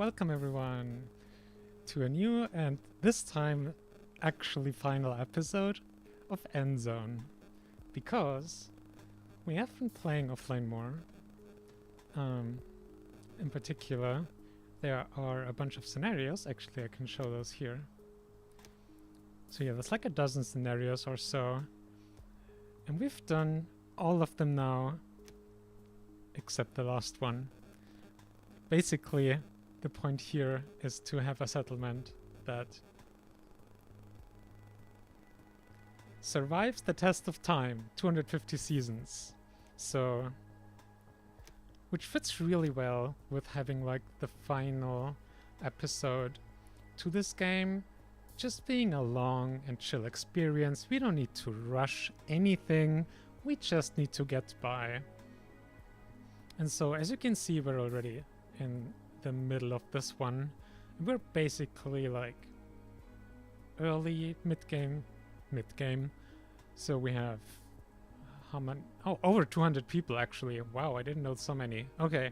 welcome everyone to a new and this time actually final episode of Endzone. Because we have been playing offline more. In particular, there are a bunch of scenarios. Actually, I can show those here. So yeah, there's like a dozen scenarios or so. And we've done all of them now, except the last one. Basically, the point here is to have a settlement that survives the test of time, 250 seasons. So, which fits really well with having like the final episode to this game just being a long and chill experience. We don't need to rush anything, we just need to get by. And so as you can see, we're already in the middle of this one. We're basically like early, mid-game. So we have how many? Oh, over 200 people actually. Wow, I didn't know so many. Okay.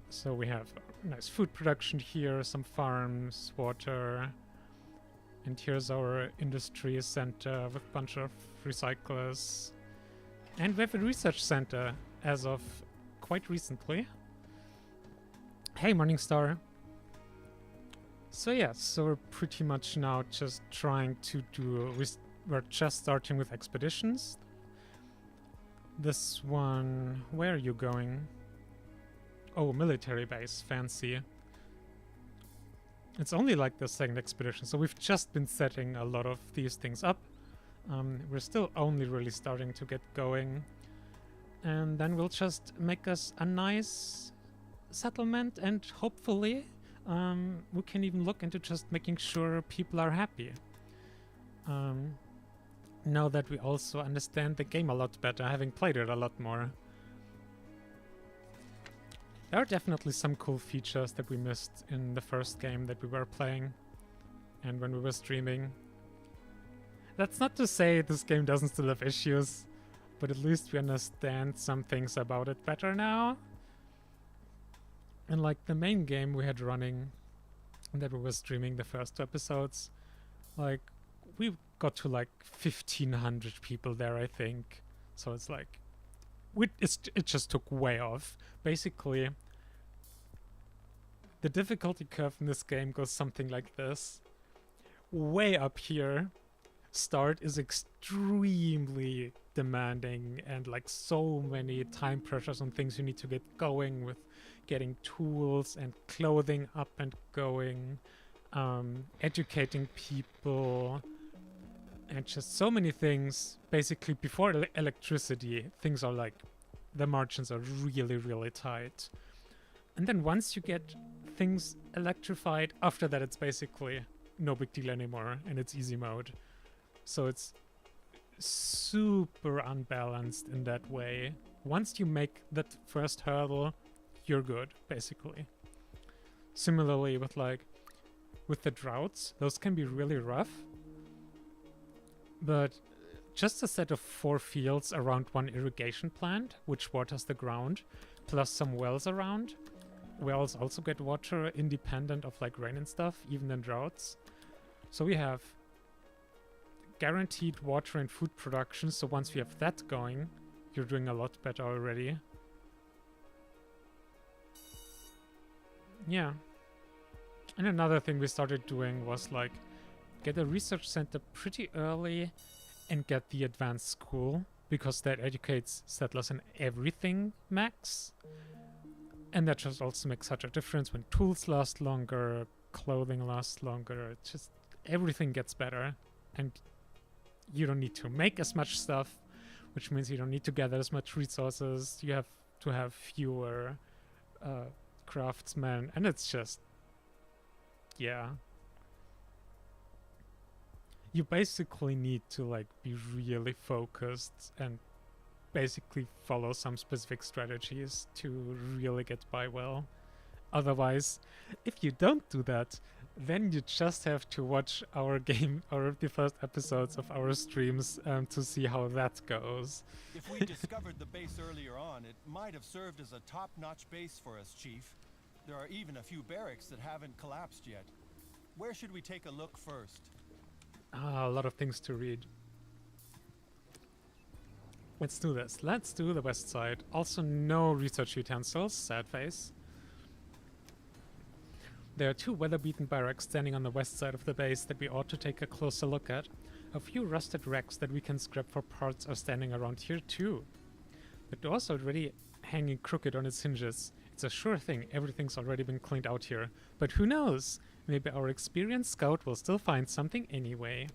So we have nice food production here, some farms, water. And here's our industry center with a bunch of recyclers. And we have a research center as of quite recently. Hey, Morningstar. So yeah, so we're pretty much now just trying to do... We're just starting with expeditions. This one... Where are you going? Oh, military base. Fancy. It's only like the second expedition, so we've just been setting a lot of these things up. We're still only really starting to get going. And then we'll just make us a nice settlement, and hopefully we can even look into just making sure people are happy. Now that we also understand the game a lot better, having played it a lot more. There are definitely some cool features that we missed in the first game that we were playing and when we were streaming. That's not to say this game doesn't still have issues, but at least we understand some things about it better now. And like the main game we had running that we were streaming the first two episodes, like we got to like 1,500 people there, I think. So it's like it just took way off. Basically, the difficulty curve in this game goes something like this. Way up here, start is extremely demanding and like so many time pressures on things you need to get going with, getting tools and clothing up and going, educating people, and just so many things. Basically, before electricity, things are like, the margins are really, really tight. And then once you get things electrified, after that it's basically no big deal anymore, and it's easy mode. So it's super unbalanced in that way. Once you make that first hurdle, you're good, basically. Similarly with the droughts, those can be really rough. But just a set of 4 fields around one irrigation plant, which waters the ground, plus some wells around. Wells also get water independent of like rain and stuff, even in droughts. So we have guaranteed water and food production, so once we have that going, you're doing a lot better already. Yeah. And another thing we started doing was like get a research center pretty early and get the advanced school, because that educates settlers in everything max. And that just also makes such a difference when tools last longer, clothing lasts longer, just everything gets better. And you don't need to make as much stuff, which means you don't need to gather as much resources. You have to have fewer craftsmen, and it's just, yeah. You basically need to like be really focused and basically follow some specific strategies to really get by well. Otherwise, if you don't do that, then you just have to watch our game, or the first episodes of our streams to see how that goes. If we discovered the base earlier on, it might have served as a top-notch base for us, Chief. There are even a few barracks that haven't collapsed yet. Where should we take a look first? Ah, a lot of things to read. Let's do this. Let's do the west side. Also no research utensils, sad face. There are 2 weather-beaten barracks standing on the west side of the base that we ought to take a closer look at. A few rusted wrecks that we can scrap for parts are standing around here too. The door's already hanging crooked on its hinges. It's a sure thing, everything's already been cleaned out here. But who knows? Maybe our experienced scout will still find something anyway.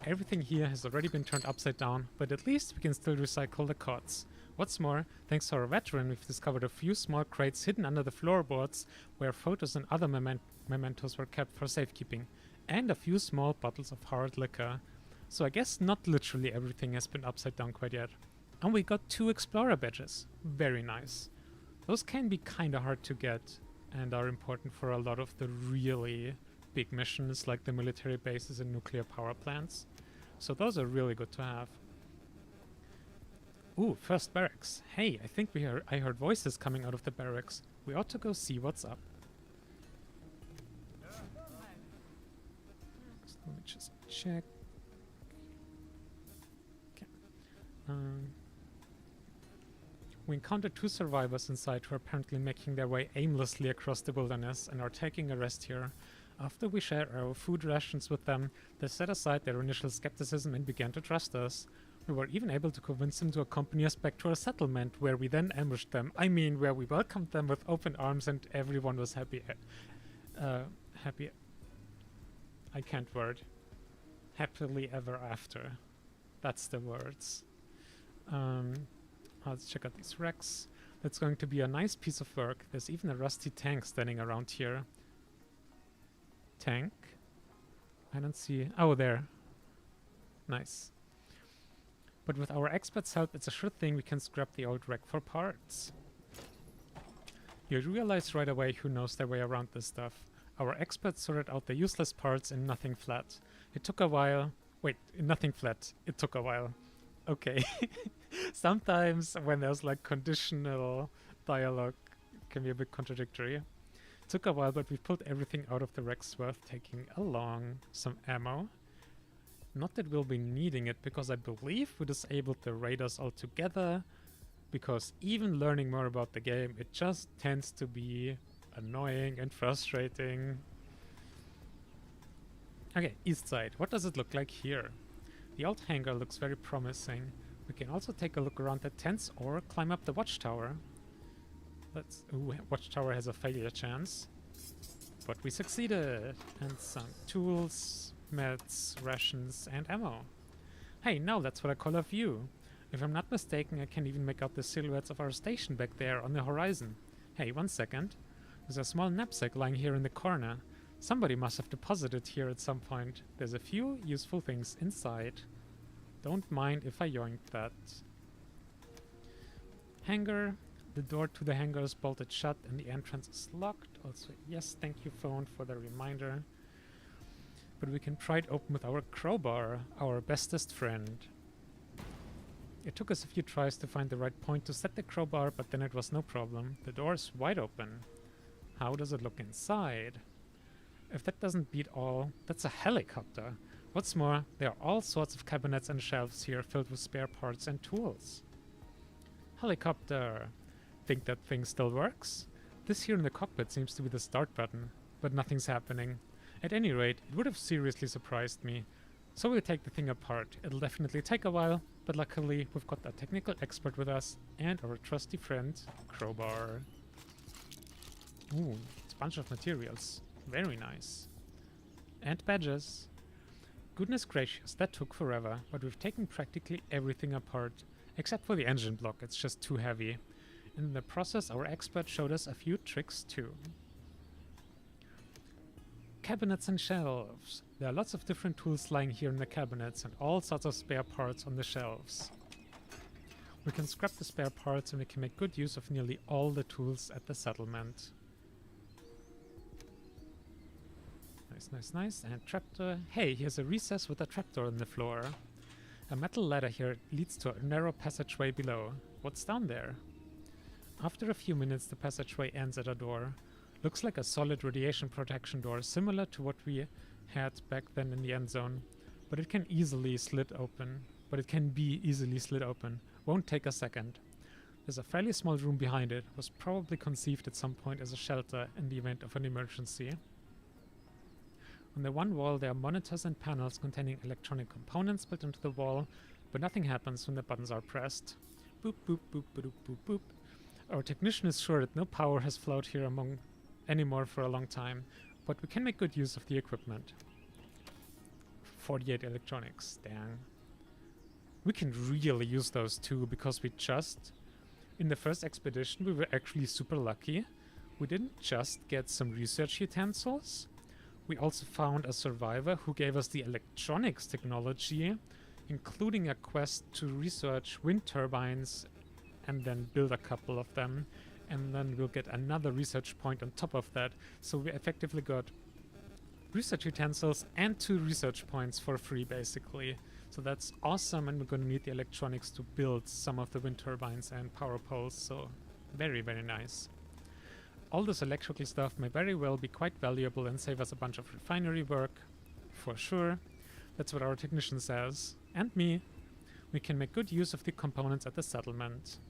Everything here has already been turned upside down, but at least we can still recycle the cots. What's more, thanks to our veteran, we've discovered a few small crates hidden under the floorboards where photos and other mementos were kept for safekeeping, and a few small bottles of hard liquor. So I guess not literally everything has been upside down quite yet. And we got 2 explorer badges. Very nice. Those can be kinda hard to get and are important for a lot of the really big missions like the military bases and nuclear power plants. So those are really good to have. Ooh, first barracks. Hey, I think I heard voices coming out of the barracks. We ought to go see what's up. So let me just check. Okay. We encountered 2 survivors inside who are apparently making their way aimlessly across the wilderness and are taking a rest here. After we shared our food rations with them, they set aside their initial skepticism and began to trust us. We were even able to convince them to accompany us back to our settlement, where we then ambushed them. I mean, where we welcomed them with open arms and everyone was happy. Happy. I can't word. Happily ever after. That's the words. Let's check out these wrecks. That's going to be a nice piece of work. There's even a rusty tank standing around here. Tank? I don't see... Oh, there. Nice. But with our expert's help, it's a sure thing we can scrap the old wreck for parts. You realize right away who knows their way around this stuff. Our experts sorted out the useless parts in nothing flat. It took a while. Wait, in nothing flat. It took a while. Okay. Sometimes when there's like conditional dialogue, it can be a bit contradictory. It took a while, but we pulled everything out of the wrecks worth taking along. Some ammo. Not that we'll be needing it, because I believe we disabled the raiders altogether. Because even learning more about the game, it just tends to be annoying and frustrating. Okay, east side. What does it look like here? The old hangar looks very promising. We can also take a look around the tents or climb up the watchtower. Ooh, watchtower has a failure chance. But we succeeded! And some tools, meds, rations, and ammo. Hey, now that's what I call a view. If I'm not mistaken, I can even make out the silhouettes of our station back there on the horizon. Hey, 1 second. There's a small knapsack lying here in the corner. Somebody must have deposited here at some point. There's a few useful things inside. Don't mind if I yoink that. Hangar. The door to the hangar is bolted shut and the entrance is locked. Also, yes, thank you, phone, for the reminder. But we can pry it open with our crowbar, our bestest friend. It took us a few tries to find the right point to set the crowbar, but then it was no problem. The door is wide open. How does it look inside? If that doesn't beat all, that's a helicopter. What's more, there are all sorts of cabinets and shelves here filled with spare parts and tools. Helicopter. Think that thing still works? This here in the cockpit seems to be the start button, but nothing's happening. At any rate, it would have seriously surprised me. So we'll take the thing apart. It'll definitely take a while, but luckily we've got a technical expert with us and our trusty friend, Crowbar. Ooh, it's a bunch of materials. Very nice. And badges. Goodness gracious, that took forever, but we've taken practically everything apart. Except for the engine block, it's just too heavy. In the process, our expert showed us a few tricks too. Cabinets and shelves. There are lots of different tools lying here in the cabinets and all sorts of spare parts on the shelves. We can scrap the spare parts and we can make good use of nearly all the tools at the settlement. Nice, nice, nice. And trapdoor. Hey, here's a recess with a trapdoor in the floor. A metal ladder here leads to a narrow passageway below. What's down there? After a few minutes, the passageway ends at a door. Looks like a solid radiation protection door, similar to what we had back then in the end zone. But it can be easily slid open. Won't take a second. There's a fairly small room behind it. Was probably conceived at some point as a shelter in the event of an emergency. On the one wall there are monitors and panels containing electronic components built into the wall, but nothing happens when the buttons are pressed. Boop boop boop boop boop boop. Our technician is sure that no power has flowed here anymore for a long time, but we can make good use of the equipment. 48 electronics, dang. We can really use those too, because in the first expedition we were actually super lucky. We didn't just get some research utensils, we also found a survivor who gave us the electronics technology, including a quest to research wind turbines and then build a couple of them, and then we'll get another research point on top of that. So we effectively got research utensils and 2 research points for free, basically. So that's awesome, and we're going to need the electronics to build some of the wind turbines and power poles, so very, very nice. All this electrical stuff may very well be quite valuable and save us a bunch of refinery work, for sure. That's what our technician says. And me. We can make good use of the components at the settlement.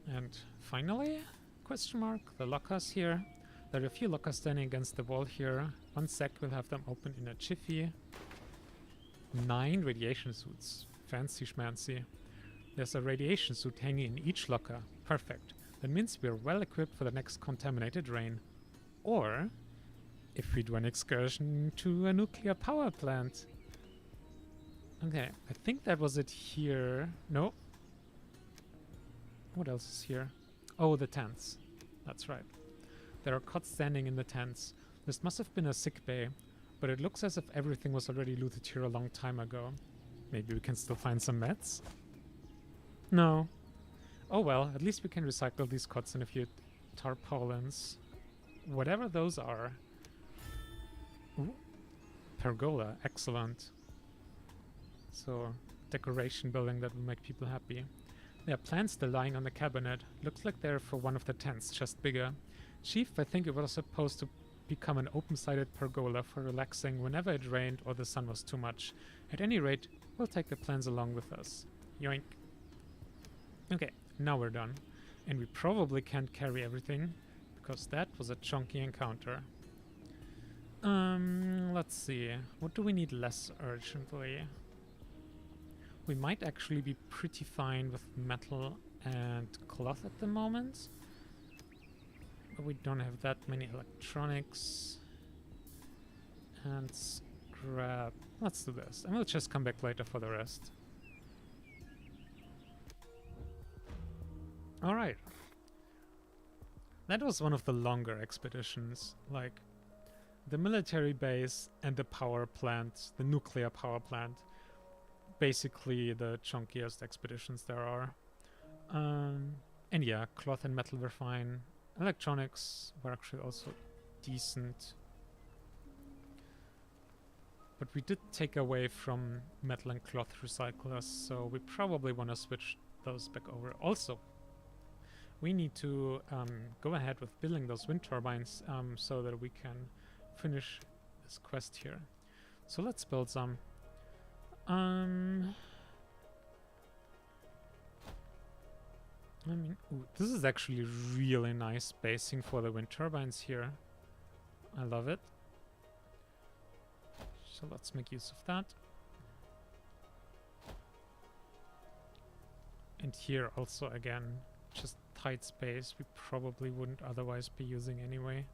And finally, question mark, the lockers here. There are a few lockers standing against the wall here. 1 sec, we'll have them open in a jiffy. 9 radiation suits. Fancy schmancy. There's a radiation suit hanging in each locker. Perfect. That means we're well equipped for the next contaminated rain. Or if we do an excursion to a nuclear power plant. Okay, I think that was it here. No. What else is here? Oh, the tents. That's right. There are cots standing in the tents. This must have been a sick bay, but it looks as if everything was already looted here a long time ago. Maybe we can still find some meds? No. Oh well, at least we can recycle these cots and a few tarpaulins. Whatever those are. Ooh. Pergola, excellent. So, decoration building that will make people happy. There are plants still lying on the cabinet. Looks like they're for one of the tents, just bigger. Chief, I think it was supposed to become an open-sided pergola for relaxing whenever it rained or the sun was too much. At any rate, we'll take the plants along with us. Yoink. Okay, now we're done. And we probably can't carry everything, because that was a chunky encounter. Let's see. What do we need less urgently? We might actually be pretty fine with metal and cloth at the moment. But we don't have that many electronics. And scrap. Let's do this. And we'll just come back later for the rest. Alright. That was one of the longer expeditions. Like, the military base and the power plant, the nuclear power plant. Basically the chunkiest expeditions there are. And yeah, cloth and metal were fine. Electronics were actually also decent. But we did take away from metal and cloth recyclers, so we probably want to switch those back over. Also, we need to go ahead with building those wind turbines so that we can finish this quest here. So let's build some. I mean, ooh, this is actually really nice spacing for the wind turbines here. I love it. So let's make use of that. And here also again, just tight space we probably wouldn't otherwise be using anyway.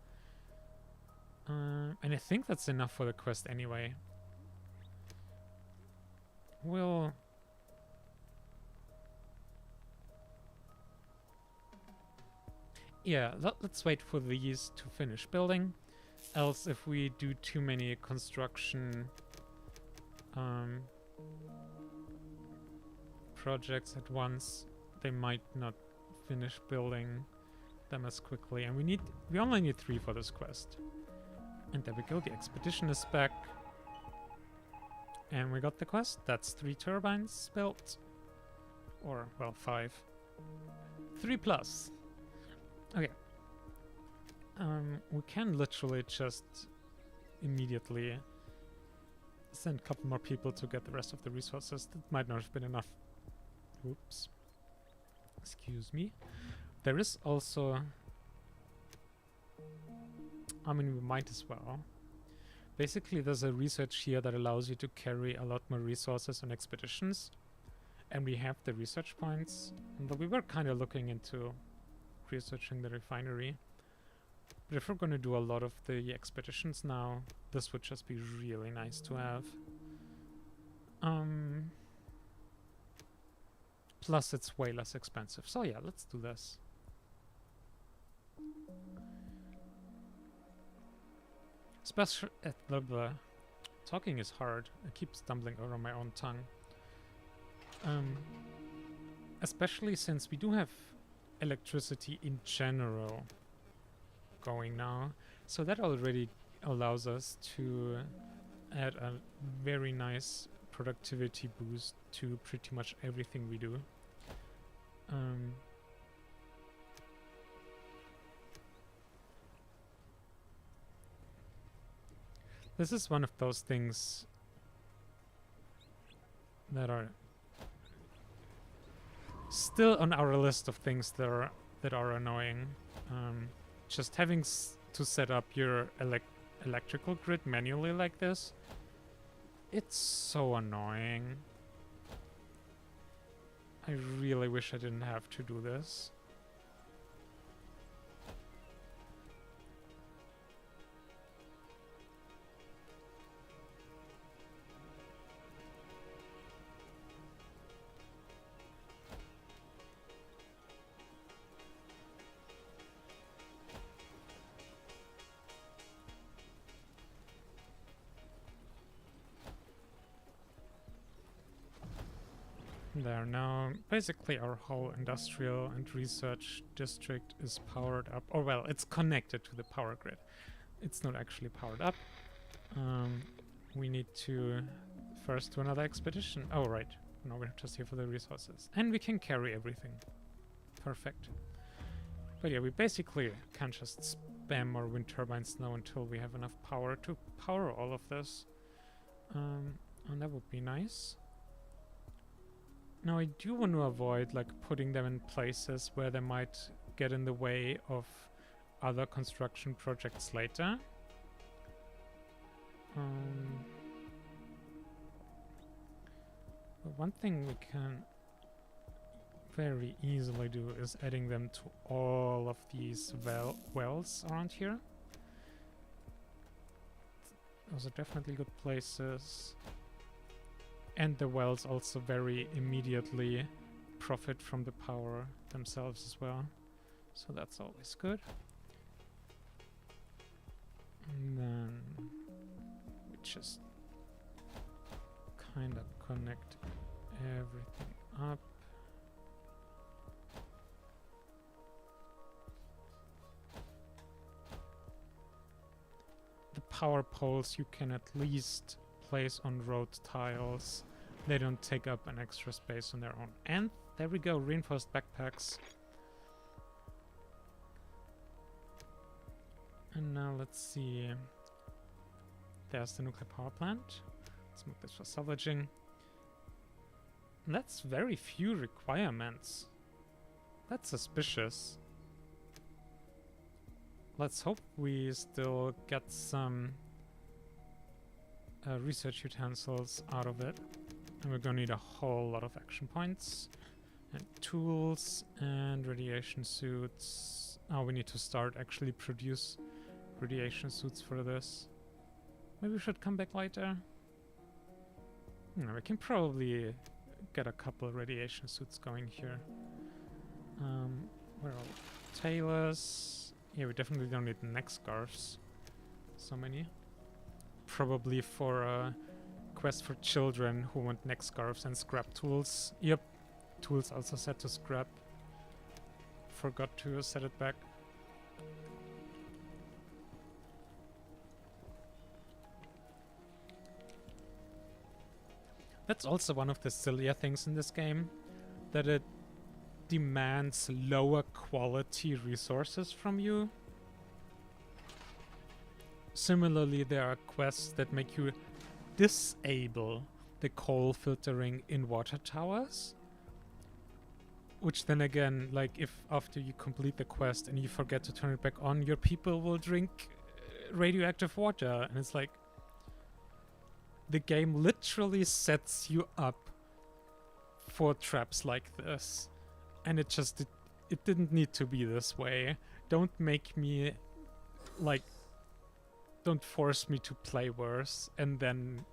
And I think that's enough for the quest anyway. We'll... yeah, let's wait for these to finish building. Else, if we do too many construction projects at once, they might not finish building them as quickly. And we only need 3 for this quest. And there we go, the expedition is back. And we got the quest. That's 3 turbines built. Or, well, 5. 3+. Okay. We can literally just immediately send a couple more people to get the rest of the resources. That might not have been enough. Oops. Excuse me. There is also... I mean, we might as well. Basically, there's a research here that allows you to carry a lot more resources on expeditions. And we have the research points. But we were kind of looking into researching the refinery. But if we're going to do a lot of the expeditions now, this would just be really nice to have. Plus, it's way less expensive. So yeah, let's do this. Especially at the talking is hard. I keep stumbling over my own tongue. Especially since we do have electricity in general going now. So that already allows us to add a very nice productivity boost to pretty much everything we do. This is one of those things that are still on our list of things that are annoying. Just having to set up your electrical grid manually like this, it's so annoying. I really wish I didn't have to do this. There now, basically our whole industrial and research district is powered up. Or well, it's connected to the power grid. It's not actually powered up. We need to first do another expedition. Oh right, no, we're just here for the resources. And we can carry everything. Perfect. But yeah, we basically can't just spam our wind turbines now until we have enough power to power all of this. And that would be nice. Now I do want to avoid like putting them in places where they might get in the way of other construction projects later. But one thing we can very easily do is adding them to all of these wells around here. Those are definitely good places. And the wells also very immediately profit from the power themselves as well. So that's always good. And then we just kind of connect everything up. The power poles you can at least place on road tiles. They don't take up an extra space on their own. And there we go, reinforced backpacks. And now let's see. There's the nuclear power plant. Let's make this for salvaging. And that's very few requirements. That's suspicious. Let's hope we still get some research utensils out of it. And we're gonna need a whole lot of action points and tools and radiation suits. Oh, we need to start actually produce radiation suits for this. Maybe we should come back later. No, we can probably get a couple radiation suits going here. Where are we? Tailors. Yeah, we definitely don't need neck scarves. So many. Probably for quest for children who want neck scarves and scrap tools. Yep, tools also set to scrap. Forgot to set it back. That's also one of the sillier things in this game, that it demands lower quality resources from you. Similarly, there are quests that make you disable the coal filtering in water towers. Which then again, like if after you complete the quest and you forget to turn it back on, your people will drink radioactive water. And it's like, the game literally sets you up for traps like this. And it didn't need to be this way. Don't make me, like, don't force me to play worse and then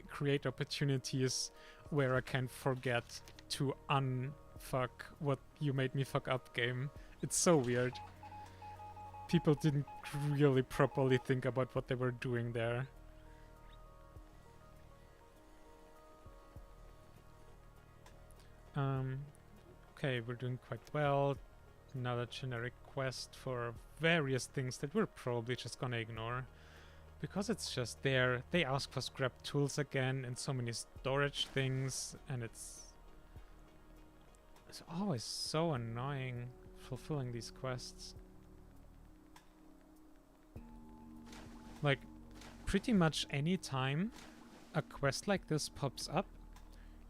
create opportunities where I can forget to unfuck what you made me fuck up, game. It's so weird. People didn't really properly think about what they were doing there. Okay, we're doing quite well. Another generic quest for various things that we're probably just gonna ignore. Because it's just there. They ask for scrap tools again and so many storage things, and it's always so annoying fulfilling these quests. Like, pretty much any time a quest like this pops up,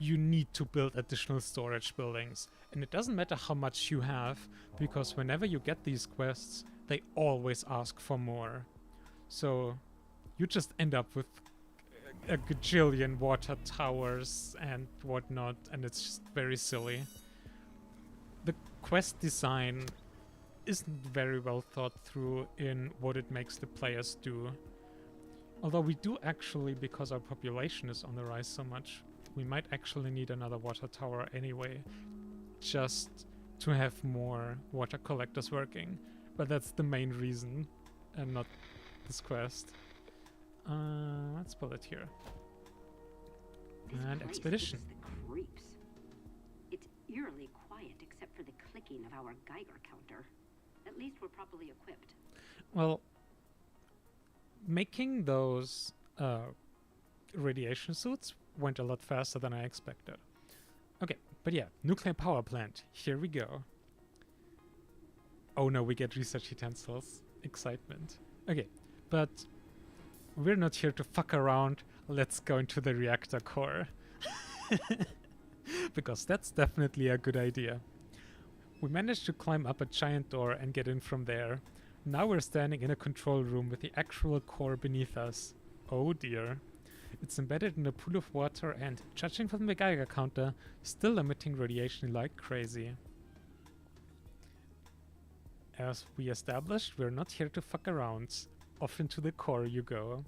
you need to build additional storage buildings. And it doesn't matter how much you have, because whenever you get these quests, they always ask for more. So you just end up with a gajillion water towers and whatnot, and it's just very silly. The quest design isn't very well thought through in what it makes the players do. Although we do actually, because our population is on the rise so much, we might actually need another water tower anyway, just to have more water collectors working. But that's the main reason, and not this quest. Let's pull it here. And expedition. The creeps. It's eerily quiet except for the clicking of our Geiger counter. At least we're properly equipped. Well, making those radiation suits went a lot faster than I expected. Okay, but yeah, nuclear power plant. Here we go. Oh no, we get research utensils. Excitement. Okay, but we're not here to fuck around. Let's go into the reactor core. Because that's definitely a good idea. We managed to climb up a giant door and get in from there. Now we're standing in a control room with the actual core beneath us. Oh dear. It's embedded in a pool of water and, judging from the Geiger counter, still emitting radiation like crazy. As we established, we're not here to fuck around. Off into the core you go.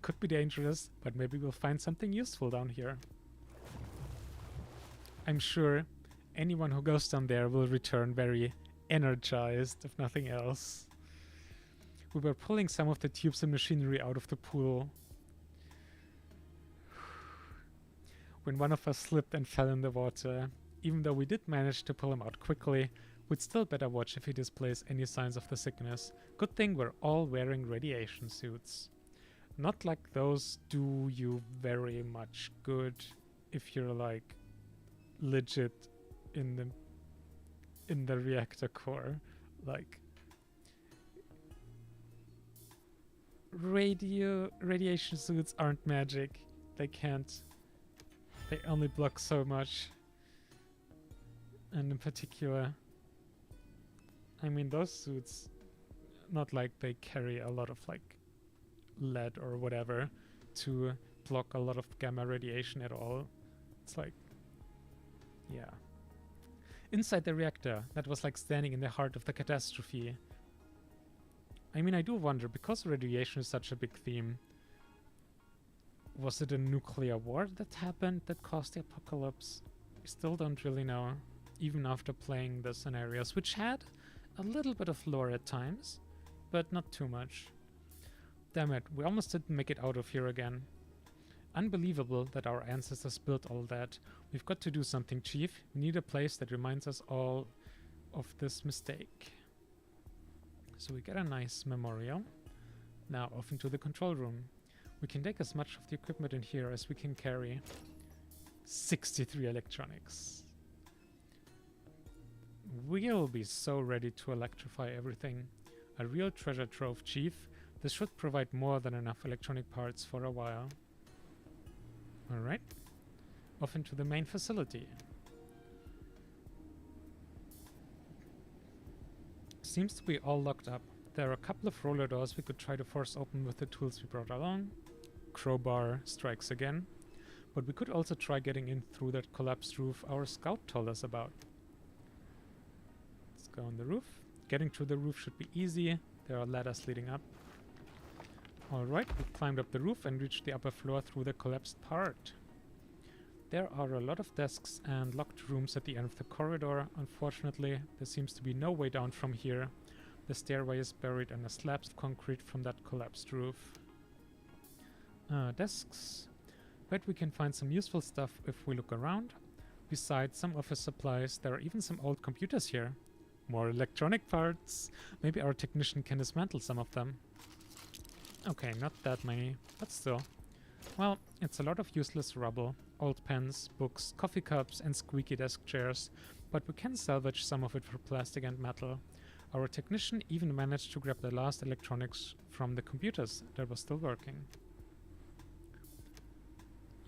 Could be dangerous, but maybe we'll find something useful down here. I'm sure anyone who goes down there will return very energized, if nothing else. We were pulling some of the tubes and machinery out of the pool when one of us slipped and fell in the water. Even though we did manage to pull him out quickly, we'd still better watch if he displays any signs of the sickness. Good thing we're all wearing radiation suits. Not like those do you very much good if you're like legit in the reactor core. Like radiation suits aren't magic. They only block so much. And in particular, I mean, those suits, not like they carry a lot of like lead or whatever to block a lot of gamma radiation at all. It's like, yeah. Inside the reactor, that was like standing in the heart of the catastrophe. I mean, I do wonder, because radiation is such a big theme, was it a nuclear war that happened that caused the apocalypse? We still don't really know, even after playing the scenarios, which had a little bit of lore at times, but not too much. Damn it, we almost didn't make it out of here again. Unbelievable that our ancestors built all that. We've got to do something, Chief. We need a place that reminds us all of this mistake. So we get a nice memorial. Now off into the control room. We can take as much of the equipment in here as we can carry. 63 electronics. We'll be so ready to electrify everything. A real treasure trove, Chief. This should provide more than enough electronic parts for a while. Alright. Off into the main facility. Seems to be all locked up. There are a couple of roller doors we could try to force open with the tools we brought along. Crowbar strikes again. But we could also try getting in through that collapsed roof our scout told us about. Let's go on the roof. Getting to the roof should be easy. There are ladders leading up. Alright, we climbed up the roof and reached the upper floor through the collapsed part. There are a lot of desks and locked rooms at the end of the corridor. Unfortunately, there seems to be no way down from here. The stairway is buried under slabs of concrete from that collapsed roof. Desks. Bet we can find some useful stuff if we look around. Besides some office supplies, there are even some old computers here. More electronic parts. Maybe our technician can dismantle some of them. Okay, not that many, but still. Well, it's a lot of useless rubble. Old pens, books, coffee cups, and squeaky desk chairs. But we can salvage some of it for plastic and metal. Our technician even managed to grab the last electronics from the computers that were still working.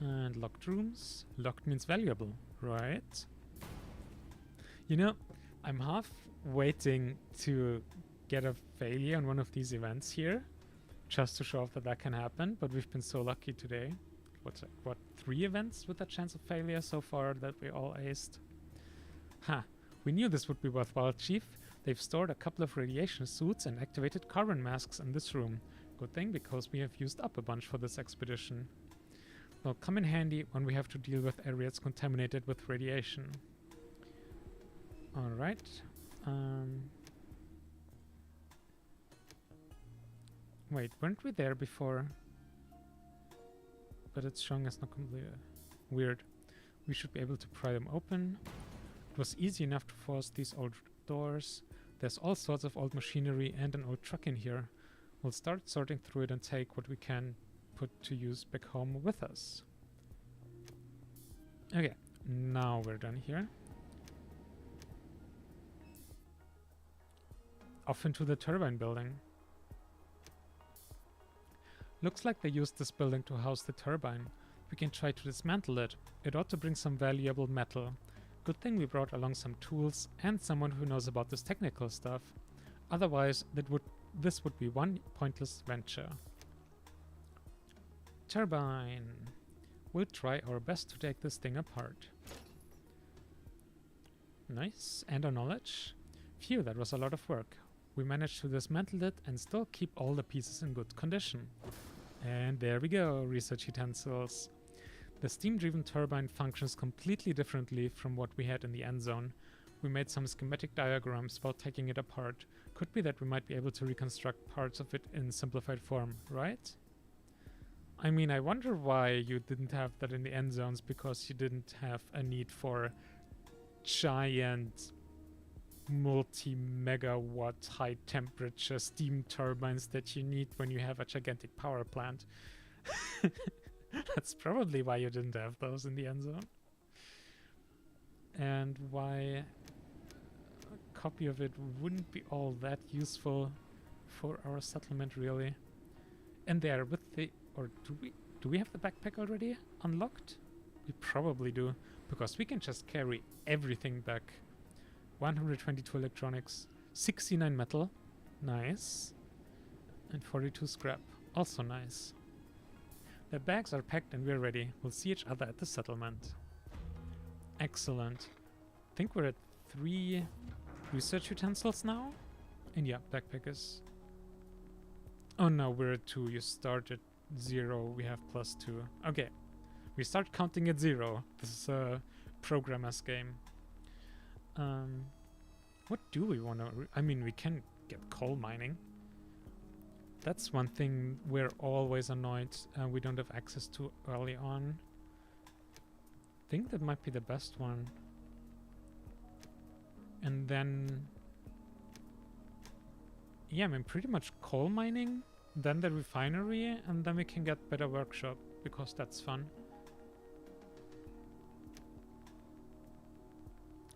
And locked rooms. Locked means valuable, right? You know, I'm half waiting to get a failure on one of these events here, just to show off that can happen, but we've been so lucky today. What, 3 events with a chance of failure so far that we all aced? Ha! We knew this would be worthwhile, Chief. They've stored a couple of radiation suits and activated carbon masks in this room. Good thing, because we have used up a bunch for this expedition. They'll come in handy when we have to deal with areas contaminated with radiation. Alright. Wait, weren't we there before? But it's showing us not completed. Weird. We should be able to pry them open. It was easy enough to force these old doors. There's all sorts of old machinery and an old truck in here. We'll start sorting through it and take what we can put to use back home with us. Okay, now we're done here. Off into the turbine building. Looks like they used this building to house the turbine. We can try to dismantle it. It ought to bring some valuable metal. Good thing we brought along some tools and someone who knows about this technical stuff. Otherwise, this would be one pointless venture. Turbine. We'll try our best to take this thing apart. Nice. And our knowledge. Phew, that was a lot of work. We managed to dismantle it and still keep all the pieces in good condition. And there we go, research utensils. The steam-driven turbine functions completely differently from what we had in the Endzone. We made some schematic diagrams while taking it apart. Could be that we might be able to reconstruct parts of it in simplified form, right? I mean, I wonder why you didn't have that in the Endzones, because you didn't have a need for giant multi-megawatt high temperature steam turbines that you need when you have a gigantic power plant. That's probably why you didn't have those in the Endzone. And why a copy of it wouldn't be all that useful for our settlement, really. And there with the, or do we have the backpack already unlocked? We probably do, because we can just carry everything back. 122 electronics, 69 metal, nice, and 42 scrap, also nice. The bags are packed and we're ready. We'll see each other at the settlement. Excellent. I think we're at 3 research utensils now? And yeah, backpack is... Oh no, we're at 2. You start at 0, we have +2. Okay, we start counting at 0. This is a programmer's game. What do we want to... I mean, we can get coal mining. That's one thing we're always annoyed we don't have access to early on. I think that might be the best one. And then... yeah, I mean, pretty much coal mining, then the refinery, and then we can get better workshop, because that's fun.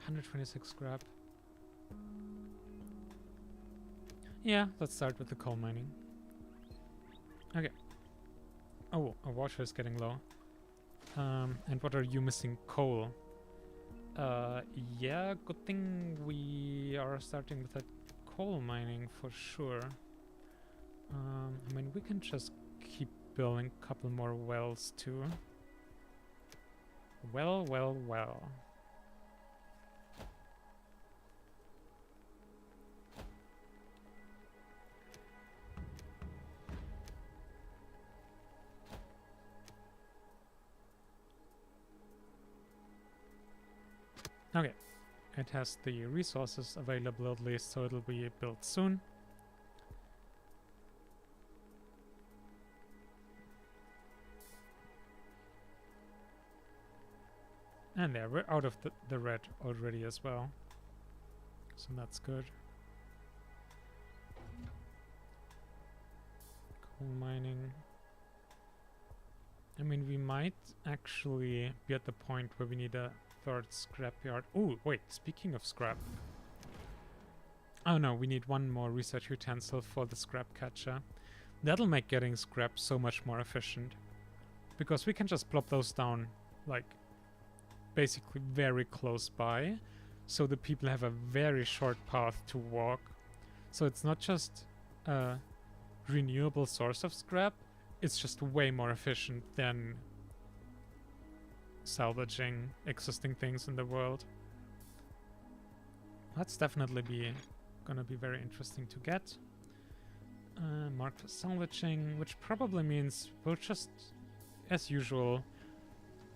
126 scrap. Yeah, let's start with the coal mining. Okay. Oh, our water is getting low. And what are you missing? Coal. Yeah, good thing we are starting with that coal mining for sure. I mean, we can just keep building a couple more wells too. Well, well, well. Okay, it has the resources available at least, so it'll be built soon. And there, we're out of the red already as well. So that's good. Coal mining. I mean, we might actually be at the point where we need a third scrapyard. Oh, wait, speaking of scrap. Oh no, we need one more research utensil for the scrap catcher. That'll make getting scrap so much more efficient. Because we can just plop those down, like, basically very close by. So the people have a very short path to walk. So it's not just a renewable source of scrap, it's just way more efficient than salvaging existing things in the world. That's definitely gonna be very interesting to get. Marked for salvaging, which probably means we'll just, as usual,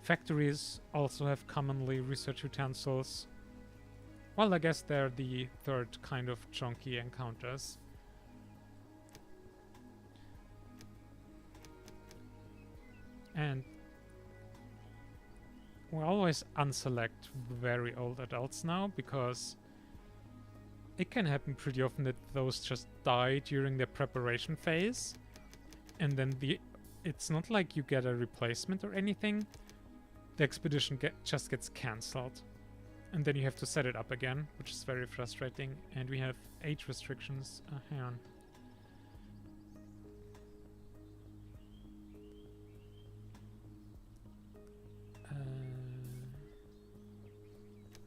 factories also have commonly research utensils. Well, I guess they're the third kind of chunky encounters. And we always unselect very old adults now, because it can happen pretty often that those just die during their preparation phase. And then it's not like you get a replacement or anything. The expedition just gets cancelled. And then you have to set it up again, which is very frustrating. And we have age restrictions. Hang on.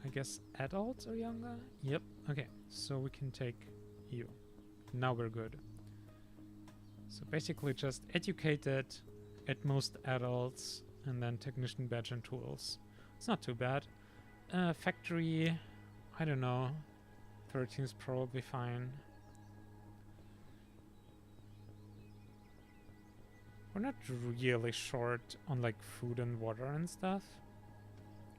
I guess adults or younger? Yep. Okay, so we can take you. Now we're good. So basically just educated, at most adults, and then technician badge and tools. It's not too bad. Factory, I don't know. 13 is probably fine. We're not really short on like food and water and stuff.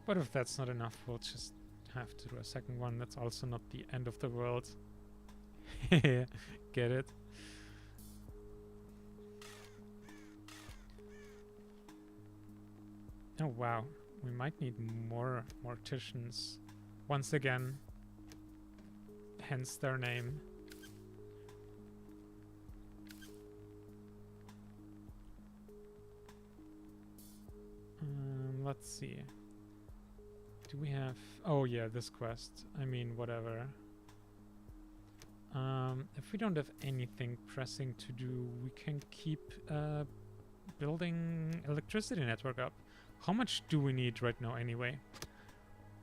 But if that's not enough, we'll just have to do a second one. That's also not the end of the world. Get it? Oh wow, we might need more morticians. Once again, hence their name. Let's see. Do we have... Oh yeah, this quest. I mean, whatever. If we don't have anything pressing to do, we can keep building electricity network up. How much do we need right now anyway?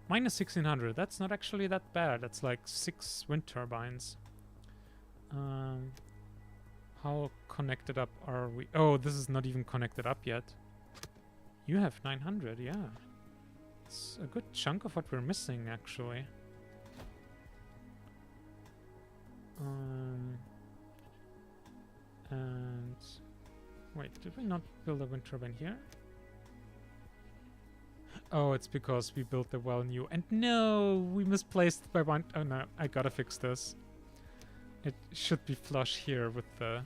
Minus 1600. That's not actually that bad. That's like 6 wind turbines. How connected up are we? Oh, this is not even connected up yet. You have 900, yeah. It's a good chunk of what we're missing, actually. And... Wait, did we not build a wind turbine here? Oh, it's because we built the well new. And no, we misplaced by one. Oh no, I gotta fix this. It should be flush here with the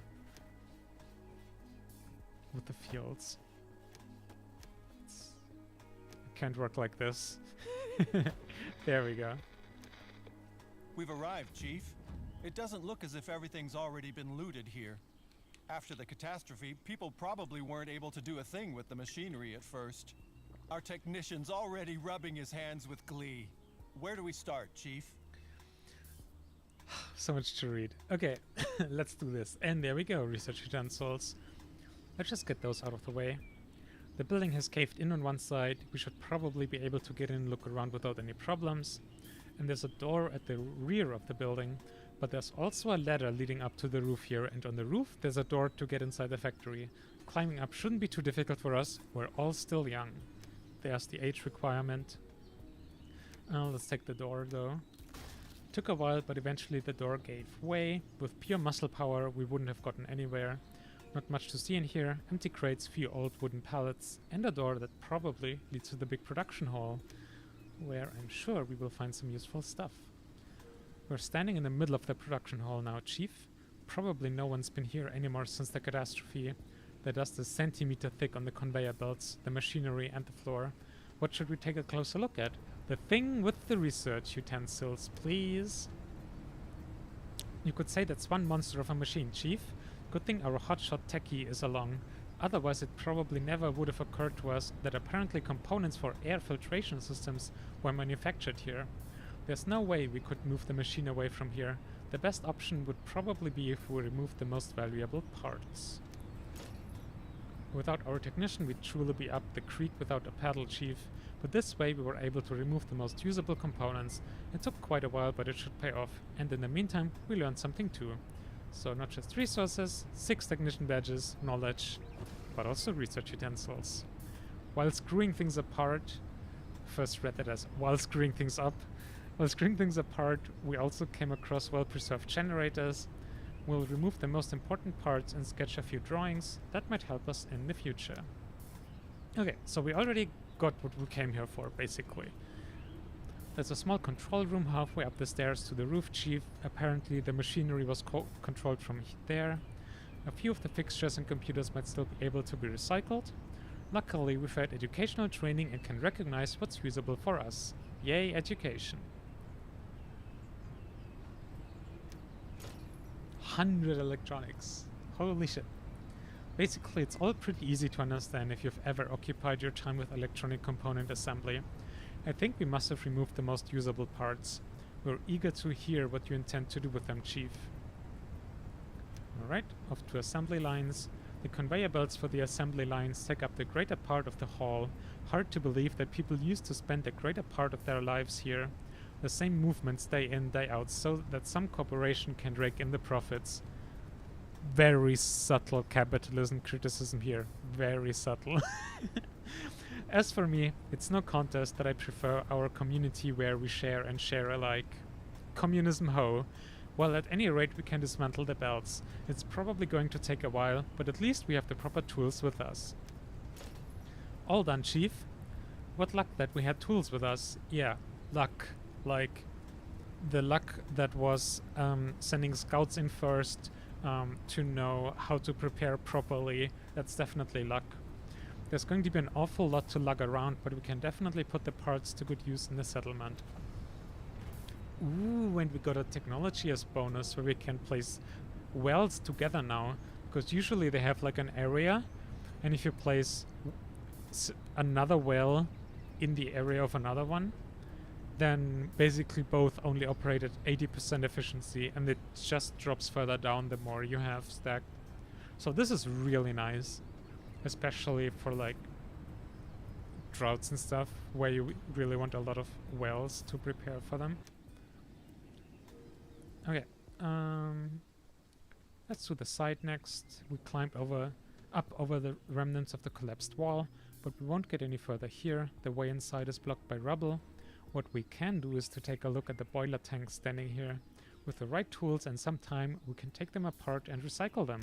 fields. It can't work like this. There we go. We've arrived, Chief. It doesn't look as if everything's already been looted here. After the catastrophe, people probably weren't able to do a thing with the machinery at first. Our technician's already rubbing his hands with glee. Where do we start, Chief? So much to read. Okay, let's do this. And there we go, research utensils. Let's just get those out of the way. The building has caved in on one side. We should probably be able to get in and look around without any problems. And there's a door at the rear of the building, but there's also a ladder leading up to the roof here, and on the roof there's a door to get inside the factory. Climbing up shouldn't be too difficult for us. We're all still young. There's the age requirement. Let's take the door though. Took a while, but eventually the door gave way. With pure muscle power, we wouldn't have gotten anywhere. Not much to see in here. Empty crates, few old wooden pallets, and a door that probably leads to the big production hall, where I'm sure we will find some useful stuff. We're standing in the middle of the production hall now, Chief. Probably no one's been here anymore since the catastrophe. The dust is centimeter thick on the conveyor belts, the machinery, and the floor. What should we take a closer look at? The thing with the research utensils, please. You could say that's one monster of a machine, Chief. Good thing our hotshot techie is along. Otherwise it probably never would have occurred to us that apparently components for air filtration systems were manufactured here. There's no way we could move the machine away from here. The best option would probably be if we removed the most valuable parts. Without our technician, we'd truly be up the creek without a paddle, Chief. But this way we were able to remove the most usable components. It took quite a while, but it should pay off. And in the meantime, we learned something too. So not just resources, 6 technician badges, knowledge, but also research utensils. While screwing things apart, first read that as while screwing things up. While screwing things apart, we also came across well-preserved generators. We'll remove the most important parts and sketch a few drawings. That might help us in the future. Okay, so we already got what we came here for, basically. There's a small control room halfway up the stairs to the roof, Chief. Apparently the machinery was controlled from there. A few of the fixtures and computers might still be able to be recycled. Luckily, we've had educational training and can recognize what's usable for us. Yay, education. 100 electronics. Holy shit. Basically, it's all pretty easy to understand if you've ever occupied your time with electronic component assembly. I think we must have removed the most usable parts. We're eager to hear what you intend to do with them, Chief. Alright, off to assembly lines. The conveyor belts for the assembly lines take up the greater part of the hall. Hard to believe that people used to spend the greater part of their lives here. The same movements day in, day out, so that some corporation can rake in the profits. Very subtle capitalism criticism here. Very subtle. As for me, it's no contest that I prefer our community where we share and share alike. Communism ho. Well, at any rate, we can dismantle the belts. It's probably going to take a while, but at least we have the proper tools with us. All done, Chief. What luck that we had tools with us. Yeah, luck. Like, the luck that was sending scouts in first to know how to prepare properly. That's definitely luck. There's going to be an awful lot to lug around, but we can definitely put the parts to good use in the settlement. Ooh, and we got a technology as bonus where we can place wells together now. Because usually they have like an area, and if you place another well in the area of another one, then basically both only operate at 80% efficiency, and it just drops further down the more you have stacked. So this is really nice. Especially for like droughts and stuff, where you really want a lot of wells to prepare for them. Okay, let's do the side next. We climbed up over the remnants of the collapsed wall, but we won't get any further here. The way inside is blocked by rubble. What we can do is to take a look at the boiler tanks standing here. With the right tools and some time, we can take them apart and recycle them.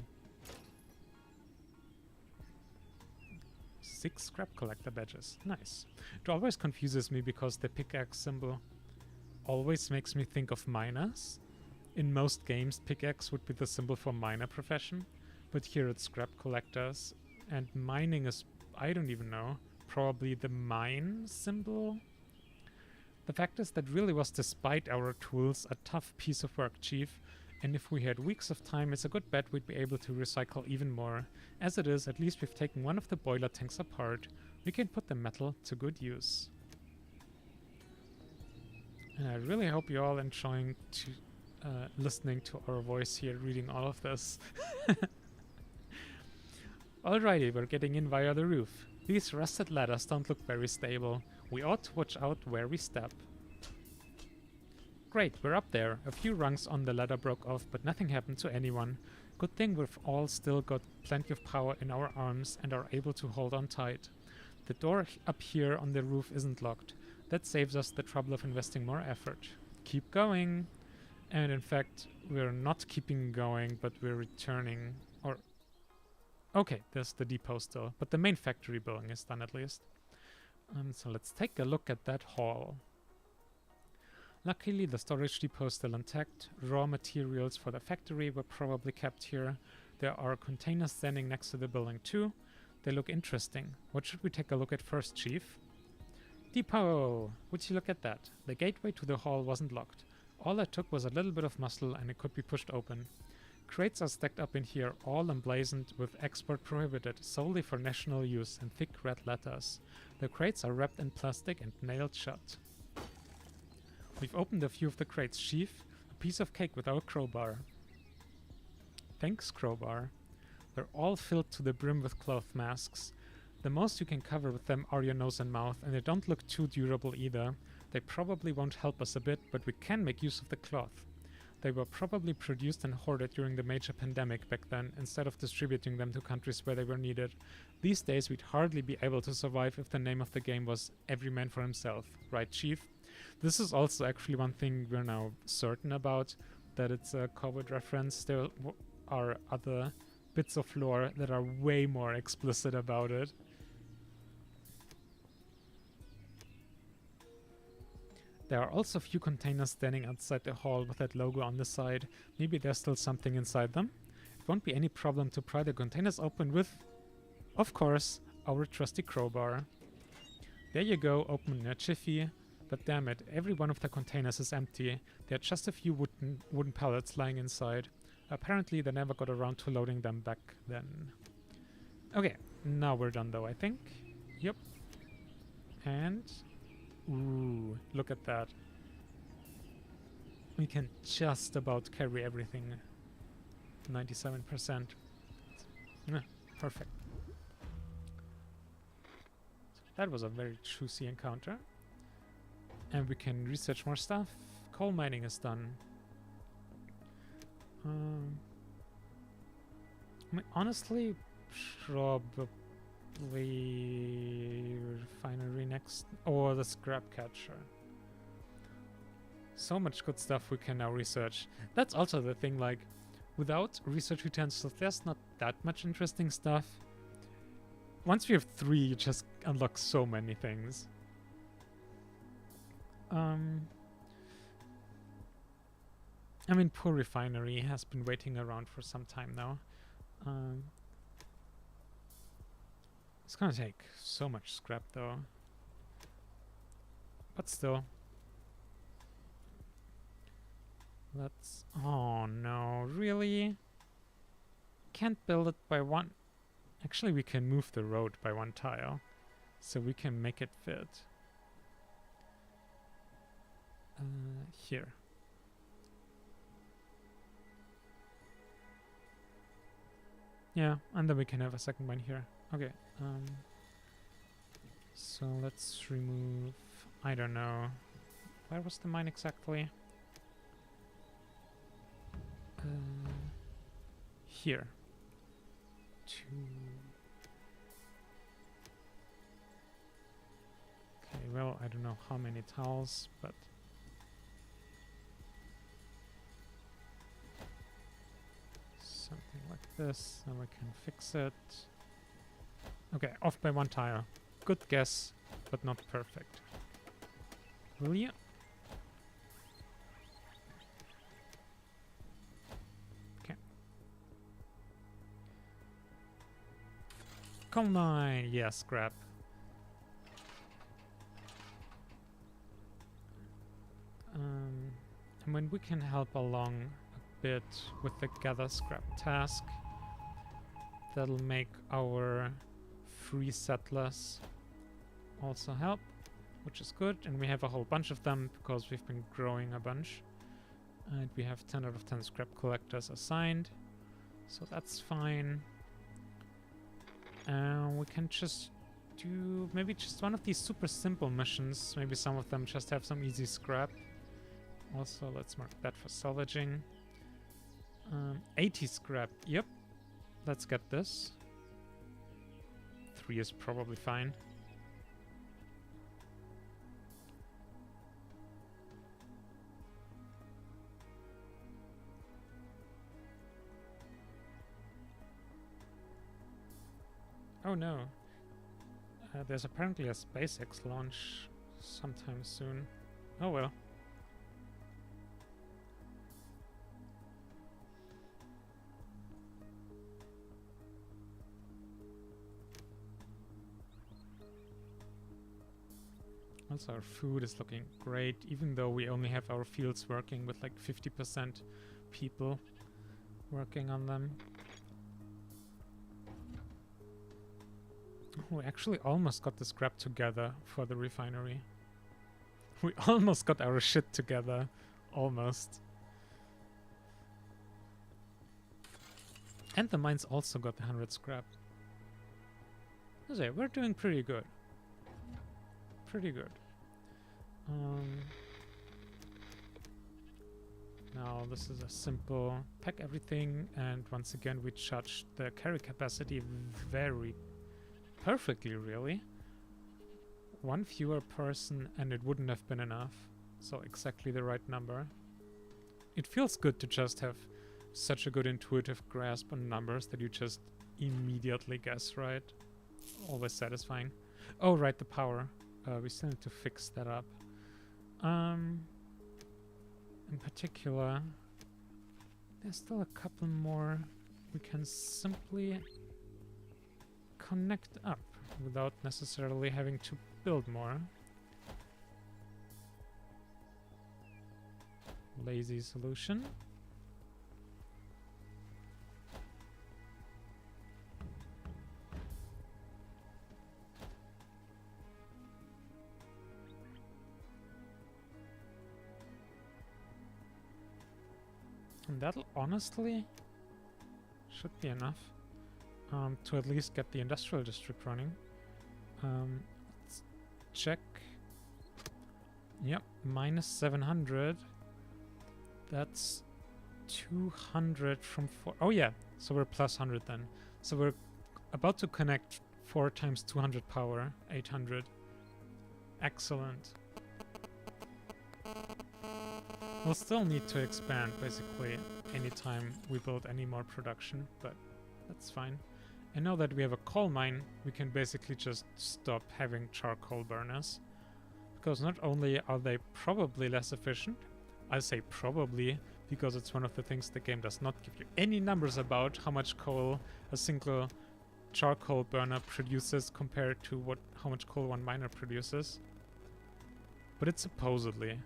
6 scrap collector badges. Nice. It always confuses me because the pickaxe symbol always makes me think of miners. In most games, pickaxe would be the symbol for miner profession, but here it's scrap collectors, and mining is, I don't even know, probably the mine symbol? The fact is that really was, despite our tools, a tough piece of work, Chief. And if we had weeks of time, it's a good bet we'd be able to recycle even more. As it is, at least we've taken one of the boiler tanks apart. We can put the metal to good use. And I really hope you're all enjoying listening to our voice here, reading all of this. Alrighty, we're getting in via the roof. These rusted ladders don't look very stable. We ought to watch out where we step. Great, we're up there. A few rungs on the ladder broke off, but nothing happened to anyone. Good thing we've all still got plenty of power in our arms and are able to hold on tight. The door up here on the roof isn't locked. That saves us the trouble of investing more effort. Keep going! And in fact, we're not keeping going, but we're returning. Or... Okay, there's the depot still, but the main factory building is done at least. So let's take a look at that hall. Luckily, the storage depot is still intact. Raw materials for the factory were probably kept here. There are containers standing next to the building too. They look interesting. What should we take a look at first, Chief? Depot! Would you look at that? The gateway to the hall wasn't locked. All it took was a little bit of muscle and it could be pushed open. Crates are stacked up in here, all emblazoned with export prohibited, solely for national use, in thick red letters. The crates are wrapped in plastic and nailed shut. We've opened a few of the crates, Chief. A piece of cake with our crowbar. Thanks, crowbar. They're all filled to the brim with cloth masks. The most you can cover with them are your nose and mouth, and they don't look too durable either. They probably won't help us a bit, but we can make use of the cloth. They were probably produced and hoarded during the major pandemic back then, instead of distributing them to countries where they were needed. These days we'd hardly be able to survive if the name of the game was Every Man for Himself. Right, Chief? This is also actually one thing we're now certain about, that it's a COVID reference. There are other bits of lore that are way more explicit about it. There are also a few containers standing outside the hall with that logo on the side. Maybe there's still something inside them. It won't be any problem to pry the containers open with, of course, our trusty crowbar. There you go, open in a jiffy. But damn it, every one of the containers is empty. There are just a few wooden pallets lying inside. Apparently they never got around to loading them back then. Okay, now we're done though, I think. Yep. And... ooh, look at that. We can just about carry everything. 97%. Perfect. That was a very juicy encounter. And we can research more stuff. Coal mining is done. I mean, honestly, probably refinery next, or the scrap catcher. So much good stuff we can now research. That's also the thing, like, without research utensils, there's not that much interesting stuff. Once we have 3, you just unlock so many things. I mean, poor refinery has been waiting around for some time now. It's gonna take so much scrap though. But still. Let's... oh no, really? Can't build it by one... Actually, we can move the road by 1 tile. So we can make it fit. Here. Yeah, and then we can have a second one here. Okay. So let's remove... I don't know. Where was the mine exactly? Here. Okay, well, I don't know how many tiles, but... something like this, and we can fix it. Okay, off by 1 tile. Good guess, but not perfect. Will you? Okay. Coal mine! Yeah, scrap. I mean, we can help along bit with the gather scrap task. That'll make our free settlers also help, which is good, and we have a whole bunch of them because we've been growing a bunch. And we have 10 out of 10 scrap collectors assigned. So that's fine. We can just do maybe just one of these super simple missions. Maybe some of them just have some easy scrap. Also, let's mark that for salvaging. 80 scrap. Yep. Let's get this. 3 is probably fine. Oh no. There's apparently a SpaceX launch sometime soon. Oh well. Also, our food is looking great, even though we only have our fields working with like 50% people working on them. We actually almost got the scrap together for the refinery. We almost got our shit together. Almost. And the mines also got the 100 scrap. So we're doing pretty good. Pretty good. Now this is a simple pack everything, and once again we judged the carry capacity very perfectly, really. One fewer person and it wouldn't have been enough. So exactly the right number. It feels good to just have such a good intuitive grasp on numbers that you just immediately guess right. Always satisfying. Oh, right, the power. We still need to fix that up. In particular, there's still a couple more we can simply connect up without necessarily having to build more. Lazy solution. And that'll honestly should be enough to at least get the industrial district running. Let's check. Yep, minus 700. That's 200 from 4. Oh yeah, so we're plus 100 then. So we're about to connect 4 times 200 power, 800. Excellent. We'll still need to expand basically anytime we build any more production, but that's fine. And now that we have a coal mine, we can basically just stop having charcoal burners. Because not only are they probably less efficient, I say probably because it's one of the things the game does not give you any numbers about how much coal a single charcoal burner produces compared to how much coal one miner produces. But it's supposedly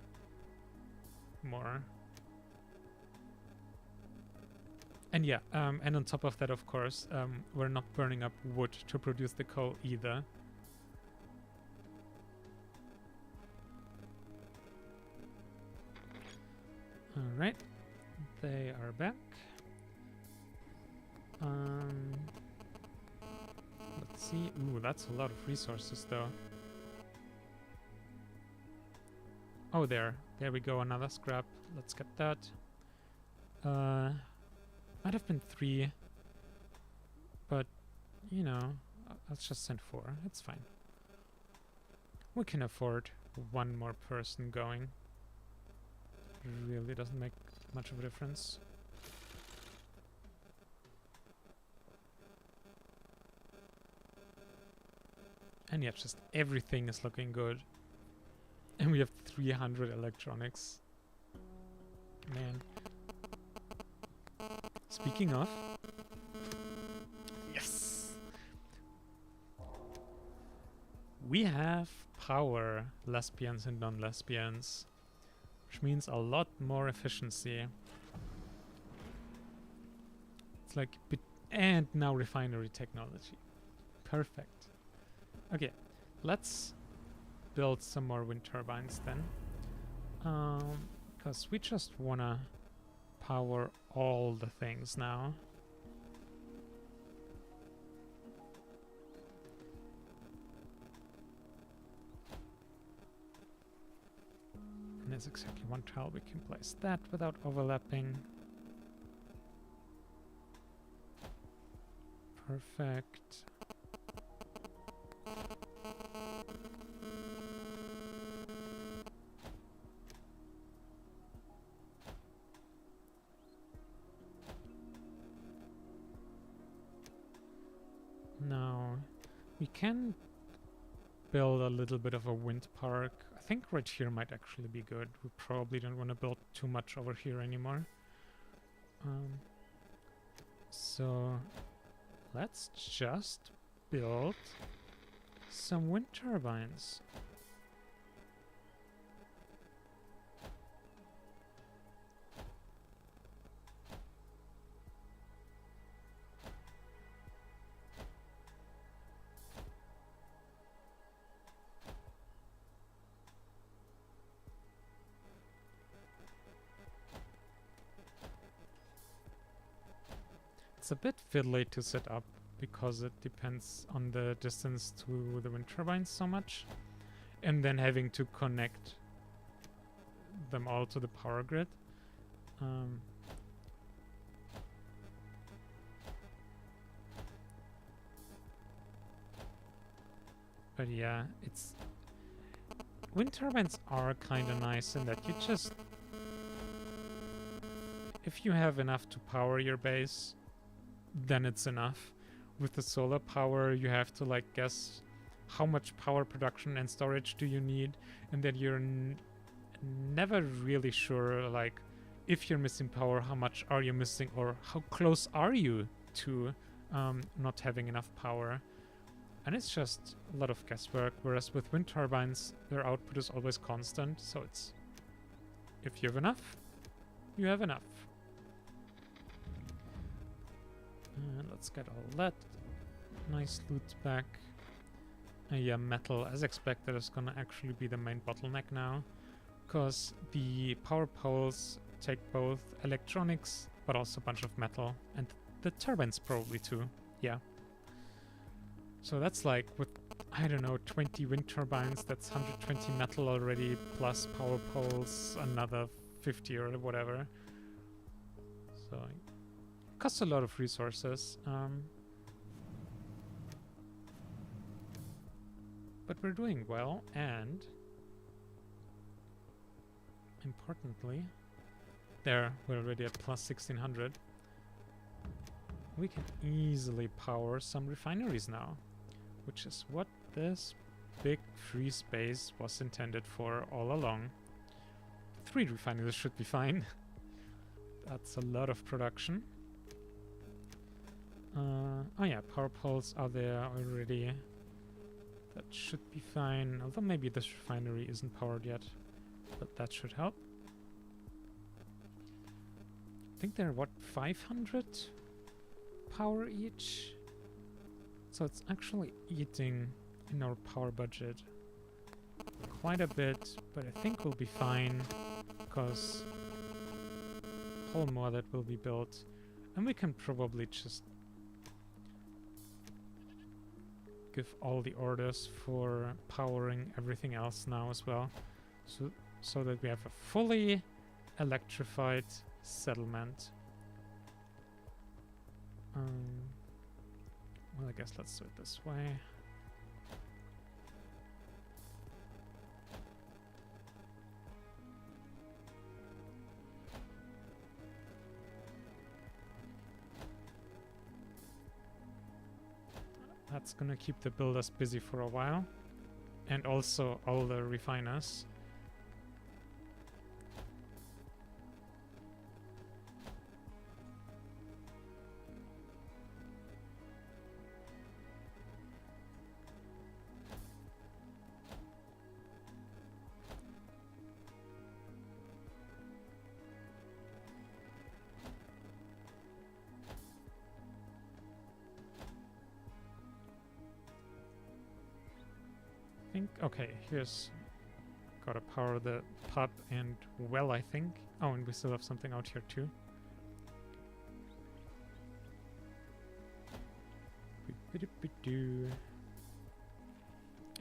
more. And yeah, and on top of that, of course, we're not burning up wood to produce the coal either. Alright, they are back. Let's see. Ooh, that's a lot of resources though. Oh, there we go, another scrap. Let's get that. Might have been 3, but you know, let's just send 4. It's fine. We can afford one more person going. Really doesn't make much of a difference. And yeah, just everything is looking good. And we have 300 electronics. Man. Speaking of... Yes! We have power, lesbians and non-lesbians. Which means a lot more efficiency. It's like... And now refinery technology. Perfect. Okay, let's build some more wind turbines then. Because we just wanna power all the things now. And there's exactly one tile we can place that without overlapping. Perfect. Now, we can build a little bit of a wind park. I think right here might actually be good. We probably don't want to build too much over here anymore. So let's just build some wind turbines. It's a bit fiddly to set up because it depends on the distance to the wind turbines so much, and then having to connect them all to the power grid. But yeah, it's wind turbines are kind of nice in that you just, if you have enough to power your base, then it's enough. With the solar power, you have to like guess how much power production and storage do you need, and then you're never really sure, like, if you're missing power, how much are you missing, or how close are you to not having enough power. And it's just a lot of guesswork, whereas with wind turbines, their output is always constant, so it's, if you have enough, you have enough. Let's get all that nice loot back. Yeah, metal, as expected, is gonna actually be the main bottleneck now, because the power poles take both electronics, but also a bunch of metal, and the turbines probably too. Yeah. So that's like, with, I don't know, 20 wind turbines, that's 120 metal already, plus power poles, another 50 or whatever. So costs a lot of resources, but we're doing well, and importantly, there, we're already at plus 1600. We can easily power some refineries now, which is what this big free space was intended for all along. 3 refineries should be fine. That's a lot of production. Oh yeah, power poles are there already. That should be fine, although maybe this refinery isn't powered yet, but that should help. I think they're, what, 500 power each? So it's actually eating in our power budget quite a bit, but I think we'll be fine, because a whole more that will be built, and we can probably just give all the orders for powering everything else now as well, so that we have a fully electrified settlement. Well, I guess let's do it this way. That's gonna keep the builders busy for a while, and also all the refiners. Okay, here's Gotta power the pub and well, I think. Oh, and we still have something out here too.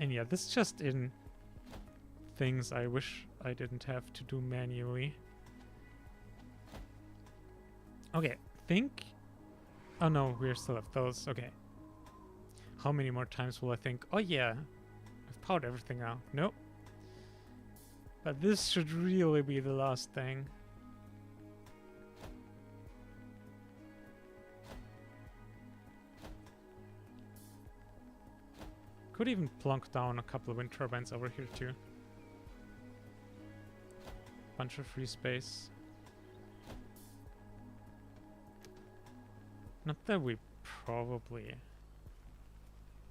And yeah, this just in things I wish I didn't have to do manually. Okay, think. Oh no, we still have those. Okay. How many more times will I think, oh yeah, I've powered everything now? Nope. But this should really be the last thing. Could even plunk down a couple of wind turbines over here too. Bunch of free space. Not that we probably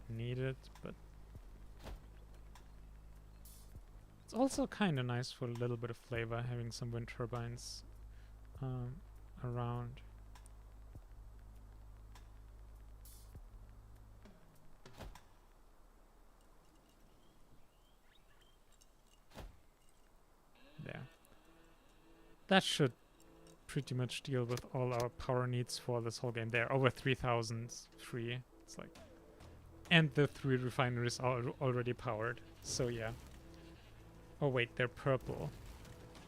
need it, but it's also kind of nice for a little bit of flavor having some wind turbines around. There. That should pretty much deal with all our power needs for this whole game. There, over 3,000 free. It's like, and the 3 refineries are already powered. So yeah. Oh wait, they're purple.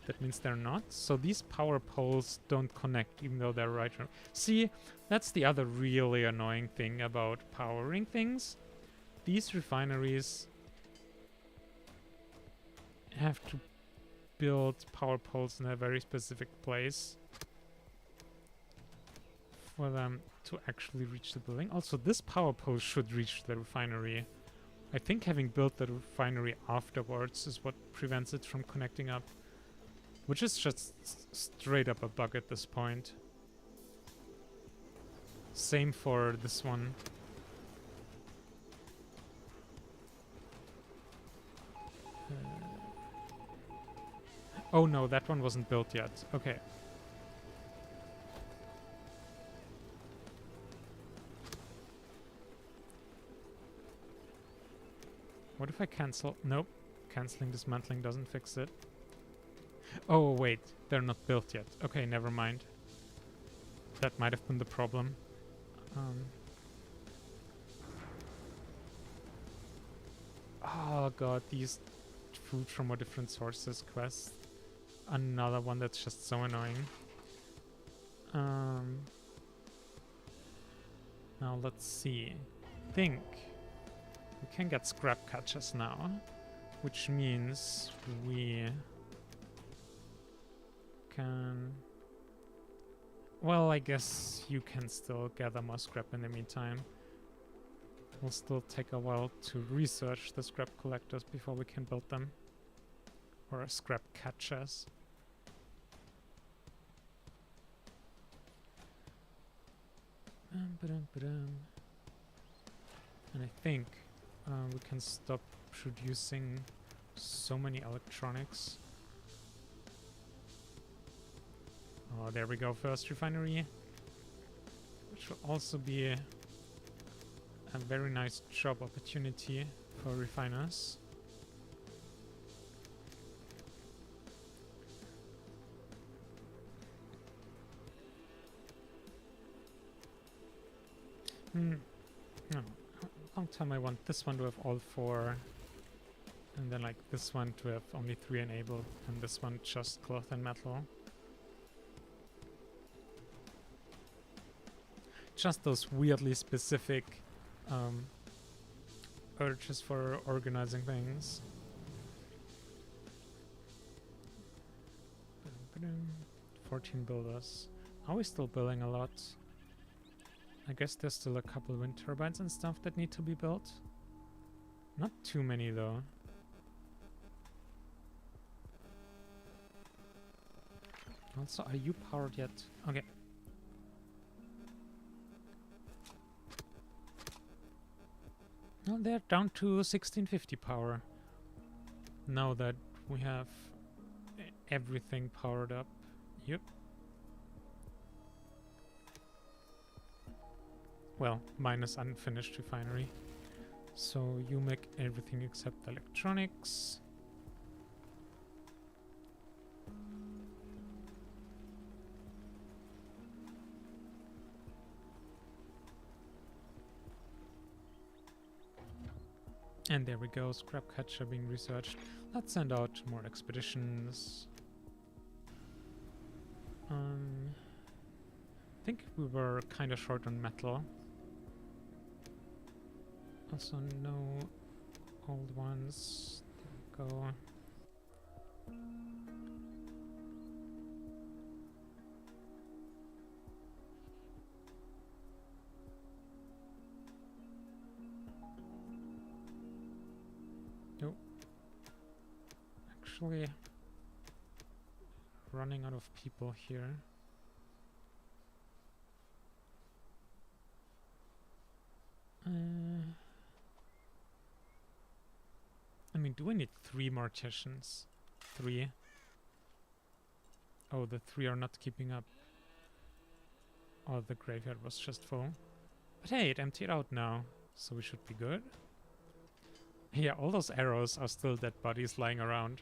That means they're not. So these power poles don't connect, even though they're right. See, that's the other really annoying thing about powering things. These refineries have to build power poles in a very specific place for them to actually reach the building. Also, this power pole should reach the refinery. I think having built the refinery afterwards is what prevents it from connecting up, which is just straight up a bug at this point. Same for this one. Oh no, that one wasn't built yet. Okay. What if I cancel? Nope. Canceling dismantling doesn't fix it. Oh wait, they're not built yet. Okay, never mind. That might have been the problem. Oh god, these food from different sources quests. Another one that's just so annoying. Now let's see. Think we can get scrap catchers now, which means we can. Well, I guess you can still gather more scrap in the meantime. Will still take a while to research the scrap collectors before we can build them. Or scrap catchers. And I think we can stop producing so many electronics. Oh, there we go, first refinery. Which will also be a very nice job opportunity for refiners. No. Long time I want this one to have all 4. And then like this one to have only 3 enabled. And this one just cloth and metal. Just those weirdly specific urges for organizing things. 14 builders. Are we still building a lot? I guess there's still a couple wind turbines and stuff that need to be built. Not too many though. Also, are you powered yet? Okay. Well, they're down to 1650 power. Now that we have everything powered up. Yep. Well, minus unfinished refinery. So you make everything except electronics. And there we go, scrap catcher being researched. Let's send out more expeditions. I think we were kind of short on metal. Also no old ones. There we go. Nope. Actually, running out of people here. I mean, do we need 3 morticians? 3? Oh, the 3 are not keeping up. Oh, the graveyard was just full. But hey, it emptied out now, so we should be good. Yeah, all those arrows are still dead bodies lying around.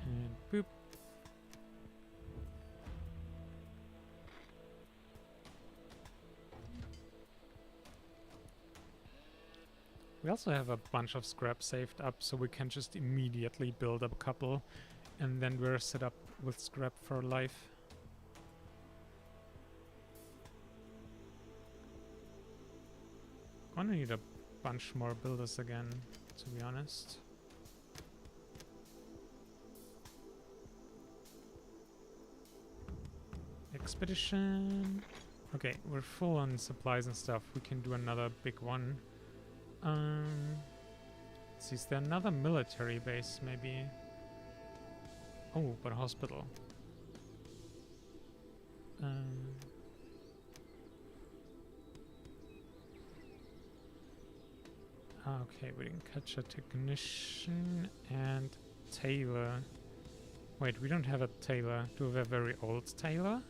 And boop. We also have a bunch of scrap saved up, so we can just immediately build up a couple, and then we're set up with scrap for life. Gonna need a bunch more builders again, to be honest. Expedition. Okay, we're full on supplies and stuff. We can do another big one. Let's see, is there another military base, maybe? Oh, but a hospital. Okay, we didn't catch a technician and tailor. Wait, we don't have a tailor. Do we have a very old tailor?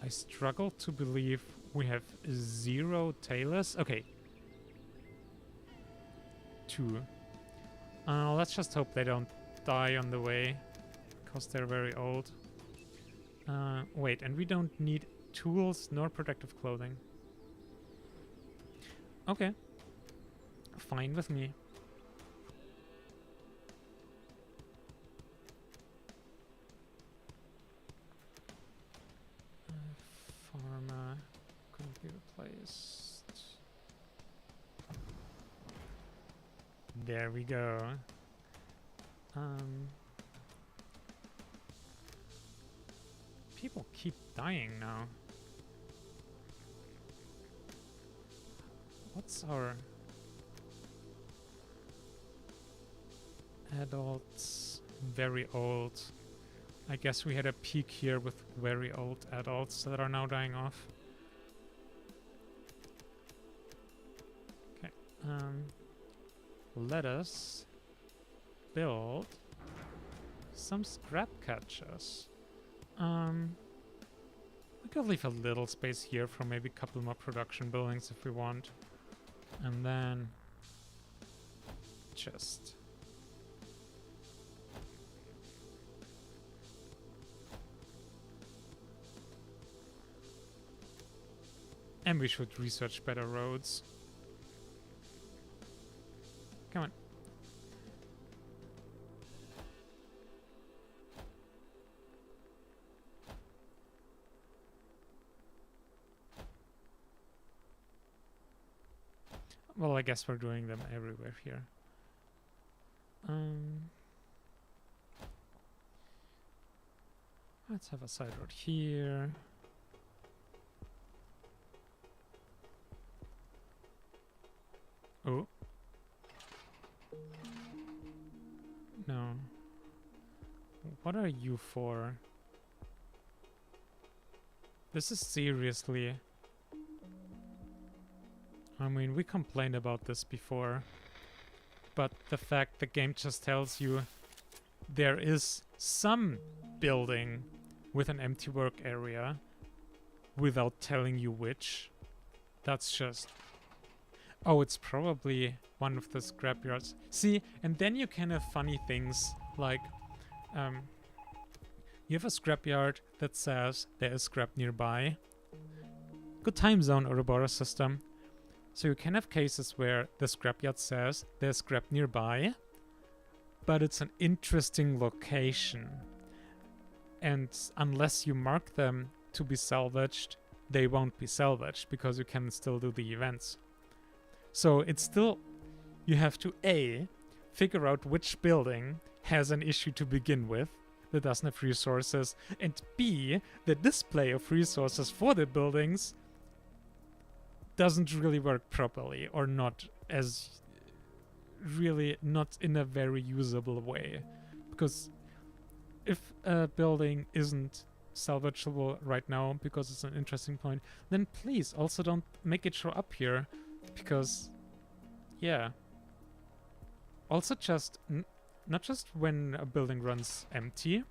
I struggle to believe we have 0 tailors. Okay. 2. Let's just hope they don't die on the way, because they're very old. Wait, and we don't need tools nor protective clothing. Okay. Fine with me. Pharma couldn't be replaced. There we go. People keep dying now. What's our adults? Very old. I guess we had a peak here with very old adults that are now dying off. Okay. Let us build some scrap catchers. We could leave a little space here for maybe a couple more production buildings if we want. And then just and we should research better roads. Come on. Well, I guess we're doing them everywhere here. Let's have a side road here. Oh. No. What are you for? This is seriously... I mean, we complained about this before, but the fact the game just tells you there is some building with an empty work area without telling you which, that's just... Oh, it's probably one of the scrapyards. See, and then you can have funny things like you have a scrapyard that says there is scrap nearby. Good time zone, Ouroboros system. So you can have cases where the scrapyard says there's scrap nearby, but it's an interesting location. And unless you mark them to be salvaged, they won't be salvaged because you can still do the events. So it's still, you have to A, figure out which building has an issue to begin with that doesn't have resources, and B, the display of resources for the buildings doesn't really work properly, or not as really, not in a very usable way. Because if a building isn't salvageable right now because it's an interesting point, then please also don't make it show up here, because yeah. Also just not just when a building runs empty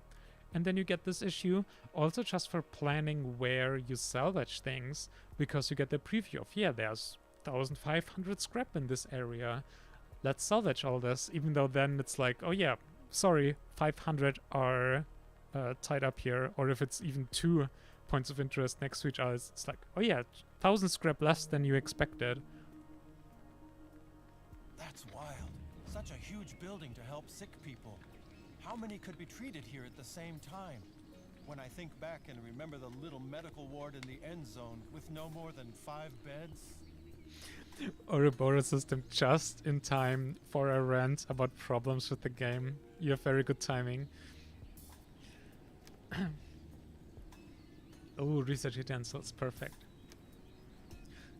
and then you get this issue, also just for planning where you salvage things, because you get the preview of, yeah, there's 1,500 scrap in this area, let's salvage all this, even though then it's like, oh yeah, sorry, 500 are tied up here. Or if it's even 2 points of interest next to each other, it's like, oh yeah, 1,000 scrap less than you expected. That's wild. Such a huge building to help sick people. How many could be treated here at the same time? When I think back and remember the little medical ward in the Endzone with no more than 5 beds. Ouroboros system just in time for a rant about problems with the game. You have very good timing. Oh, research utensils, perfect.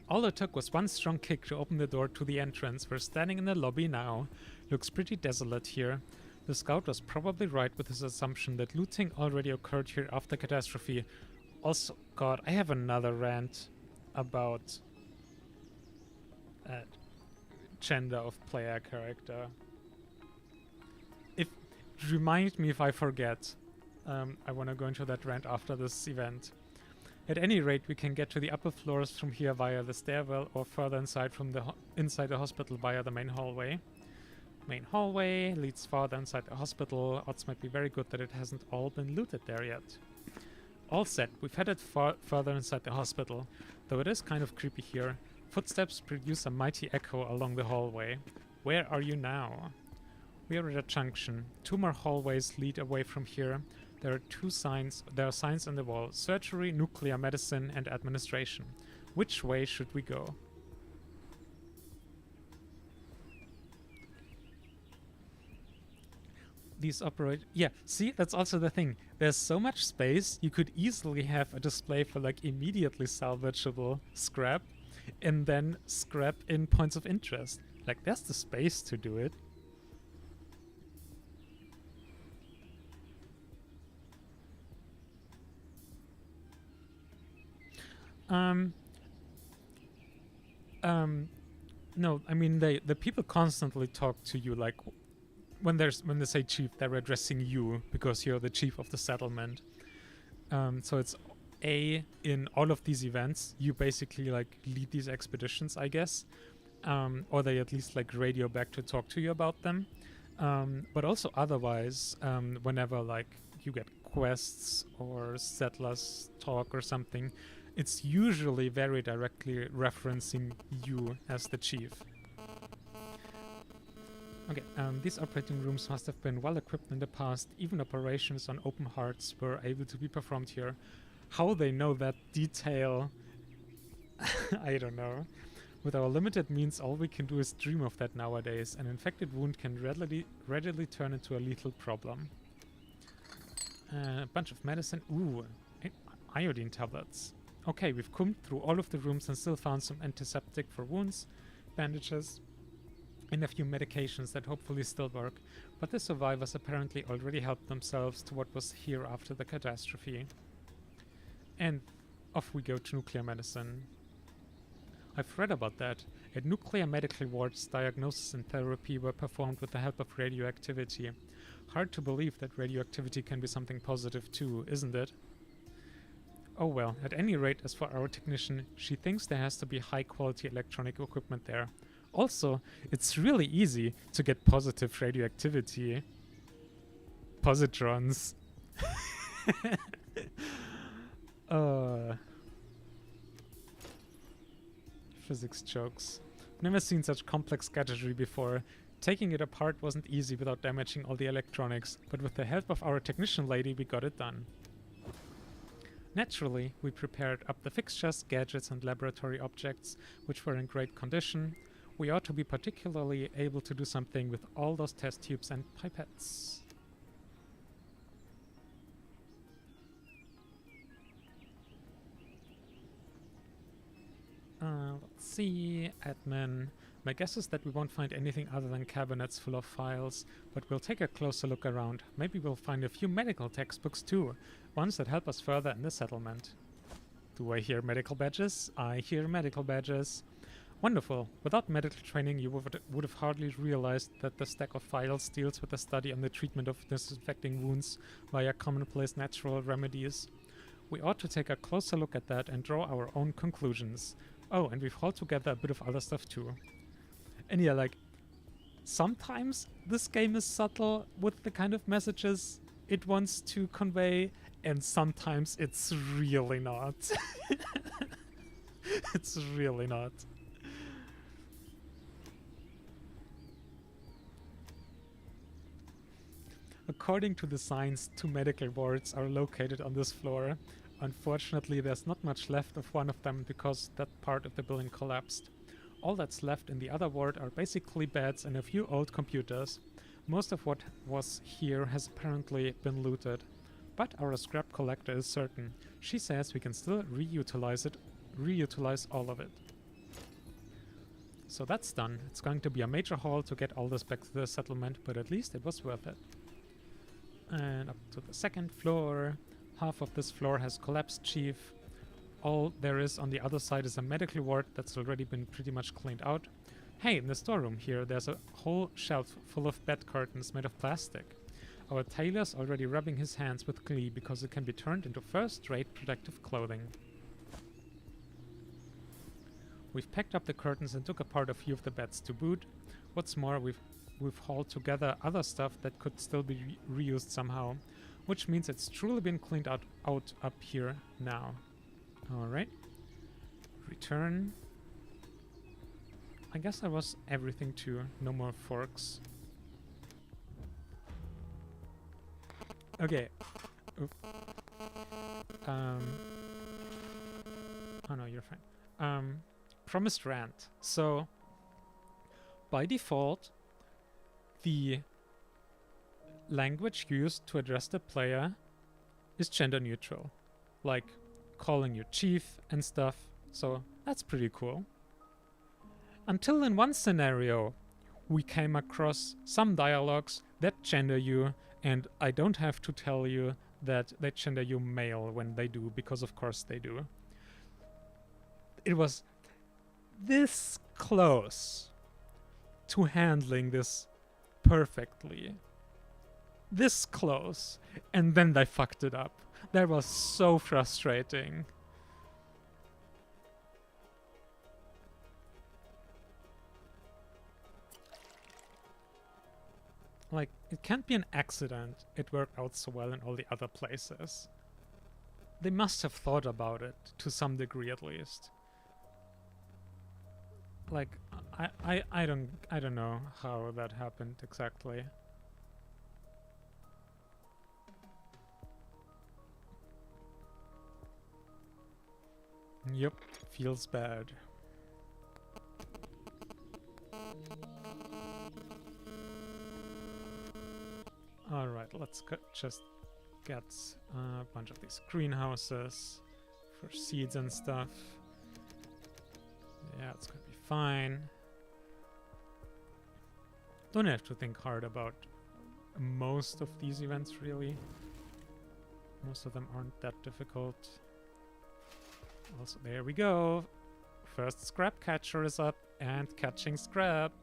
All it took was one strong kick to open the door to the entrance. We're standing in the lobby now. Looks pretty desolate here. The scout was probably right with his assumption that looting already occurred here after catastrophe. Also, God, I have another rant about gender of player character. Remind me if I forget. I want to go into that rant after this event. At any rate, we can get to the upper floors from here via the stairwell, or further inside from the inside the hospital via the main hallway. Main hallway leads farther inside the hospital. Odds might be very good that it hasn't all been looted there yet. All set, we've headed further inside the hospital, though it is kind of creepy here. Footsteps produce a mighty echo along the hallway. Where are you now? We are at a junction. 2 more hallways lead away from here. There are signs on the wall: surgery, nuclear medicine, and administration. Which way should we go? These operate... Yeah, see, that's also the thing. There's so much space, you could easily have a display for like immediately salvageable scrap, and then scrap in points of interest. Like, there's the space to do it. No, I mean, the people constantly talk to you, like, when they say chief, they're addressing you because you're the chief of the settlement. So it's in all of these events, you basically like lead these expeditions, I guess, or they at least like radio back to talk to you about them. But also otherwise, whenever like you get quests or settlers talk or something, it's usually very directly referencing you as the chief. Okay, these operating rooms must have been well equipped in the past. Even operations on open hearts were able to be performed here. How they know that detail, I don't know. With our limited means, all we can do is dream of that nowadays. An infected wound can readily turn into a lethal problem. A bunch of medicine. Ooh, iodine tablets. Okay, we've combed through all of the rooms and still found some antiseptic for wounds, bandages, and a few medications that hopefully still work, but the survivors apparently already helped themselves to what was here after the catastrophe. And off we go to nuclear medicine. I've read about that. At nuclear medical wards, diagnosis and therapy were performed with the help of radioactivity. Hard to believe that radioactivity can be something positive too, isn't it? Oh well, at any rate, as for our technician, she thinks there has to be high-quality electronic equipment there. Also, it's really easy to get positive radioactivity. Positrons. uh, Physics jokes. Never seen such complex gadgetry before. Taking it apart wasn't easy without damaging all the electronics, but with the help of our technician lady we got it done. Naturally, we prepared up the fixtures, gadgets and laboratory objects, which were in great condition. We ought to be particularly able to do something with all those test tubes and pipettes. Let's see, admin. My guess is that we won't find anything other than cabinets full of files, but we'll take a closer look around. Maybe we'll find a few medical textbooks too, ones that help us further in the settlement. Do I hear medical badges? I hear medical badges. Wonderful. Without medical training, you would have hardly realized that the stack of files deals with the study on the treatment of disinfecting wounds via commonplace natural remedies. We ought to take a closer look at that and draw our own conclusions. Oh, and we've hauled together a bit of other stuff too. And yeah, like, sometimes this game is subtle with the kind of messages it wants to convey, and sometimes it's really not. It's really not. According to the signs, 2 medical wards are located on this floor. Unfortunately, there's not much left of one of them because that part of the building collapsed. All that's left in the other ward are basically beds and a few old computers. Most of what was here has apparently been looted. But our scrap collector is certain. She says we can still reutilize all of it. So that's done. It's going to be a major haul to get all this back to the settlement, but at least it was worth it. And up to the second floor. Half of this floor has collapsed, Chief. All there is on the other side is a medical ward that's already been pretty much cleaned out. Hey, in the storeroom here, there's a whole shelf full of bed curtains made of plastic. Our tailor's already rubbing his hands with glee because it can be turned into first-rate protective clothing. We've packed up the curtains and took apart a few of the beds to boot. What's more, we've hauled together other stuff that could still be reused somehow, which means it's truly been cleaned out up here now. Alright. Return. I guess that was everything too. No more forks. Okay. Oop. Oh no, you're fine. Promised rant. So, by default, the language used to address the player is gender neutral. Like, calling you chief and stuff. So, that's pretty cool. Until in one scenario, we came across some dialogues that gender you, and I don't have to tell you that they gender you male when they do, because of course they do. It was this close to handling this perfectly. This close. And then they fucked it up. That was so frustrating. Like, it can't be an accident it worked out so well in all the other places. They must have thought about it, to some degree at least. Like, I don't know how that happened exactly. Yep, feels bad. Alright, let's just get a bunch of these greenhouses for seeds and stuff. Yeah, it's gonna be fine. Don't have to think hard about most of these events, really. Most of them aren't that difficult. Also, there we go. First scrap catcher is up and catching scrap.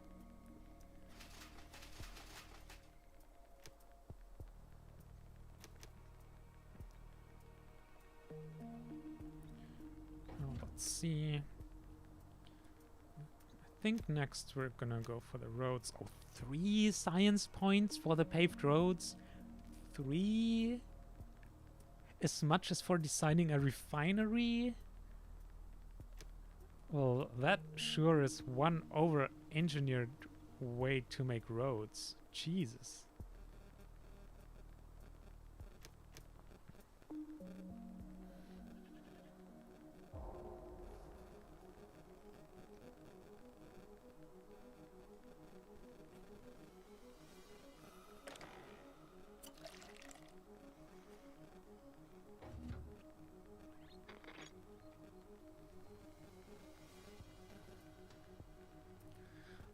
Let's see. I think next we're gonna go for the roads. Oh, 3 science points for the paved roads. 3? As much as for designing a refinery? Well, that sure is one over-engineered way to make roads. Jesus.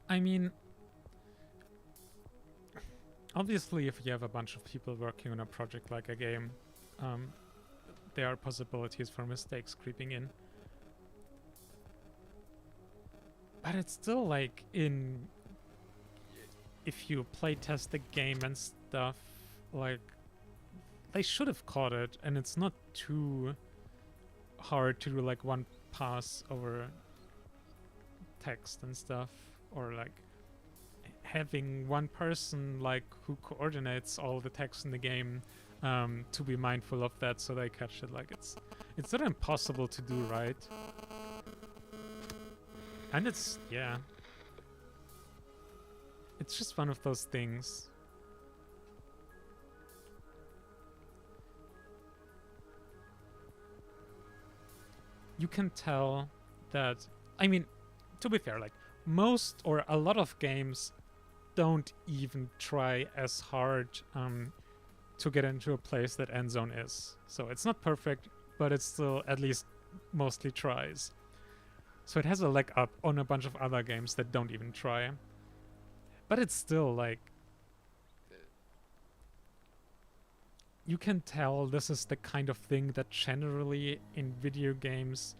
I mean, obviously, if you have a bunch of people working on a project like a game, there are possibilities for mistakes creeping in. But it's still like if you playtest the game and stuff, like, they should have caught it, and it's not too hard to do like one pass over text and stuff, or like having one person like who coordinates all the text in the game to be mindful of that so they catch it. Like it's not impossible to do, right? And it's it's just one of those things. You can tell that, I mean, to be fair, like most or a lot of games don't even try as hard to get into a place that Endzone is. So it's not perfect, but it still at least mostly tries. So it has a leg up on a bunch of other games that don't even try. But it's still like, you can tell this is the kind of thing that generally in video games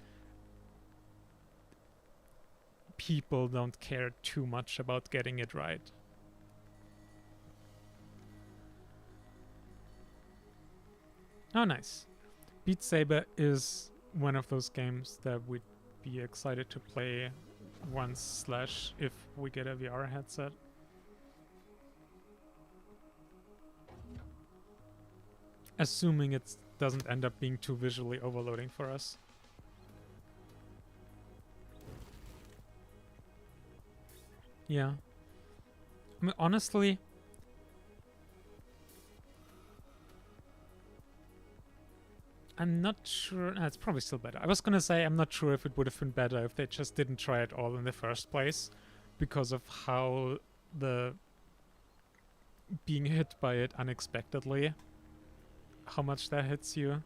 people don't care too much about getting it right. Oh, nice. Beat Saber is one of those games that we'd be excited to play once / if we get a VR headset. Assuming it doesn't end up being too visually overloading for us. Yeah. I mean, honestly, I'm not sure. No, it's probably still better. I was gonna say I'm not sure if it would have been better if they just didn't try it all in the first place, because of how the being hit by it unexpectedly, how much that hits you.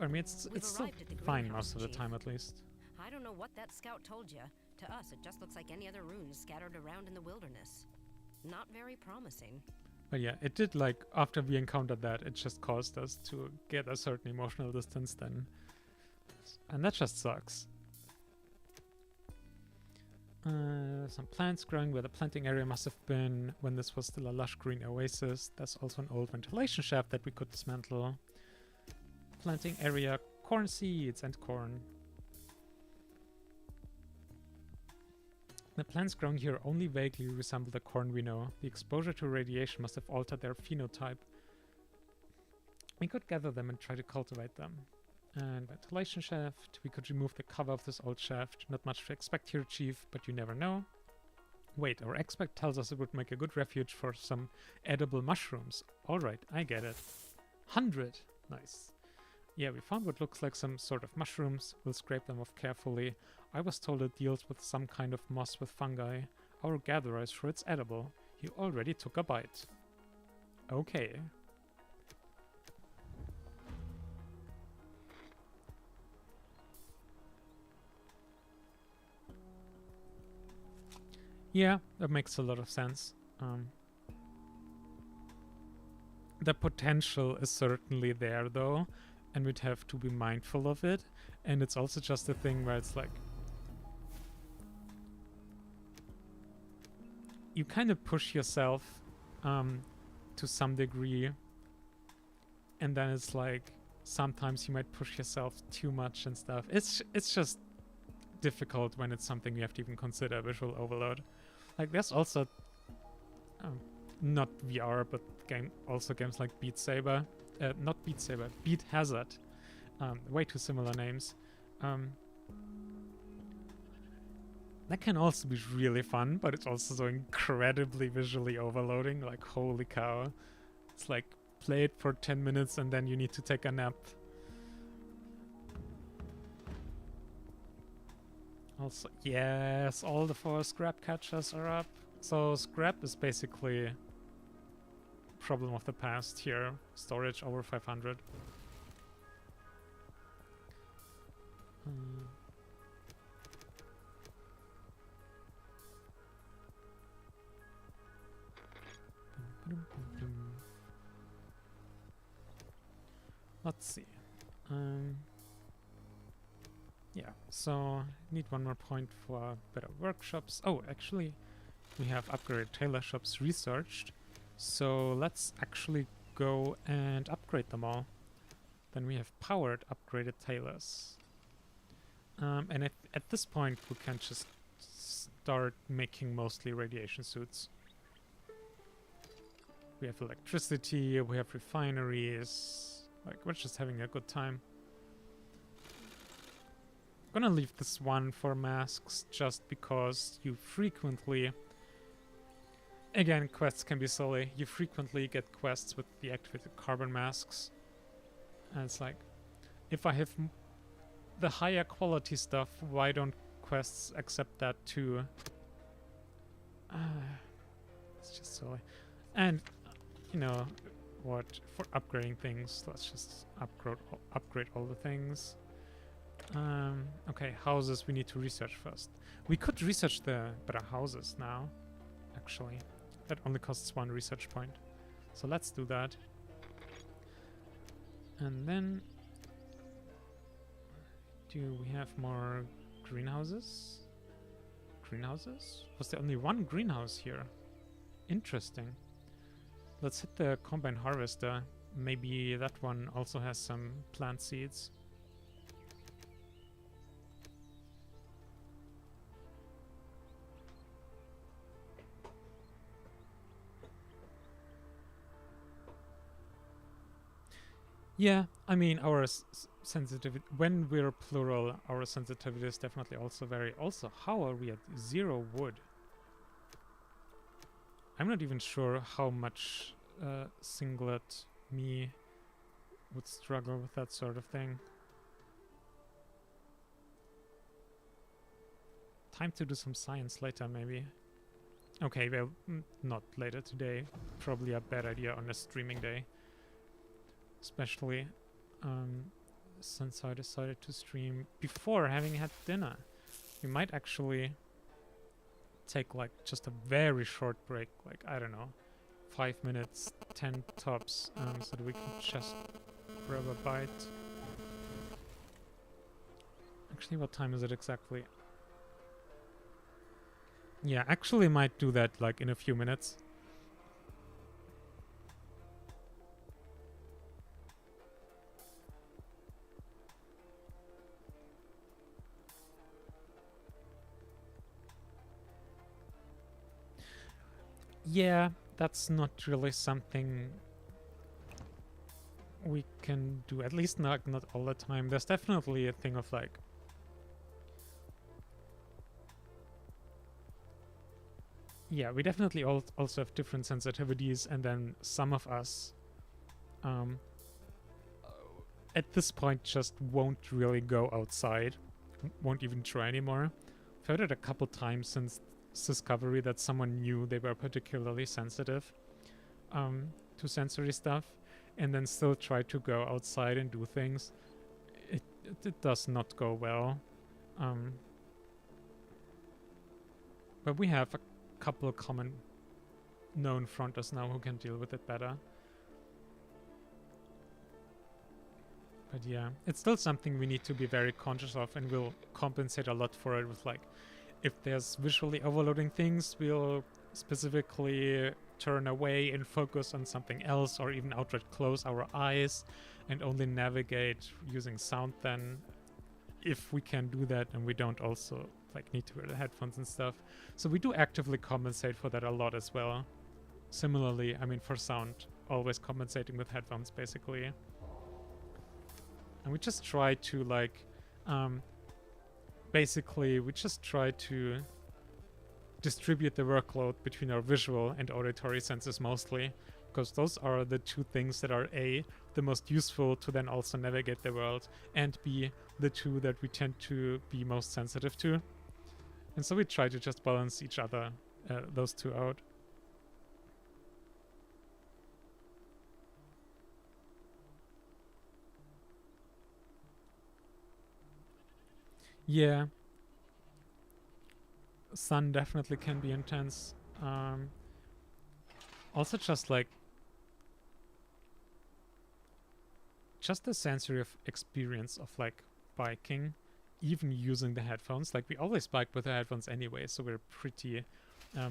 I mean, it's still fine most of the time, at least. I don't know what that scout told you. To us, it just looks like any other ruins scattered around in the wilderness. Not very promising. But yeah, it did, like, after we encountered that, it just caused us to get a certain emotional distance then. And that just sucks. Some plants growing where the planting area must have been when this was still a lush green oasis. There's also an old ventilation shaft that we could dismantle. Planting area, corn seeds and corn. The plants growing here only vaguely resemble the corn we know. The exposure to radiation must have altered their phenotype. We could gather them and try to cultivate them. And ventilation shaft. We could remove the cover of this old shaft. Not much to expect here, Chief, but you never know. Wait, our expert tells us it would make a good refuge for some edible mushrooms. Alright, I get it. 100! Nice. Yeah, we found what looks like some sort of mushrooms. We'll scrape them off carefully. I was told it deals with some kind of moss with fungi. Our gatherer is sure it's edible. He already took a bite. Okay. Yeah, that makes a lot of sense. The potential is certainly there, though, and we'd have to be mindful of it. And it's also just a thing where it's like, you kind of push yourself to some degree, and then it's like sometimes you might push yourself too much and stuff. It's just difficult when it's something you have to even consider visual overload. Like there's also not VR, but games like Beat Saber, not Beat Saber, Beat Hazard, way too similar names. That can also be really fun, but it's also so incredibly visually overloading. Like, holy cow. It's like, play it for 10 minutes and then you need to take a nap. Also, yes, all the 4 scrap catchers are up. So scrap is basically problem of the past here. Storage over 500. Let's see. Yeah, so need 1 more point for better workshops. Oh, actually, we have upgraded tailor shops researched. So let's actually go and upgrade them all. Then we have powered upgraded tailors. And at this point, we can just start making mostly radiation suits. We have electricity, we have refineries. Like, we're just having a good time. I'm gonna leave this one for masks just because you frequently... Again, quests can be silly. You frequently get quests with the activated carbon masks. And it's like, if I have the higher quality stuff, why don't quests accept that too? It's just silly. And, you know, what, for upgrading things, let's just upgrade all the things. Okay, houses we need to research first. We could research the better houses now, actually. That only costs 1 research point. So let's do that. And then... do we have more greenhouses? Greenhouses? Was there only 1 greenhouse here? Interesting. Let's hit the combine harvester. Maybe that one also has some plant seeds. Yeah, I mean, our sensitivity, when we're plural, our sensitivity is definitely also very... Also, how are we at 0 wood? I'm not even sure how much singlet me would struggle with that sort of thing. Time to do some science later, maybe. Okay, well, not later today. Probably a bad idea on a streaming day. Especially since I decided to stream before having had dinner. We might actually take like just a very short break, like, I don't know, 5 minutes, 10 tops, so that we can just grab a bite. Actually, what time is it exactly? Yeah, actually might do that like in a few minutes. Yeah, that's not really something we can do, at least not all the time. There's definitely a thing of like... Yeah, we definitely also have different sensitivities, and then some of us at this point just won't really go outside, won't even try anymore. I've heard it a couple times since discovery that someone knew they were particularly sensitive to sensory stuff, and then still try to go outside and do things. It does not go well. But we have a couple of common known fronters now who can deal with it better. But yeah, it's still something we need to be very conscious of, and we'll compensate a lot for it with like, if there's visually overloading things, we'll specifically turn away and focus on something else, or even outright close our eyes and only navigate using sound then. if we can do that and we don't also like need to wear the headphones and stuff. So we do actively compensate for that a lot as well. Similarly, I mean, for sound, always compensating with headphones basically. And we just try to like, basically we just try to distribute the workload between our visual and auditory senses mostly, because those are the two things that are A, the most useful to then also navigate the world, and B, the two that we tend to be most sensitive to. And so we try to just balance each other, those two out. Yeah. Sun definitely can be intense. Also just like just the sensory experience of like biking, even using the headphones. Like we always bike with the headphones anyway, so we're pretty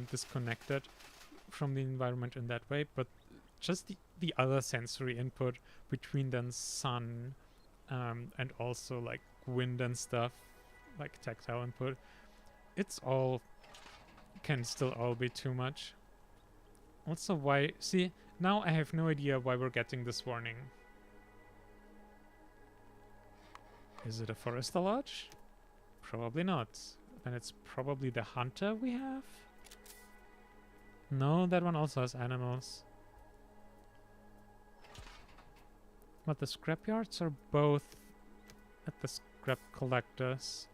disconnected from the environment in that way. But just the other sensory input between then sun and also like wind and stuff, like tactile input, it's all can still all be too much. Also, why? See, now I have no idea why we're getting this warning. Is it a Forester Lodge? Probably not. Then it's probably the hunter we have? No, that one also has animals. But the scrapyards are both at the scrap collectors.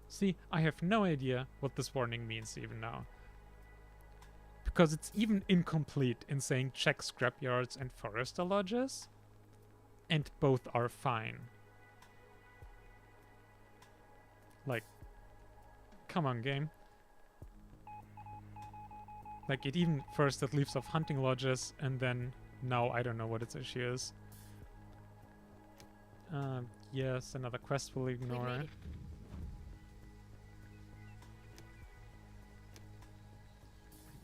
See, I have no idea what this warning means even now. Because it's even incomplete in saying check scrapyards and Forester Lodges. And both are fine. Like, come on, game. Like, it even first it leaves off hunting lodges, and then now I don't know what its issue is. Yes, another quest we'll ignore.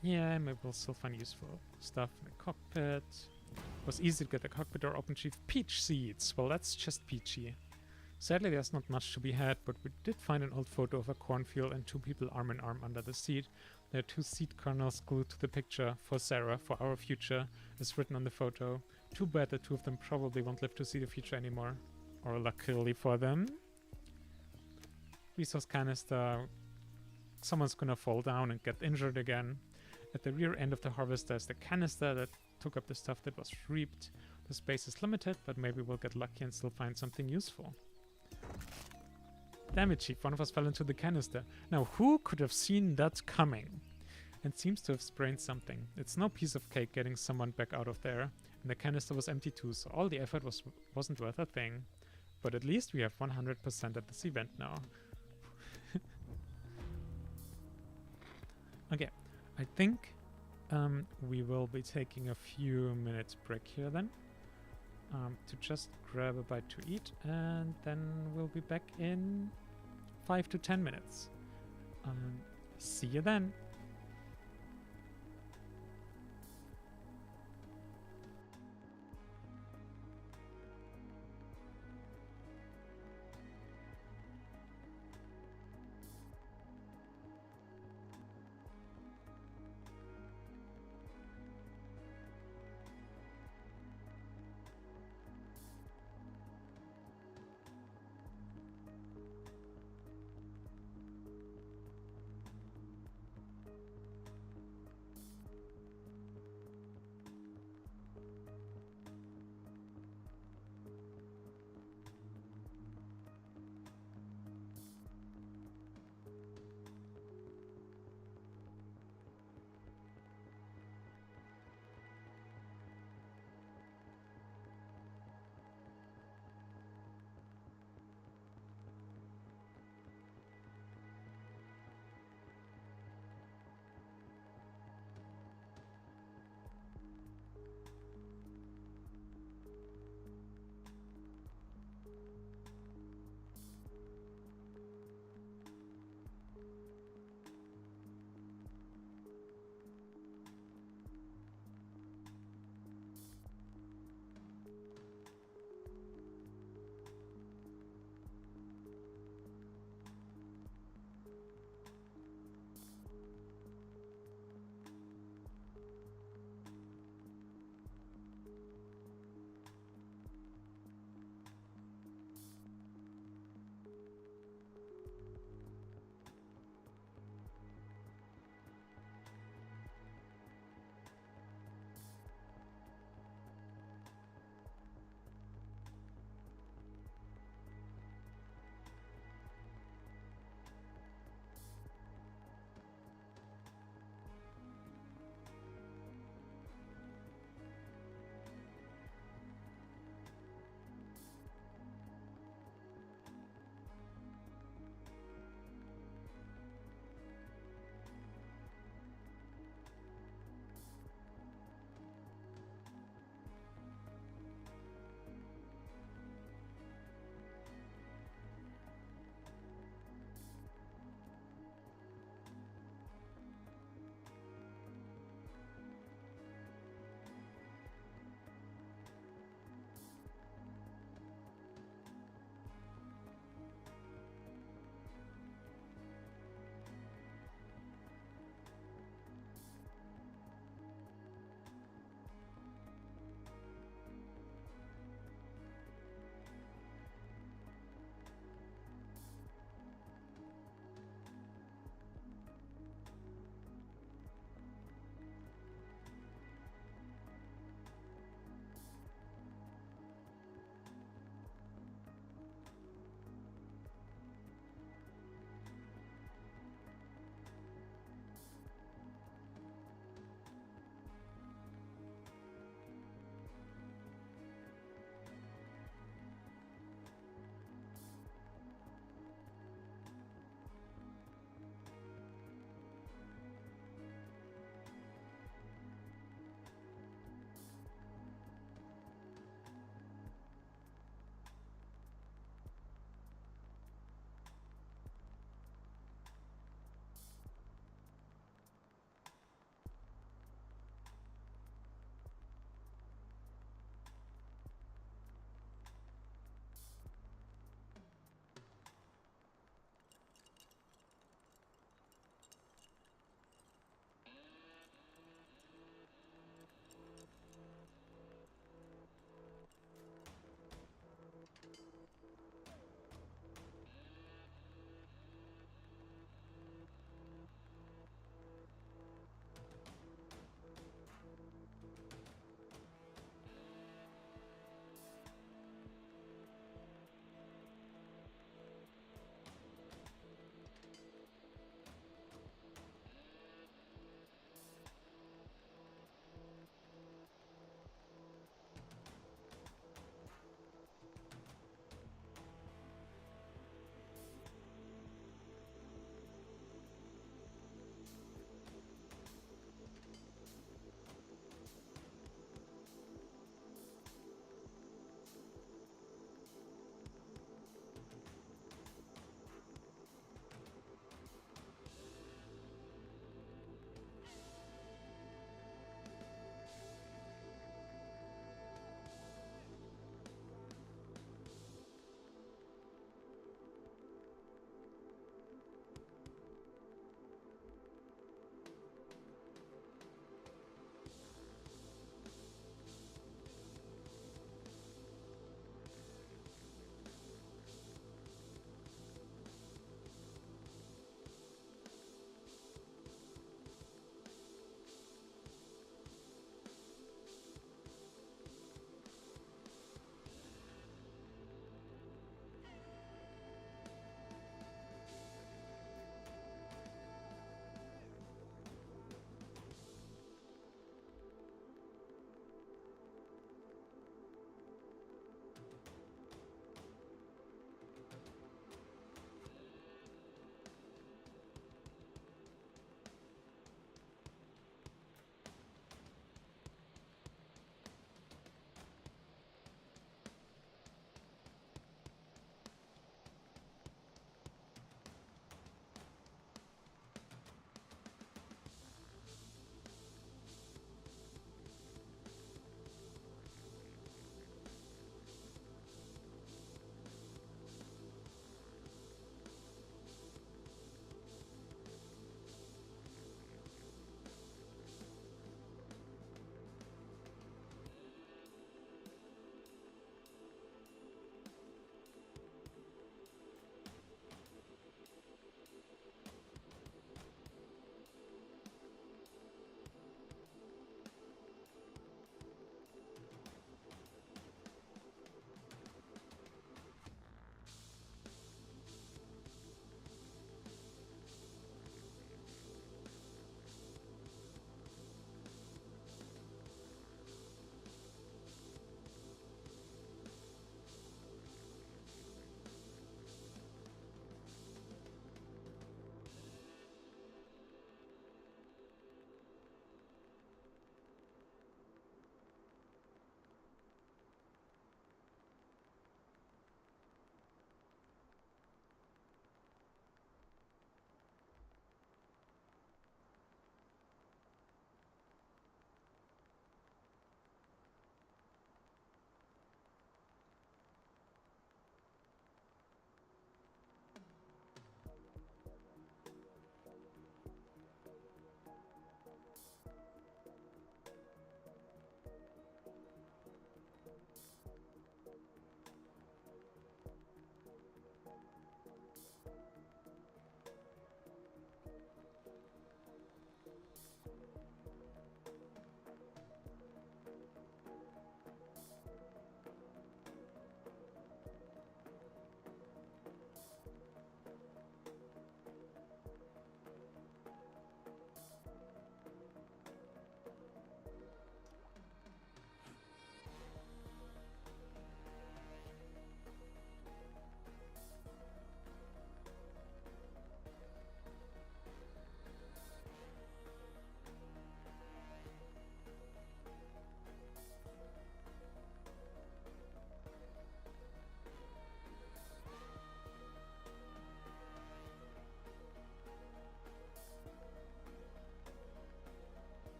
Yeah, maybe we'll still find useful stuff in the cockpit. It was easy to get the cockpit door open, Chief. Peach seeds. Well, that's just peachy. Sadly, there's not much to be had, but we did find an old photo of a cornfield and two people arm in arm under the seat. There are two seed kernels glued to the picture. For Sarah, for our future, is written on the photo. Too bad the two of them probably won't live to see the future anymore. Or luckily for them. Resource canister. Someone's gonna fall down and get injured again. At the rear end of the harvester is the canister that took up the stuff that was reaped. The space is limited, but maybe we'll get lucky and still find something useful. Damn it, Chief, one of us fell into the canister. Now, who could have seen that coming? And seems to have sprained something. It's no piece of cake getting someone back out of there. And the canister was empty too, so all the effort wasn't worth a thing. But at least we have 100% at this event now. Okay, I think we will be taking a few minutes break here then. To just grab a bite to eat, and then we'll be back in 5 to 10 minutes. See you then.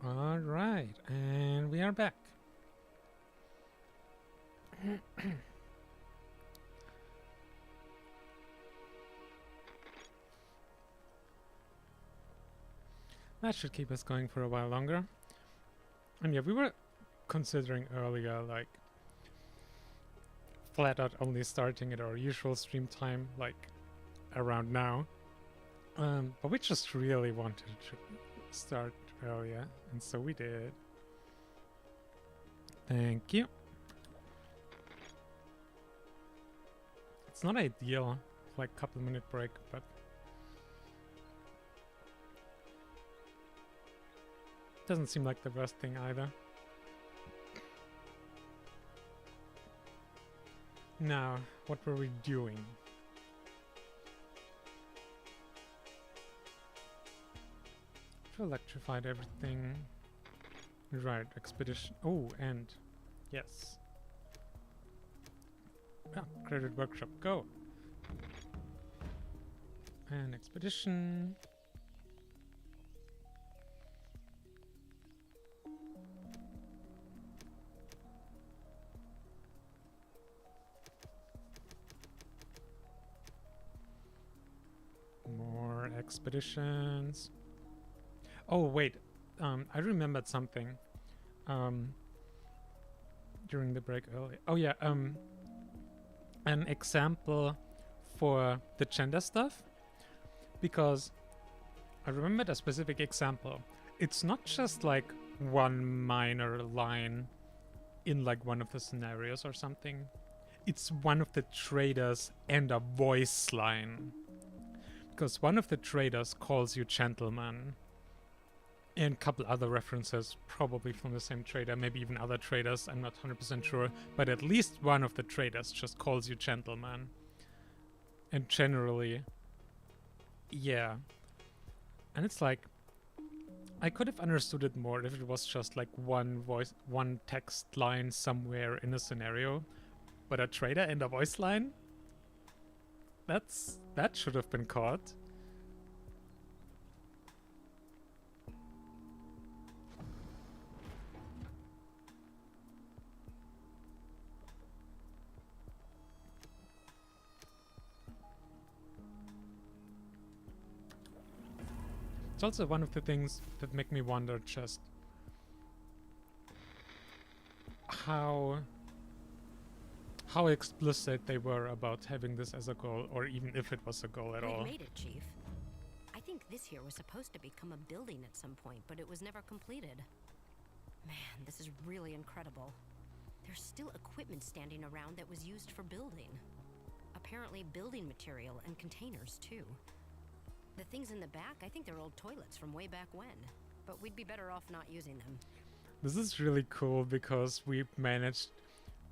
All right, and we are back. That should keep us going for a while longer. And yeah, we were considering earlier, like, flat out only starting at our usual stream time, like, around now. But we just really wanted to start earlier, and so we did. Thank you. It's not ideal, like, couple-minute break, but doesn't seem like the worst thing either. Now, what were we doing? We electrified everything. Right, expedition. Oh, and yes. Credit workshop, go. And expedition. More expeditions. Oh wait, I remembered something during the break earlier. Oh yeah, an example for the gender stuff, because I remembered a specific example. It's not just like one minor line in like one of the scenarios or something. It's one of the traders and a voice line. Because one of the traders calls you gentleman. And a couple other references, probably from the same trader, maybe even other traders, I'm not 100% sure. But at least one of the traders just calls you gentleman. And generally, yeah. And it's like, I could have understood it more if it was just like one text line somewhere in a scenario. But a trader and a voice line? That should have been caught. It's also one of the things that make me wonder just how explicit they were about having this as a goal, or even if it was a goal at all. We made it, Chief. I think this here was supposed to become a building at some point, but it was never completed. Man, this is really incredible. There's still equipment standing around that was used for building. Apparently building material and containers, too. The things in the back, I think they're old toilets from way back when. But we'd be better off not using them. This is really cool because we managed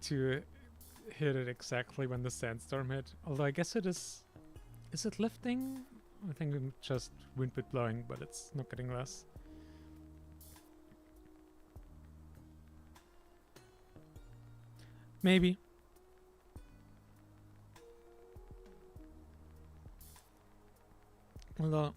to hit it exactly when the sandstorm hit. Although I guess it is... Is it lifting? I think it's just wind bit blowing, but it's not getting less. Maybe. Although,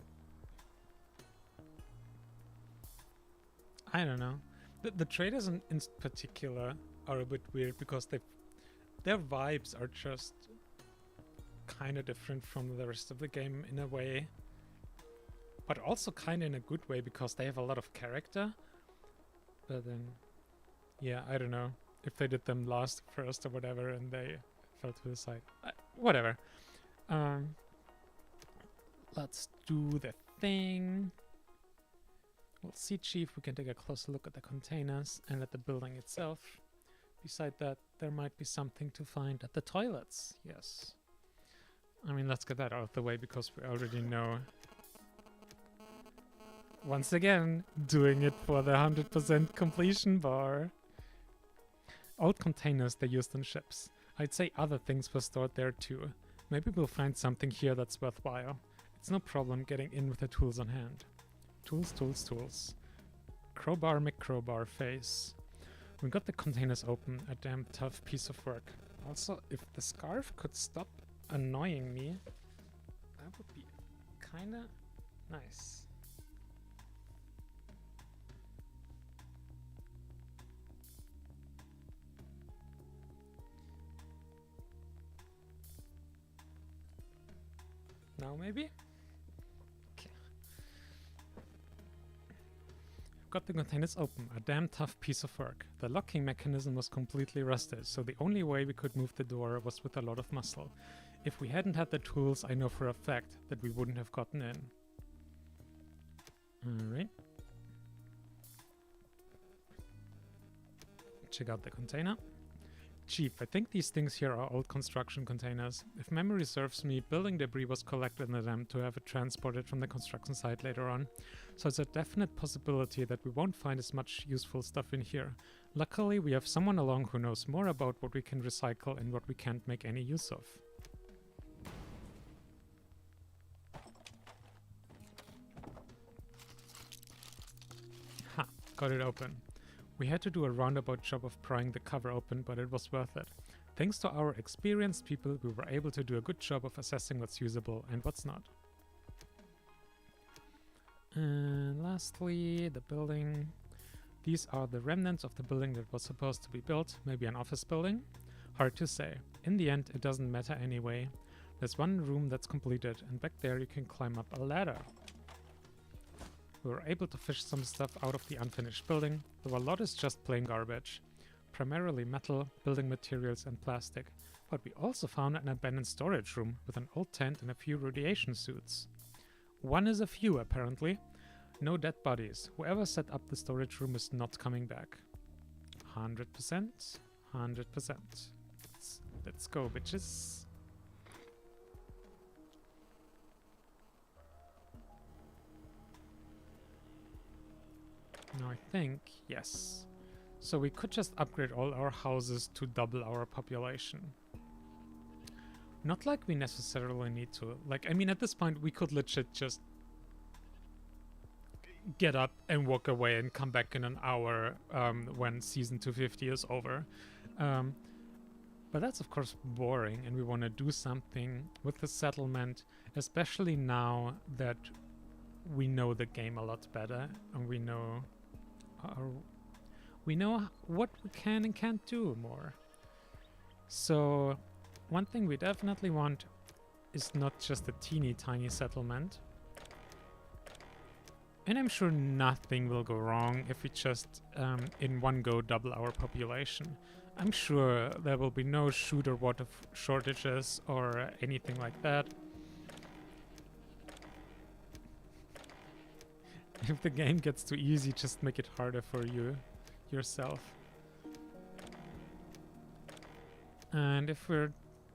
I don't know. The traders in particular are a bit weird because their vibes are just kind of different from the rest of the game in a way. But also kind of in a good way because they have a lot of character. But then, yeah, I don't know if they did them last, first or whatever and they fell to the side. Whatever. Let's do the thing. We'll see, Chief. We can take a closer look at the containers and at the building itself. Beside that, there might be something to find at the toilets. Yes. I mean, let's get that out of the way because we already know. Once again, doing it for the 100% completion bar. Old containers they used on ships. I'd say other things were stored there too. Maybe we'll find something here that's worthwhile. It's no problem getting in with the tools on hand. Tools, tools, tools. Crowbar McCrowbar face. We got the containers open, a damn tough piece of work. Also, if the scarf could stop annoying me, that would be kinda nice. Now maybe? Okay. Got the containers open. A damn tough piece of work. The locking mechanism was completely rusted, so the only way we could move the door was with a lot of muscle. If we hadn't had the tools, I know for a fact that we wouldn't have gotten in. Alright. Check out the container. Chief, I think these things here are old construction containers. If memory serves me, building debris was collected in them to have it transported from the construction site later on. So it's a definite possibility that we won't find as much useful stuff in here. Luckily, we have someone along who knows more about what we can recycle and what we can't make any use of. Ha, got it open. We had to do a roundabout job of prying the cover open, but it was worth it. Thanks to our experienced people, we were able to do a good job of assessing what's usable and what's not. And lastly, the building. These are the remnants of the building that was supposed to be built, maybe an office building? Hard to say. In the end, it doesn't matter anyway. There's one room that's completed, and back there you can climb up a ladder. We were able to fish some stuff out of the unfinished building, though a lot is just plain garbage. Primarily metal, building materials and plastic, but we also found an abandoned storage room with an old tent and a few radiation suits. One is a few, apparently. No dead bodies. Whoever set up the storage room is not coming back. 100%? 100%. Let's go, bitches. Now I think, yes. So we could just upgrade all our houses to double our population. Not like we necessarily need to. Like, I mean, at this point, we could legit just get up and walk away and come back in an hour when season 250 is over. But that's, of course, boring, and we want to do something with the settlement, especially now that we know the game a lot better, and we know what we can and can't do more. So one thing we definitely want is not just a teeny tiny settlement. And I'm sure nothing will go wrong if we just in one go double our population. I'm sure there will be no shooter water shortages or anything like that. If the game gets too easy, just make it harder for you yourself. And if we're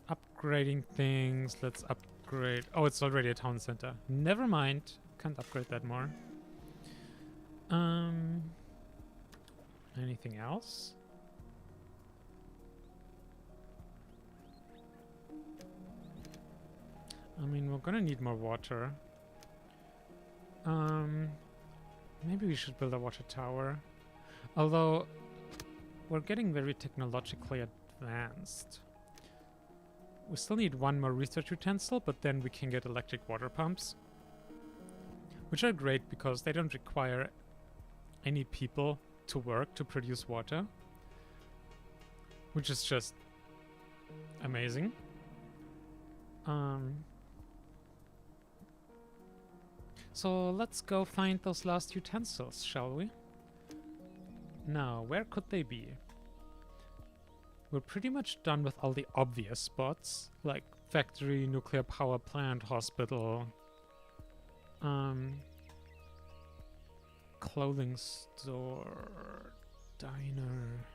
upgrading things, let's upgrade. Oh, it's already a town center. Never mind. Can't upgrade that more. Anything else? I mean, we're gonna need more water. Maybe we should build a water tower. Although, we're getting very technologically advanced. We still need one more research utensil, but then we can get electric water pumps. Which are great because they don't require any people to work to produce water. Which is just amazing. So let's go find those last utensils, shall we? Now, where could they be? We're pretty much done with all the obvious spots, like factory, nuclear power plant, hospital, clothing store, diner,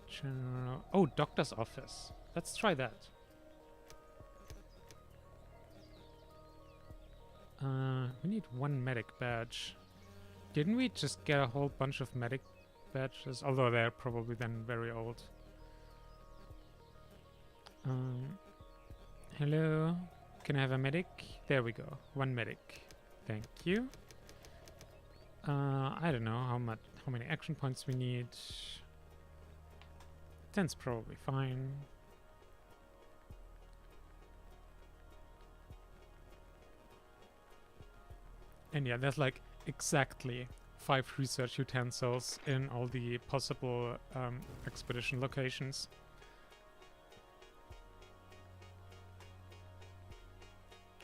general... Oh, doctor's office. Let's try that. We need one medic badge. Didn't we just get a whole bunch of medic badges? Although they're probably then very old. Hello? Can I have a medic? There we go. One medic. Thank you. I don't know how many action points we need. 10's probably fine. And yeah, there's like exactly 5 research utensils in all the possible expedition locations.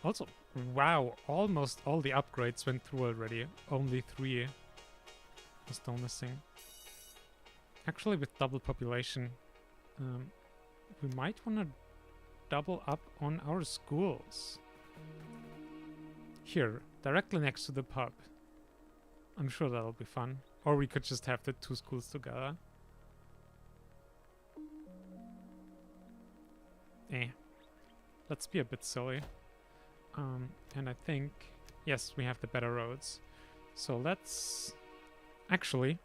Also, wow, almost all the upgrades went through already. Only 3 are still missing. Actually, with double population, we might want to double up on our schools. Here, directly next to the pub. I'm sure that'll be fun. Or we could just have the 2 schools together. Let's be a bit silly. And I think, yes, we have the better roads. So let's... Actually...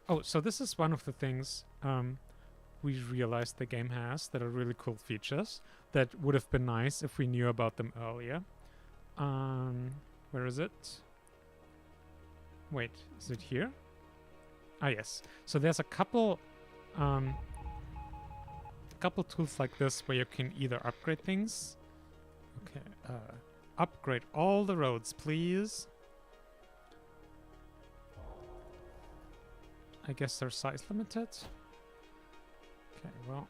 Oh, so this is one of the things we realized the game has that are really cool features that would have been nice if we knew about them earlier. Where is it? Wait, is it here? Ah, yes. So there's a couple tools like this where you can either upgrade things. Okay, upgrade all the roads, please. I guess they're size limited. Okay, well.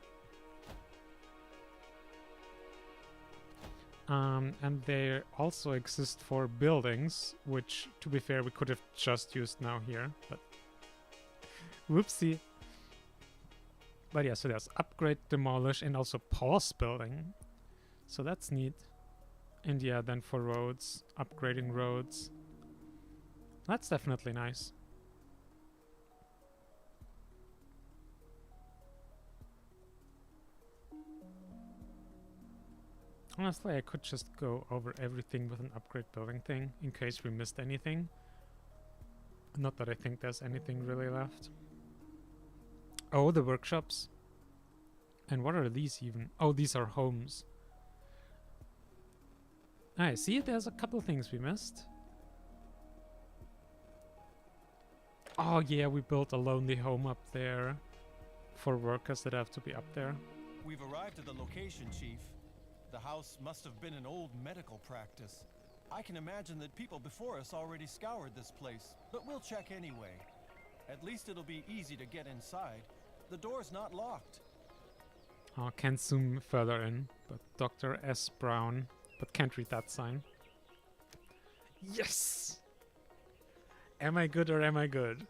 And they also exist for buildings, which, to be fair, we could have just used now here, but whoopsie. But yeah, so there's upgrade, demolish, and also pause building. So that's neat. And yeah, then for roads, upgrading roads. That's definitely nice. Honestly, I could just go over everything with an upgrade building thing in case we missed anything. Not that I think there's anything really left. Oh, the workshops. And what are these even? Oh, these are homes. I see, there's a couple things we missed. Oh yeah, we built a lonely home up there for workers that have to be up there. We've arrived at the location, Chief. The house must have been an old medical practice. I can imagine that people before us already scoured this place, but we'll check anyway. At least it'll be easy to get inside. The door's not locked. Oh, can't zoom further in, but Dr. S. Brown, but can't read that sign. Yes! Am I good or am I good?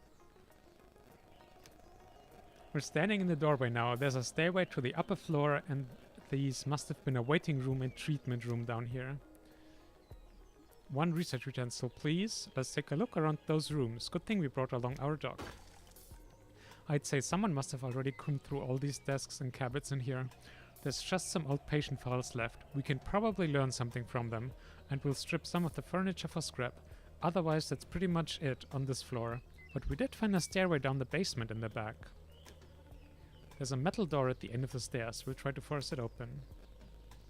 We're standing in the doorway now. There's a stairway to the upper floor, and these must have been a waiting room and treatment room down here. 1 research utensil, please. Let's take a look around those rooms. Good thing we brought along our dog. I'd say someone must have already combed through all these desks and cabinets in here. There's just some old patient files left. We can probably learn something from them, and we'll strip some of the furniture for scrap. Otherwise, that's pretty much it on this floor. But we did find a stairway down the basement in the back. There's a metal door at the end of the stairs. We'll try to force it open.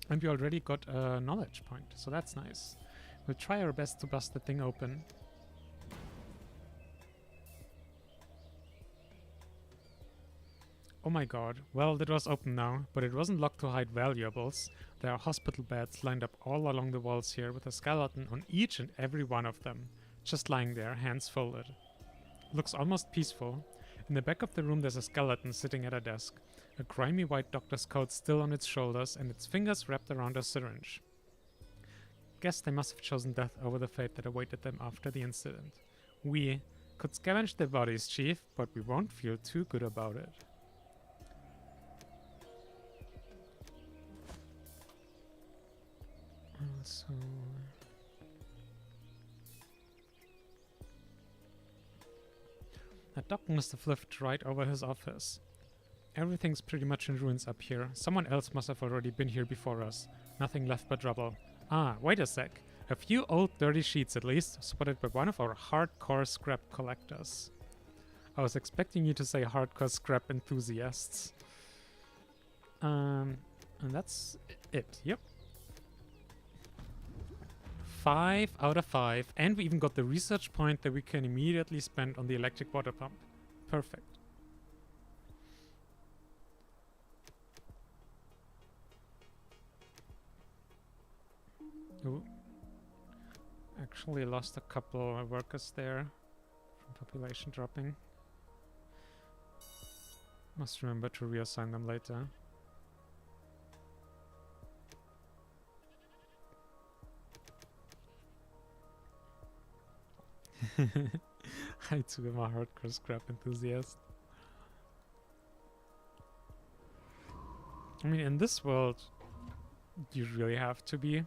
And we already got a knowledge point, so that's nice. We'll try our best to bust the thing open. Oh my god. Well, the door's open now, but it wasn't locked to hide valuables. There are hospital beds lined up all along the walls here with a skeleton on each and every one of them. Just lying there, hands folded. Looks almost peaceful. In the back of the room there's a skeleton sitting at a desk. A grimy white doctor's coat still on its shoulders and its fingers wrapped around a syringe. Guess they must have chosen death over the fate that awaited them after the incident. We could scavenge their bodies, Chief, but we won't feel too good about it. So... That dog must have lived right over his office. Everything's pretty much in ruins up here. Someone else must have already been here before us. Nothing left but rubble. Ah, wait a sec. A few old dirty sheets at least, spotted by one of our hardcore scrap collectors. I was expecting you to say hardcore scrap enthusiasts. And that's it, yep. 5 out of 5, and we even got the research point that we can immediately spend on the electric water pump. Perfect. Ooh. Actually lost a couple of workers there from population dropping. Must remember to reassign them later. I too am a hardcore scrap enthusiast. I mean, in this world, you really have to be.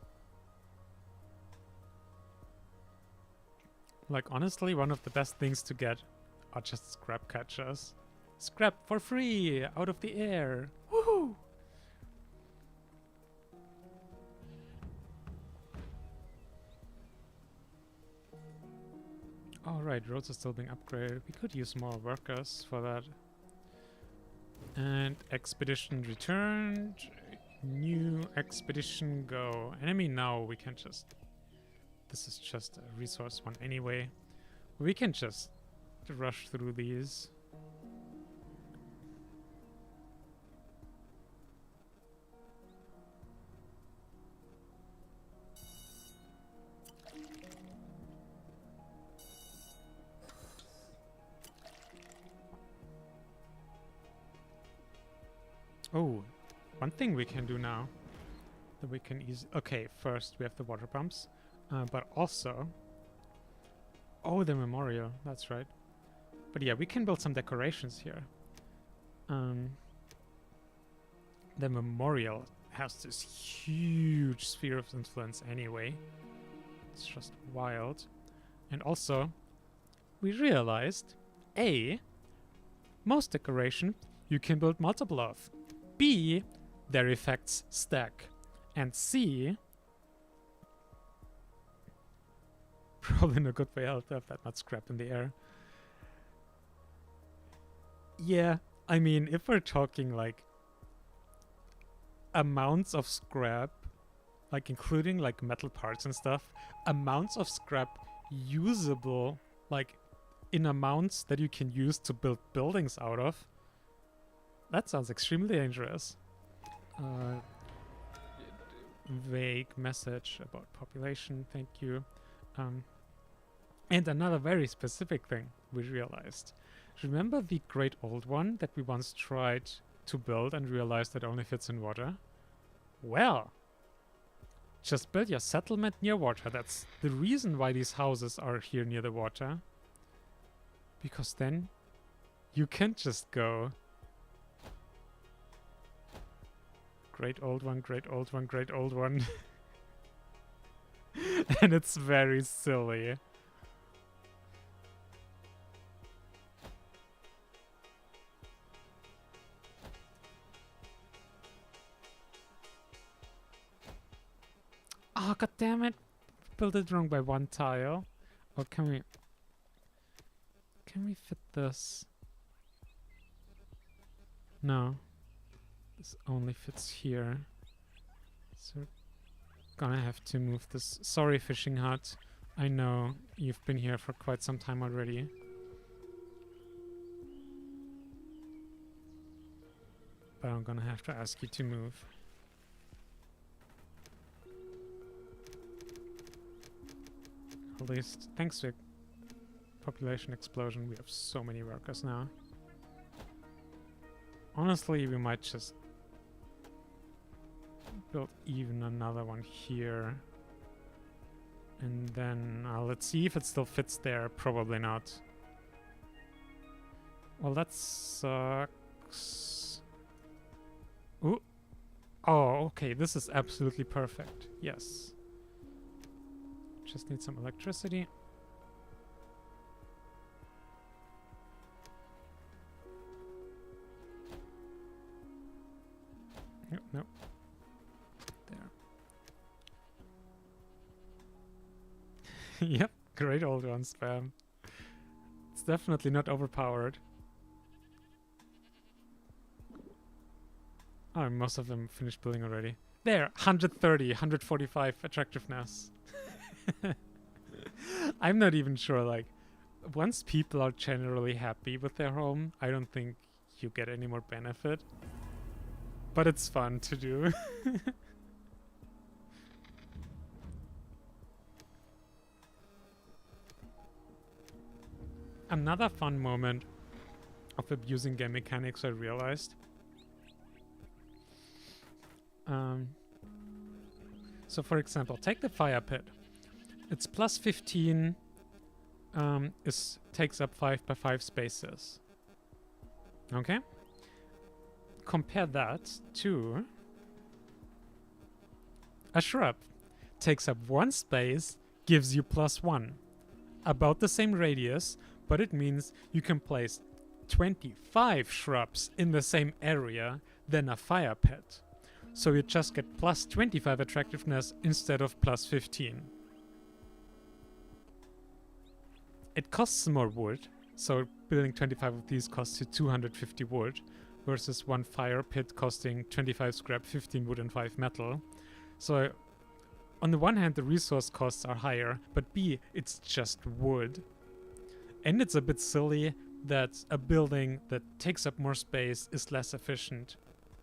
Like, honestly, one of the best things to get are just scrap catchers. Scrap for free, out of the air. Woohoo! Alright, roads are still being upgraded. We could use more workers for that. And expedition returned. New expedition go. Enemy now, we can just... This is just a resource one anyway. We can just rush through these. Oh, one thing we can do now that we can easily... Okay, first we have the water pumps, but also... Oh, the memorial, that's right. But yeah, we can build some decorations here. The memorial has this huge sphere of influence anyway. It's just wild. And also, we realized, A, most decoration you can build multiple of. B, their effects stack. And C, probably no good way out to have that much scrap in the air. Yeah, I mean, if we're talking like amounts of scrap, like including like metal parts and stuff, amounts of scrap usable, like in amounts that you can use to build buildings out of, that sounds extremely dangerous. Vague message about population, thank you. And another very specific thing we realized. Remember the great old one that we once tried to build and realized that only fits in water? Well, just build your settlement near water. That's the reason why these houses are here near the water. Because then you can just go... Great old one, great old one, great old one. And it's very silly. Oh, god damn it. Built it wrong by one tile. Oh, can we fit this? No. This only fits here. So gonna have to move this. Sorry, fishing hut. I know you've been here for quite some time already. But I'm gonna have to ask you to move. At least, thanks to population explosion, we have so many workers now. Honestly, we might just build even another one here. And then let's see if it still fits there. Probably not. Well, that sucks. Ooh. Oh, okay. This is absolutely perfect. Yes. Just need some electricity. Nope, nope. There. Yep, great old one spam. It's definitely not overpowered. Oh, most of them finished building already. There, 130, 145 attractiveness. I'm not even sure, like, once people are generally happy with their home, I don't think you get any more benefit. But it's fun to do. Another fun moment of abusing game mechanics I realized. So for example, take the fire pit. It's plus 15 takes up 5 by 5 spaces. Okay? Compare that to a shrub. Takes up 1 space, gives you +1. About the same radius, but it means you can place 25 shrubs in the same area than a fire pit. So you just get +25 attractiveness instead of +15. It costs more wood, so building 25 of these costs you 250 wood, versus 1 fire pit costing 25 scrap, 15 wood and 5 metal. So on the one hand the resource costs are higher, but B, it's just wood. And it's a bit silly that a building that takes up more space is less efficient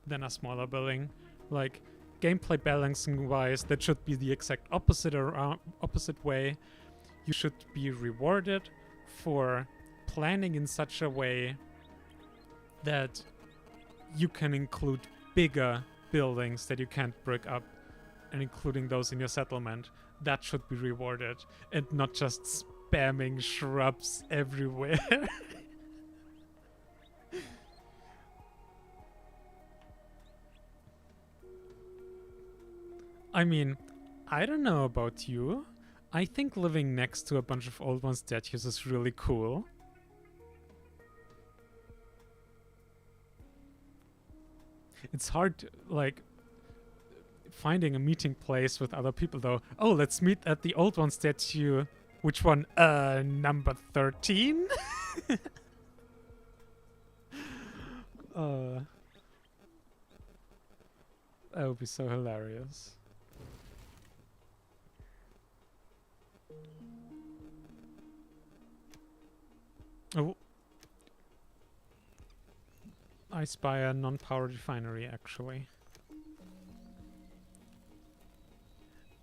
than a smaller building. Like, gameplay balancing wise, that should be the exact opposite or opposite way. You should be rewarded for planning in such a way that you can include bigger buildings that you can't break up, and including those in your settlement. That should be rewarded, and not just spamming shrubs everywhere. I mean, I don't know about you. I think living next to a bunch of old one statues is really cool. It's hard to, like, finding a meeting place with other people though. Oh, let's meet at the old one statue. Which one? Number 13? That would be so hilarious. Oh. I spy a non-power refinery, actually.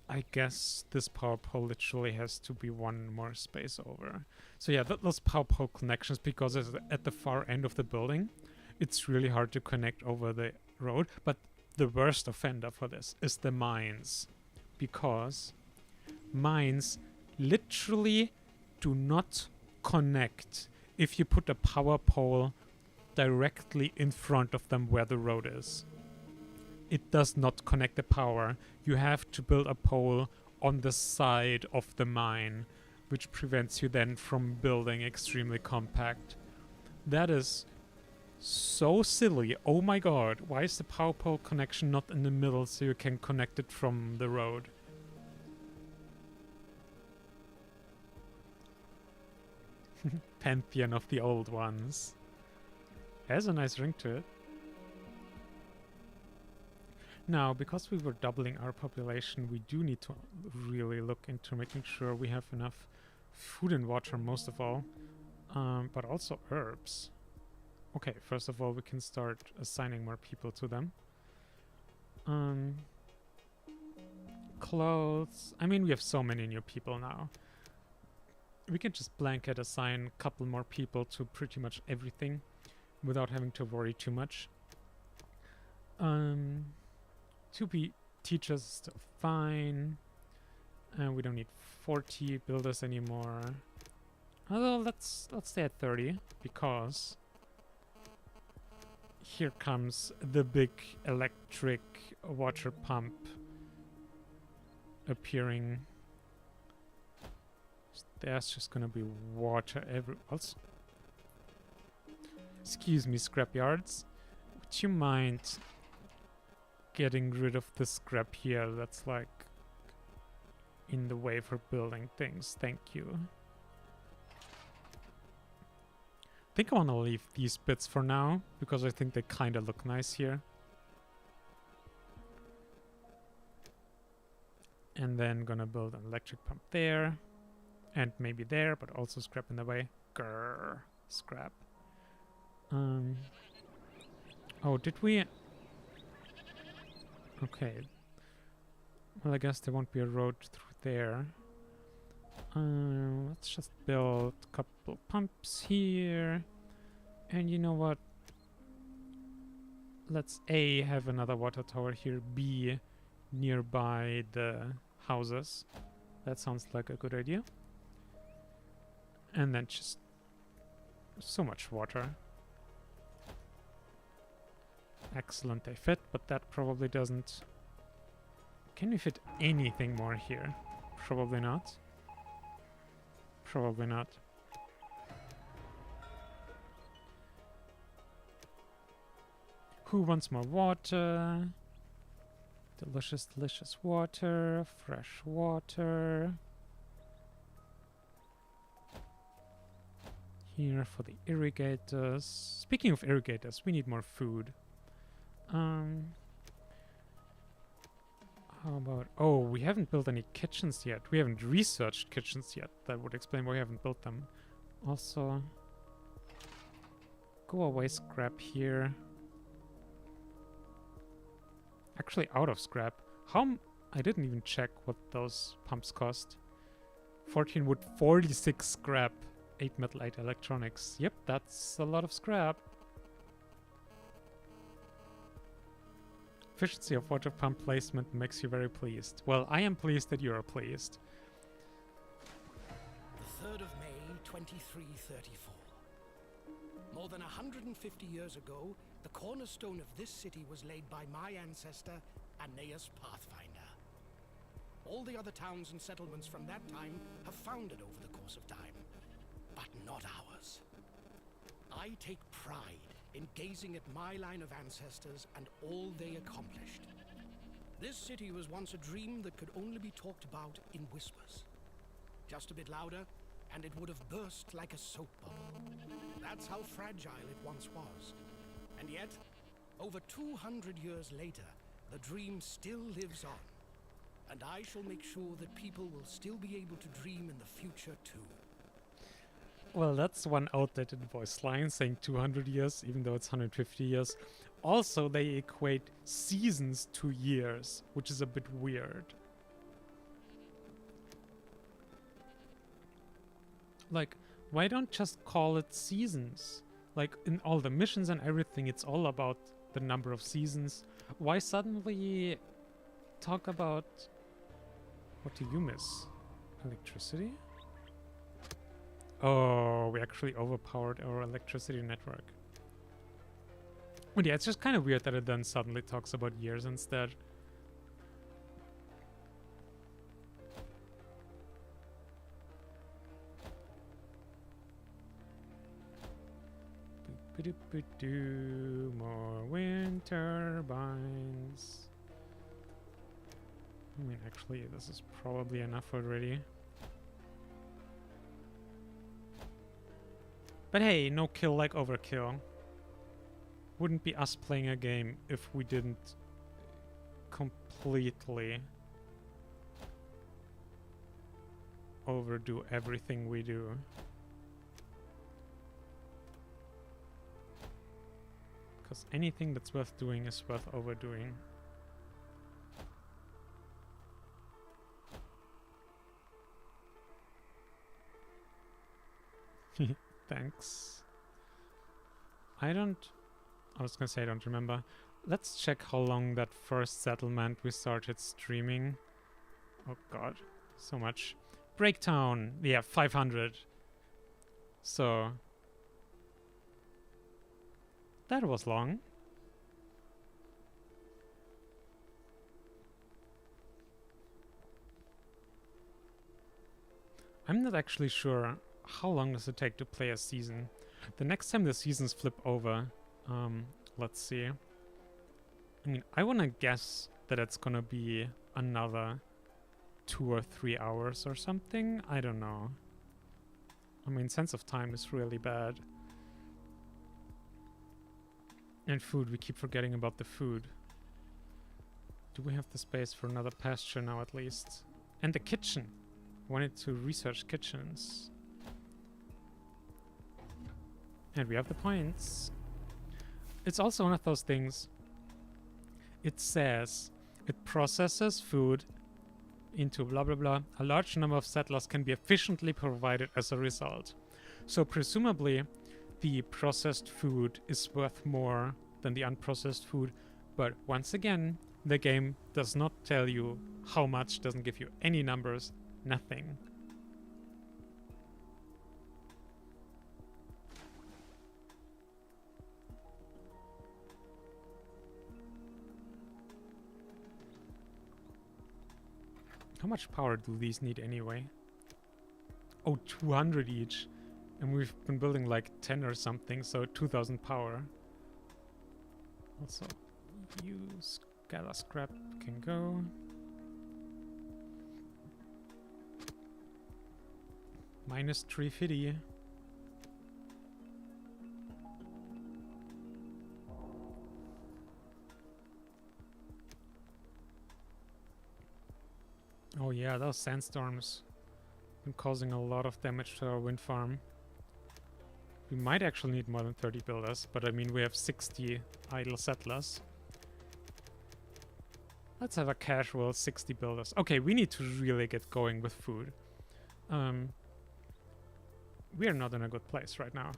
I guess this power pole literally has to be 1 more space over. So yeah, those power pole connections, because it's at the far end of the building, it's really hard to connect over the road. But the worst offender for this is the mines. Because mines literally do not connect if you put a power pole directly in front of them where the road is. It does not connect the power. You have to build a pole on the side of the mine, which prevents you then from building extremely compact. That is so silly. Oh my god, why is the power pole connection not in the middle so you can connect it from the road? Pantheon of the old ones. Has a nice ring to it. Now, because we were doubling our population, we do need to really look into making sure we have enough food and water, most of all, but also herbs. Okay, first of all, we can start assigning more people to them. Clothes. I mean, we have so many new people now. We can just blanket assign a couple more people to pretty much everything without having to worry too much. 2 teachers is still fine. We don't need 40 builders anymore. Although let's stay at 30, because here comes the big electric water pump appearing. There's just gonna be water everywhere else. Excuse me, scrapyards. Would you mind getting rid of the scrap here that's like in the way for building things? Thank you. I think I want to leave these bits for now because I think they kind of look nice here. And then gonna build an electric pump there and maybe there, but also scrap in the way. Grrr, scrap. Oh, did we? Okay. Well, I guess there won't be a road through there. Let's just build a couple pumps here. And you know what? Let's A, have another water tower here. B, nearby the houses. That sounds like a good idea. And then just so much water. Excellent, they fit, but that probably doesn't... Can we fit anything more here? Probably not. Probably not. Who wants more water? Delicious, delicious water. Fresh water. Here for the irrigators. Speaking of irrigators, we need more food. How about... Oh, we haven't built any kitchens yet. We haven't researched kitchens yet. That would explain why we haven't built them. Also... Go away scrap here. Actually out of scrap. I didn't even check what those pumps cost. 14 wood, 46 scrap. 8 metal, 8 electronics. Yep, that's a lot of scrap. Efficiency of water pump placement makes you very pleased. Well, I am pleased that you are pleased. The 3rd of May, 2334. More than 150 years ago, the cornerstone of this city was laid by my ancestor, Aeneas Pathfinder. All the other towns and settlements from that time have foundered over the course of time, but not ours. I take pride in gazing at my line of ancestors and all they accomplished. This city was once a dream that could only be talked about in whispers. Just a bit louder, and it would have burst like a soap bubble. That's how fragile it once was. And yet, over 200 years later, the dream still lives on. And I shall make sure that people will still be able to dream in the future too. Well, that's one outdated voice line saying 200 years, even though it's 150 years. Also, they equate seasons to years, which is a bit weird. Like, why don't just call it seasons? Like, in all the missions and everything, it's all about the number of seasons. Why suddenly talk about... What do you miss? Electricity? Oh, we actually overpowered our electricity network. But yeah, it's just kind of weird that it then suddenly talks about years instead. Boop-a-doop-a-doo, more wind turbines. I mean, actually, this is probably enough already. But hey, no kill like overkill. Wouldn't be us playing a game if we didn't completely overdo everything we do. Because anything that's worth doing is worth overdoing. Thanks. I was gonna say I don't remember. Let's check how long that first settlement we started streaming. Oh god, so much. Breaktown! Yeah, 500. So... that was long. I'm not actually sure how long does it take to play a season. The next time the seasons flip over, let's see. I mean, I want to guess that it's gonna be another 2 or 3 hours or something. I don't know. I mean, sense of time is really bad. And food, we keep forgetting about the food. Do we have the space for another pasture now at least? And the kitchen. Wanted to research kitchens. And we have the points. It's also one of those things. It says it processes food into blah blah blah. A large number of settlers can be efficiently provided as a result. So presumably the processed food is worth more than the unprocessed food. But once again, the game does not tell you how much, doesn't give you any numbers, nothing. How much power do these need anyway? Oh, 200 each. And we've been building like 10 or something, so 2000 power. Also, use gather scrap can go. Minus 350. Oh yeah, those sandstorms been causing a lot of damage to our wind farm. We might actually need more than 30 builders, but I mean we have 60 idle settlers. Let's have a casual 60 builders. Okay, we need to really get going with food. We are not in a good place right now.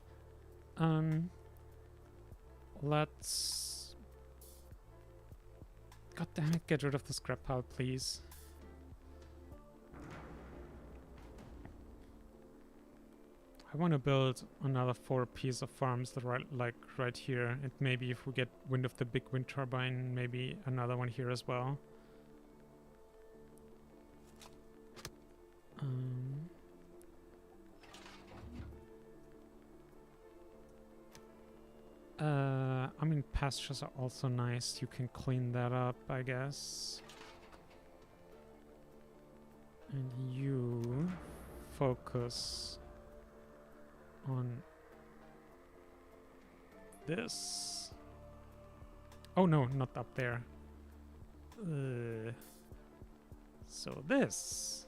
Let's... God damn it, get rid of the scrap pile, please. I want to build another 4 piece of farms that are right here, and maybe if we get wind of the big wind turbine, maybe another one here as well. I mean, pastures are also nice. You can clean that up, I guess. And you focus on this. Oh no, not up there. So this.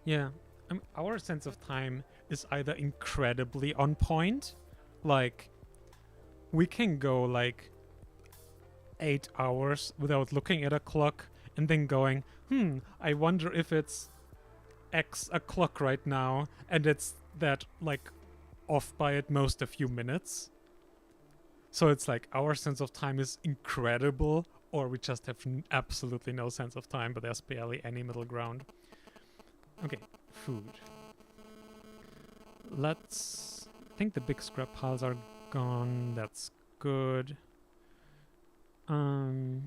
Yeah, our sense of time is either incredibly on point, like we can go like 8 hours without looking at a clock and then going, I wonder if it's X o'clock right now, and it's that like off by at most a few minutes. So it's like our sense of time is incredible, or we just have absolutely no sense of time, but there's barely any middle ground. Okay, food. Let's... I think the big scrap piles are gone. That's good. Where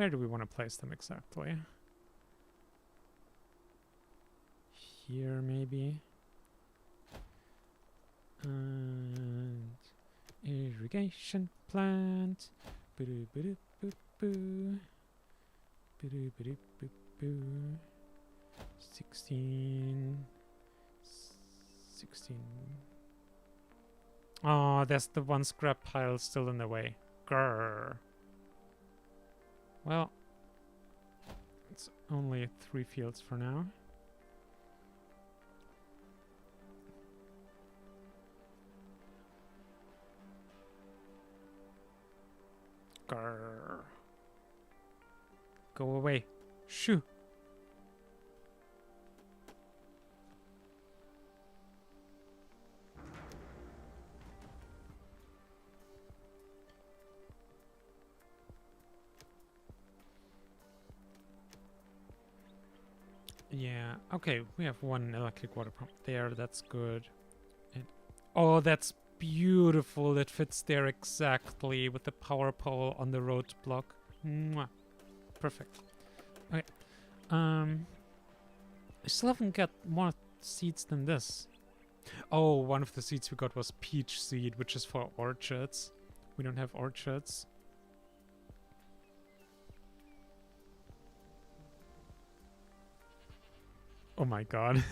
do we want to place them exactly? Here, maybe. And irrigation plant. 16. Oh, there's the one scrap pile still in the way. Grrr. Well, it's only 3 fields for now. Grrr. Go away. Shoo. Yeah, okay, we have one electric water pump there, that's good. And oh, that's beautiful, it fits there exactly with the power pole on the road block. Mwah. Perfect. Okay, I still haven't got more seeds than this. Oh, one of the seeds we got was peach seed, which is for orchards. We don't have orchards. Oh my god.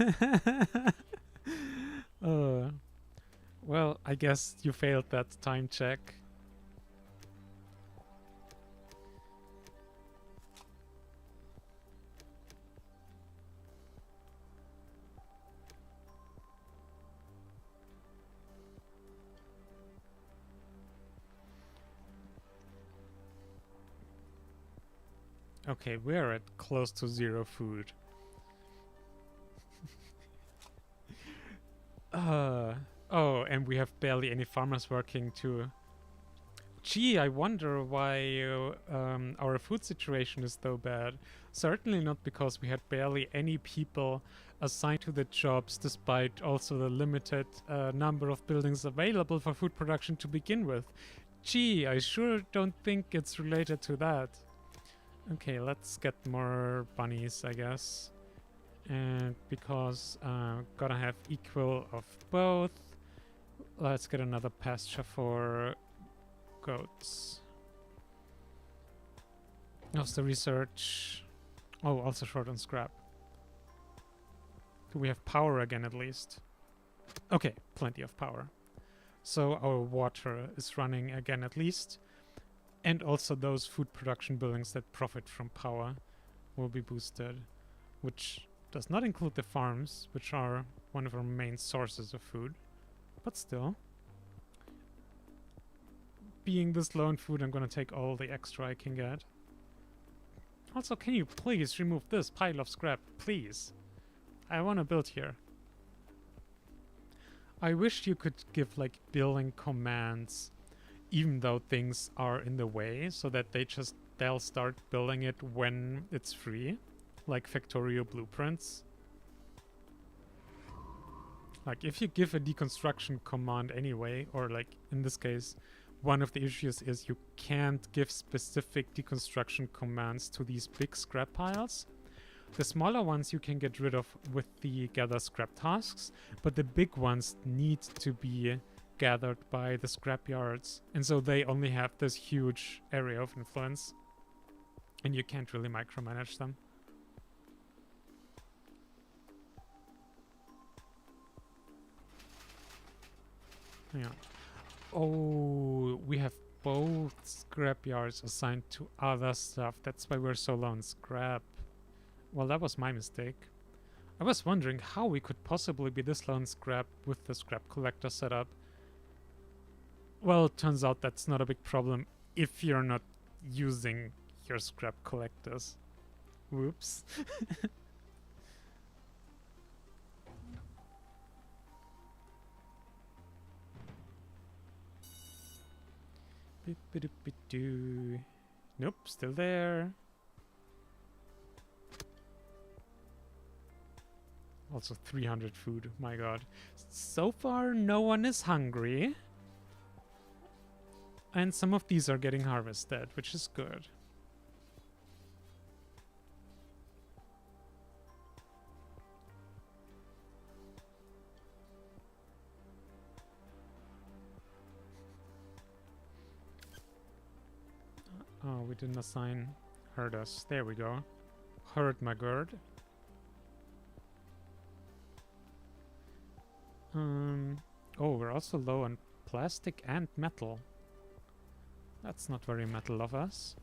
Well, I guess you failed that time check. Okay, we're at close to 0 food. Oh, and we have barely any farmers working too. Gee, I wonder why our food situation is so bad. Certainly not because we had barely any people assigned to the jobs despite also the limited number of buildings available for food production to begin with. Gee, I sure don't think it's related to that. Okay, let's get more bunnies, I guess. And because gotta have equal of both, let's get another pasture for goats. How's the research? Oh, also short on scrap. Do we have power again at least? Okay, plenty of power. So our water is running again at least. And also those food production buildings that profit from power will be boosted. Which does not include the farms, which are one of our main sources of food. But still. Being this low on food, I'm gonna take all the extra I can get. Also, can you please remove this pile of scrap? Please. I wanna build here. I wish you could give like building commands even though things are in the way, so that they'll start building it when it's free, like Factorio blueprints. Like if you give a deconstruction command anyway, or like in this case, one of the issues is you can't give specific deconstruction commands to these big scrap piles. The smaller ones you can get rid of with the gather scrap tasks, but the big ones need to be gathered by the scrap yards, and so they only have this huge area of influence, and you can't really micromanage them. Yeah. Oh, we have both scrap yards assigned to other stuff. That's why we're so low on scrap. Well, that was my mistake. I was wondering how we could possibly be this low on scrap with the scrap collector setup. Well, it turns out that's not a big problem if you're not using your scrap collectors. Whoops. Nope, still there. Also 300 food, my god. So far, no one is hungry. And some of these are getting harvested, which is good. Oh, we didn't assign herders. There we go. Herd my gird. Oh, we're also low on plastic and metal. That's not very metal of us.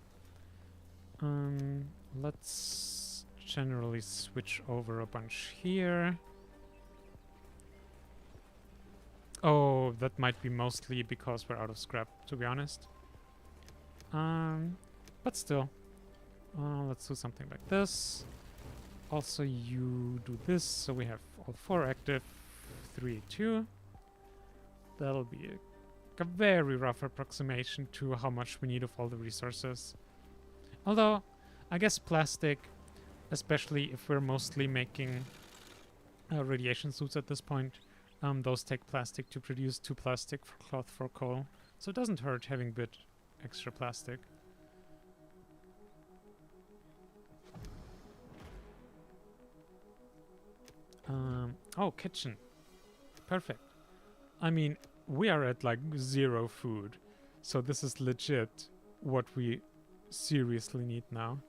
Let's generally switch over a bunch here. Oh, that might be mostly because we're out of scrap, to be honest. But still. Let's do something like this. Also, you do this, so we have all 4 active. 3, 2. That'll be a very rough approximation to how much we need of all the resources. Although, I guess plastic, especially if we're mostly making radiation suits at this point, those take plastic to produce 2 plastic for cloth for coal. So it doesn't hurt having a bit extra plastic. Oh, kitchen. Perfect. I mean, we are at like 0 food, so this is legit what we seriously need now.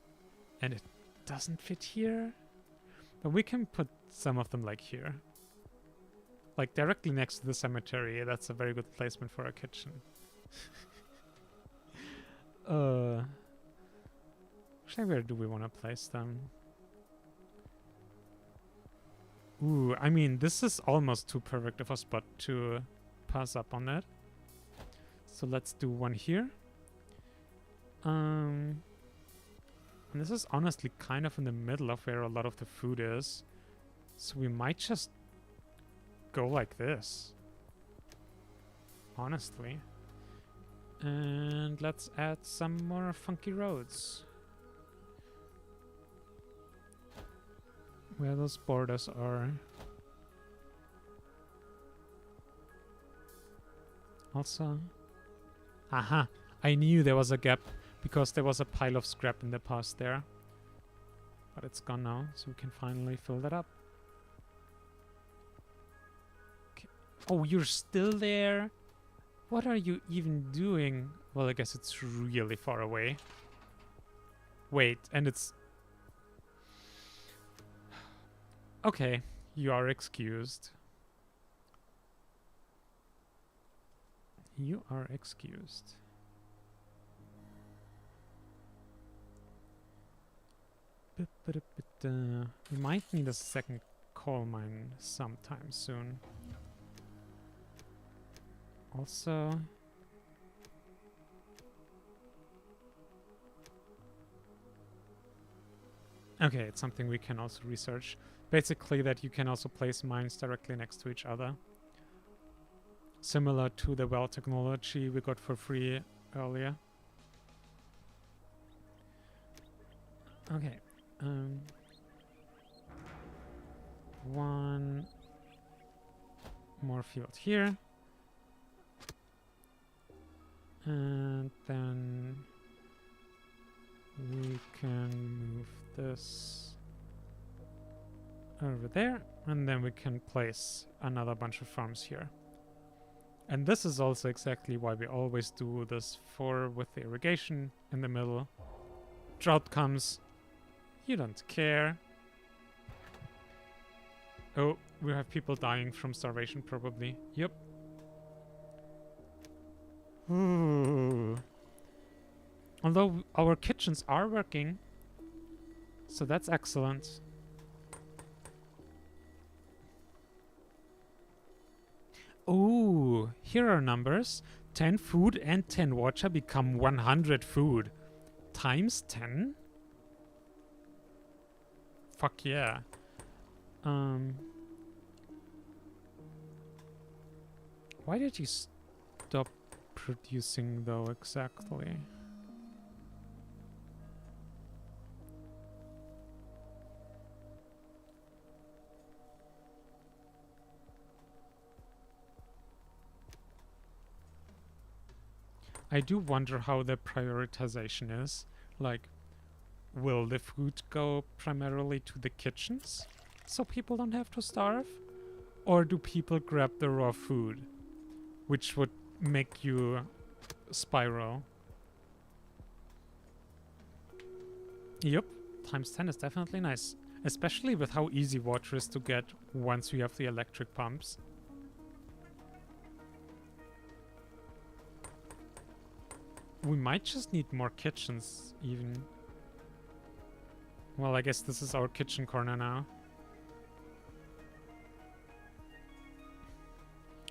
And it doesn't fit here, but we can put some of them like here. Like directly next to the cemetery. That's a very good placement for a kitchen. Actually, where do we want to place them? Ooh, I mean, this is almost too perfect of a spot to pass up on that. So let's do one here. And this is honestly kind of in the middle of where a lot of the food is. So we might just go like this. Honestly. And let's add some more funky roads. where those borders are. Also, aha! I knew there was a gap because there was a pile of scrap in the past there. But it's gone now, so we can finally fill that up. Okay. Oh, you're still there? What are you even doing? Well, I guess it's really far away. Wait, and it's... Okay, you are excused. You are excused. We might need a second coal mine sometime soon. Also... Okay, it's something we can also research. Basically that you can also place mines directly next to each other. Similar to the well technology we got for free earlier. Okay. One more field here. And then we can move this over there, and then we can place another bunch of farms here. And this is also exactly why we always do this with the irrigation in the middle. Drought comes, you don't care. Oh, we have people dying from starvation probably. Yep. Ooh. Although our kitchens are working, so that's excellent. Ooh, here are numbers. 10 food and 10 water become 100 food. Times 10? Fuck yeah. Why did you stop producing though exactly? I do wonder how the prioritization is. Like, will the food go primarily to the kitchens so people don't have to starve? Or do people grab the raw food, which would make you spiral? Yep, times 10 is definitely nice. Especially with how easy water is to get once we have the electric pumps. We might just need more kitchens, even. Well, I guess this is our kitchen corner now.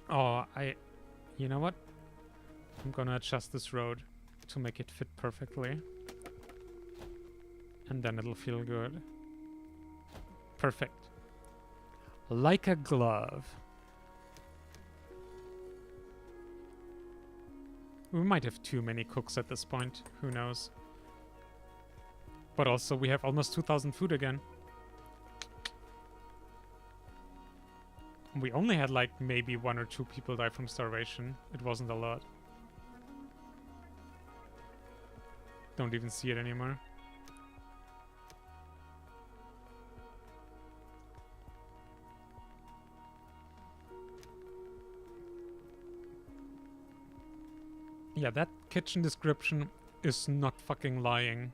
Oh, you know what? I'm gonna adjust this road to make it fit perfectly. And then it'll feel good. Perfect. Like a glove. We might have too many cooks at this point. Who knows? But also, we have almost 2,000 food again. We only had like maybe 1 or 2 people die from starvation. It wasn't a lot. Don't even see it anymore. Yeah, that kitchen description is not fucking lying.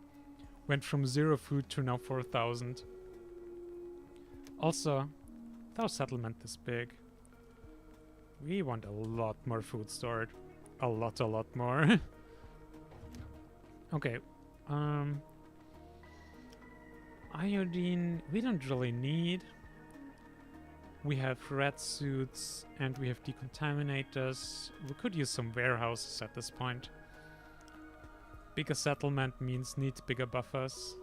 Went from 0 food to now 4,000. Also, with our settlement this big, we want a lot more food stored. A lot more. Okay. Iodine, we don't really need. We have red suits and we have decontaminators. We could use some warehouses at this point. Bigger settlement means needs bigger buffers.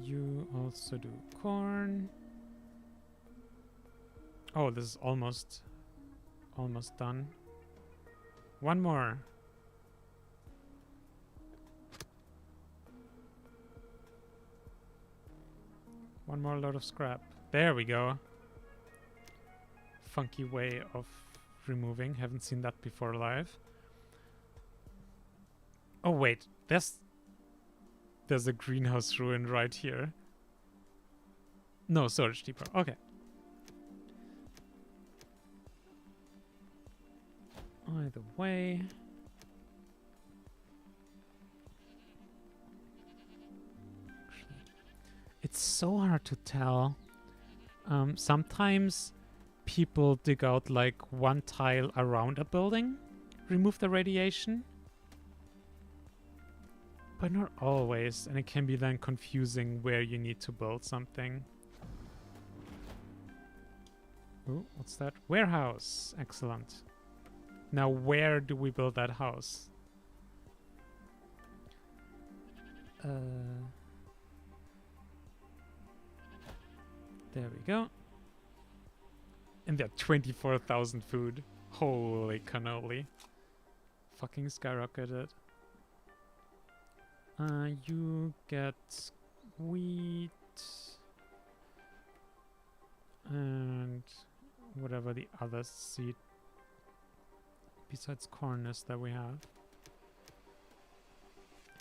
You also do corn. Oh, this is almost almost done. One more. One more load of scrap. There we go. Funky way of removing. Haven't seen that before live. Oh wait, there's a greenhouse ruin right here. No, storage depot. Okay. Either way. It's so hard to tell. Sometimes people dig out like one tile around a building, remove the radiation. But not always, and it can be then confusing where you need to build something. Oh, what's that? Warehouse. Excellent. Now where do we build that house? There we go. And there are 24,000 food. Holy cannoli. Fucking skyrocketed. You get wheat and whatever the other seed besides corn is that we have.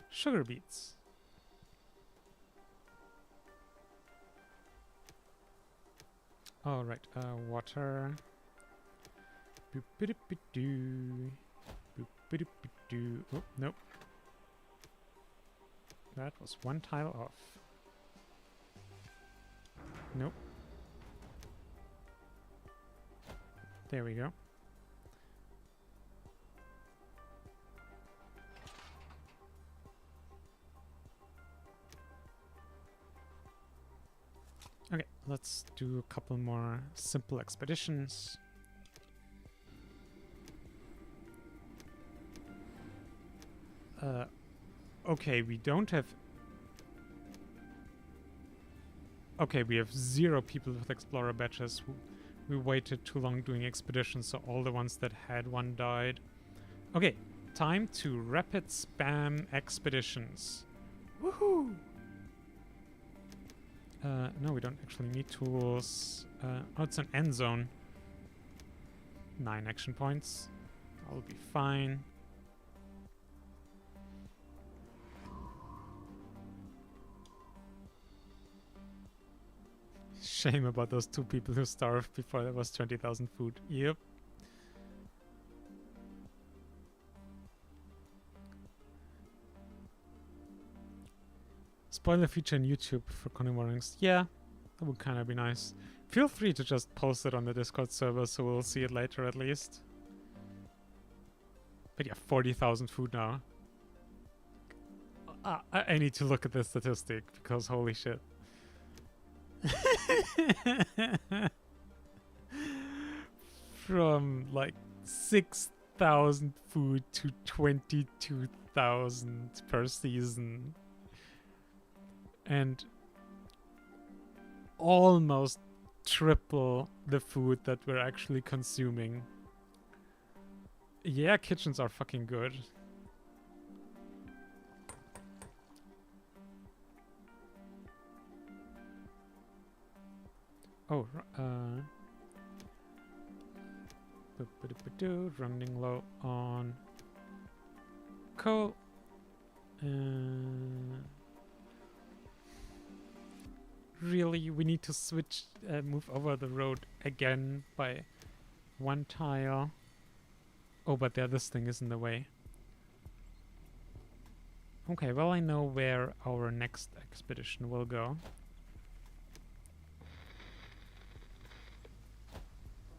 Sugar beets. Alright, water. Boop-a-doop-a-doo. Boop-a-doop-a-doo. Oh, nope. That was one tile off. Nope. There we go. Okay, let's do a couple more simple expeditions. Okay, we don't have... Okay, we have 0 people with Explorer badges. We waited too long doing expeditions, so all the ones that had one died. Okay, time to rapid spam expeditions. Woohoo! No, we don't actually need tools. Oh, it's an Endzone. 9 action points. I'll be fine. Shame about those 2 people who starved before there was 20,000 food. Yep. Spoiler feature on YouTube for Conan Warnings. Yeah, that would kind of be nice. Feel free to just post it on the Discord server so we'll see it later at least. But yeah, 40,000 food now. I need to look at this statistic because holy shit. From like 6,000 food to 22,000 per season. And almost triple the food that we're actually consuming. Yeah, kitchens are fucking good. Oh, running low on coal. Really, we need to switch, move over the road again by 1 tile. Oh, but there, this thing is in the way. Okay, well, I know where our next expedition will go.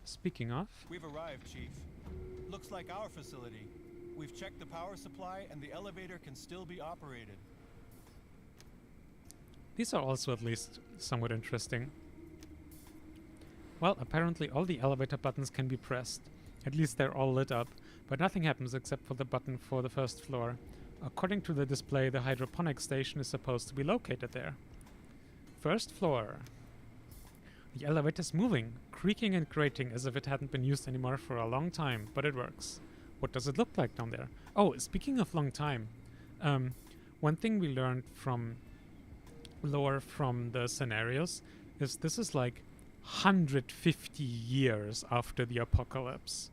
Speaking of... We've arrived, Chief. Looks like our facility. We've checked the power supply and the elevator can still be operated. These are also at least somewhat interesting. Well, apparently all the elevator buttons can be pressed. At least they're all lit up, but nothing happens except for the button for the first floor. According to the display, the hydroponic station is supposed to be located there. First floor. The elevator's moving, creaking and grating as if it hadn't been used anymore for a long time, but it works. What does it look like down there? Oh, speaking of long time, one thing we learned from lore from the scenarios is this is like 150 years after the apocalypse.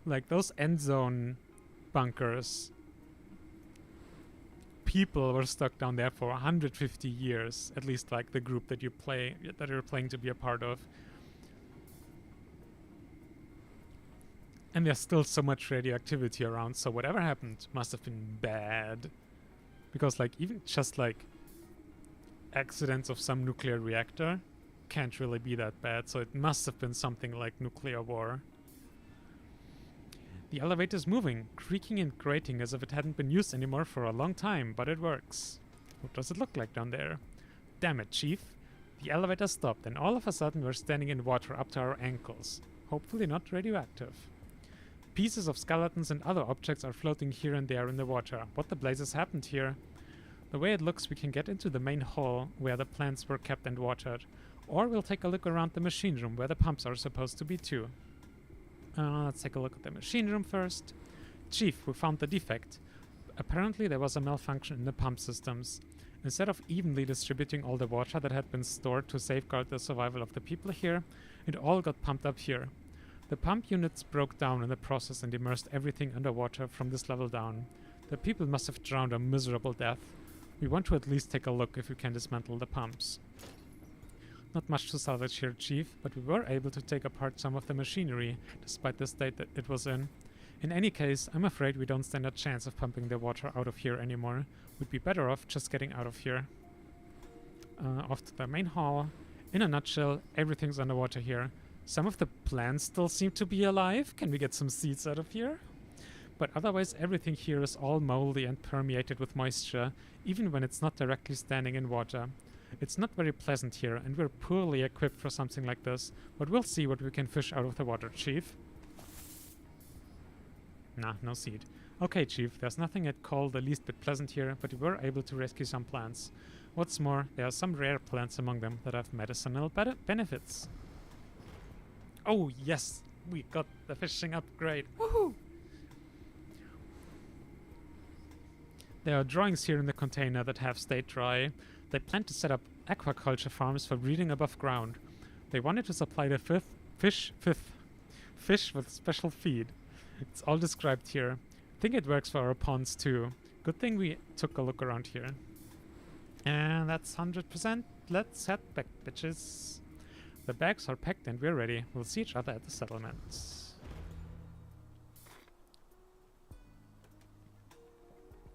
Like those Endzone bunkers, people were stuck down there for 150 years, at least like the group that you're playing to be a part of. And there's still so much radioactivity around, so whatever happened must have been bad. Because like even just like accidents of some nuclear reactor can't really be that bad, so it must have been something like nuclear war. The elevator's moving, creaking and grating as if it hadn't been used anymore for a long time, but it works. What does it look like down there? Damn it, Chief. The elevator stopped, and all of a sudden we're standing in water up to our ankles. Hopefully not radioactive. Pieces of skeletons and other objects are floating here and there in the water. What the blazes happened here? The way it looks, we can get into the main hall where the plants were kept and watered. Or we'll take a look around the machine room where the pumps are supposed to be too. Let's take a look at the machine room first. Chief, we found the defect. Apparently there was a malfunction in the pump systems. Instead of evenly distributing all the water that had been stored to safeguard the survival of the people here, it all got pumped up here. The pump units broke down in the process and immersed everything underwater from this level down. The people must have drowned a miserable death. We want to at least take a look if we can dismantle the pumps. Not much to salvage here, Chief, but we were able to take apart some of the machinery, despite the state that it was in. In any case, I'm afraid we don't stand a chance of pumping the water out of here anymore. We'd be better off just getting out of here. Off to the main hall. In a nutshell, everything's underwater here. Some of the plants still seem to be alive. Can we get some seeds out of here? But otherwise, everything here is all moldy and permeated with moisture, even when it's not directly standing in water. It's not very pleasant here, and we're poorly equipped for something like this, but we'll see what we can fish out of the water, Chief. Nah, no seed. Okay, Chief, there's nothing I'd call the least bit pleasant here, but we were able to rescue some plants. What's more, there are some rare plants among them that have medicinal benefits. Oh, yes! We got the fishing upgrade! Woohoo! There are drawings here in the container that have stayed dry. They plan to set up aquaculture farms for breeding above ground. They wanted to supply the fish with special feed. It's all described here. I think it works for our ponds too. Good thing we took a look around here. And that's 100%. Let's head back, bitches. The bags are packed and we're ready. We'll see each other at the settlement.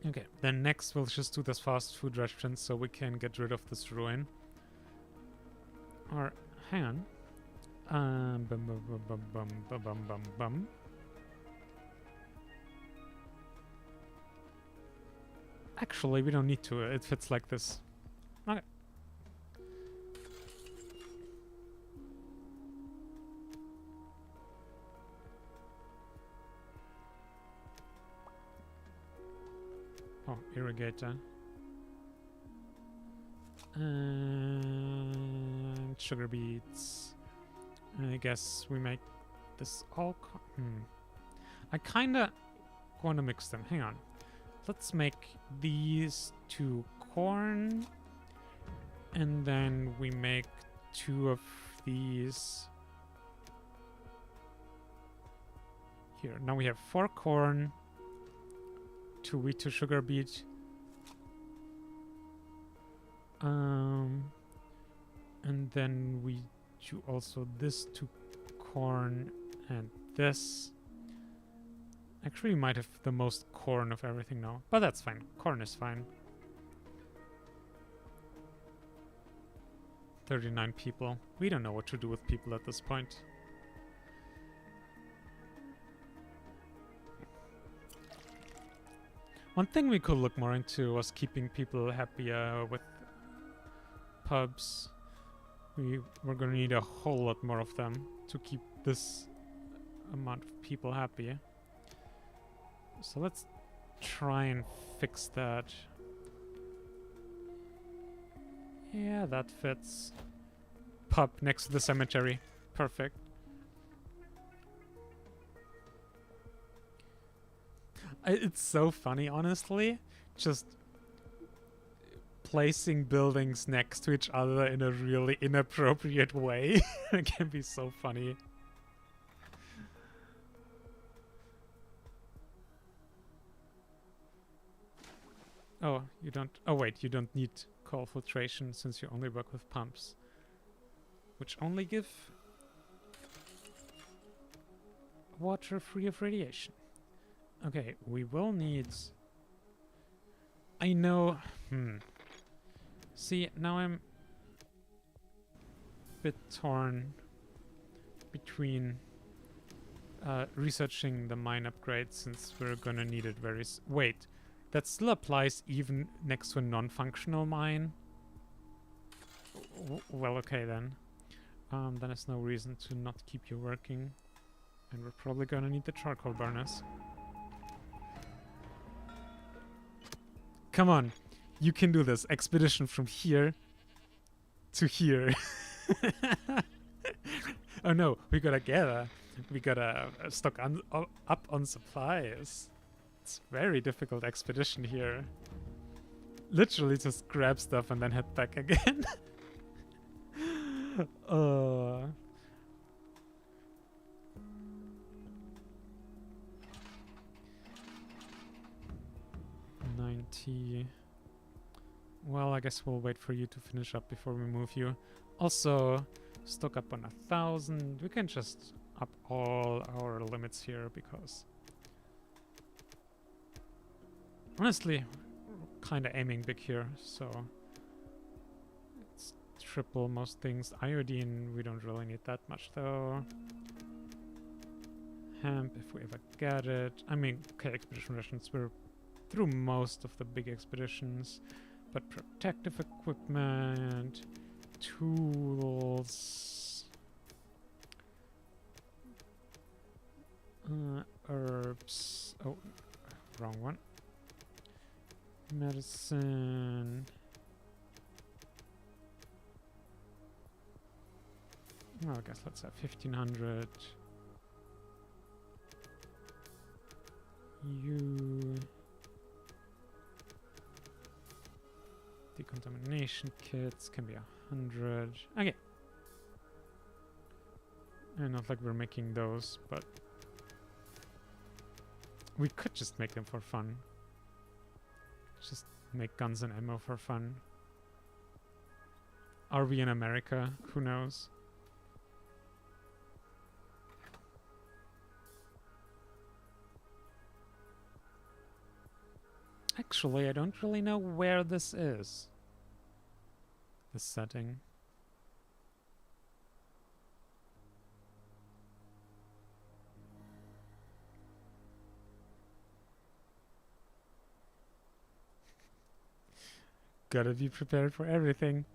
Okay, then next we'll just do this fast food restaurant so we can get rid of this ruin. Or, hang on. Actually, we don't need to. It fits like this. Okay. Oh, irrigator. And sugar beets. And I guess we make this all... I kinda want to mix them. Hang on. Let's make these 2 corn. And then we make 2 of these. Here, now we have 4 corn. 2 wheat, 2 sugar beet. And then we do also this 2 corn and this. Actually, we might have the most corn of everything now, but that's fine. Corn is fine. 39 people. We don't know what to do with people at this point. One thing we could look more into was keeping people happier with pubs. We're gonna need a whole lot more of them to keep this amount of people happy. So let's try and fix that. Yeah, that fits. pub next to the cemetery. Perfect. It's so funny, honestly. Just placing buildings next to each other in a really inappropriate way. It can be so funny. Oh, you don't... Oh, wait, you don't need coal filtration since you only work with pumps. Which only give water free of radiation. Okay, we will need... I know... See, now I'm a bit torn between researching the mine upgrade since we're gonna need it very... Wait, that still applies even next to a non-functional mine? Well, okay then. Then there's no reason to not keep you working. And we're probably gonna need the charcoal burners. Come on, you can do this. Expedition from here to here. Oh no, we gotta stock up on supplies. It's very difficult expedition here. Literally just grab stuff and then head back again. 90. Well, I guess we'll wait for you to finish up before we move you. Also, stock up on 1,000. We can just up all our limits here because honestly, kind of aiming big here, so it's triple most things. Iodine, we don't really need that much though. Hemp, if we ever get it. I mean, okay, expedition rations, we're through most of the big expeditions, but protective equipment, tools, herbs, oh, wrong one, medicine, well, I guess let's have 1,500, you... Decontamination kits can be 100. Okay. And not like we're making those, but we could just make them for fun. Just make guns and ammo for fun. Are we in America? Who knows? Actually, I don't really know where this is. This setting. Gotta be prepared for everything.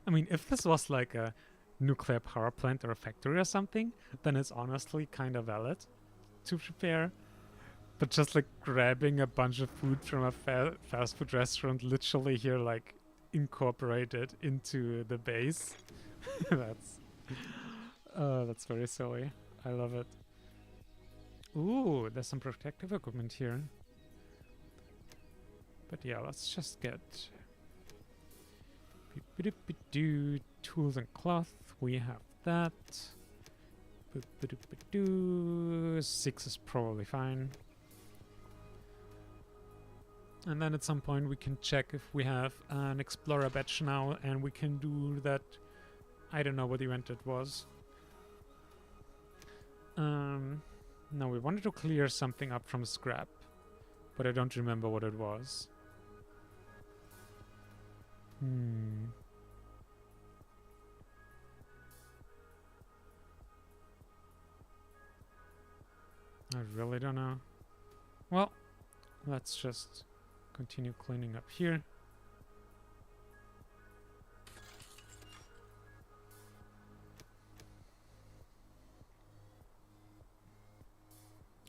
I mean, if this was like a nuclear power plant or a factory or something, then it's honestly kind of valid to prepare. But just like grabbing a bunch of food from a fast food restaurant, literally here, like incorporated into the base. That's very silly. I love it. Ooh, there's some protective equipment here. But yeah, let's just get tools and cloth. We have that. 6 is probably fine. And then at some point we can check if we have an explorer badge now, and we can do that. I don't know what event it was. No, we wanted to clear something up from scrap, but I don't remember what it was. I really don't know. Well, let's just continue cleaning up here.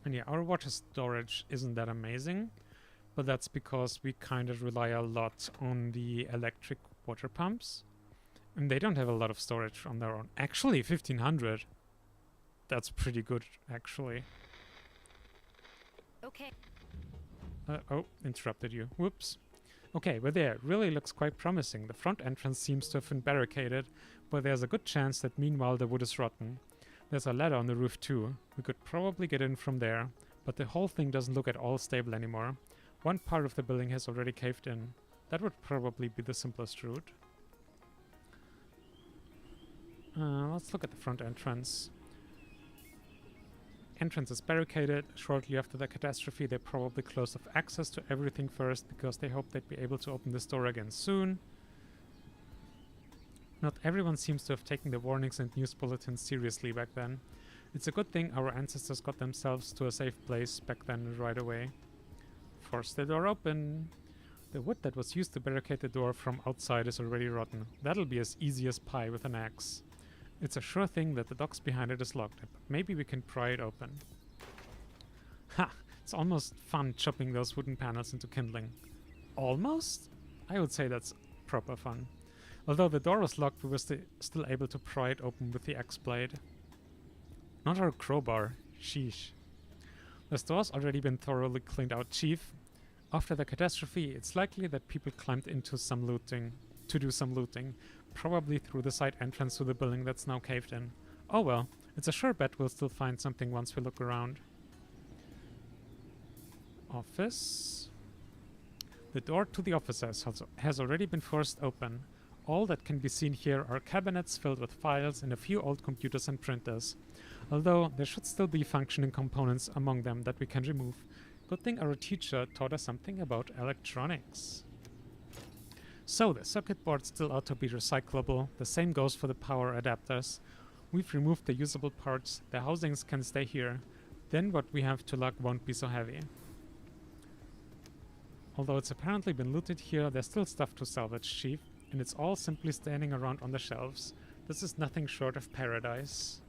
And yeah, our water storage isn't that amazing, but that's because we kind of rely a lot on the electric water pumps. And they don't have a lot of storage on their own. Actually, 1500. That's pretty good, actually. Okay. Oh, interrupted you. Whoops. Okay, we're there. Really looks quite promising. The front entrance seems to have been barricaded, but there's a good chance that meanwhile the wood is rotten. There's a ladder on the roof too. We could probably get in from there, but the whole thing doesn't look at all stable anymore. One part of the building has already caved in. That would probably be the simplest route. Let's look at the front entrance. Entrance is barricaded. Shortly after the catastrophe, they probably closed off access to everything first because they hoped they'd be able to open this door again soon. Not everyone seems to have taken the warnings and news bulletins seriously back then. It's a good thing our ancestors got themselves to a safe place back then right away. Force the door open. The wood that was used to barricade the door from outside is already rotten. That'll be as easy as pie with an axe. It's a sure thing that the docks behind it is locked, but maybe we can pry it open. Ha! It's almost fun chopping those wooden panels into kindling. Almost? I would say that's proper fun. Although the door was locked, we were still able to pry it open with the axe blade. Not our crowbar. Sheesh. The store's already been thoroughly cleaned out, Chief. After the catastrophe, it's likely that people climbed into some looting, to do some looting, probably through the side entrance to the building that's now caved in. Oh well, it's a sure bet we'll still find something once we look around. Office. The door to the office has already been forced open. All that can be seen here are cabinets filled with files and a few old computers and printers. Although there should still be functioning components among them that we can remove. Good thing our teacher taught us something about electronics. So the circuit board still ought to be recyclable. The same goes for the power adapters. We've removed the usable parts. The housings can stay here. Then what we have to lug won't be so heavy. Although it's apparently been looted here, there's still stuff to salvage, Chief. And it's all simply standing around on the shelves. This is nothing short of paradise.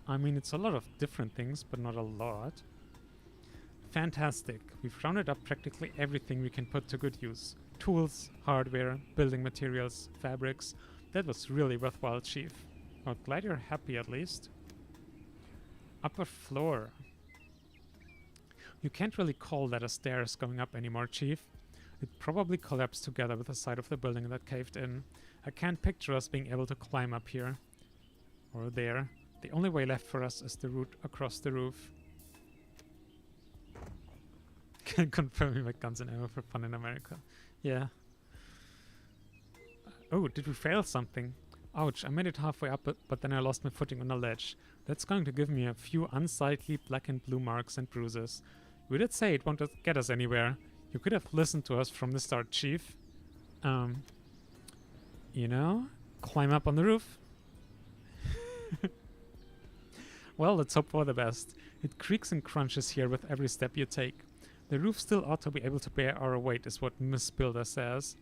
I mean, it's a lot of different things, but not a lot. Fantastic. We've rounded up practically everything we can put to good use. Tools, hardware, building materials, fabrics. That was really worthwhile, Chief. Well, glad you're happy at least. Upper floor. You can't really call that a stairs going up anymore, Chief. It probably collapsed together with the side of the building that caved in. I can't picture us being able to climb up here. Or there. The only way left for us is the route across the roof. Can confirm we make guns and ammo for fun in America. Yeah. Oh, did we fail something? Ouch, I made it halfway up, but then I lost my footing on a ledge. That's going to give me a few unsightly black and blue marks and bruises. We did say it won't get us anywhere. You could have listened to us from the start, Chief. You know, climb up on the roof. Well, let's hope for the best. It creaks and crunches here with every step you take. The roof still ought to be able to bear our weight, is what Miss Builder says.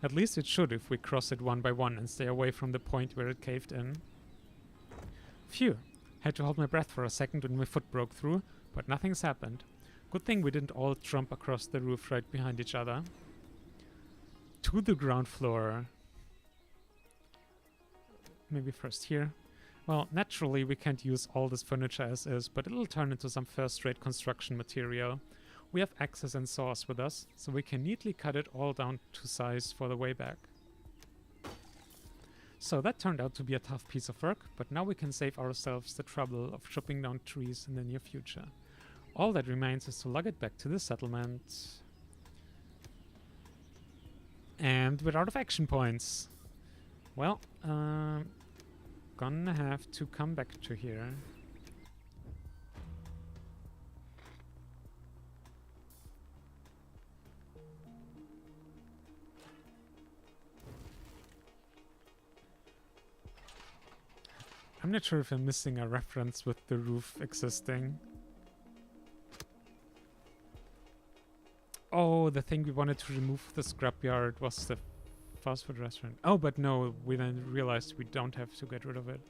At least it should if we cross it one by one and stay away from the point where it caved in. Phew. Had to hold my breath for a second when my foot broke through, but nothing's happened. Good thing we didn't all jump across the roof right behind each other. To the ground floor. Maybe first here. Well, naturally we can't use all this furniture as is, but it'll turn into some first-rate construction material. We have axes and saws with us, so we can neatly cut it all down to size for the way back. So that turned out to be a tough piece of work, but now we can save ourselves the trouble of chopping down trees in the near future. All that remains is to lug it back to the settlement. And we're out of action points. Well, gonna have to come back to here. I'm not sure if I'm missing a reference with the roof existing. Oh, the thing we wanted to remove the scrapyard was the fast food restaurant. Oh, but no, we then realized we don't have to get rid of it.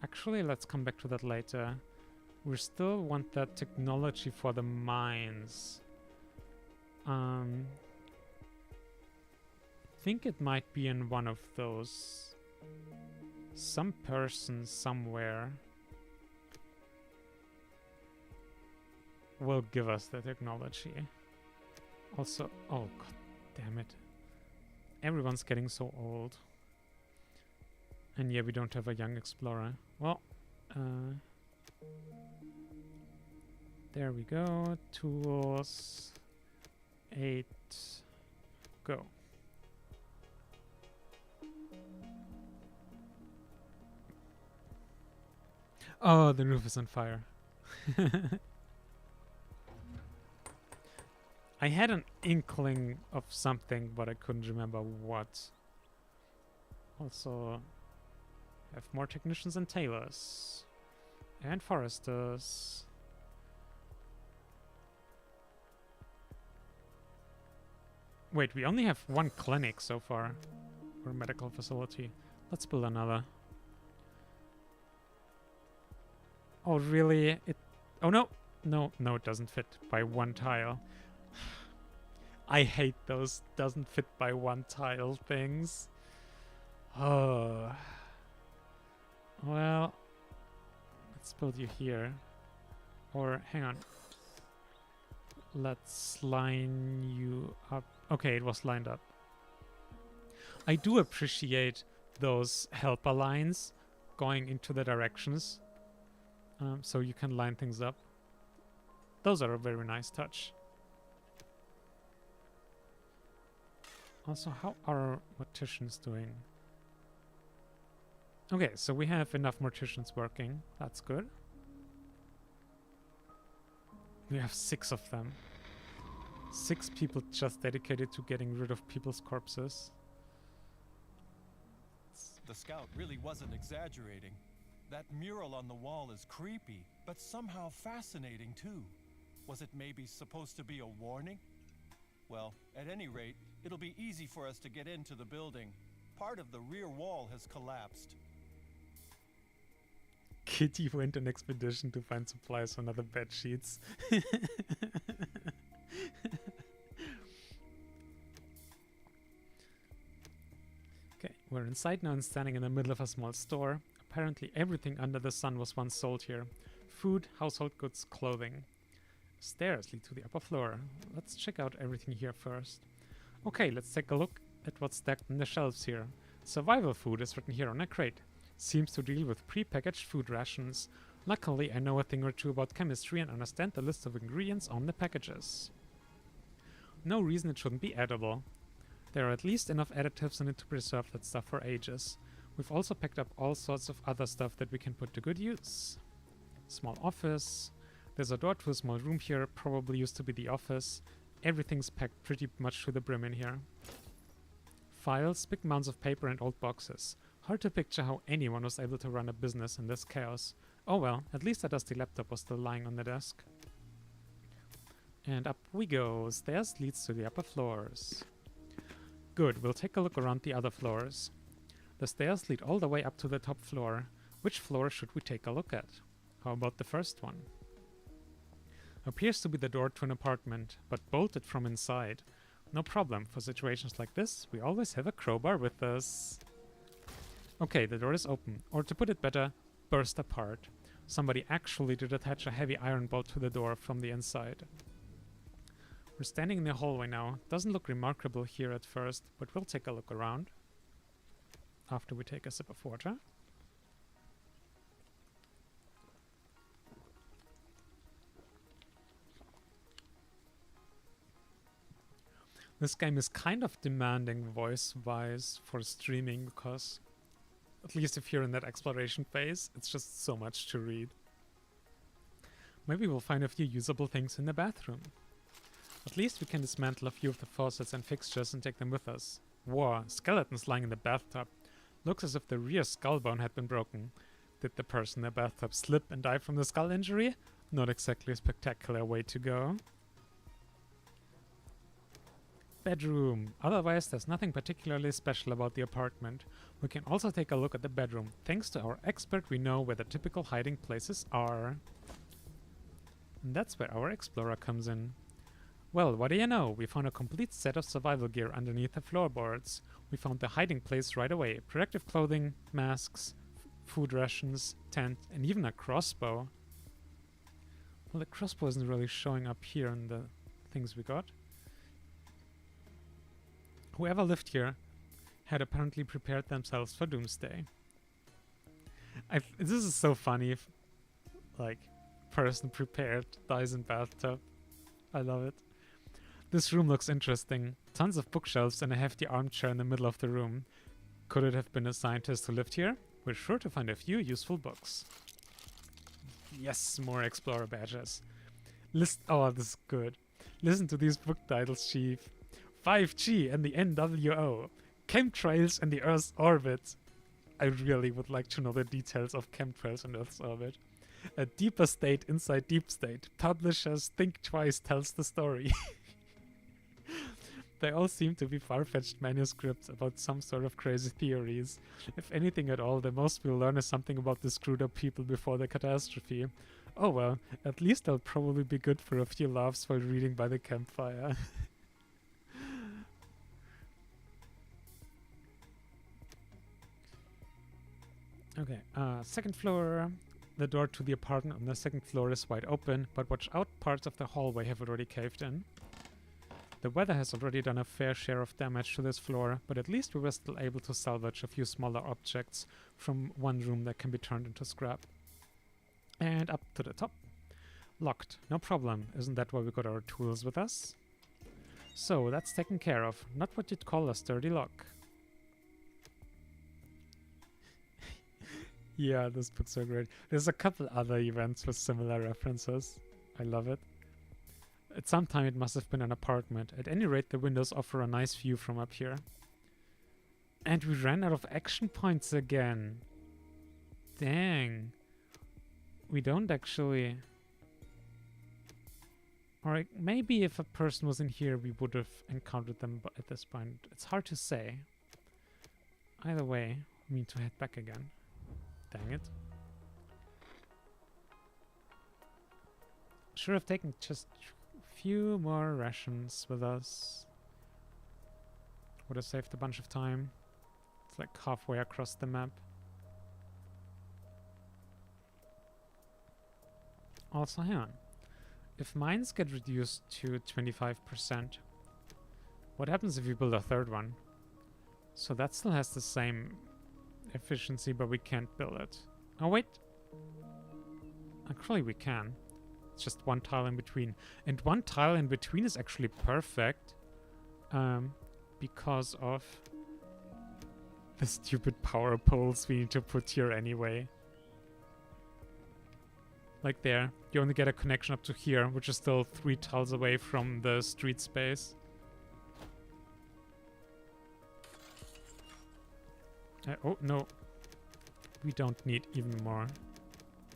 Actually, let's come back to that later. We still want that technology for the mines. Think it might be in one of those. Some person somewhere will give us the technology. Also, oh god damn it. Everyone's getting so old. And yeah, we don't have a young explorer. Well, there we go. Tools. 8. Go. Oh, the roof is on fire. I had an inkling of something, but I couldn't remember what. Also, have more technicians and tailors. And foresters. Wait, we only have one clinic so far. Or medical facility. Let's build another. Oh, really? Oh, no! No, it doesn't fit by one tile. I hate those doesn't fit by one tile things. Oh. Well, let's build you here. Or, hang on. Let's line you up. Okay, it was lined up. I do appreciate those helper lines going into the directions. So you can line things up. Those are a very nice touch. Also, how are morticians doing? Okay, so we have enough morticians working. That's good. We have 6 of them. 6 people just dedicated to getting rid of people's corpses. The scout really wasn't exaggerating. That mural on the wall is creepy, but somehow fascinating too. Was it maybe supposed to be a warning? Well, at any rate, it'll be easy for us to get into the building. Part of the rear wall has collapsed. Kitty went on expedition to find supplies on other bed sheets. Okay, we're inside now and standing in the middle of a small store. Apparently everything under the sun was once sold here. Food, household goods, clothing. Stairs lead to the upper floor. Let's check out everything here first. Okay, let's take a look at what's stacked on the shelves here. Survival food is written here on a crate. Seems to deal with pre-packaged food rations. Luckily, I know a thing or two about chemistry and understand the list of ingredients on the packages. No reason it shouldn't be edible. There are at least enough additives in it to preserve that stuff for ages. We've also picked up all sorts of other stuff that we can put to good use. Small office. There's a door to a small room here, probably used to be the office. Everything's packed pretty much to the brim in here. Files, big mounds of paper and old boxes. Hard to picture how anyone was able to run a business in this chaos. Oh well, at least a dusty laptop was still lying on the desk. And up we go. Stairs leads to the upper floors. Good, we'll take a look around the other floors. The stairs lead all the way up to the top floor. Which floor should we take a look at? How about the first one? Appears to be the door to an apartment, but bolted from inside. No problem, for situations like this, we always have a crowbar with us. Okay, the door is open, or to put it better, burst apart. Somebody actually did attach a heavy iron bolt to the door from the inside. We're standing in the hallway now. Doesn't look remarkable here at first, but we'll take a look around. After we take a sip of water. This game is kind of demanding voice-wise for streaming because, at least if you're in that exploration phase, it's just so much to read. Maybe we'll find a few usable things in the bathroom. At least we can dismantle a few of the faucets and fixtures and take them with us. Whoa, skeletons lying in the bathtub. Looks as if the rear skull bone had been broken. Did the person in the bathtub slip and die from the skull injury? Not exactly a spectacular way to go. Bedroom. Otherwise, there's nothing particularly special about the apartment. We can also take a look at the bedroom. Thanks to our expert, we know where the typical hiding places are. And that's where our explorer comes in. Well, what do you know? We found a complete set of survival gear underneath the floorboards. We found the hiding place right away. Protective clothing, masks, food rations, tent, and even a crossbow. Well, the crossbow isn't really showing up here in the things we got. Whoever lived here had apparently prepared themselves for doomsday. This is so funny. If, like, person prepared dies in bathtub. I love it. This room looks interesting. Tons of bookshelves and a hefty armchair in the middle of the room. Could it have been a scientist who lived here? We're sure to find a few useful books. Yes, more explorer badges. Oh, this is good. Listen to these book titles, Chief. 5G and the NWO. Chemtrails and the Earth's orbit. I really would like to know the details of chemtrails and Earth's orbit. A deeper state inside deep state. Publishers Think Twice tells the story. They all seem to be far-fetched manuscripts about some sort of crazy theories. If anything at all, the most we'll learn is something about the screwed up people before the catastrophe. Oh well, at least they'll probably be good for a few laughs while reading by the campfire. Okay, second floor. The door to the apartment on the second floor is wide open, but watch out, parts of the hallway have already caved in. The weather has already done a fair share of damage to this floor, but at least we were still able to salvage a few smaller objects from one room that can be turned into scrap. And up to the top. Locked. No problem. Isn't that why we got our tools with us? So, that's taken care of. Not what you'd call a sturdy lock. Yeah, those books are great. There's a couple other events with similar references. I love it. At some time it must have been an apartment. At any rate, the windows offer a nice view from up here. And we ran out of action points again. Dang. We don't actually... Or maybe if a person was in here, we would have encountered them at this point. It's hard to say. Either way, we need to head back again. Dang it. Should have taken just a few more rations with us. Would have saved a bunch of time. It's like halfway across the map. Also, hang on. If mines get reduced to 25%, what happens if you build a third one? So that still has the same efficiency, but we can't build it. Oh, wait. Actually, we can. It's just one tile in between. And one tile in between is actually perfect. Because of the stupid power poles we need to put here anyway. Like there. You only get a connection up to here, which is still 3 tiles away from the street space. Oh, no. We don't need even more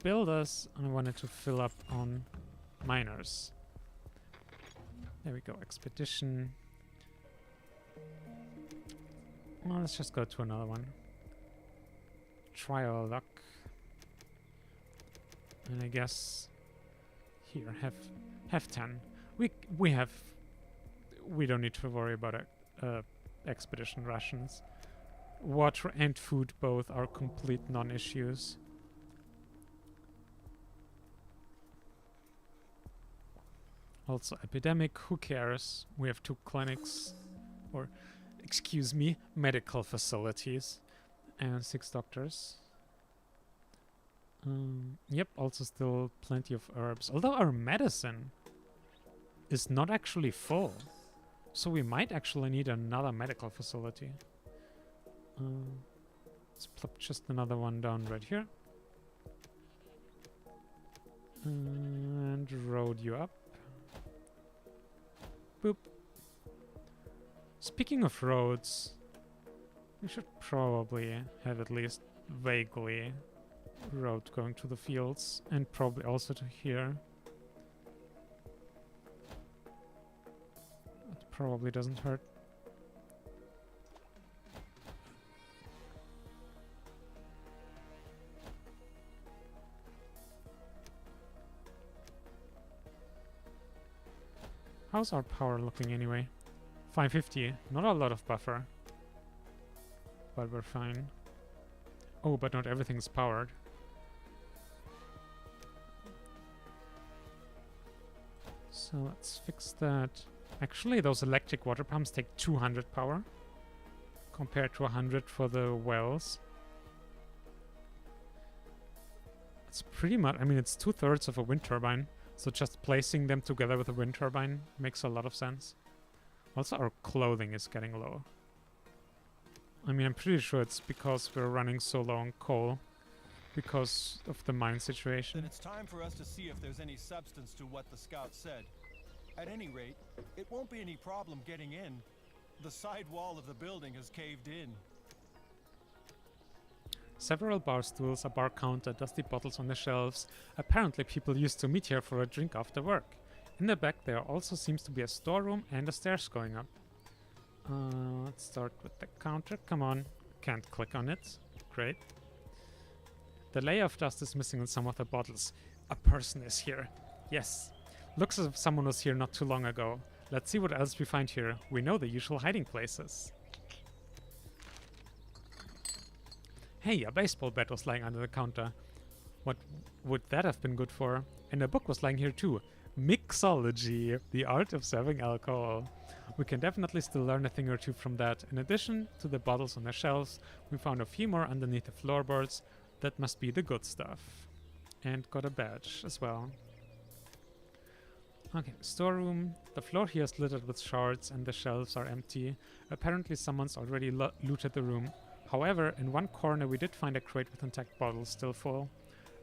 builders. I wanted to fill up on miners. There we go. Expedition. Well, let's just go to another one. Trial luck. And I guess here have 10. We don't need to worry about expedition rations. Water and food both are complete non-issues. Also epidemic, who cares? We have 2 clinics, or excuse me, medical facilities, and 6 doctors. Yep, also still plenty of herbs. Although our medicine is not actually full. So we might actually need another medical facility. Let's plop just another one down right here. And road you up. Boop. Speaking of roads, we should probably have at least vaguely road going to the fields, and probably also to here. That probably doesn't hurt. How's our power looking anyway? 550. Not a lot of buffer. But we're fine. Oh, but not everything's powered. So let's fix that. Actually, those electric water pumps take 200 power compared to 100 for the wells. It's pretty much, I mean, it's 2/3 of a wind turbine. So just placing them together with a wind turbine makes a lot of sense. Also, our clothing is getting low. I mean, I'm pretty sure it's because we're running so low on coal because of the mine situation. Then it's time for us to see if there's any substance to what the scout said. At any rate, it won't be any problem getting in. The side wall of the building has caved in. Several bar stools, a bar counter, dusty bottles on the shelves. Apparently people used to meet here for a drink after work. In the back there also seems to be a storeroom and a stairs going up. Let's start with the counter. Come on. Can't click on it. Great. The layer of dust is missing in some of the bottles. A person is here. Yes. Looks as if someone was here not too long ago. Let's see what else we find here. We know the usual hiding places. Hey, a baseball bat was lying under the counter. What would that have been good for? And a book was lying here too. Mixology, the art of serving alcohol. We can definitely still learn a thing or two from that. In addition to the bottles on the shelves, we found a few more underneath the floorboards. That must be the good stuff. And got a badge as well. Okay, storeroom. The floor here is littered with shards and the shelves are empty. Apparently someone's already looted the room. However, in one corner we did find a crate with intact bottles still full.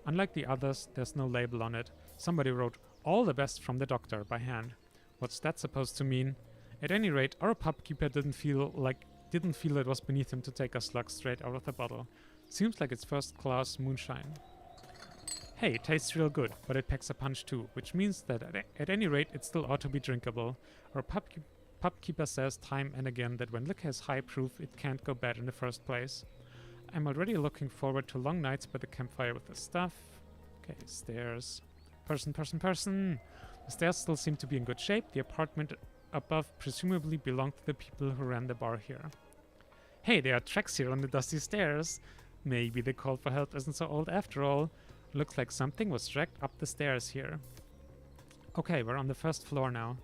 Unlike the others, there's no label on it. Somebody wrote, "All the best from the doctor," by hand. What's that supposed to mean? At any rate, our pubkeeper didn't feel it was beneath him to take a slug straight out of the bottle. Seems like it's first-class moonshine. Hey, it tastes real good, but it packs a punch too, which means that at any rate it still ought to be drinkable. Our pubkeeper says time and again that when liquor is high proof, it can't go bad in the first place. I'm already looking forward to long nights by the campfire with the stuff. Okay, stairs. Person. The stairs still seem to be in good shape. The apartment above presumably belonged to the people who ran the bar here. Hey, there are tracks here on the dusty stairs. Maybe the call for help isn't so old after all. Looks like something was dragged up the stairs here. Okay, we're on the first floor now.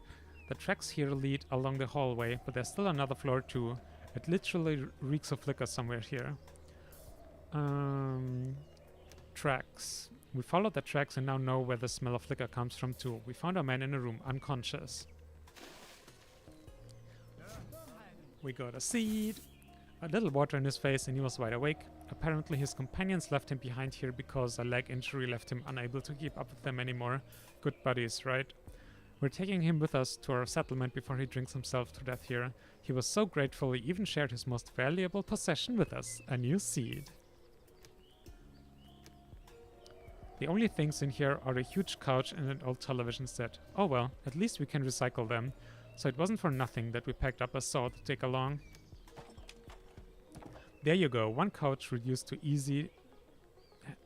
The tracks here lead along the hallway, but there's still another floor too. It literally reeks of liquor somewhere here. Tracks. We followed the tracks and now know where the smell of liquor comes from too. We found a man in a room, unconscious. We got a seed. A little water in his face and he was wide awake. Apparently his companions left him behind here because a leg injury left him unable to keep up with them anymore. Good buddies, right? We're taking him with us to our settlement before he drinks himself to death here. He was so grateful he even shared his most valuable possession with us, a new seed. The only things in here are a huge couch and an old television set. Oh well, at least we can recycle them. So it wasn't for nothing that we packed up a saw to take along. There you go, one couch reduced to easy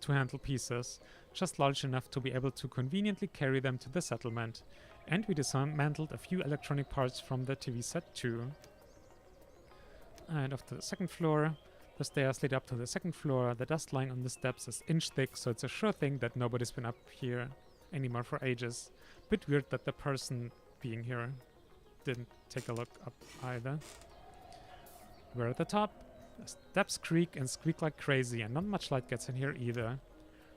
to handle pieces, just large enough to be able to conveniently carry them to the settlement. And we dismantled a few electronic parts from the TV set too. And off to the second floor. The stairs lead up to the second floor. The dust line on the steps is inch thick, so it's a sure thing that nobody's been up here anymore for ages. Bit weird that the person being here didn't take a look up either. We're at the top. The steps creak and squeak like crazy, and not much light gets in here either.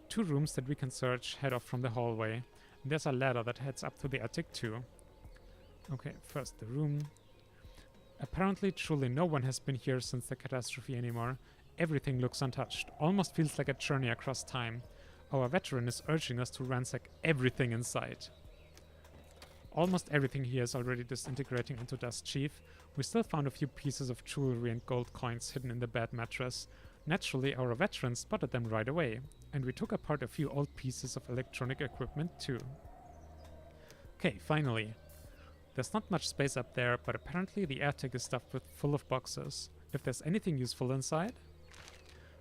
Two rooms that we can search head off from the hallway. And there's a ladder that heads up to the attic too. Okay, first the room. Apparently, truly no one has been here since the catastrophe anymore. Everything looks untouched. Almost feels like a journey across time. Our veteran is urging us to ransack everything in sight. Almost everything here is already disintegrating into dust, Chief. We still found a few pieces of jewelry and gold coins hidden in the bed mattress. Naturally, our veteran spotted them right away, and we took apart a few old pieces of electronic equipment too. Okay, finally. There's not much space up there, but apparently the attic is stuffed full of boxes. If there's anything useful inside?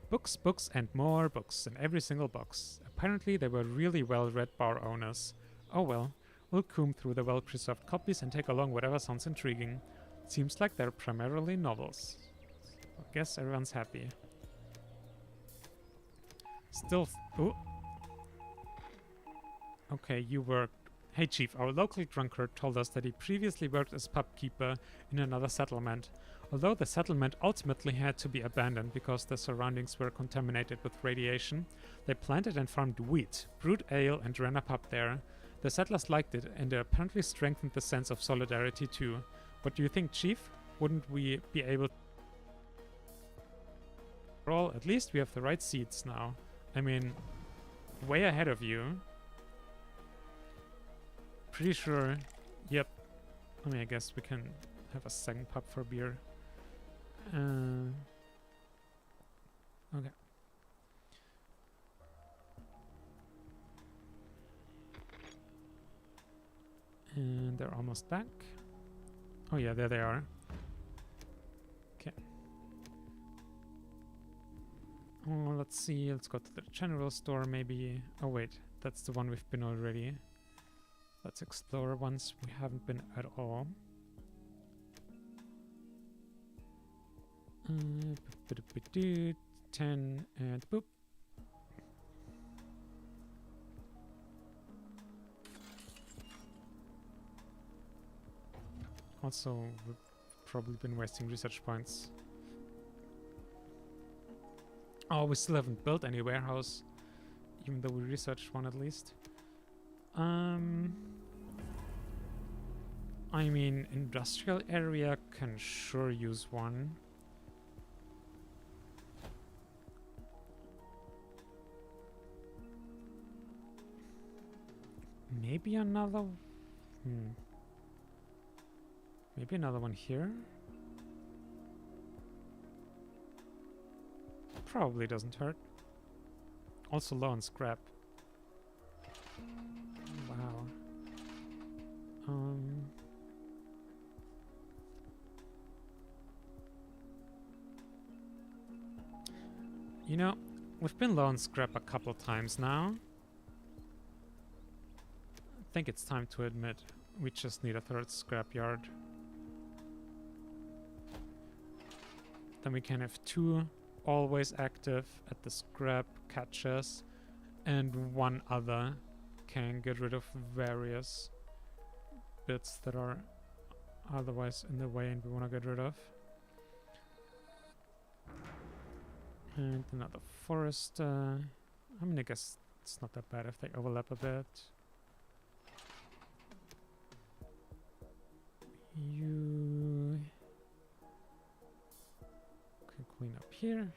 Books, and more books in every single box. Apparently they were really well-read bar owners. Oh well, We'll comb through the well-preserved copies and take along whatever sounds intriguing. Seems like they're primarily novels. I guess everyone's happy. Still... Ooh. Okay, you worked. Hey Chief, our local drunkard told us that he previously worked as pubkeeper in another settlement. Although the settlement ultimately had to be abandoned because the surroundings were contaminated with radiation, they planted and farmed wheat, brewed ale, and ran a pub there. The settlers liked it, and it apparently strengthened the sense of solidarity too. What do you think, Chief? Wouldn't we be able to... Well, at least we have the right seats now. I mean, way ahead of you. Pretty sure... Yep. I mean, I guess we can have a second pub for beer. Okay. And they're almost back. Oh yeah, there they are. Okay. Oh, let's see. Let's go to the general store maybe. Oh wait, that's the one we've been already. Let's explore ones we haven't been at all. 10 and boop. Also, we've probably been wasting research points. Oh, we still haven't built any warehouse, even though we researched one at least. I mean, industrial area can sure use one. Maybe another... Maybe another one here? Probably doesn't hurt. Also low on scrap. Wow. You know, we've been low on scrap a couple times now. I think it's time to admit we just need a third scrapyard. Then we can have 2 always active at the scrap catches, and 1 other can get rid of various bits that are otherwise in the way and we want to get rid of. And another forest. I mean, I guess it's not that bad if they overlap a bit. You can clean up here.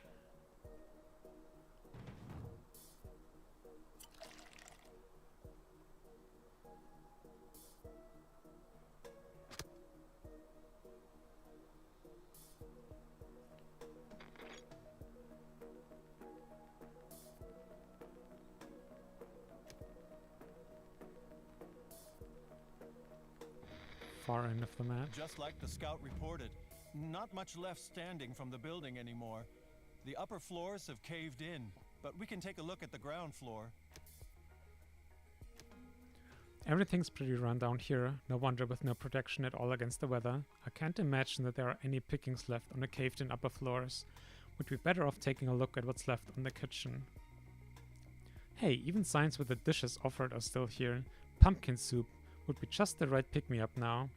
Far end of the map. Just like the scout reported, not much left standing from the building anymore. The upper floors have caved in, but we can take a look at the ground floor. Everything's pretty run down here, no wonder with no protection at all against the weather. I can't imagine that there are any pickings left on the caved-in upper floors. Would be better off taking a look at what's left on the kitchen. Hey, even signs with the dishes offered are still here. Pumpkin soup would be just the right pick-me-up now.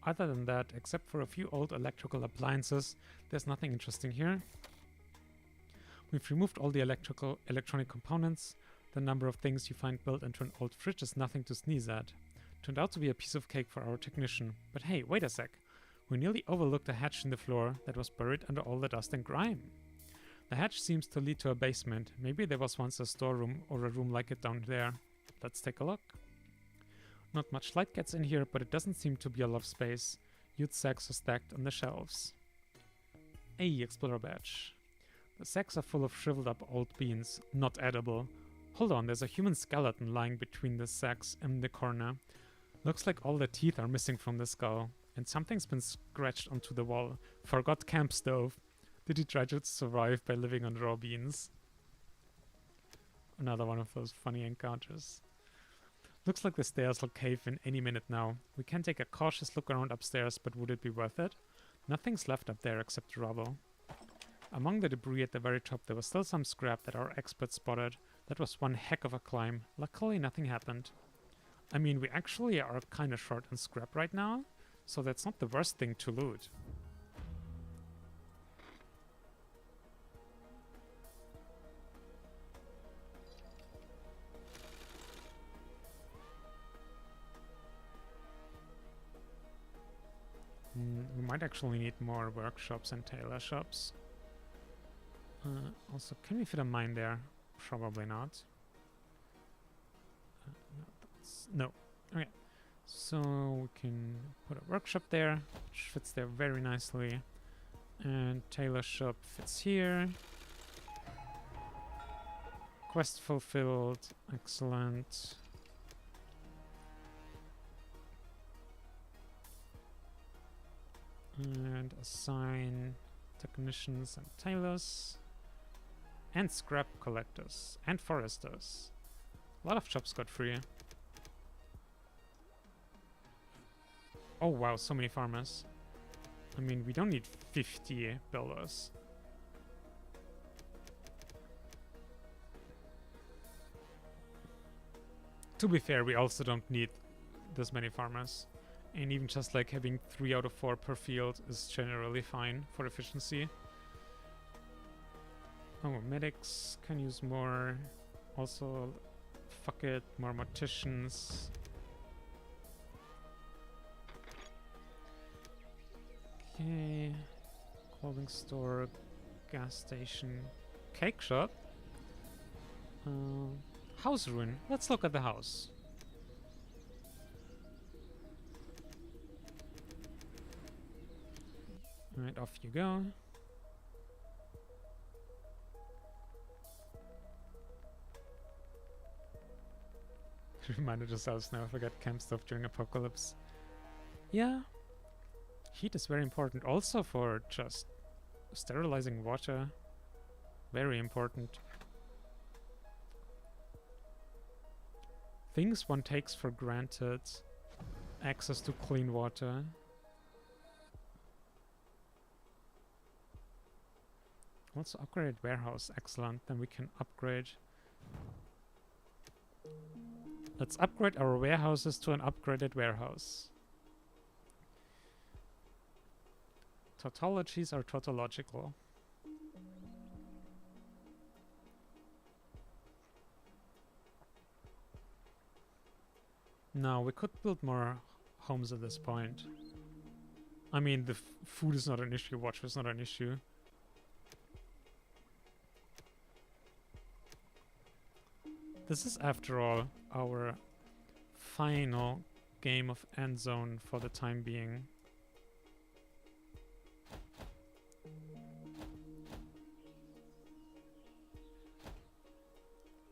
Other than that, except for a few old electrical appliances, there's nothing interesting here. We've removed all the electronic components. The number of things you find built into an old fridge is nothing to sneeze at. Turned out to be a piece of cake for our technician. But hey, wait a sec. We nearly overlooked a hatch in the floor that was buried under all the dust and grime. The hatch seems to lead to a basement. Maybe there was once a storeroom or a room like it down there. Let's take a look. Not much light gets in here, but it doesn't seem to be a lot of space. Huge sacks are stacked on the shelves. Hey, Explorer badge. The sacks are full of shriveled up old beans, not edible. Hold on, there's a human skeleton lying between the sacks in the corner. Looks like all the teeth are missing from the skull, and something's been scratched onto the wall. Forgot camp stove. Did he try to survive by living on raw beans? Another one of those funny encounters. Looks like the stairs will cave in any minute now. We can take a cautious look around upstairs, but would it be worth it? Nothing's left up there except rubble. Among the debris at the very top, there was still some scrap that our expert spotted. That was one heck of a climb. Luckily, nothing happened. I mean, we actually are kind of short on scrap right now, so that's not the worst thing to loot. We might actually need more workshops and tailor shops. Also, can we fit a mine there? Probably not. No. Okay. So we can put a workshop there, which fits there very nicely. And tailor shop fits here. Quest fulfilled. Excellent. And assign technicians and tailors. And scrap collectors. And foresters. A lot of jobs got free. Oh wow, so many farmers. I mean, we don't need 50 builders. To be fair, we also don't need this many farmers. And even just like having 3 out of 4 per field is generally fine for efficiency. Oh, medics can use more. Also, fuck it, more morticians. Okay. Clothing store, gas station, cake shop. House ruin. Let's look at the house. Alright, off you go. Reminded ourselves now, forget camp stuff during apocalypse. Yeah. Heat is very important also for just sterilizing water. Very important. Things one takes for granted. Access to clean water. Also upgrade warehouse. Excellent. Then we can upgrade. Let's upgrade our warehouses to an upgraded warehouse. Tautologies are tautological. No, we could build more homes at this point. I mean, the food is not an issue, water is not an issue. This is, after all, our final game of Endzone for the time being.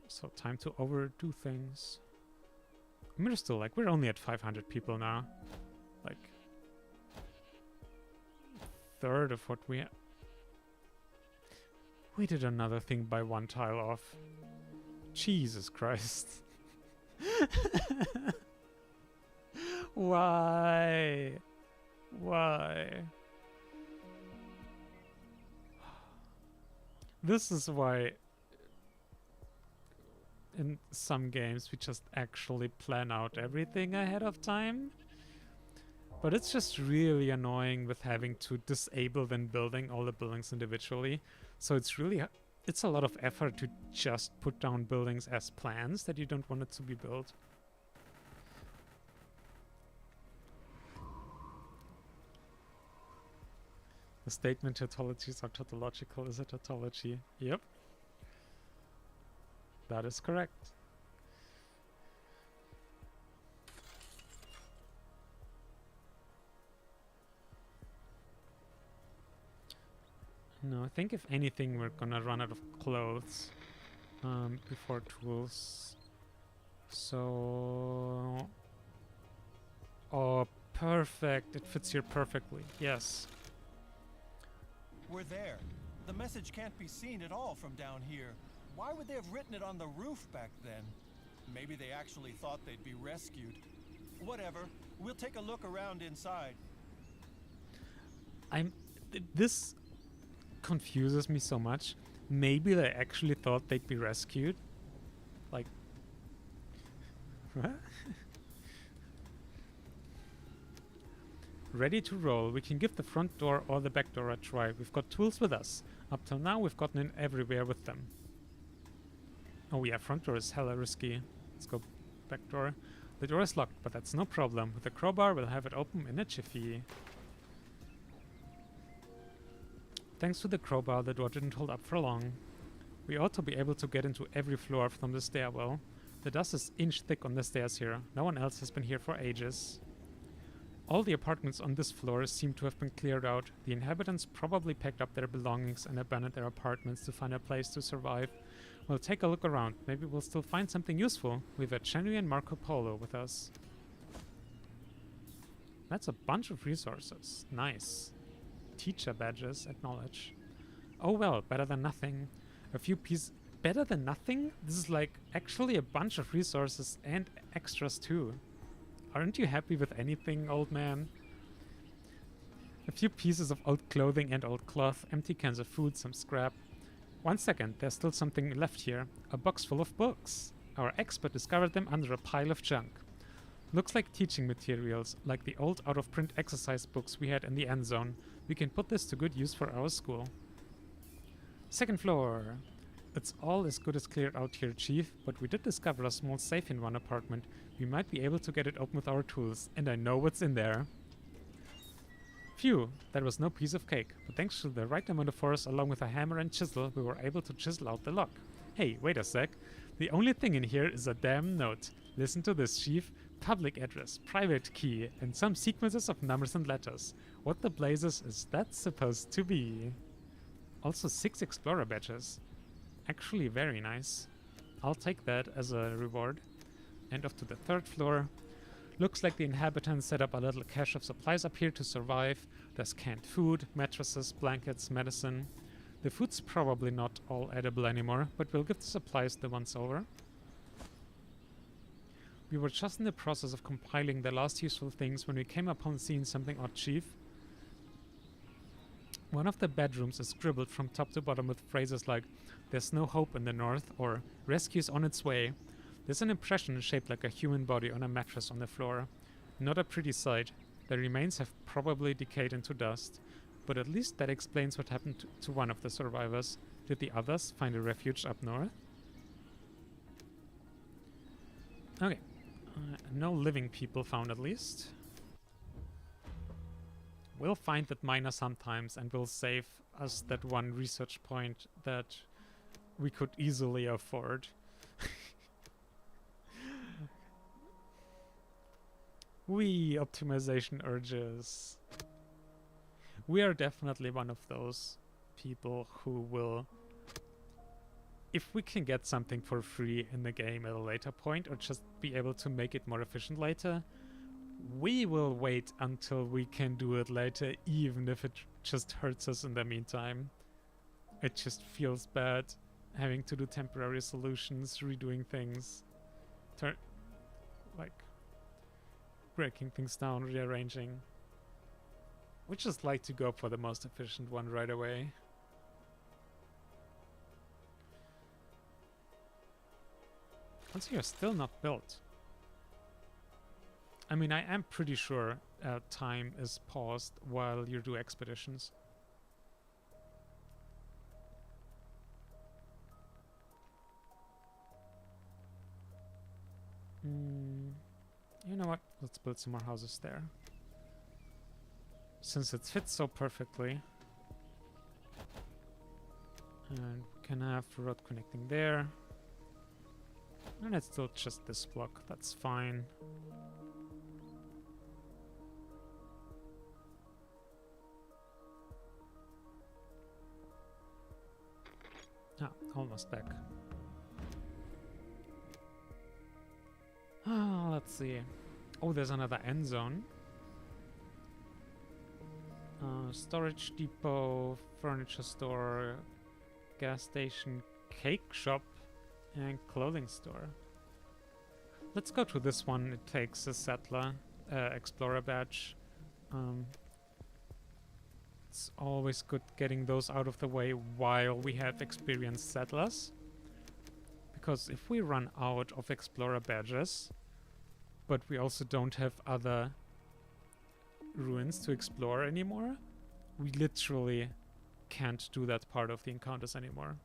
So time to overdo things. I mean, still, like, we're only at 500 people now. Like, third of what we... We did another thing by one tile off. Jesus Christ. Why? Why? This is why in some games we just actually plan out everything ahead of time. But it's just really annoying with having to disable then building all the buildings individually. So it's really... It's a lot of effort to just put down buildings as plans that you don't want it to be built. The statement tautologies are tautological is a tautology. Yep. That is correct. No, I think if anything we're gonna run out of clothes before tools. So... Oh, perfect. It fits here perfectly. Yes. We're there. The message can't be seen at all from down here. Why would they have written it on the roof back then? Maybe they actually thought they'd be rescued. Whatever. We'll take a look around inside. This confuses me so much. Maybe they actually thought they'd be rescued. Like, what? Ready to roll. We can give the front door or the back door a try. We've got tools with us. Up till now, we've gotten in everywhere with them. Oh yeah, front door is hella risky. Let's go back door. The door is locked, but that's no problem. With a crowbar, we'll have it open in a jiffy. Thanks to the crowbar, the door didn't hold up for long. We ought to be able to get into every floor from the stairwell. The dust is inch thick on the stairs here. No one else has been here for ages. All the apartments on this floor seem to have been cleared out. The inhabitants probably packed up their belongings and abandoned their apartments to find a place to survive. We'll take a look around. Maybe we'll still find something useful. We've a genuine Marco Polo with us. That's a bunch of resources. Nice. Teacher badges. Acknowledge. Oh well, better than nothing. A few pieces... Better than nothing? This is like actually a bunch of resources and extras too. Aren't you happy with anything, old man? A few pieces of old clothing and old cloth, empty cans of food, some scrap. 1 second, there's still something left here. A box full of books. Our expert discovered them under a pile of junk. Looks like teaching materials, like the old out-of-print exercise books we had in the Endzone. We can put this to good use for our school. Second floor. It's all as good as cleared out here, Chief, but we did discover a small safe in one apartment. We might be able to get it open with our tools, and I know what's in there. Phew, that was no piece of cake, but thanks to the right amount of force along with a hammer and chisel, we were able to chisel out the lock. Hey, wait a sec. The only thing in here is a damn note. Listen to this, Chief. Public address, private key, and some sequences of numbers and letters. What the blazes is that supposed to be? Also 6 explorer badges. Actually very nice. I'll take that as a reward. And off to the 3rd floor. Looks like the inhabitants set up a little cache of supplies up here to survive. There's canned food, mattresses, blankets, medicine. The food's probably not all edible anymore, but we'll give the supplies the once over. We were just in the process of compiling the last useful things when we came upon seeing something odd, Chief. One of the bedrooms is scribbled from top to bottom with phrases like, "There's no hope in the north," or "Rescue's on its way." There's an impression shaped like a human body on a mattress on the floor. Not a pretty sight. The remains have probably decayed into dust. But at least that explains what happened to one of the survivors. Did the others find a refuge up north? Okay. No living people found, at least. We'll find that miner sometimes, and we'll save us that one research point that we could easily afford. Optimization urges. We are definitely one of those people who will, if we can get something for free in the game at a later point, or just be able to make it more efficient later, we will wait until we can do it later, even if it just hurts us in the meantime. It just feels bad having to do temporary solutions, redoing things, like breaking things down, rearranging. We just like to go for the most efficient one right away. Also, you're still not built. I mean, I am pretty sure time is paused while you do expeditions. You know what? Let's build some more houses there. Since it fits so perfectly. And we can have road connecting there. And it's still just this block. That's fine. Ah, almost back. Ah, let's see. Oh, there's another end zone. Storage depot, furniture store, gas station, cake shop, and clothing store. Let's go to this one. It takes a settler, explorer badge. It's always good getting those out of the way while we have experienced settlers. Because if we run out of explorer badges, but we also don't have other ruins to explore anymore, we literally can't do that part of the encounters anymore.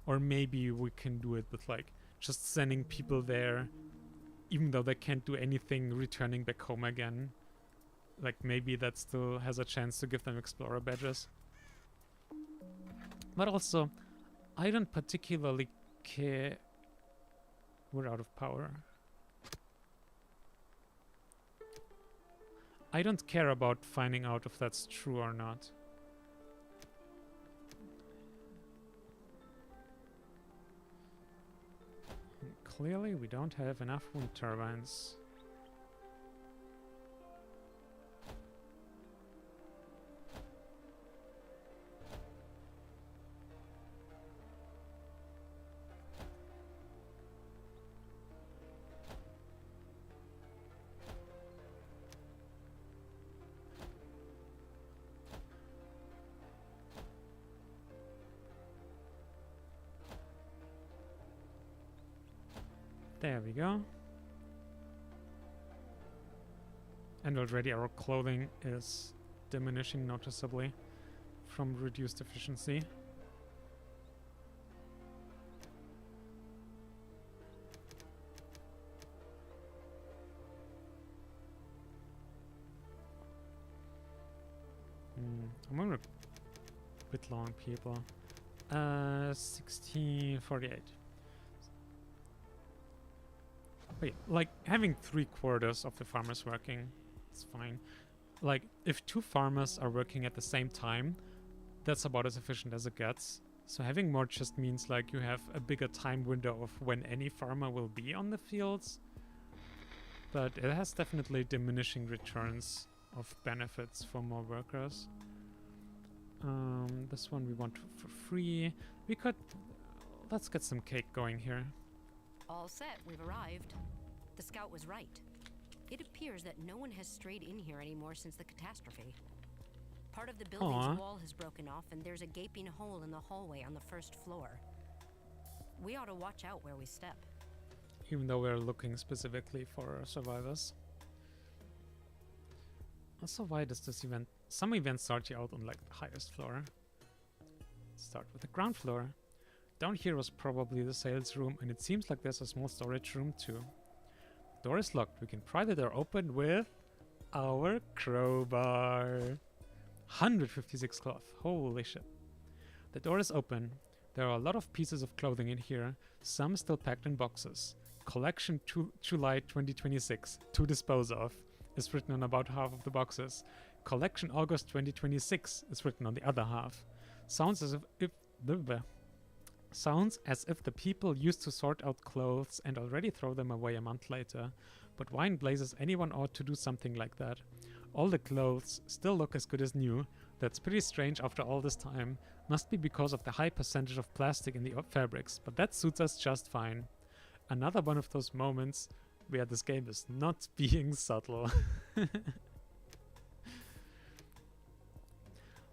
Or maybe we can do it with like just sending people there, even though they can't do anything returning back home again. Like maybe that still has a chance to give them explorer badges. But also, I don't particularly care. We're out of power. I don't care about finding out if that's true or not. And clearly we don't have enough wind turbines. There we go. And already our clothing is diminishing noticeably from reduced efficiency. I'm gonna a bit long, people. 1648. Wait, like having 3/4 of the farmers working, it's fine. Like if 2 farmers are working at the same time, that's about as efficient as it gets. So having more just means like you have a bigger time window of when any farmer will be on the fields. But it has definitely diminishing returns of benefits for more workers. This one we want for free. We could... let's get some cake going here. All set, we've arrived. The scout was right. It appears that no one has strayed in here anymore since the catastrophe. Part of the building's wall has broken off and there's a gaping hole in the hallway on the first floor. We ought to watch out where we step. Even though we're looking specifically for survivors. Also, why does this event... some events start you out on like the highest floor. Start with the ground floor. Down here was probably the sales room, and it seems like there's a small storage room too. The door is locked. We can pry the door open with our crowbar. 156 cloth. Holy shit. The door is open. There are a lot of pieces of clothing in here, some still packed in boxes. Collection July 2026, to dispose of, is written on about half of the boxes. Collection August 2026 is written on the other half. Sounds as if the people used to sort out clothes and already throw them away a month later. But why in blazes anyone ought to do something like that? All the clothes still look as good as new. That's pretty strange after all this time. Must be because of the high percentage of plastic in the fabrics, but that suits us just fine. Another one of those moments where this game is not being subtle.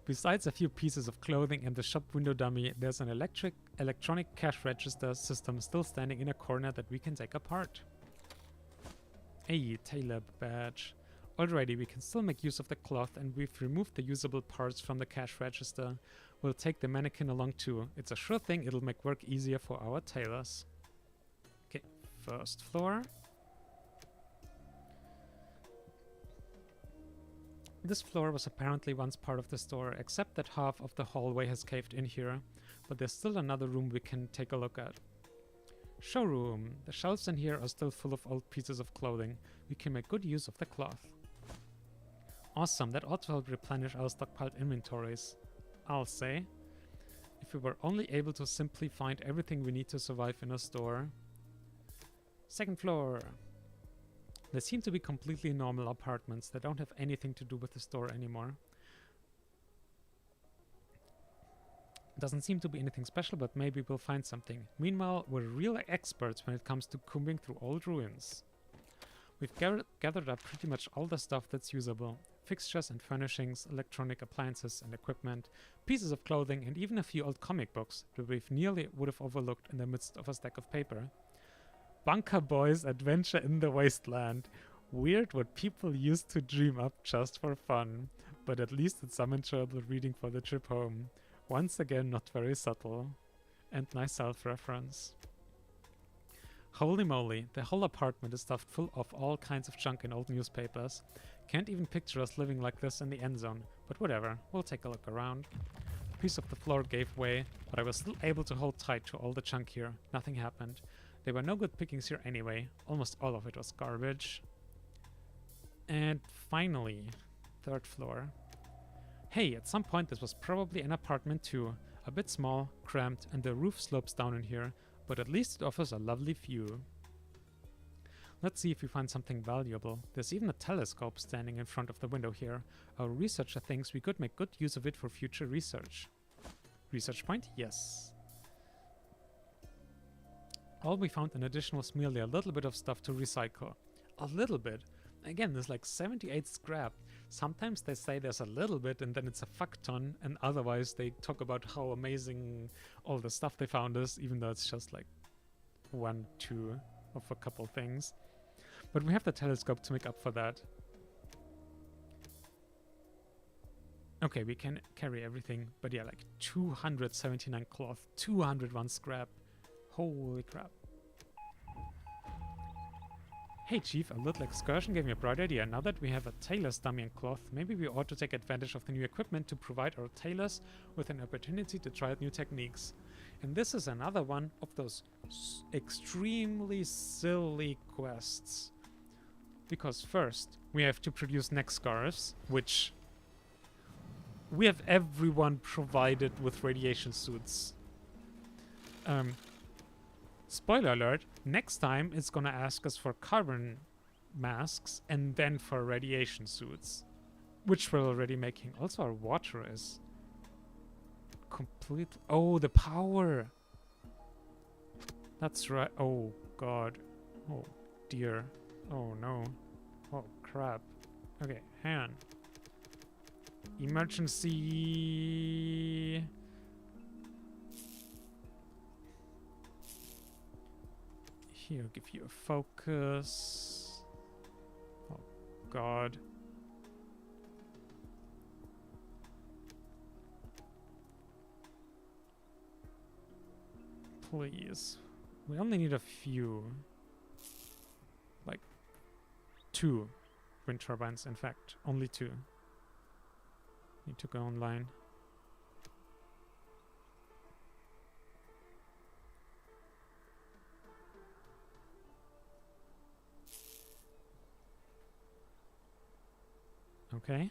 Besides a few pieces of clothing and the shop window dummy, there's an electronic cash register system still standing in a corner that we can take apart. Hey, tailor badge. Alrighty, we can still make use of the cloth, and we've removed the usable parts from the cash register. We'll take the mannequin along too. It's a sure thing, it'll make work easier for our tailors. Okay, first floor. This floor was apparently once part of the store, except that half of the hallway has caved in here, but there's still another room we can take a look at. Showroom. The shelves in here are still full of old pieces of clothing. We can make good use of the cloth. Awesome, that ought to help replenish our stockpiled inventories. I'll say. If we were only able to simply find everything we need to survive in a store. Second floor. They seem to be completely normal apartments that don't have anything to do with the store anymore. Doesn't seem to be anything special, but maybe we'll find something. Meanwhile, we're real experts when it comes to combing through old ruins. We've gathered up pretty much all the stuff that's usable. Fixtures and furnishings, electronic appliances and equipment, pieces of clothing, and even a few old comic books that we've nearly would have overlooked in the midst of a stack of paper. Bunker Boys Adventure in the Wasteland. Weird what people used to dream up just for fun. But at least it's some enjoyable reading for the trip home. Once again, not very subtle. And nice self-reference. Holy moly, the whole apartment is stuffed full of all kinds of junk and old newspapers. Can't even picture us living like this in the Endzone, but whatever, we'll take a look around. A piece of the floor gave way, but I was still able to hold tight to all the junk here. Nothing happened. There were no good pickings here anyway. Almost all of it was garbage. And finally, third floor. Hey, at some point this was probably an apartment too. A bit small, cramped, and the roof slopes down in here, but at least it offers a lovely view. Let's see if we find something valuable. There's even a telescope standing in front of the window here. Our researcher thinks we could make good use of it for future research. Research point? Yes. All we found in addition was merely a little bit of stuff to recycle. A little bit? Again, there's like 78 scrap. Sometimes they say there's a little bit and then it's a fuck ton, and otherwise they talk about how amazing all the stuff they found is, even though it's just like 1, 2 of a couple things. But we have the telescope to make up for that. Okay, we can carry everything, but yeah, like 279 cloth, 201 scrap. Holy crap. Hey Chief, a little excursion gave me a bright idea. Now that we have a tailor's dummy and cloth, maybe we ought to take advantage of the new equipment to provide our tailors with an opportunity to try out new techniques. And this is another one of those extremely silly quests. Because first, we have to produce neck scarves, which we have everyone provided with radiation suits. Spoiler alert, next time it's gonna ask us for carbon masks and then for radiation suits, which we're already making. Also, our water is complete. Oh, the power! That's right. Oh, God. Oh, dear. Oh, no. Oh, crap. Okay, hang on. Emergency... Here, give you a focus. Oh, God. Please. We only need a few. Like 2 wind turbines, in fact. Only 2. Need to go online. Okay.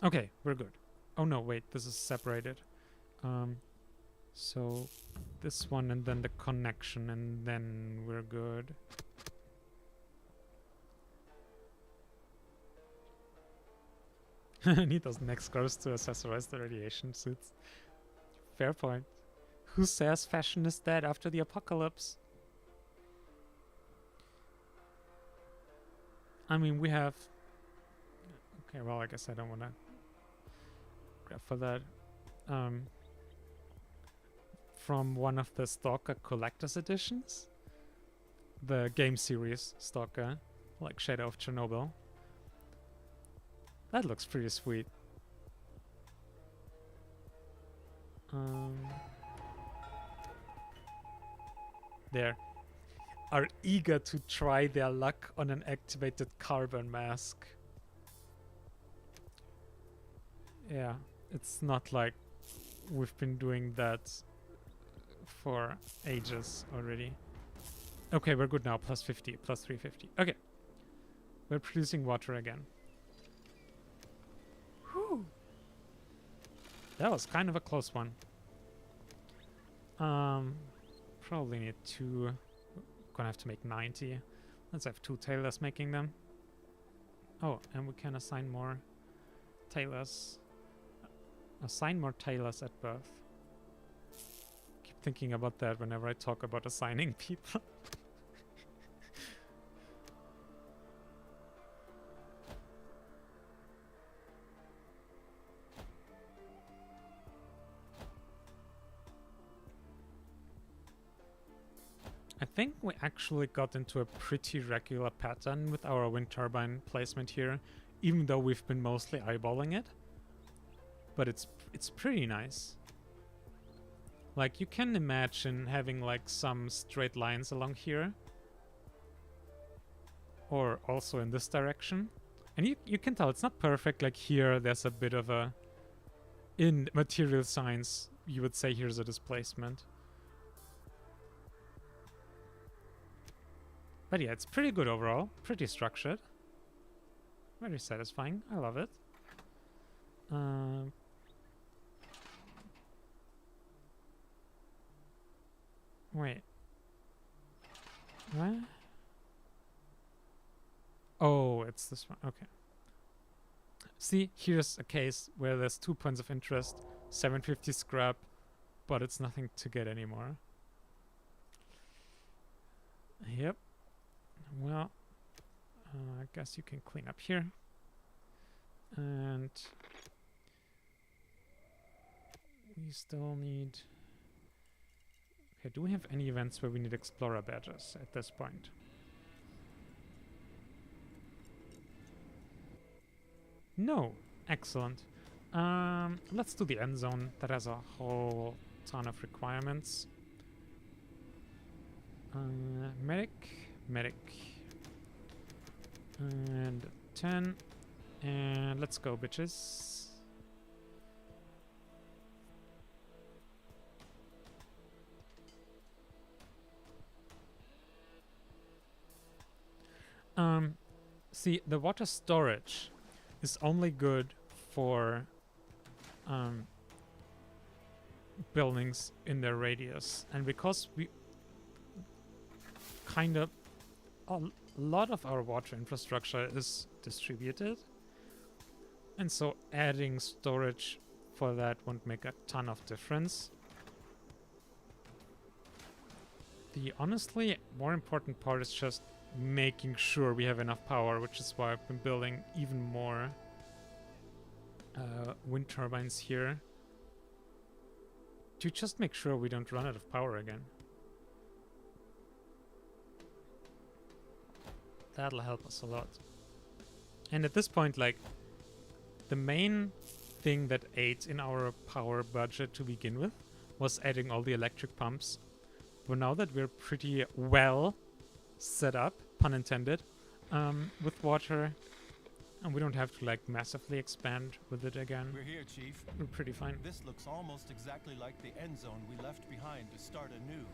Okay, we're good. Oh no, wait, this is separated. So this one and then the connection and then we're good. I need those neck scarves to accessorize the radiation suits. Fair point. Who says fashion is dead after the apocalypse? I mean, we have... Okay, well, I guess I don't want to grab for that. From one of the Stalker Collector's Editions. The game series Stalker, like Shadow of Chernobyl. That looks pretty sweet. There. Are eager to try their luck on an activated carbon mask. Yeah, it's not like we've been doing that for ages already. Okay, we're good now. Plus 50, plus 350. Okay. We're producing water again. Whew. That was kind of a close one. Probably need 2... Gonna have to make 90. Let's have 2 tailors making them. Oh, and we can assign more tailors. Assign more tailors at birth. Keep thinking about that whenever I talk about assigning people. I think we actually got into a pretty regular pattern with our wind turbine placement here, even though we've been mostly eyeballing it. But it's pretty nice. Like, you can imagine having like some straight lines along here. Or also in this direction. And you can tell it's not perfect. Like here, there's a bit of a... In material science, you would say here's a displacement. But yeah, it's pretty good overall. Pretty structured. Very satisfying. I love it. Wait. What? Oh, it's this one. Okay. See, here's a case where there's 2 points of interest, 750 scrap, but it's nothing to get anymore. Yep. Well, I guess you can clean up here. And we still need... Okay, do we have any events where we need explorer badges at this point? No. Excellent. Let's do the Endzone. That has a whole ton of requirements. Medic. And 10. And let's go, bitches. See, the water storage is only good for buildings in their radius, and because we kind of a lot of our water infrastructure is distributed, and so adding storage for that won't make a ton of difference. The honestly more important part is just making sure we have enough power, which is why I've been building even more wind turbines here to just make sure we don't run out of power again. That'll help us a lot. And at this point, like, the main thing that ate in our power budget to begin with was adding all the electric pumps. But now that we're pretty well set up, pun intended, with water, and we don't have to like massively expand with it again. We're here, Chief. We're pretty fine. This looks almost exactly like the Endzone we left behind to start anew.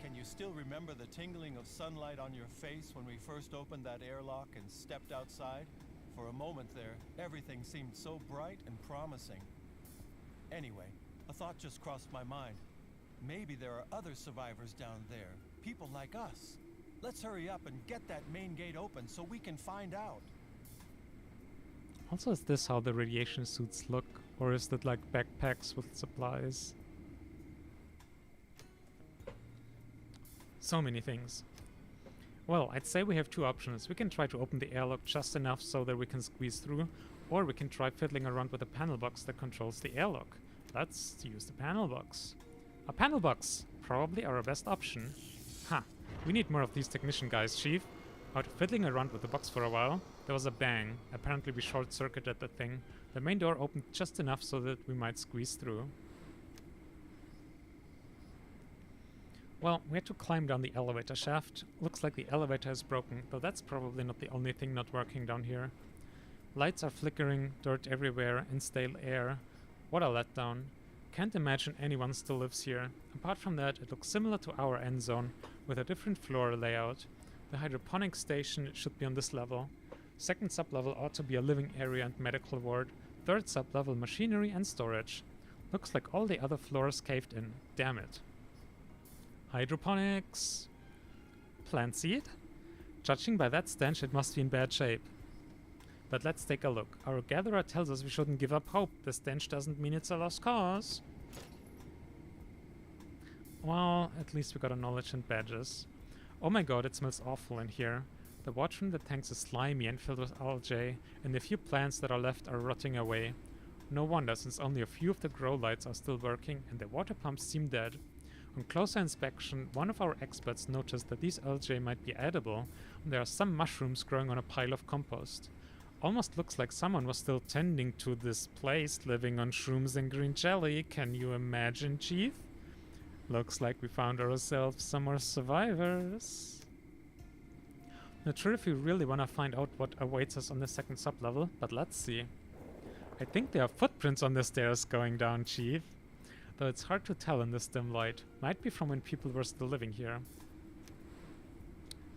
Can you still remember the tingling of sunlight on your face when we first opened that airlock and stepped outside? For a moment there, everything seemed so bright and promising. Anyway, a thought just crossed my mind. Maybe there are other survivors down there, people like us. Let's hurry up and get that main gate open so we can find out. Also, is this how the radiation suits look? Or is that like backpacks with supplies? So many things. Well, I'd say we have two options. We can try to open the airlock just enough so that we can squeeze through, or we can try fiddling around with a panel box that controls the airlock. Let's use the panel box. A panel box! Probably our best option. Ha! We need more of these technician guys, Chief. After fiddling around with the box for a while, there was a bang. Apparently we short-circuited the thing. The main door opened just enough so that we might squeeze through. Well, we had to climb down the elevator shaft. Looks like the elevator is broken, though that's probably not the only thing not working down here. Lights are flickering, dirt everywhere, and stale air. What a letdown. Can't imagine anyone still lives here. Apart from that, it looks similar to our Endzone, with a different floor layout. The hydroponic station should be on this level. Second sublevel ought to be a living area and medical ward. Third sublevel machinery and storage. Looks like all the other floors caved in. Damn it. Hydroponics. Plant seed? Judging by that stench, it must be in bad shape. But let's take a look. Our gatherer tells us we shouldn't give up hope. The stench doesn't mean it's a lost cause. Well, at least we got a knowledge and badges. Oh my god, it smells awful in here. The water from the tanks is slimy and filled with algae, and the few plants that are left are rotting away. No wonder, since only a few of the grow lights are still working and the water pumps seem dead. On closer inspection, one of our experts noticed that these algae might be edible, and there are some mushrooms growing on a pile of compost. Almost looks like someone was still tending to this place, living on shrooms and green jelly. Can you imagine, Chief? Looks like we found ourselves some more survivors. Not sure if we really want to find out what awaits us on the second sub-level, but let's see. I think there are footprints on the stairs going down, Chief. Though it's hard to tell in this dim light. Might be from when people were still living here.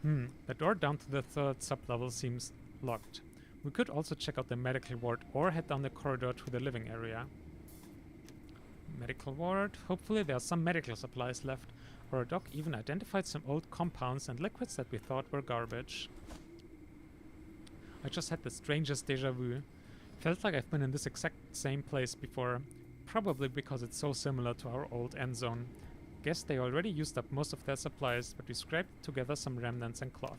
The door down to the third sub-level seems locked. We could also check out the medical ward or head down the corridor to the living area. Medical ward. Hopefully there are some medical supplies left. Our doc even identified some old compounds and liquids that we thought were garbage. I just had the strangest deja vu. Felt like I've been in this exact same place before. Probably because it's so similar to our old Endzone. Guess they already used up most of their supplies, but we scraped together some remnants and cloth.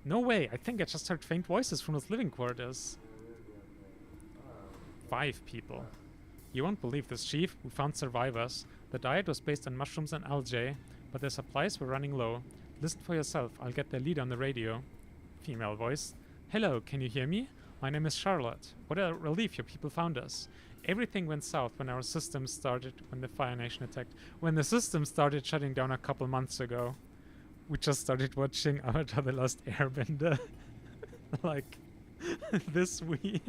No way! I think I just heard faint voices from those living quarters. 5 people. You won't believe this, Chief. We found survivors. The diet was based on mushrooms and algae, but their supplies were running low. Listen for yourself. I'll get their lead on the radio. Female voice. Hello, can you hear me? My name is Charlotte. What a relief your people found us. Everything went south when our system started, when the Fire Nation attacked. When the system started shutting down a couple months ago. We just started watching Avatar The Last Airbender. Like, this week.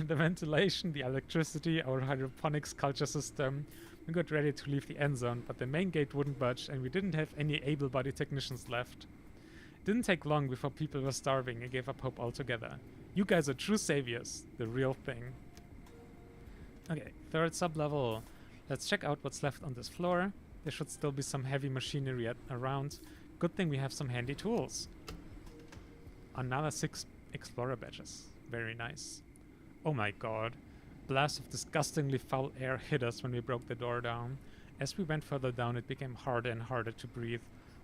The ventilation, the electricity, our hydroponics culture system. We got ready to leave the Endzone, but the main gate wouldn't budge and we didn't have any able-bodied technicians left. Didn't take long before people were starving and gave up hope altogether. You guys are true saviors. The real thing. Okay, third sub-level. Let's check out what's left on this floor. There should still be some heavy machinery around. Good thing we have some handy tools. Another 6 explorer badges. Very nice. Oh my god. Blasts of disgustingly foul air hit us when we broke the door down. As we went further down, it became harder and harder to breathe.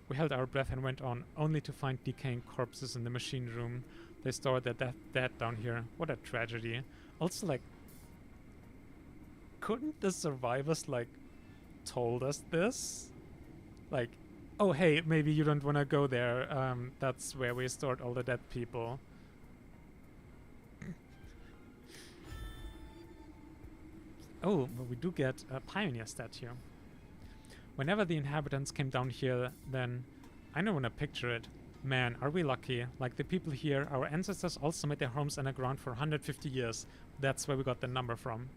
We held our breath and went on, only to find decaying corpses in the machine room. They stored their dead down here. What a tragedy. Also, like, couldn't the survivors, like, told us this? Like, oh hey, maybe you don't want to go there. That's where we stored all the dead people. Oh, but we do get a pioneer statue. Whenever the inhabitants came down here, then I don't want to picture it. Man, are we lucky. Like the people here, our ancestors also made their homes underground for 150 years. That's where we got the number from.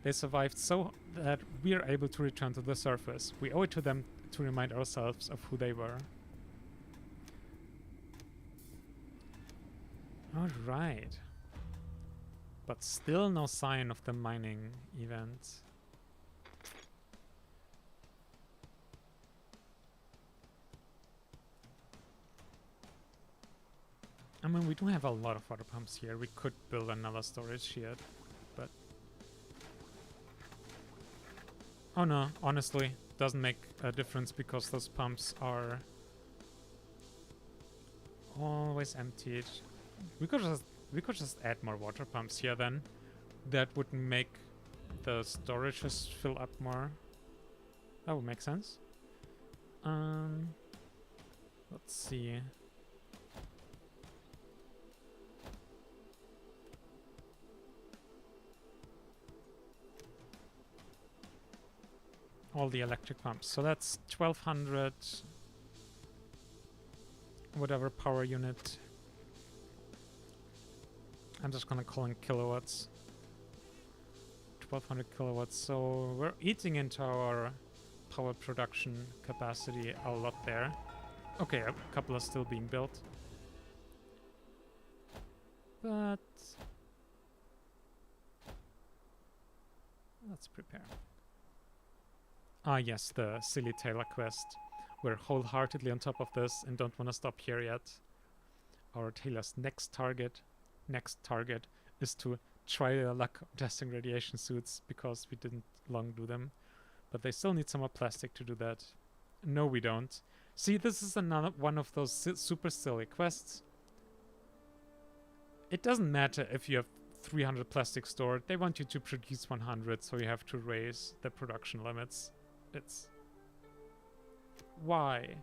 They survived so that we are able to return to the surface. We owe it to them to remind ourselves of who they were. Alright. But still no sign of the mining event. I mean, we do have a lot of water pumps here. We could build another storage shed, but... Oh no, honestly, doesn't make a difference because those pumps are always emptied. We could just add more water pumps here then. That would make the storages fill up more. That would make sense. Let's see. All the electric pumps. So that's 1200 whatever power unit. I'm just gonna call in kilowatts. 1200 kilowatts. So we're eating into our power production capacity a lot there. Okay, a couple are still being built. But let's prepare. Ah yes, the silly Taylor quest. we're wholeheartedly on top of this and don't want to stop here yet. Our Taylor's next target is to try their luck on testing radiation suits, because we didn't long do them. But they still need some more plastic to do that. No, we don't. See, this is another one of those super silly quests. It doesn't matter if you have 300 plastic stored. They want you to produce 100, so you have to raise the production limits. It's... why?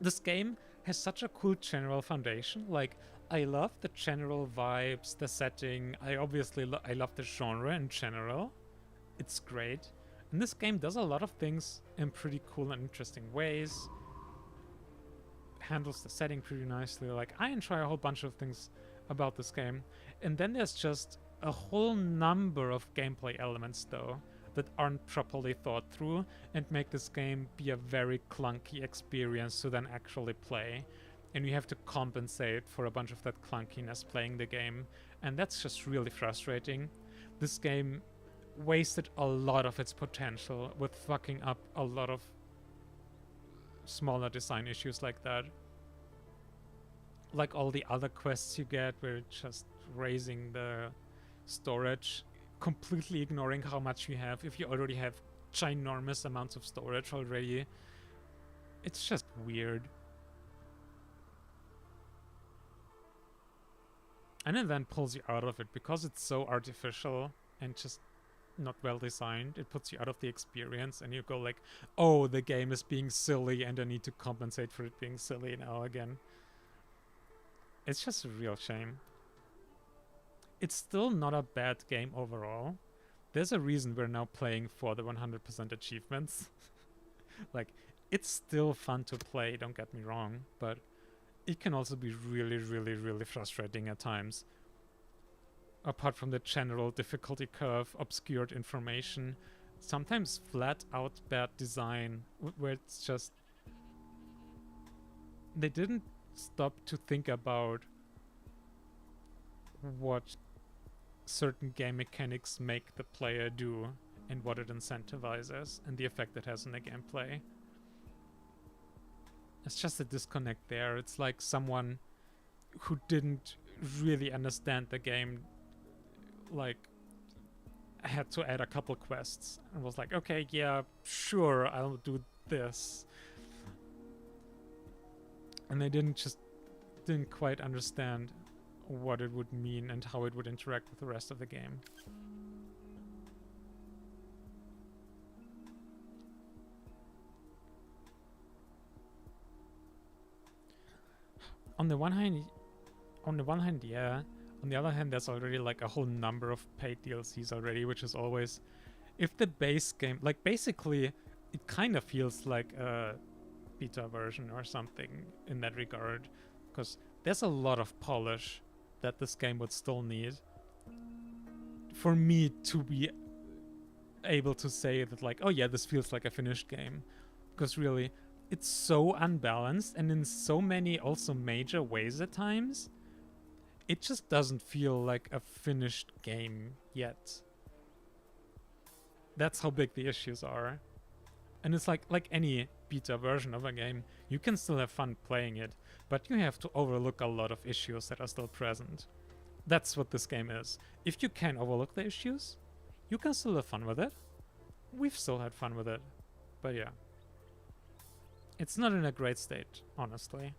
This game has such a cool general foundation. Like, I love the general vibes, the setting. I obviously I love the genre in general. It's great. And this game does a lot of things in pretty cool and interesting ways. Handles the setting pretty nicely. Like, I enjoy a whole bunch of things about this game. And then there's just a whole number of gameplay elements, though, that aren't properly thought through and make this game be a very clunky experience to then actually play. And you have to compensate for a bunch of that clunkiness playing the game. And that's just really frustrating. This game wasted a lot of its potential with fucking up a lot of smaller design issues like that. Like all the other quests you get, where it's just raising the storage, completely ignoring how much you have. If you already have ginormous amounts of storage already, it's just weird. And it then pulls you out of it because it's so artificial and just not well designed. It puts you out of the experience and you go like, oh, the game is being silly and I need to compensate for it being silly now again. It's just a real shame. It's still not a bad game overall. There's a reason we're now playing for the 100% achievements. Like, it's still fun to play, don't get me wrong, but it can also be really, really, really frustrating at times. Apart from the general difficulty curve, obscured information, sometimes flat out bad design, where it's just... they didn't stop to think about what certain game mechanics make the player do and what it incentivizes and the effect it has on the gameplay. It's just a disconnect there. It's like someone who didn't really understand the game, like, had to add a couple quests and was like, okay, yeah, sure, I'll do this. And they didn't quite understand what it would mean and how it would interact with the rest of the game. On the one hand, yeah. On the other hand, there's already like a whole number of paid DLCs already, which is always... if the base game... like, basically, it kind of feels like a beta version or something in that regard. Because there's a lot of polish that this game would still need for me to be able to say that, like, oh yeah, this feels like a finished game. Because really, it's so unbalanced and in so many also major ways at times. It just doesn't feel like a finished game yet. That's how big the issues are. And it's like any beta version of a game, you can still have fun playing it, but you have to overlook a lot of issues that are still present. That's what this game is. If you can overlook the issues, you can still have fun with it. We've still had fun with it. But yeah. It's not in a great state, honestly.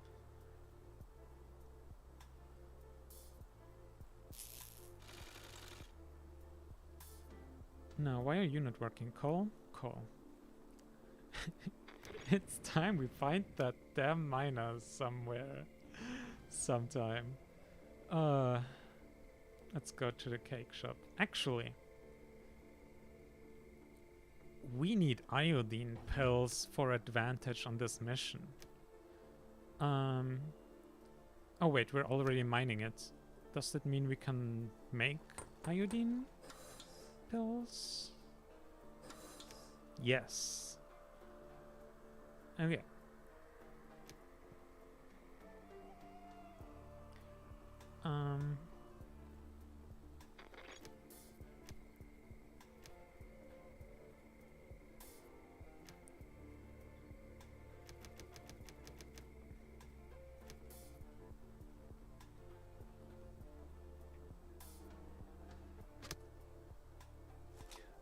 Now, why are you not working, Cole? Cole. It's time we find that damn miner somewhere. Sometime. Let's go to the cake shop. Actually, we need iodine pills for advantage on this mission. Oh wait, we're already mining it. Does that mean we can make iodine pills? Yes. Okay.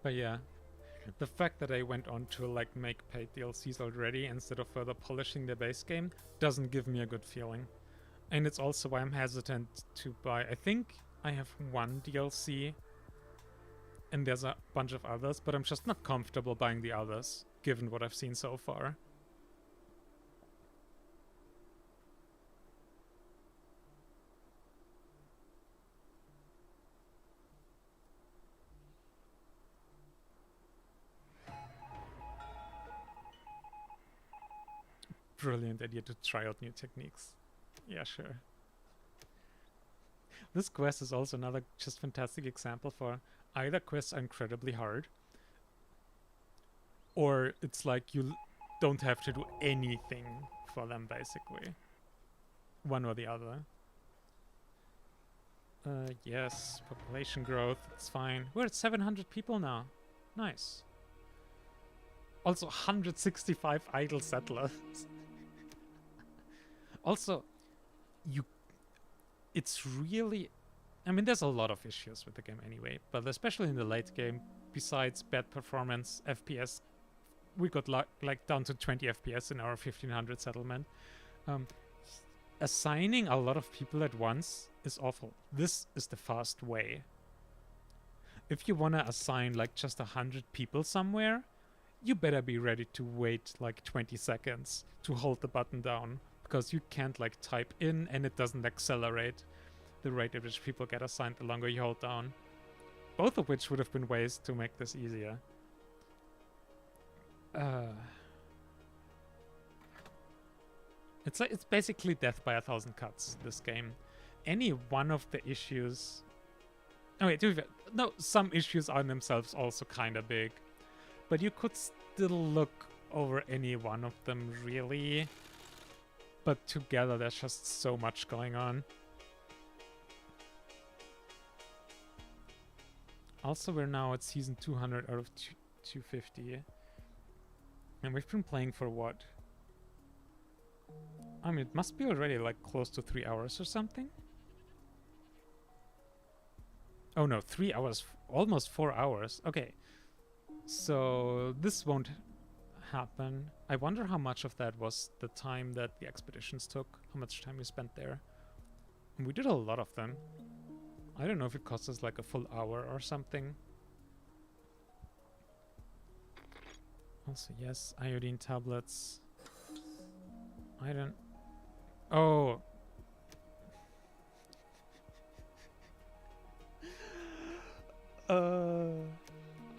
But yeah, the fact that I went on to like make paid DLCs already instead of further polishing the base game doesn't give me a good feeling. And it's also why I'm hesitant to buy. I think I have one DLC and there's a bunch of others, but I'm just not comfortable buying the others, given what I've seen so far. Brilliant idea to try out new techniques. Yeah, sure. This quest is also another just fantastic example for either quests are incredibly hard, or it's like you don't have to do anything for them, basically. One or the other. Yes, population growth, it's fine. We're at 700 people now. Nice. Also 165 idle settlers. Also, it's really... I mean, there's a lot of issues with the game anyway, but especially in the late game, besides bad performance, FPS, we got like down to 20 FPS in our 1500 settlement. Assigning a lot of people at once is awful. This is the fast way. If you want to assign like just 100 people somewhere, you better be ready to wait like 20 seconds to hold the button down, because you can't like type in and it doesn't accelerate the rate at which people get assigned the longer you hold down. Both of which would have been ways to make this easier. It's basically death by 1,000 cuts, this game. Any one of the issues... Oh wait, no, some issues are themselves also kind of big. But you could still look over any one of them, really. But together there's just so much going on. Also, we're now at season 200 out of 250. And we've been playing for what? I mean, it must be already like close to 3 hours or something. Oh no, 3 hours, almost 4 hours. Okay. So this won't happen. I wonder how much of that was the time that the expeditions took, how much time we spent there. And we did a lot of them. I don't know if it cost us like a full hour or something. Also, yes, iodine tablets. I don't... Oh!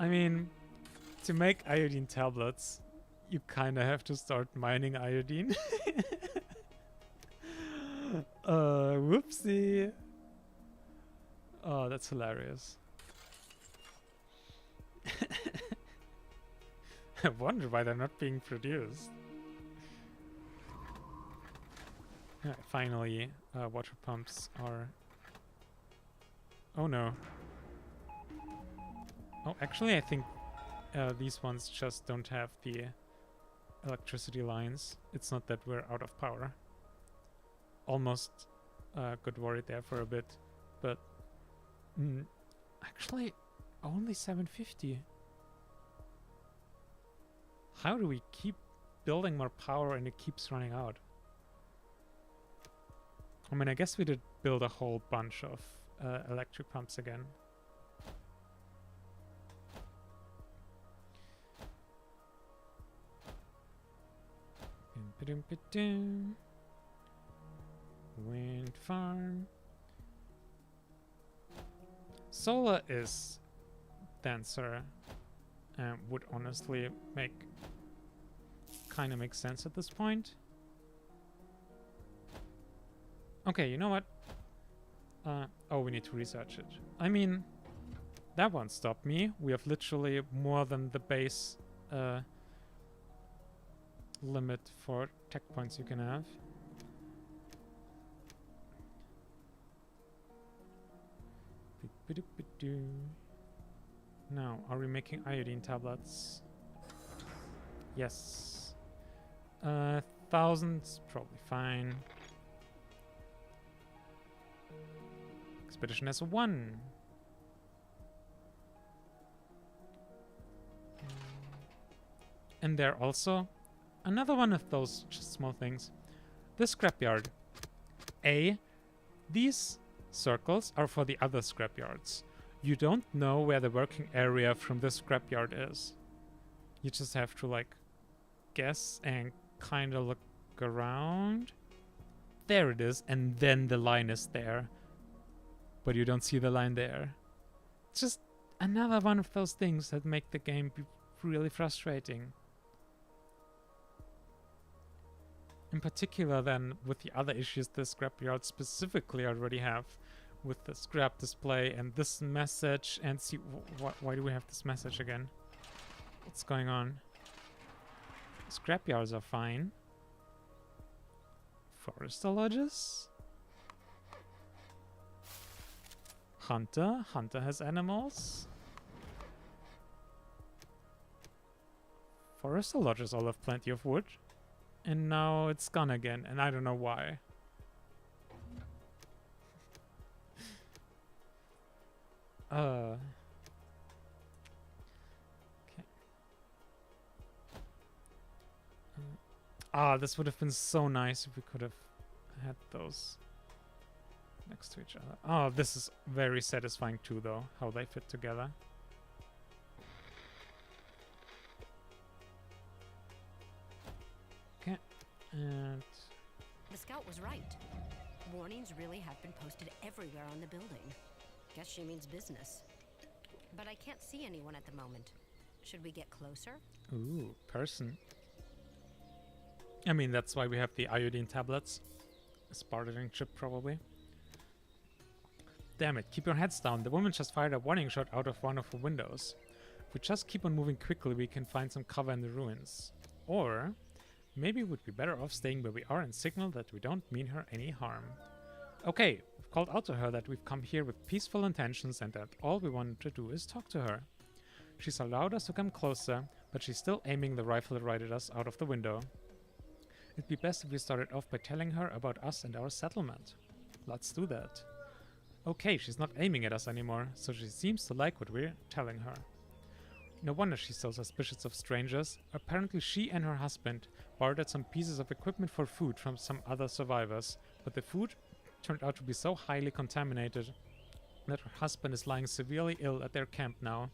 I mean, to make iodine tablets, you kinda have to start mining iodine. Whoopsie! Oh, that's hilarious. I wonder why they're not being produced. Finally, water pumps are... Oh no. Oh, actually I think these ones just don't have the electricity lines. It's not that we're out of power. Almost got worried there for a bit, but actually only 750. How do we keep building more power and it keeps running out? I mean, I guess we did build a whole bunch of electric pumps again. Wind farm. Solar is denser and would honestly kind of make sense at this point. Okay, you know what? Oh, we need to research it. I mean, that won't stop me. We have literally more than the base limit for tech points you can have. Now, are we making iodine tablets? Yes. 1,000's probably fine. Expedition has 1. And there also, another one of those just small things. The scrapyard. These circles are for the other scrapyards. You don't know where the working area from the scrapyard is. You just have to like guess and kind of look around. There it is, and then the line is there. But you don't see the line there. It's just another one of those things that make the game be really frustrating. In particular then with the other issues the scrapyard specifically already have. With the scrap display and this message, and see why do we have this message again? What's going on? Scrapyards are fine. Forester lodges? Hunter has animals. Forester lodges all have plenty of wood. And now it's gone again, and I don't know why. Okay. This would have been so nice if we could have had those next to each other. Oh, this is very satisfying too, though, how they fit together. Okay, and... The scout was right. Warnings really have been posted everywhere on the building. Guess she means business. But I can't see anyone at the moment. Should we get closer? Ooh, person. I mean, that's why we have the iodine tablets. A spartering chip, probably. Damn it, keep your heads down. The woman just fired a warning shot out of one of her windows. If we just keep on moving quickly, we can find some cover in the ruins. Or, maybe we'd be better off staying where we are and signal that we don't mean her any harm. Okay, we've called out to her that we've come here with peaceful intentions and that all we want to do is talk to her. She's allowed us to come closer, but she's still aiming the rifle right at us out of the window. It'd be best if we started off by telling her about us and our settlement. Let's do that. Okay, she's not aiming at us anymore, so she seems to like what we're telling her. No wonder she's so suspicious of strangers. Apparently she and her husband bartered some pieces of equipment for food from some other survivors, but the food turned out to be so highly contaminated that her husband is lying severely ill at their camp now.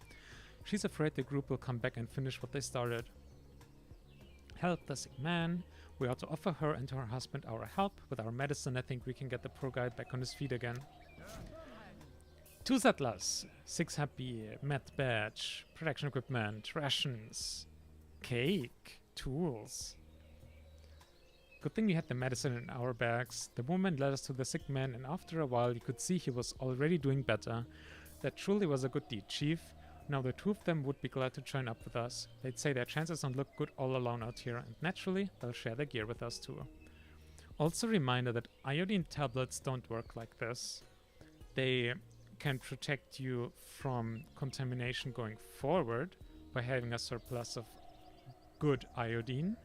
She's afraid the group will come back and finish what they started. Help the sick man. We ought to offer her and her husband our help. With our medicine, I think we can get the poor guy back on his feet again. 2 settlers, 6 happy, med badge, protection equipment, rations, cake, tools. Good thing we had the medicine in our bags. The woman led us to the sick man, and after a while you could see he was already doing better. That truly was a good deed, Chief. Now the 2 of them would be glad to join up with us. They'd say their chances don't look good all alone out here, and naturally, they'll share their gear with us too. Also a reminder that iodine tablets don't work like this. They can protect you from contamination going forward by having a surplus of good iodine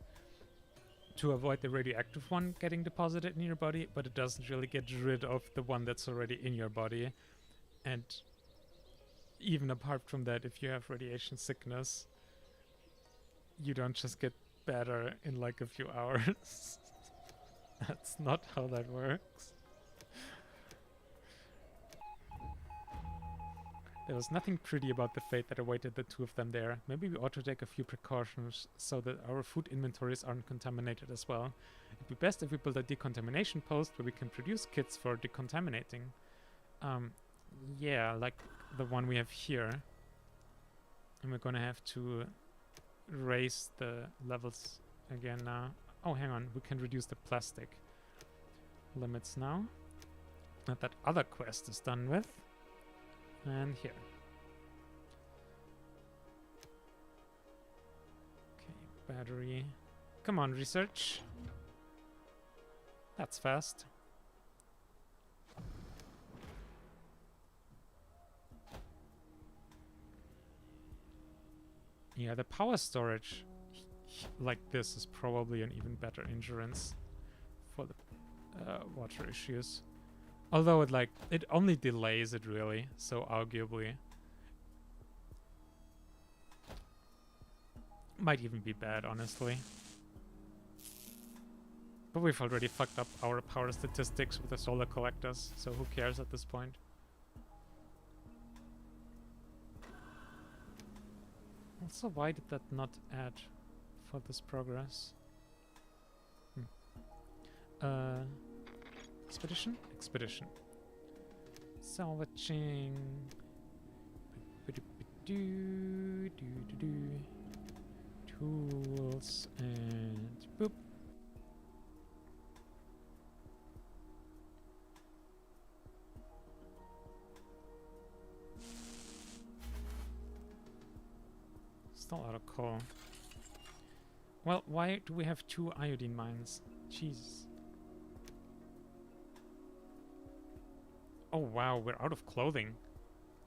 to avoid the radioactive one getting deposited in your body, but it doesn't really get rid of the one that's already in your body. And even apart from that, if you have radiation sickness, you don't just get better in like a few hours. That's not how that works. There was nothing pretty about the fate that awaited the 2 of them there. Maybe we ought to take a few precautions so that our food inventories aren't contaminated as well. It'd be best if we build a decontamination post where we can produce kits for decontaminating. Yeah, like the one we have here. And we're gonna have to raise the levels again now. Oh, hang on, we can reduce the plastic limits now. That other quest is done with. And here. Okay, battery. Come on, research. That's fast. Yeah, the power storage like this is probably an even better insurance for the water issues. Although it only delays it really, so arguably Might even be bad, honestly. But we've already fucked up our power statistics with the solar collectors, so who cares at this point? Also, why did that not add for this progress? Expedition? Expedition. Salvaging. Tools and boop. Still out of coal. Well, why do we have 2 iodine mines? Jesus. Oh wow, we're out of clothing.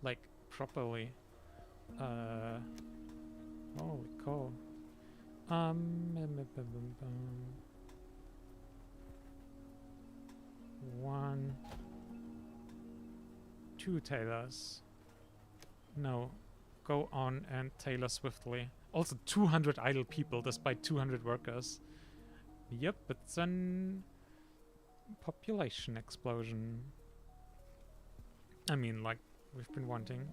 Like, properly. Holy coal. 1, 2 tailors. No. Go on and tailor swiftly. Also 200 idle people despite 200 workers. Yep, it's an population explosion. I mean, like we've been wanting.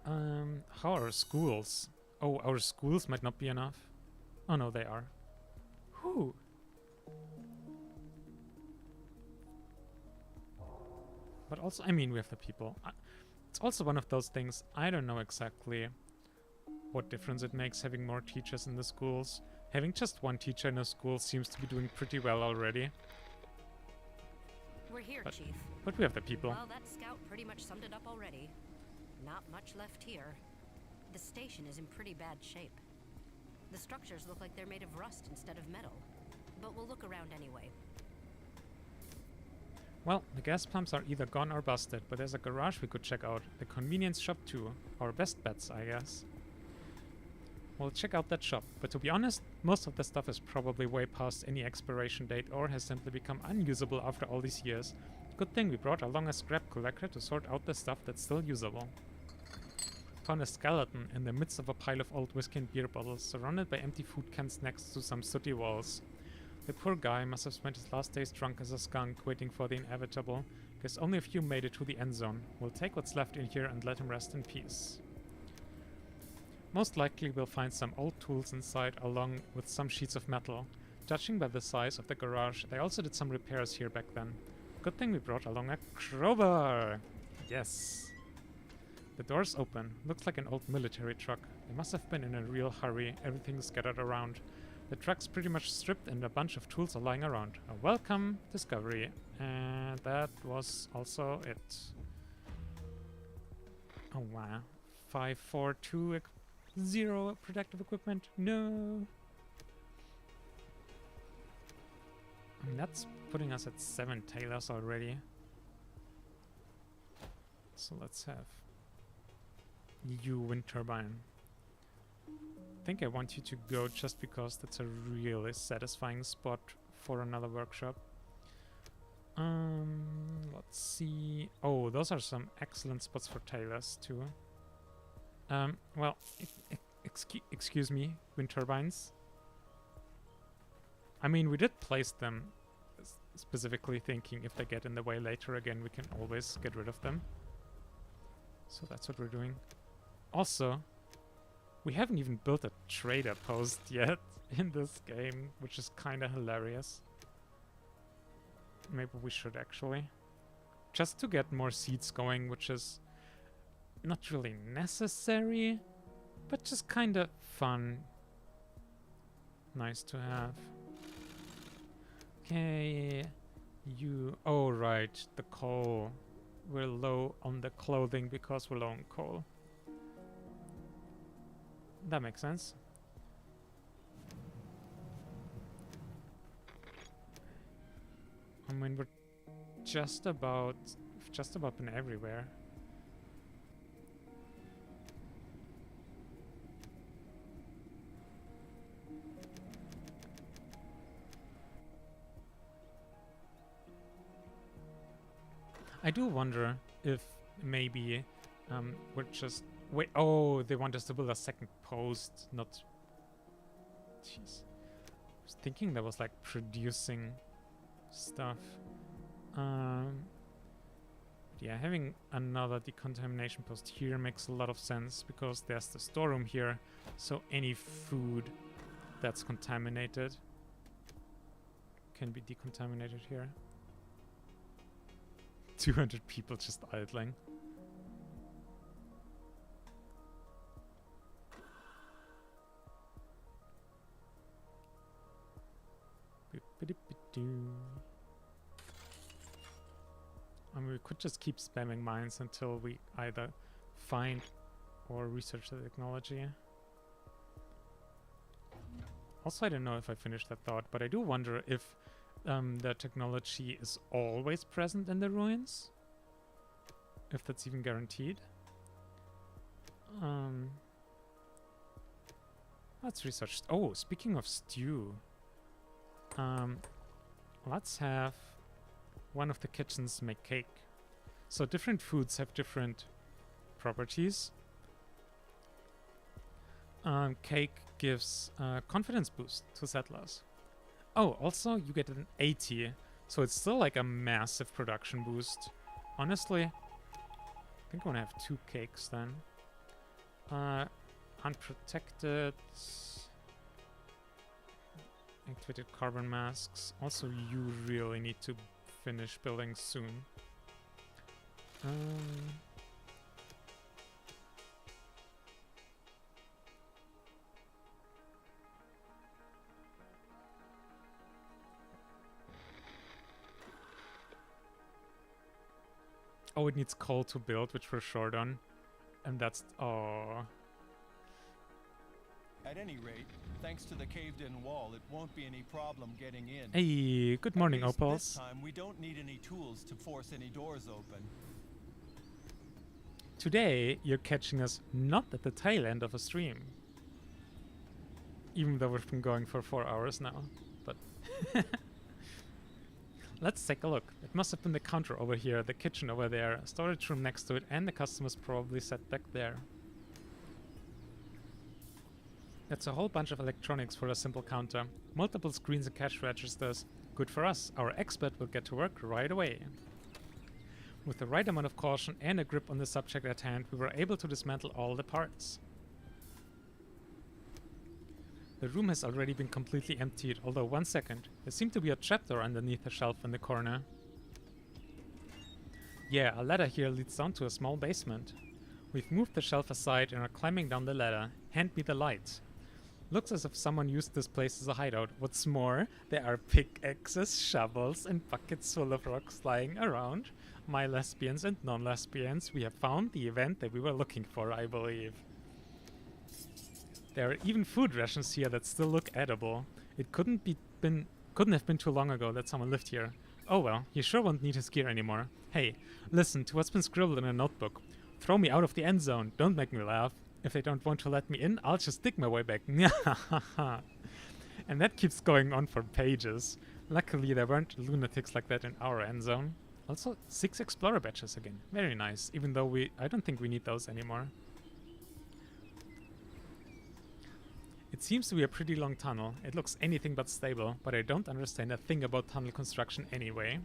How are our schools? Oh, our schools might not be enough. Oh no, they are. Whew. But also, I mean, we have the people. It's also one of those things, I don't know exactly what difference it makes having more teachers in the schools. Having just 1 teacher in a school seems to be doing pretty well already. We're here, Chief. But we have the people. Well, that scout pretty much summed it up already. Not much left here. The station is in pretty bad shape. The structures look like they're made of rust instead of metal. But we'll look around anyway. Well, the gas pumps are either gone or busted, but there's a garage we could check out. The convenience shop too. Our best bets, I guess. We'll check out that shop, but to be honest, most of the stuff is probably way past any expiration date or has simply become unusable after all these years. Good thing we brought along a scrap collector to sort out the stuff that's still usable. Found a skeleton in the midst of a pile of old whiskey and beer bottles, surrounded by empty food cans next to some sooty walls. The poor guy must have spent his last days drunk as a skunk, waiting for the inevitable. Guess only a few made it to the Endzone. We'll take what's left in here and let him rest in peace. Most likely we'll find some old tools inside, along with some sheets of metal. Judging by the size of the garage, they also did some repairs here back then. Good thing we brought along a crowbar! Yes! The door's open. Looks like an old military truck. They must have been in a real hurry. Everything's scattered around. The truck's pretty much stripped and a bunch of tools are lying around. A welcome discovery. And that was also it. Oh wow. 542 0 protective equipment. No. And that's putting us at 7 tailors already. So let's have you, wind turbine. I think I want you to go just because that's a really satisfying spot for another workshop. Let's see. Oh, those are some excellent spots for tailors too. Well, excuse me, wind turbines. I mean, we did place them specifically thinking if they get in the way later again, we can always get rid of them. So that's what we're doing. Also, we haven't even built a trader post yet in this game, which is kind of hilarious. Maybe we should actually. Just to get more seeds going, which is not really necessary, but just kind of fun. Nice to have. Okay, you... Oh, right, the coal. We're low on the clothing because we're low on coal. That makes sense. I mean, we're just about been everywhere. I do wonder if maybe we're just Wait, oh, they want us to build a second post, not... Jeez. I was thinking that was like producing stuff. Yeah, having another decontamination post here makes a lot of sense because there's the storeroom here, so any food that's contaminated can be decontaminated here. 200 people just idling. I mean, we could just keep spamming mines until we either find or research the technology. Also, I don't know if I finished that thought, but I do wonder if the technology is always present in the ruins. If that's even guaranteed. Let's research. Oh, speaking of stew. Let's have one of the kitchens make cake. So different foods have different properties. Cake gives confidence boost to settlers. Oh, also you get an 80, so it's still like a massive production boost. Honestly, I think I want to have 2 cakes then. Unprotected. Activated carbon masks. Also, you really need to finish building soon. Oh, it needs coal to build, which we're short on. And that's... oh... At any rate, thanks to the caved-in wall, it won't be any problem getting in. Hey, good morning, At least Opals. this time, we don't need any tools to force any doors open. Today, you're catching us not at the tail end of a stream. Even though we've been going for 4 hours now. But... let's take a look. It must have been the counter over here, the kitchen over there, a storage room next to it, and the customers probably sat back there. That's a whole bunch of electronics for a simple counter. Multiple screens and cash registers. Good for us. Our expert will get to work right away. With the right amount of caution and a grip on the subject at hand, we were able to dismantle all the parts. The room has already been completely emptied, although 1 second. There seemed to be a trapdoor underneath the shelf in the corner. Yeah, a ladder here leads down to a small basement. We've moved the shelf aside and are climbing down the ladder. Hand me the light. Looks as if someone used this place as a hideout. What's more, there are pickaxes, shovels, and buckets full of rocks lying around. My lesbians and non-lesbians, we have found the event that we were looking for, I believe. There are even food rations here that still look edible. It couldn't have been too long ago that someone lived here. Oh well, he sure won't need his gear anymore. Hey, listen to what's been scribbled in a notebook. Throw me out of the end zone. Don't make me laugh. If they don't want to let me in, I'll just dig my way back. And that keeps going on for pages. Luckily, there weren't lunatics like that in our end zone. Also, 6 explorer badges again. Very nice, even though I don't think we need those anymore. It seems to be a pretty long tunnel. It looks anything but stable, but I don't understand a thing about tunnel construction anyway.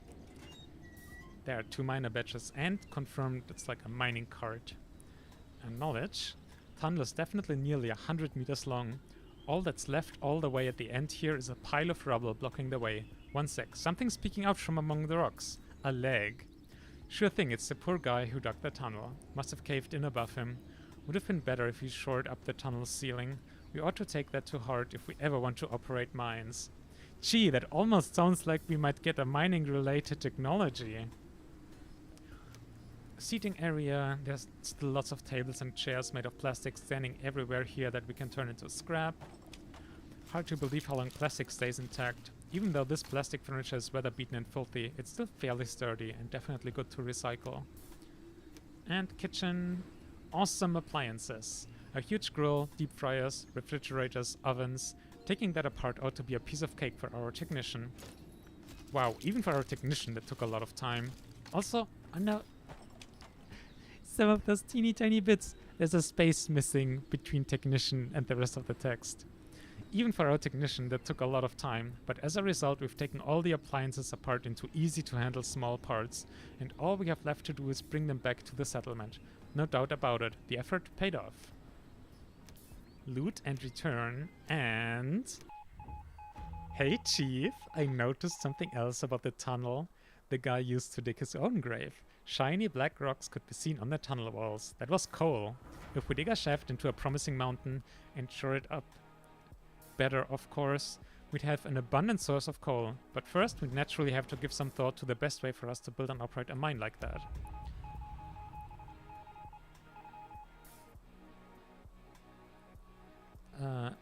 There are 2 miner badges and confirmed it's like a mining cart. And knowledge. Tunnel is definitely nearly 100 meters long. All that's left all the way at the end here is a pile of rubble blocking the way. 1 sec. Something's peeking out from among the rocks. A leg. Sure thing, it's the poor guy who dug the tunnel. Must have caved in above him. Would have been better if he shored up the tunnel's ceiling. We ought to take that to heart if we ever want to operate mines. Gee, that almost sounds like we might get a mining-related technology. Seating area. There's still lots of tables and chairs made of plastic standing everywhere here that we can turn into scrap. Hard to believe how long plastic stays intact. Even though this plastic furniture is weather beaten and filthy, it's still fairly sturdy and definitely good to recycle. And kitchen. Awesome appliances. A huge grill, deep fryers, refrigerators, ovens. Taking that apart ought to be a piece of cake for our technician. Wow, even for our technician that took a lot of time. Also, I know some of those teeny tiny bits. There's a space missing between technician and the rest of the text. Even for our technician, that took a lot of time, but as a result, we've taken all the appliances apart into easy-to-handle small parts, and all we have left to do is bring them back to the settlement. No doubt about it, the effort paid off. Loot and return, and... Hey Chief, I noticed something else about the tunnel the guy used to dig his own grave. Shiny black rocks could be seen on the tunnel walls. That was coal. If we dig a shaft into a promising mountain and shore it up better, of course, we'd have an abundant source of coal. But first, we'd naturally have to give some thought to the best way for us to build and operate a mine like that.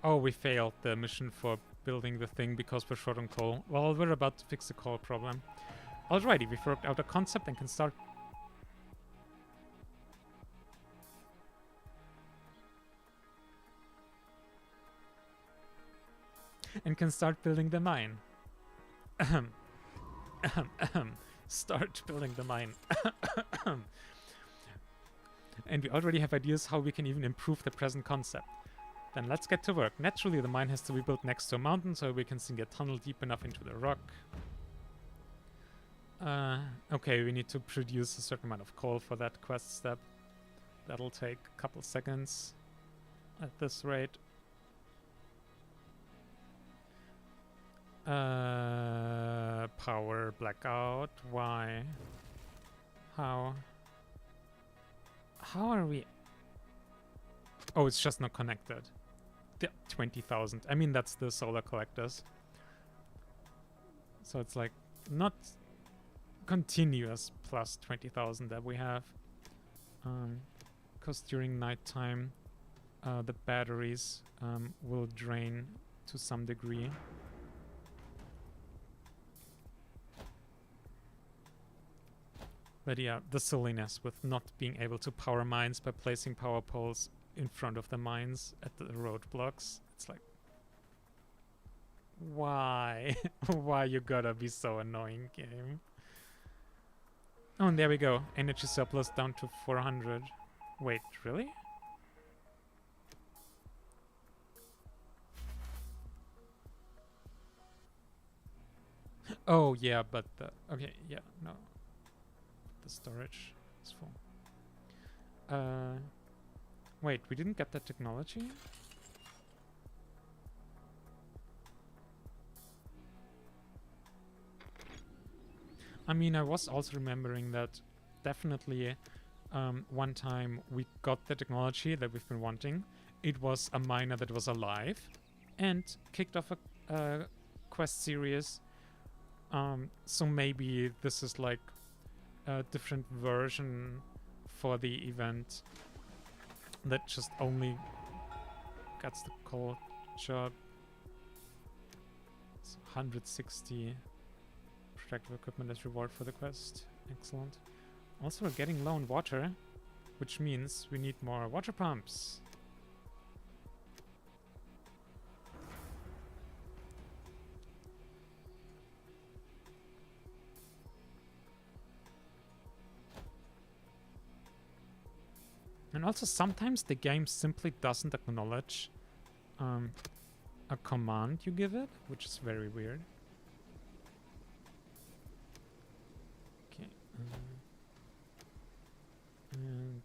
Oh, we failed the mission for building the thing because we're short on coal. Well, we're about to fix the coal problem. Alrighty, we've worked out a concept and can start... building the mine. Start building the mine. And we already have ideas how we can even improve the present concept. Then let's get to work. Naturally, the mine has to be built next to a mountain so we can sink a tunnel deep enough into the rock. Okay, we need to produce a certain amount of coal for that quest step. That'll take a couple seconds at this rate. Power blackout. Why? How? How are we? Oh, it's just not connected. 20,000. I mean, that's the solar collectors. So it's like not continuous plus 20,000 that we have. Because during nighttime, the batteries will drain to some degree. But yeah, the silliness with not being able to power mines by placing power poles in front of the mines at the roadblocks. It's like, why? Why you gotta be so annoying, game? Oh, and there we go. Energy surplus down to 400. Wait, really? Oh, yeah, but the... Okay, yeah, no. The storage is full. Wait, we didn't get that technology? I mean, I was also remembering that definitely one time we got the technology that we've been wanting. It was a miner that was alive and kicked off a quest series. So maybe this is like a different version for the event that just only gets the coal job. It's 160 protective equipment as reward for the quest. Excellent. Also, we're getting low on water, which means we need more water pumps. And also sometimes the game simply doesn't acknowledge a command you give it, which is very weird. Okay. And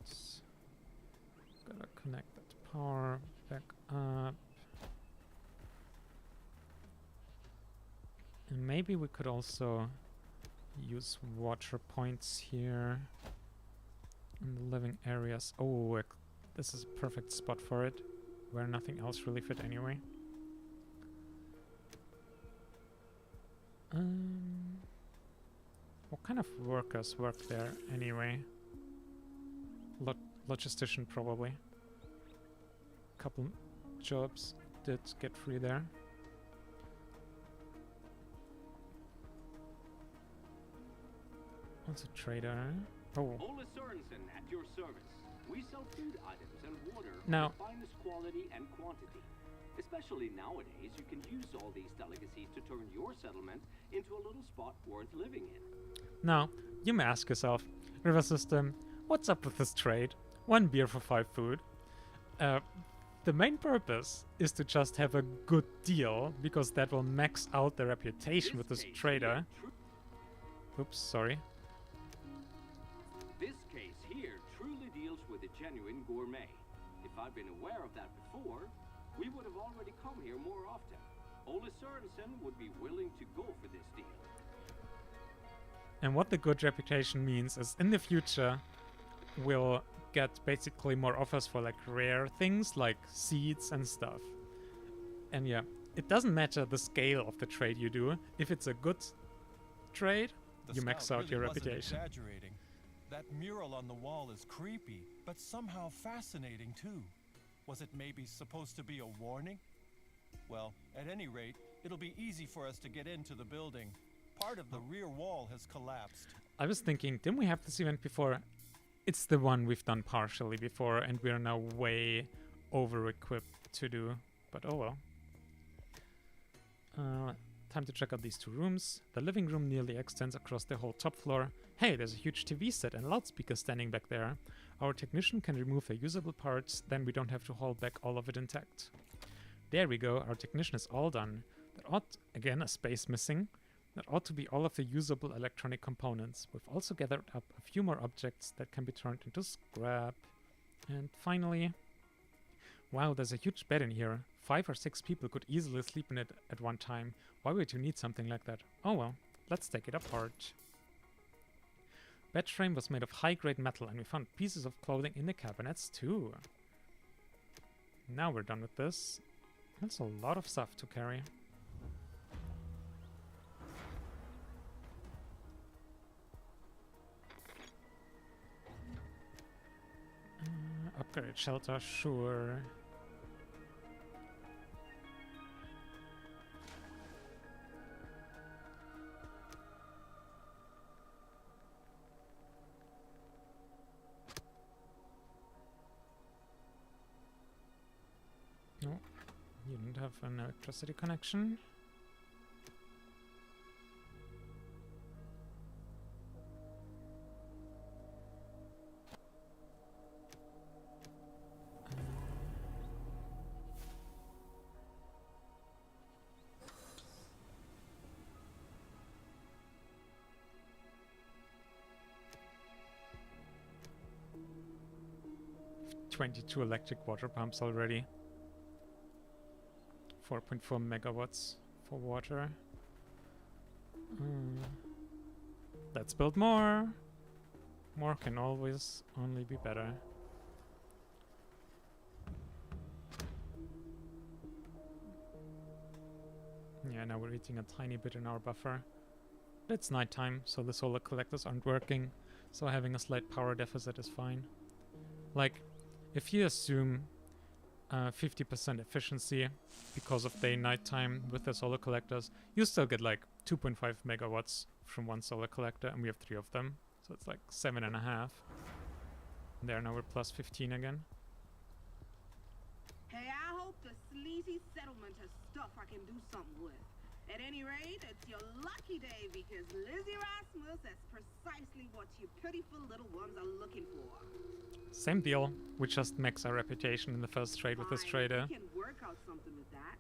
gotta connect that power back up. And maybe we could also use water points here. In the living areas. Oh, this is a perfect spot for it, where nothing else really fit anyway. What kind of workers work there anyway? Logistician probably. Couple jobs did get free there. Also trader. Oh. Ola Sorensen at your service. We sell food items and water Now, of the finest quality and quantity. Especially nowadays, you can use all these delicacies to turn your settlement into a little spot worth living in. Now, you may ask yourself, River System, what's up with this trade? 1 beer for 5 food. Uh, the main purpose is to just have a good deal, because that will max out the reputation with this case trader. here Oops, sorry. This case here truly deals with a genuine gourmet. If I'd been aware of that before, we would have already come here more often. Ole Sørensen would be willing to go for this deal. And what the good reputation means is in the future we'll get basically more offers for like rare things like seeds and stuff. And yeah, it doesn't matter the scale of the trade you do. If it's a good trade, The you max scout out your really wasn't reputation. Exaggerating. That mural on the wall is creepy, but somehow fascinating too. Was it maybe supposed to be a warning? Well, at any rate, it'll be easy for us to get into the building. Part of the rear wall has collapsed. I was thinking, didn't we have this event before? It's the one we've done partially before, and we're now way over-equipped to do. But oh well. Time to check out these 2 rooms. The living room nearly extends across the whole top floor. Hey, there's a huge TV set and loudspeaker standing back there. Our technician can remove the usable parts, then we don't have to haul back all of it intact. There we go, our technician is all done. That ought, again, a space missing. That ought to be all of the usable electronic components. We've also gathered up a few more objects that can be turned into scrap. And finally, wow, there's a huge bed in here. 5 or 6 people could easily sleep in it at one time. Why would you need something like that? Oh well, let's take it apart. Bed frame was made of high-grade metal, and we found pieces of clothing in the cabinets too. Now we're done with this. That's a lot of stuff to carry. Upgrade shelter, sure. No, you don't have an electricity connection. Uh, 22 electric water pumps already. 4.4 megawatts for water. Let's build more. More can always only be better. Yeah, now we're eating a tiny bit in our buffer. It's nighttime, so the solar collectors aren't working, so having a slight power deficit is fine. Like, if you assume 50% efficiency because of day nighttime with the solar collectors, you still get like 2.5 megawatts from one solar collector, and we have 3 of them, so it's like 7.5. There, now we're plus 15 again. Hey, I hope the sleazy settlement has stuff I can do something with. At any rate, it's your lucky day because Lizzie Rasmus is precisely what you pitiful little ones are looking for. Same deal. We just max our reputation in the first trade with this trader. We can work out something with that.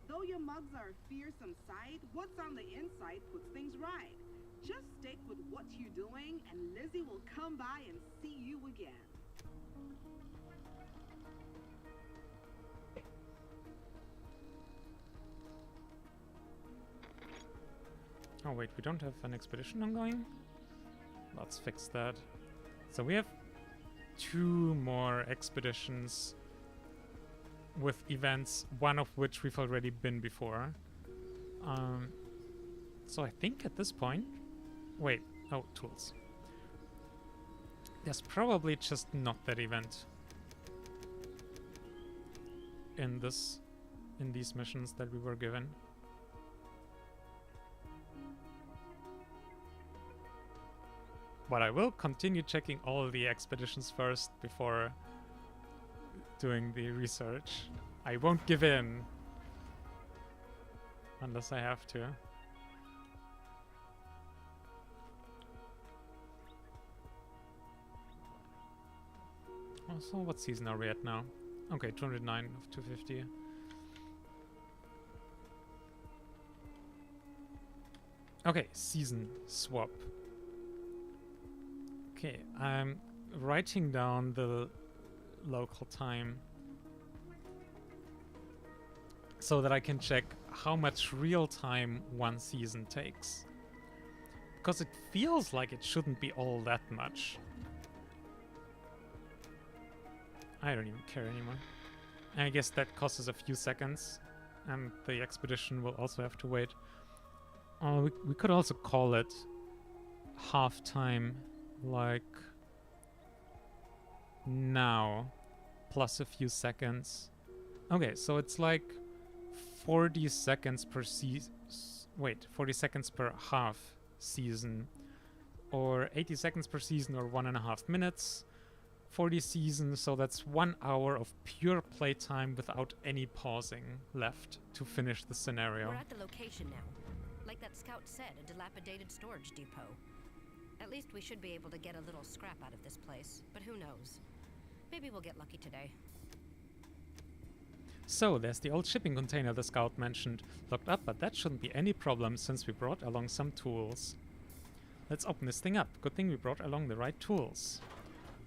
Though your mugs are a fearsome sight, what's on the inside puts things right. Just stick with what you're doing, and Lizzie will come by and see you again. Oh wait, we don't have an expedition ongoing? Let's fix that. So we have 2 more expeditions with events, one of which we've already been before. So I think at this point... Wait, oh, tools. There's probably just not that event in these missions that we were given. But I will continue checking all the expeditions first before doing the research. I won't give in unless I have to. Oh, So what season are we at now? Okay, 209 of 250. Okay, season swap. Okay, I'm writing down the local time so that I can check how much real time one season takes. Because it feels like it shouldn't be all that much. I don't even care anymore. I guess that costs us a few seconds, and the expedition will also have to wait. We could also call it half time, like now, plus a few seconds. Okay, so it's like 40 seconds per season. Wait, 40 seconds per half season, or 80 seconds per season, or 1.5 minutes. 40 seasons, so that's 1 hour of pure playtime without any pausing left to finish the scenario. We're at the location now. Like that scout said, a dilapidated storage depot. At least we should be able to get a little scrap out of this place, but who knows? Maybe we'll get lucky today. So, there's the old shipping container the scout mentioned, locked up, but that shouldn't be any problem since we brought along some tools. Let's open this thing up. Good thing we brought along the right tools.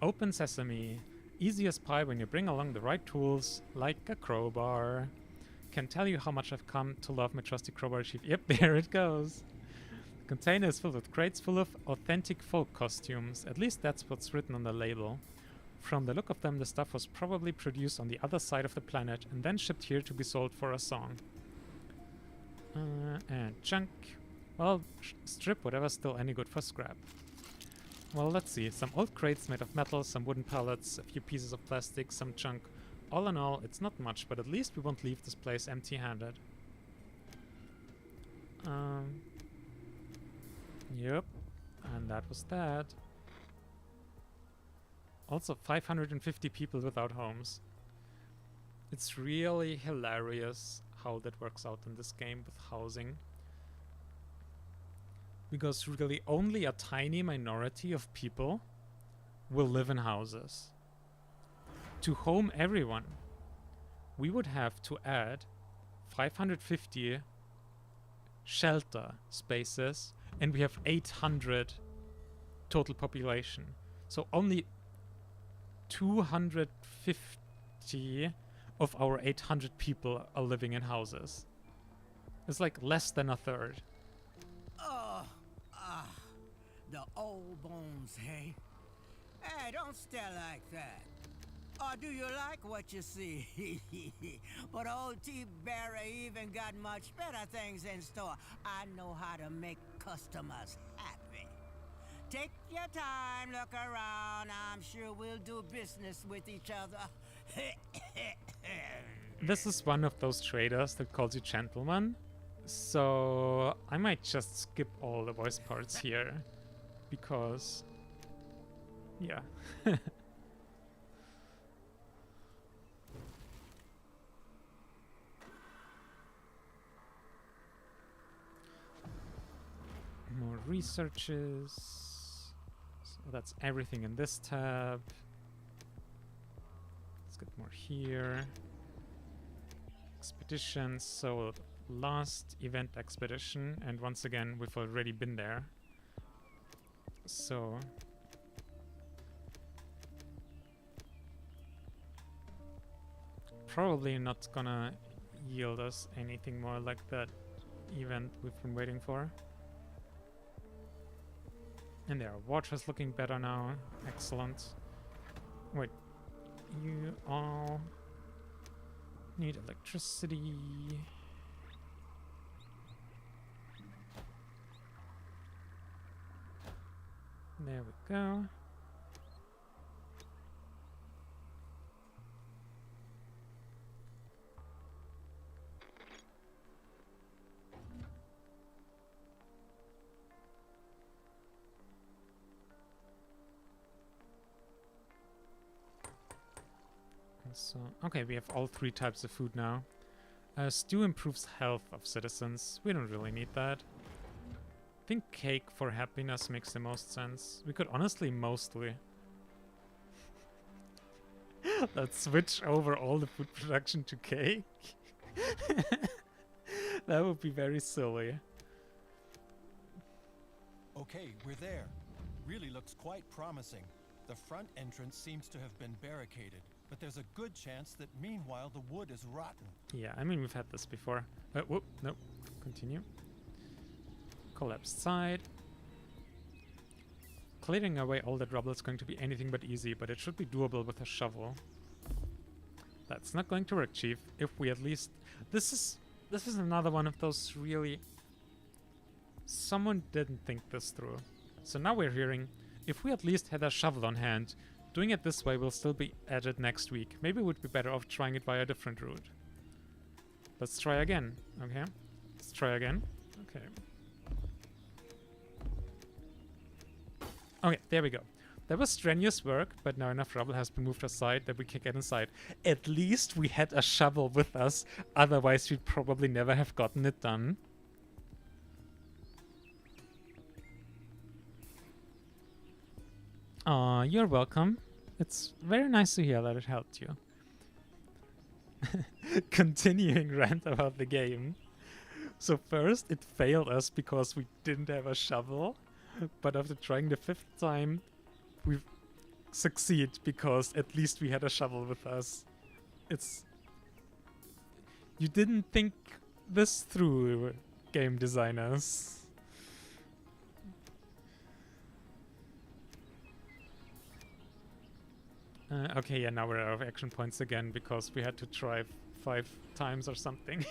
Open sesame. Easy as pie when you bring along the right tools, like a crowbar. Can tell you how much I've come to love my trusty crowbar chief. Yep, there it goes. The container is filled with crates full of authentic folk costumes. At least that's what's written on the label. From the look of them, the stuff was probably produced on the other side of the planet and then shipped here to be sold for a song. And junk. Well, strip whatever's still any good for scrap. Well, let's see. Some old crates made of metal, some wooden pallets, a few pieces of plastic, some junk. All in all, it's not much, but at least we won't leave this place empty-handed. Yep. And that was that. Also, 550 people without homes. It's really hilarious how that works out in this game with housing. Because really only a tiny minority of people will live in houses. To home everyone, we would have to add 550 shelter spaces, and we have 800 total population. So only 250 of our 800 people are living in houses. It's like less than a third. The old bones, hey? Hey, don't stare like that. Or do you like what you see? But old T-Berry even got much better things in store. I know how to make customers happy. Take your time, look around. I'm sure we'll do business with each other. This is one of those traders that calls you gentleman. So I might just skip all the voice parts here. Because, yeah. More researches. So that's everything in this tab. Let's get more here. Expeditions. So last event expedition, and once again we've already been there. So probably not gonna yield us anything more like that event we've been waiting for. And their waters looking better now. Excellent. Wait, you all need electricity. There we go. So, okay, we have all 3 types of food now. Stew improves health of citizens. We don't really need that. I think cake for happiness makes the most sense. We could honestly mostly Let's switch over all the food production to cake. That would be very silly. Okay, we're there. Really looks quite promising. The front entrance seems to have been barricaded, but there's a good chance that meanwhile the wood is rotten. Yeah, I mean, we've had this before. Whoop, nope. Continue. Collapsed side. Clearing away all that rubble is going to be anything but easy, but it should be doable with a shovel. That's not going to work, Chief. If we at least... This is another one of those really... Someone didn't think this through. So now we're hearing, if we at least had a shovel on hand, doing it this way will still be at it next week. Maybe we'd be better off trying it by a different route. Let's try again. Okay. Let's try again. Okay. Okay, there we go. That was strenuous work, but now enough rubble has been moved aside that we can get inside. At least we had a shovel with us, otherwise we'd probably never have gotten it done. Aw, you're welcome. It's very nice to hear that it helped you. Continuing rant about the game. So first it failed us because we didn't have a shovel, but after trying the 5th time, we succeed because at least we had a shovel with us. It's... You didn't think this through, game designers. Okay, yeah, now we're out of action points again because we had to try 5 times or something.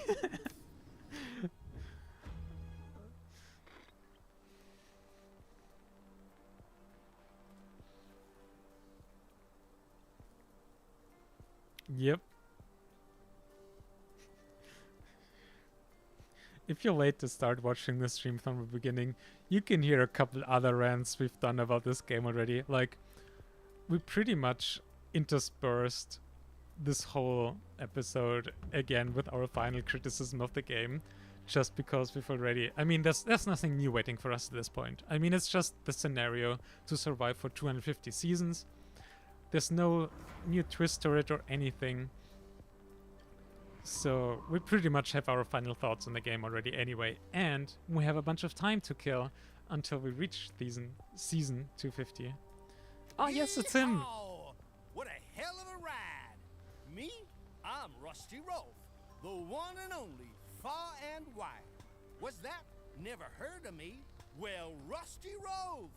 Yep. If you're late to start watching the stream from the beginning, you can hear a couple other rants we've done about this game already. Like, we pretty much interspersed this whole episode again with our final criticism of the game, just because we've already... I mean, there's nothing new waiting for us at this point. I mean, it's just the scenario to survive for 250 seasons. There's no new twist to it or anything. So we pretty much have our final thoughts on the game already anyway, and we have a bunch of time to kill until we reach season 250. Oh yes, it's him! Yeehaw! What a hell of a ride! Me? I'm Rusty Rolf, the one and only, far and wide. What's that? Never heard of me? Well, Rusty Rolf,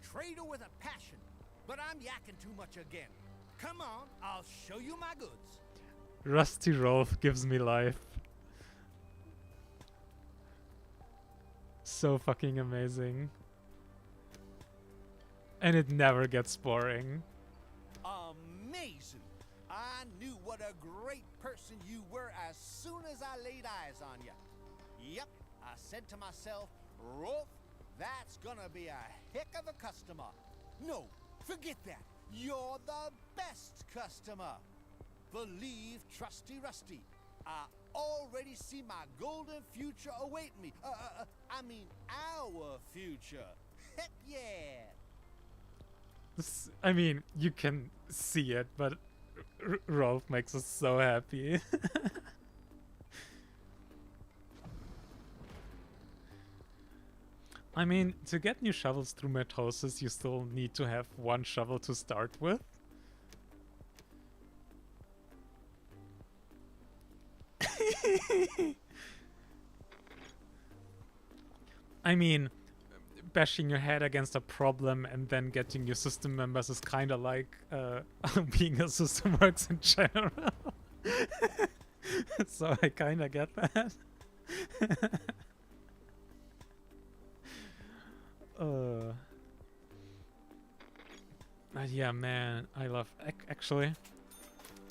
trader with a passion. But I'm yakking too much again. Come on, I'll show you my goods. Rusty Rolf gives me life. So fucking amazing. And it never gets boring. Amazing. I knew what a great person you were as soon as I laid eyes on you. Yep, I said to myself, Rolf, that's gonna be a heck of a customer. No, forget that. You're the best customer. Believe Trusty Rusty. I already see my golden future await me. I mean our future. Heck yeah. I mean, you can see it, but Rolf makes us so happy. I mean, to get new shovels through mitosis, you still need to have one shovel to start with. I mean, bashing your head against a problem and then getting your system members is kind of like being a system works in general. So I kind of get that. Yeah, man, I love... Actually,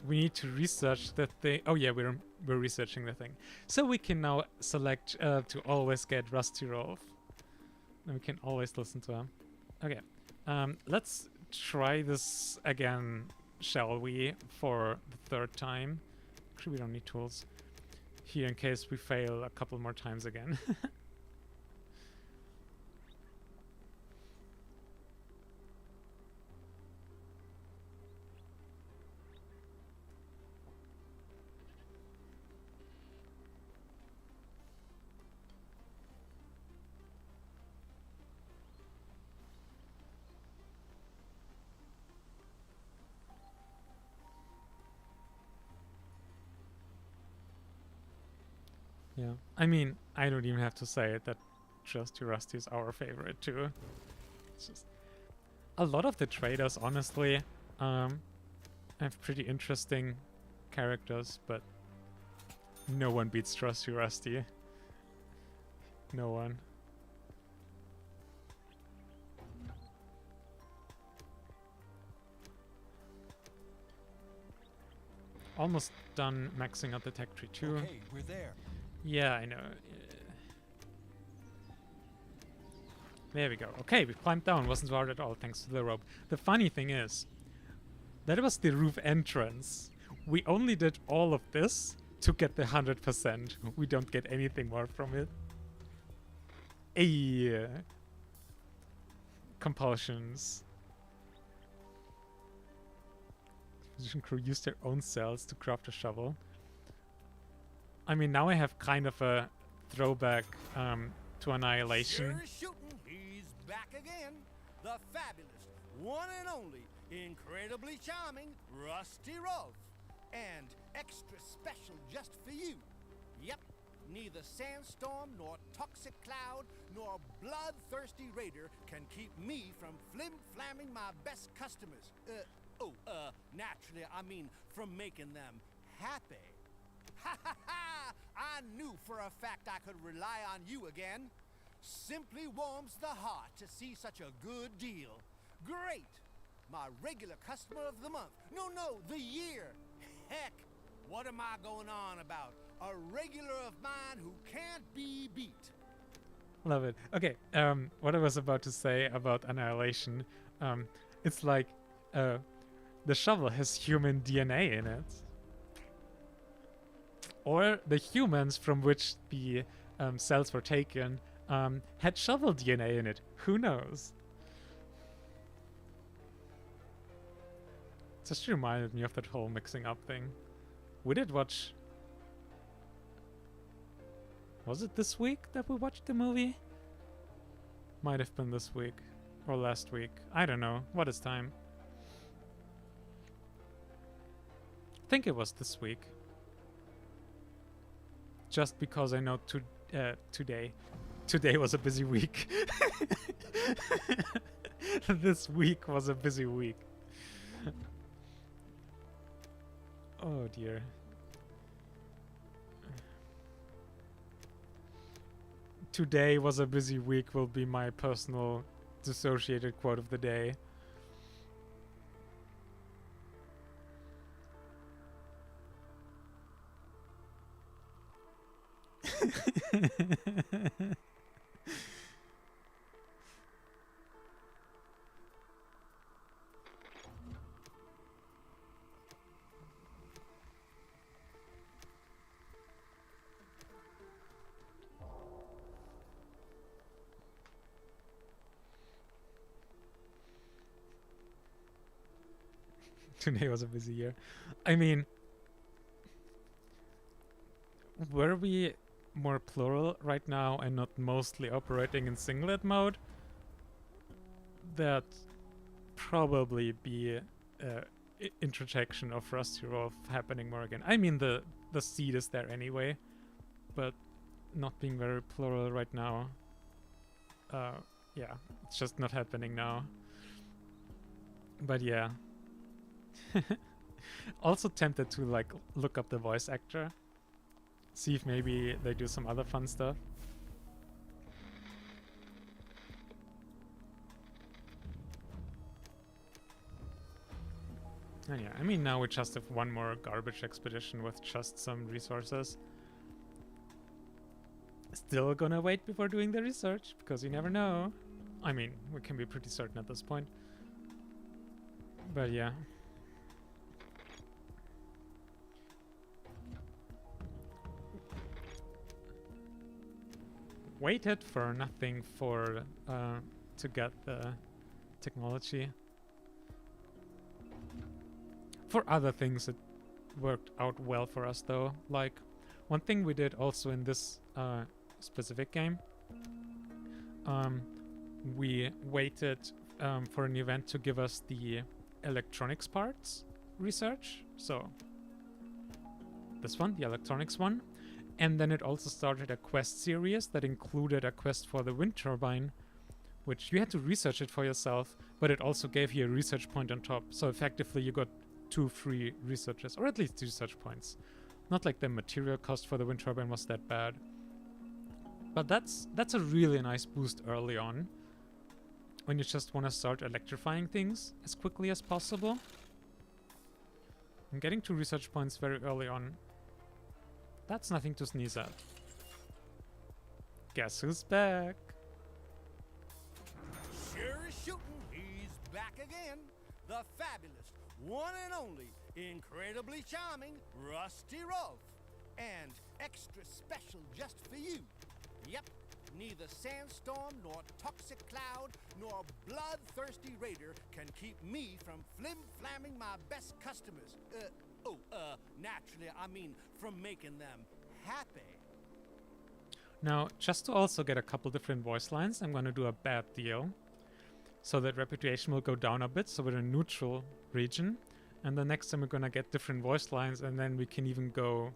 we need to research the thing. Oh yeah, we're researching the thing. So we can now select to always get Rusty Rolf. And we can always listen to him. Okay, let's try this again, shall we, for the 3rd time. Actually, we don't need tools here in case we fail a couple more times again. Yeah, I mean, I don't even have to say it that Trusty Rusty is our favorite too. It's just a lot of the traders, honestly, have pretty interesting characters, but no one beats Trusty Rusty. No one. Almost done maxing out the tech tree too. Okay, we're there. Yeah, I know. There we go. Okay, we climbed down. Wasn't hard at all, thanks to the rope. The funny thing is, that was the roof entrance. We only did all of this to get the 100%. We don't get anything more from it. Compulsions. Physician crew use their own cells to craft a shovel. I mean, now I have kind of a throwback to Annihilation. Sure shooting, he's back again. The fabulous, one and only, incredibly charming Rusty Rolf. And extra special just for you. Yep, neither sandstorm nor toxic cloud nor bloodthirsty raider can keep me from flim-flamming my best customers. Naturally, I mean from making them happy. Ha ha ha! I knew for a fact I could rely on you again. Simply warms the heart to see such a good deal. Great! My regular customer of the month. No, the year. Heck, what am I going on about? A regular of mine who can't be beat. Love it. Okay, what I was about to say about Annihilation, it's like, the shovel has human DNA in it. Or the humans from which the cells were taken had shovel DNA in it. Who knows? Just reminded me of that whole mixing up thing. We did watch... Was it this week that we watched the movie? Might have been this week. Or last week. I don't know. What is time? I think it was this week. Just because I know today was a busy week. This week was a busy week. Oh dear. Today was a busy week will be my personal dissociated quote of the day. Today was a busy year. I mean, were we more plural right now and not mostly operating in singlet mode? That probably be interjection of Rusty Rolf happening more again. I mean, the seed is there anyway, but not being very plural right now. Yeah, it's just not happening now. But yeah. Also tempted to like look up the voice actor, see if maybe they do some other fun stuff. And yeah, I mean, now we just have one more garbage expedition with just some resources. Still gonna wait before doing the research, because you never know. I mean, we can be pretty certain at this point. But yeah. Waited for nothing for to get the technology. For other things it worked out well for us though. Like one thing we did also in this specific game, we waited for an event to give us the electronics parts research. So this one, the electronics one. And then it also started a quest series that included a quest for the wind turbine, which you had to research it for yourself, but it also gave you a research point on top. So effectively you got 2 free researches, or at least 2 research points. Not like the material cost for the wind turbine was that bad. But that's a really nice boost early on, when you just want to start electrifying things as quickly as possible. And getting 2 research points very early on, that's nothing to sneeze at. Guess who's back? Sure as shooting, he's back again. The fabulous, one and only, incredibly charming Rusty Rolf. And extra special just for you. Yep, neither sandstorm nor toxic cloud nor bloodthirsty raider can keep me from flim-flamming my best customers. Naturally, I mean from making them happy. Now, just to also get a couple different voice lines, I'm gonna do a bad deal. So that reputation will go down a bit, so we're in a neutral region. And the next time we're gonna get different voice lines, and then we can even go...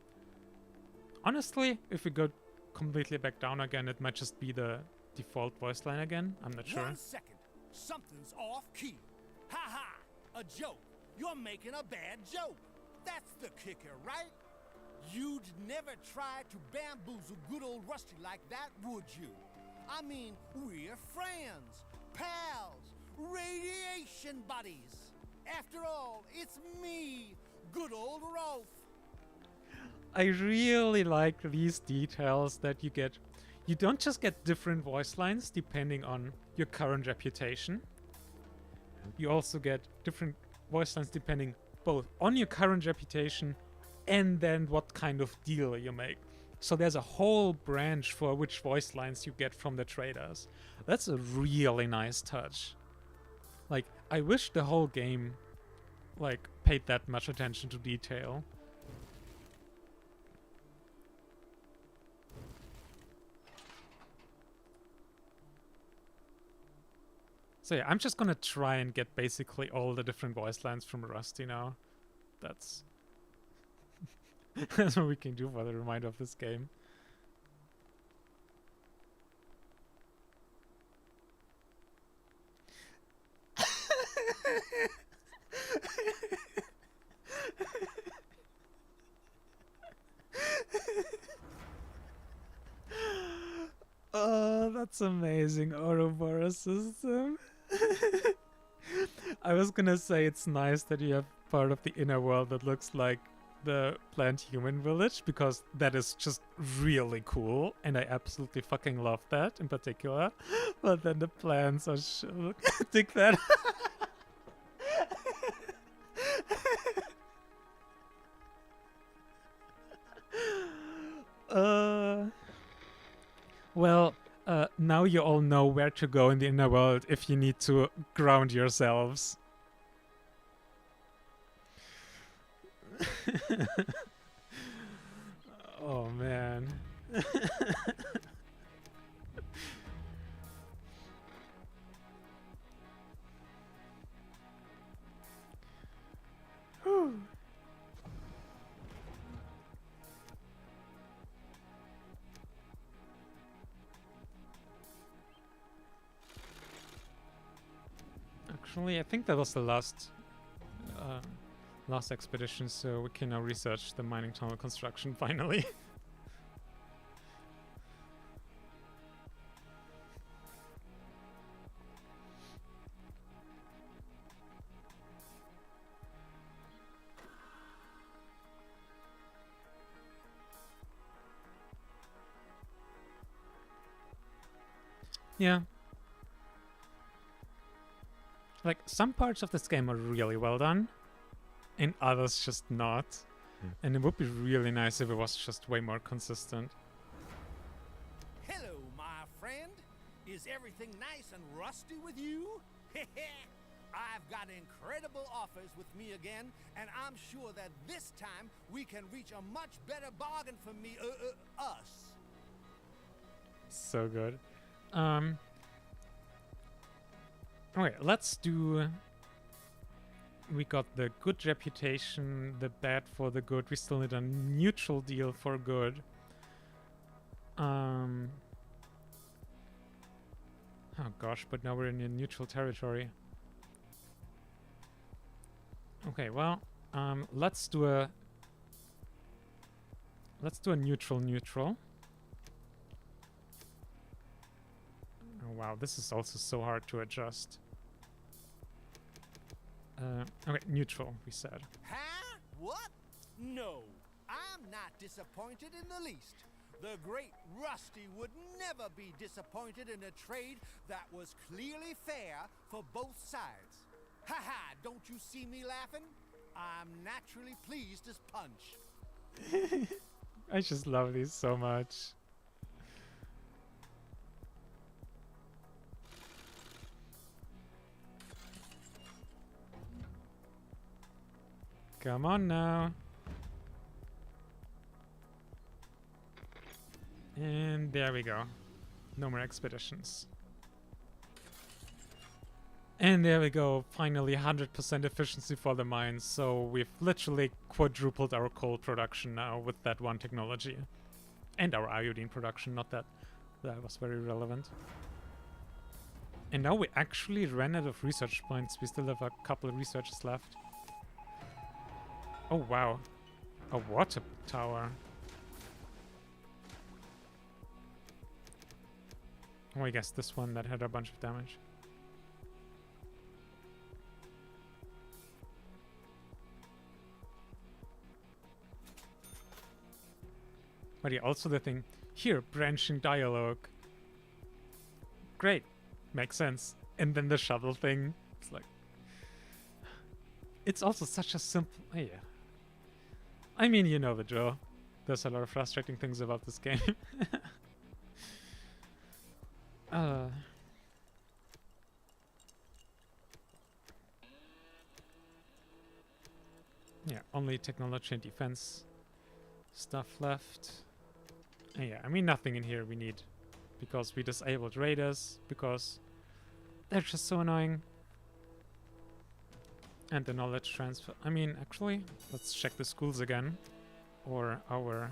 Honestly, if we go completely back down again, it might just be the default voice line again. I'm not sure. 1 second. Something's off key. Ha ha! A joke. You're making a bad joke. That's the kicker, right? You'd never try to bamboozle good old Rusty like that, would you? I mean, we're friends, pals, radiation buddies. After all, it's me, good old Rolf. I really like these details that you get. You don't just get different voice lines depending on your current reputation. You also get different voice lines depending both on your current reputation and then what kind of deal you make. So there's a whole branch for which voice lines you get from the traders. That's a really nice touch. Like, I wish the whole game, like, paid that much attention to detail. So yeah, I'm just gonna try and get basically all the different voice lines from Rusty now. That's that's what we can do for the remainder of this game. Oh, that's amazing, Ouroboros system. I was gonna say it's nice that you have part of the inner world that looks like the plant human village, because that is just really cool and I absolutely fucking love that in particular. But then the plants are dig that. Well, now you all know where to go in the inner world if you need to ground yourselves. Oh man. Whew. Actually, I think that was the last expedition, so we can now research the mining tunnel construction finally. Yeah. Like, some parts of this game are really well done, and others just not. And it would be really nice if it was just way more consistent. Hello, my friend. Is everything nice and rusty with you? I've got incredible offers with me again, and I'm sure that this time we can reach a much better bargain for me, us. So good. Okay, let's do... We got the good reputation, the bad for the good. We still need a neutral deal for good. Oh gosh, but now we're in a neutral territory. Okay, well, let's do a neutral. Oh wow, this is also so hard to adjust. Okay, neutral, we said. Huh? What? No, I'm not disappointed in the least. The great Rusty would never be disappointed in a trade that was clearly fair for both sides. Ha ha, don't you see me laughing? I'm naturally pleased as punch. I just love these so much. Come on now. And there we go. No more expeditions. And there we go. Finally 100% efficiency for the mines. So we've literally quadrupled our coal production now with that one technology. And our iodine production. Not that that was very relevant. And now we actually ran out of research points. We still have a couple of researches left. Oh wow. A water tower. Oh, I guess this one that had a bunch of damage. But yeah, also the thing here, branching dialogue. Great, makes sense. And then the shuttle thing, it's like, it's also such a simple. Oh, yeah. I mean, you know the drill. There's a lot of frustrating things about this game. Yeah, only technology and defense stuff left. Yeah, I mean nothing in here we need because we disabled raiders because they're just so annoying. And the knowledge transfer. I mean, actually, let's check the schools again or our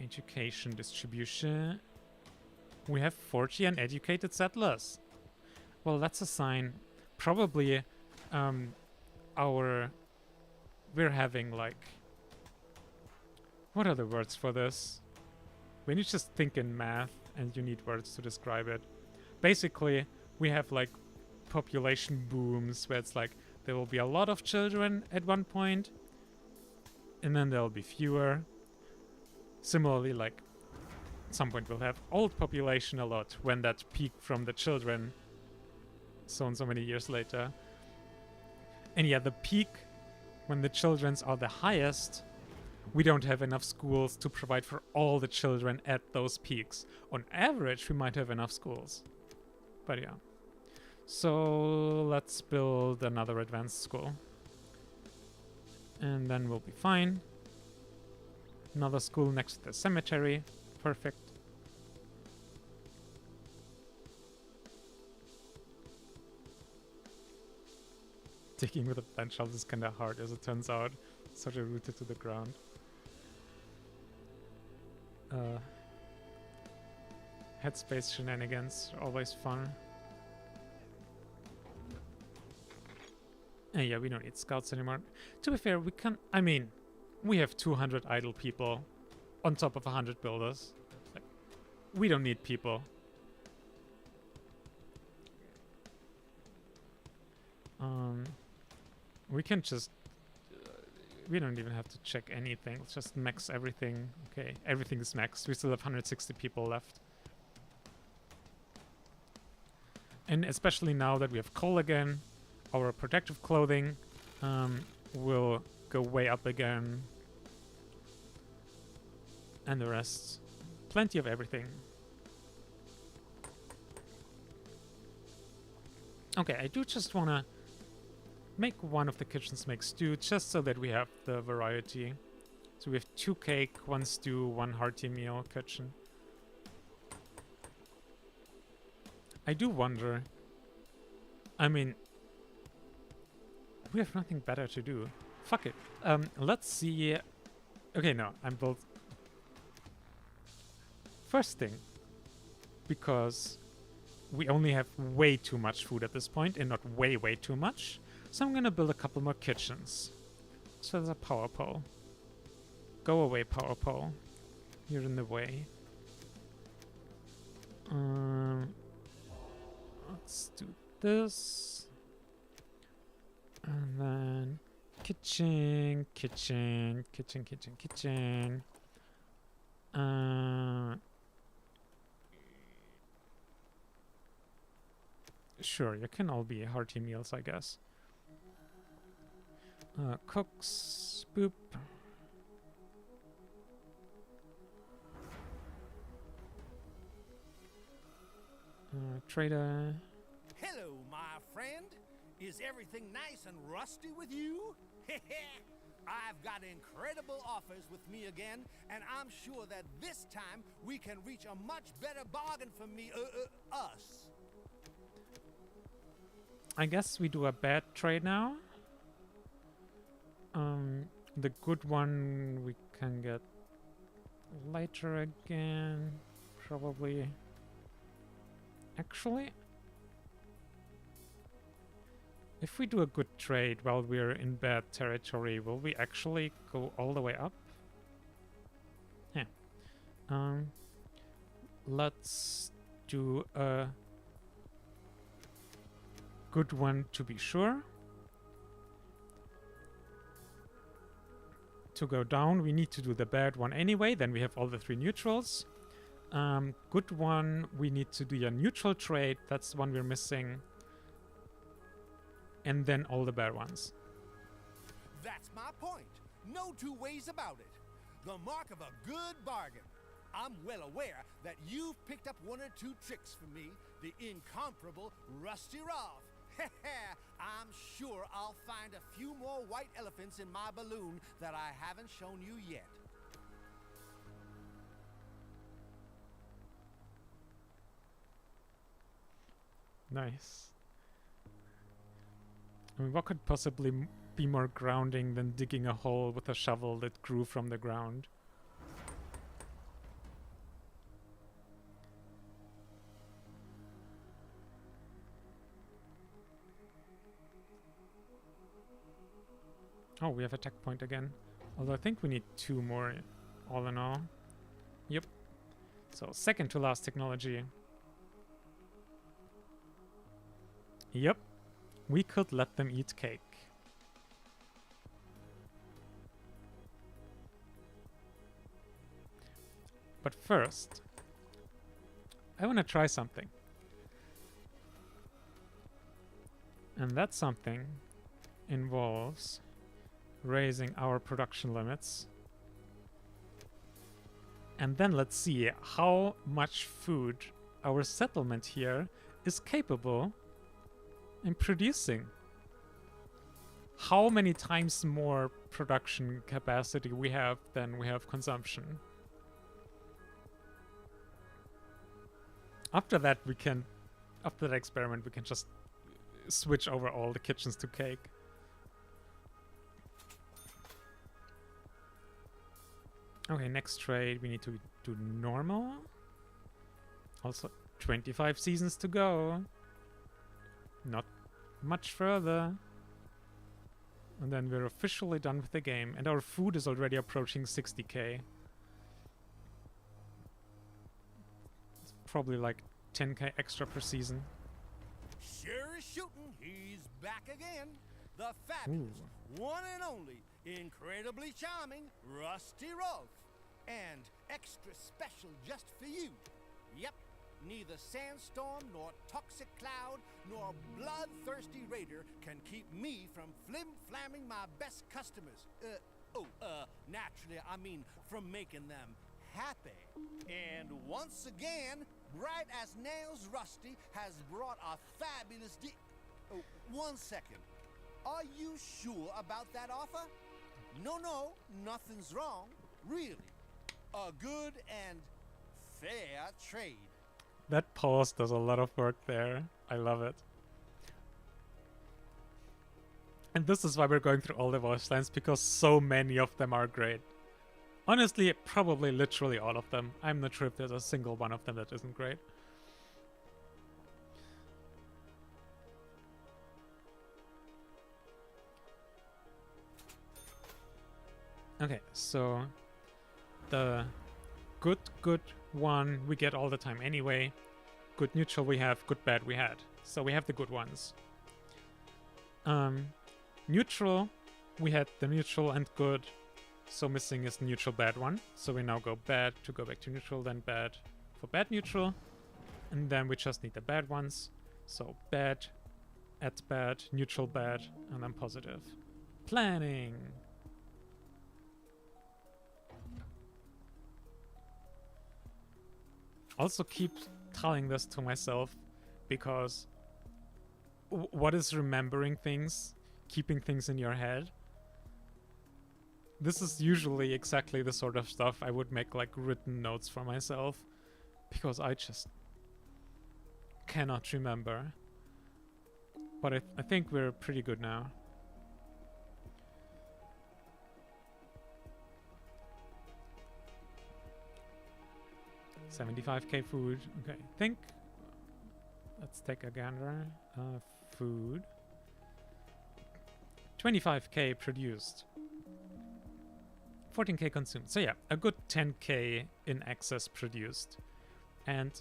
education distribution. We have 40 uneducated settlers. Well, that's a sign. Probably we're having like, what are the words for this? When you just think in math and you need words to describe it. Basically, we have like population booms where it's like there will be a lot of children at one point and then there'll be fewer. Similarly, like at some point we'll have old population a lot when that peak from the children so and so many years later. And yeah, the peak when the children's are the highest, we don't have enough schools to provide for all the children at those peaks. On average, we might have enough schools. But yeah. So let's build another advanced school. And then we'll be fine. Another school next to the cemetery. Perfect. Digging with a plant shovels is kinda hard as it turns out. Such a rooted to the ground. Headspace shenanigans are always fun. And yeah, we don't need scouts anymore. To be fair, we can. I mean, we have 200 idle people on top of 100 builders. Like, we don't need people. We can just. We don't even have to check anything. Let's just max everything. Okay, everything is maxed. We still have 160 people left. And especially now that we have coal again, our protective clothing will go way up again. And the rest. Plenty of everything. Okay, I do just want to make one of the kitchens make stew, just so that we have the variety. So we have 2 cake, 1 stew, 1 hearty meal kitchen. I do wonder. I mean, we have nothing better to do. Fuck it. Let's see. Okay, no, I'm both. first thing, because we only have way too much food at this point, and not way too much. So I'm gonna build a couple more kitchens. So there's a power pole. Go away, power pole. You're in the way. Let's do this. And then kitchen. Sure, you can all be hearty meals, I guess. Cooks. Boop. Trader. Hello, my friend. Is everything nice and rusty with you? I've got incredible offers with me again, and I'm sure that this time we can reach a much better bargain for me, us. I guess we do a bad trade now. The good one we can get later again, probably. Actually, if we do a good trade while we're in bad territory, will we actually go all the way up? Yeah. Let's do a good one to be sure. To go down, we need to do the bad one anyway. Then we have all the three neutrals. Good one, we need to do a neutral trade. That's the one we're missing. And then all the bad ones. That's my point. No two ways about it. The mark of a good bargain. I'm well aware that you've picked up one or two tricks from me, the incomparable Rusty Rolf. I'm sure I'll find a few more white elephants in my balloon that I haven't shown you yet. Nice. I mean, what could possibly be more grounding than digging a hole with a shovel that grew from the ground? Oh, we have a tech point again. Although I think we need 2 more all in all. Yep. So second to last technology. Yep. We could let them eat cake. But first, I want to try something. And that something involves raising our production limits. And then let's see how much food our settlement here is capable in producing. How many times more production capacity we have than we have consumption. After that after that experiment we can just switch over all the kitchens to cake. Okay, next trade we need to do normal. Also 25 seasons to go. Not much further. And then we're officially done with the game. And our food is already approaching 60k. It's probably like 10k extra per season. Sure is shooting. He's back again. The fabulous, one and only, incredibly charming Rusty Rolf. And extra special just for you. Yep. Neither sandstorm, nor toxic cloud, nor bloodthirsty raider can keep me from flim-flamming my best customers. Naturally, I mean from making them happy. And once again, bright as nails Rusty has brought a fabulous Oh, 1 second. Are you sure about that offer? No, nothing's wrong. Really. A good and fair trade. That pause does a lot of work there. I love it. And this is why we're going through all the voice lines, because so many of them are great. Honestly, probably literally all of them. I'm not sure if there's a single one of them that isn't great. Okay, so the good one we get all the time anyway. Good neutral we have, good bad we had. So we have the good ones. Neutral, we had the neutral and good. So missing is the neutral bad one. So we now go bad to go back to neutral, then bad for bad neutral. And then we just need the bad ones. So bad, at bad, neutral bad, and then positive. Planning. Also keep telling this to myself because what is remembering things, keeping things in your head? This is usually exactly the sort of stuff I would make like written notes for myself because I just cannot remember. But I think we're pretty good now. $75k food. Okay, think. Let's take a gander. Food. 25k produced. 14k consumed. So yeah, a good 10k in excess produced. And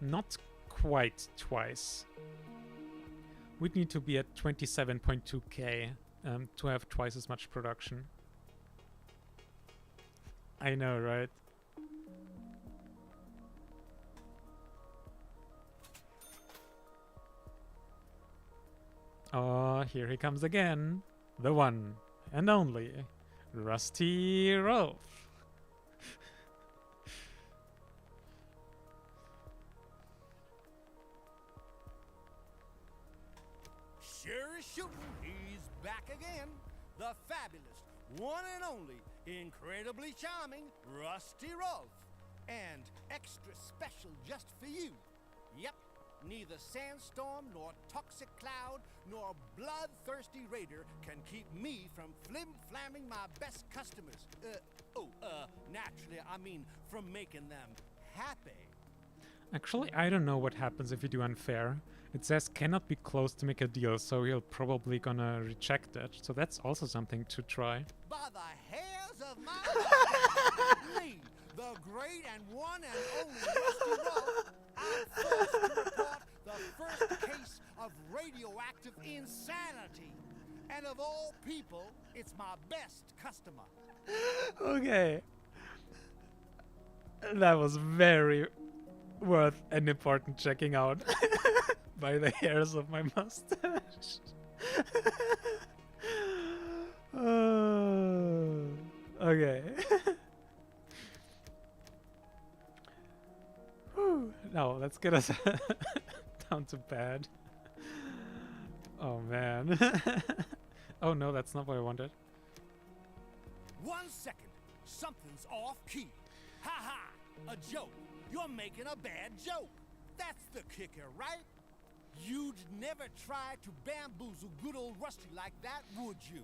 not quite twice. We'd need to be at 27.2k to have twice as much production. I know, right? Oh, here he comes again. The one and only Rusty Rolf. Sure as shooting, he's back again. The fabulous, one and only, incredibly charming Rusty Rolf. And extra special just for you. Yep. Neither sandstorm, nor toxic cloud, nor bloodthirsty raider can keep me from flim-flamming my best customers. Naturally, I mean from making them happy. Actually, I don't know what happens if you do unfair. It says cannot be closed to make a deal, so he'll probably gonna reject it. So that's also something to try. By the hairs of my Lee, the great and one and only Rusty Rolf, I'm forced to report the first case of radioactive insanity. And of all people, it's my best customer. Okay. That was very worth and important checking out by the hairs of my mustache. Okay. Now, let's get us down to bed. Oh, man. Oh, no, that's not what I wanted. 1 second. Something's off key. Ha ha! A joke. You're making a bad joke. That's the kicker, right? You'd never try to bamboozle good old Rusty like that, would you?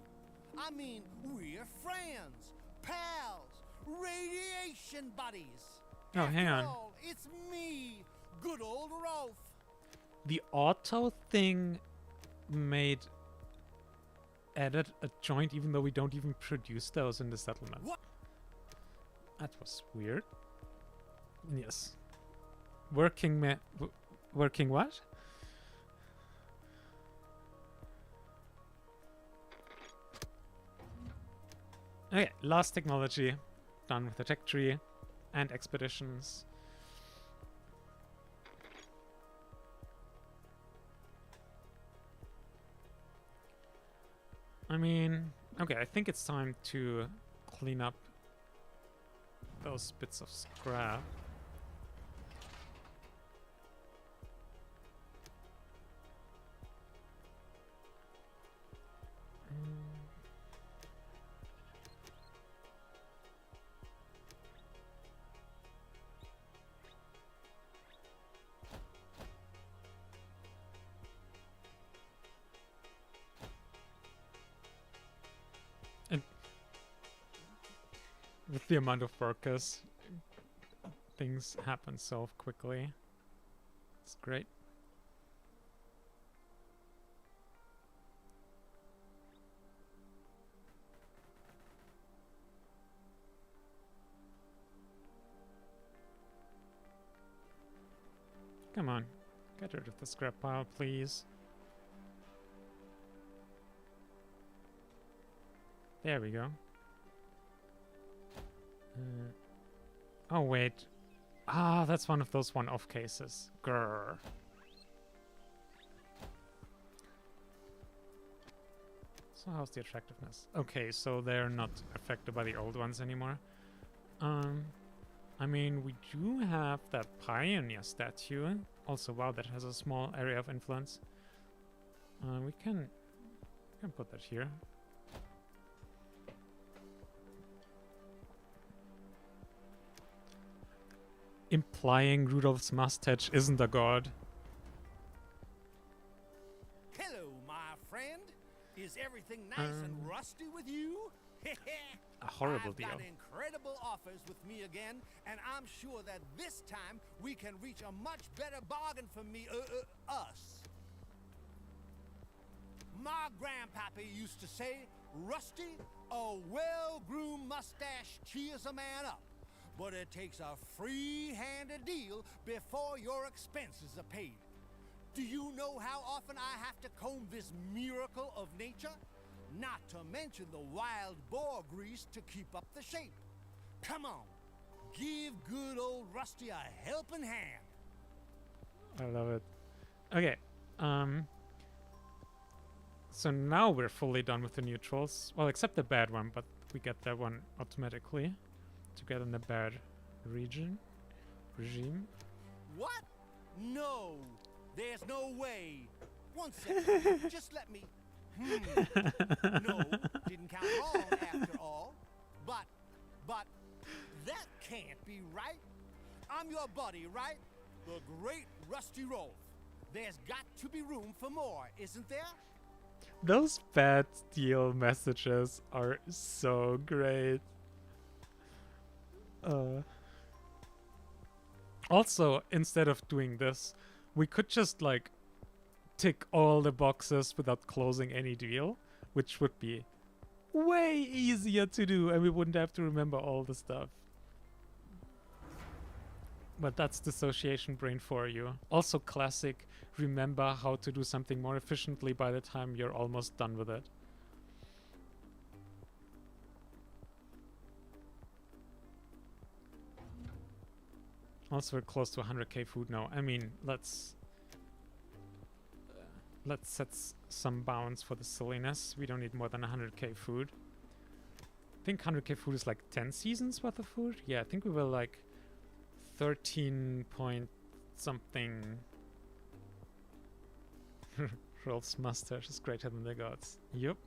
I mean, we're friends, pals, radiation buddies. Oh, hang on. After all, it's me, good old Rolf. The auto thing added a joint even though we don't even produce those in the settlement. What? That was weird. Yes. Working what? Okay, last technology. Done with the tech tree and expeditions. I mean, okay, I think it's time to clean up those bits of scrap. with the amount of workers, things happen so quickly. It's great. Come on, get rid of the scrap pile, please. There we go. Oh, wait. Ah, that's one of those one-off cases. Grrr. So how's the attractiveness? Okay, so they're not affected by the old ones anymore. I mean, we do have that pioneer statue. Also, wow, that has a small area of influence. We can put that here. Implying Rudolph's mustache isn't a god. Hello, my friend. Is everything nice and rusty with you? A horrible I've deal. got incredible offers with me again, and I'm sure that this time we can reach a much better bargain for me, us. My grandpappy used to say, Rusty, a well-groomed mustache cheers a man up, but it takes a free-handed deal before your expenses are paid. Do you know how often I have to comb this miracle of nature? Not to mention the wild boar grease to keep up the shape. Come on, give good old Rusty a helping hand. I love it. Okay, so now we're fully done with the neutrals. Well, except the bad one, but we get that one automatically to get in the bad regime. What? No, there's no way. One second, just let me... No, didn't count wrong after all. But, that can't be right. I'm your buddy, right? The great Rusty Rolf. There's got to be room for more, isn't there? Those bad deal messages are so great. Also, instead of doing this, we could just like tick all the boxes without closing any deal, which would be way easier to do, and we wouldn't have to remember all the stuff. But that's dissociation brain for you. Also classic, remember how to do something more efficiently by the time you're almost done with it. Also, we're close to 100k food now. I mean, let's set some bounds for the silliness. We don't need more than 100k food. I think 100k food is like 10 seasons worth of food. Yeah, I think we were like 13 point something. Rolf's mustache is greater than the gods. Yup.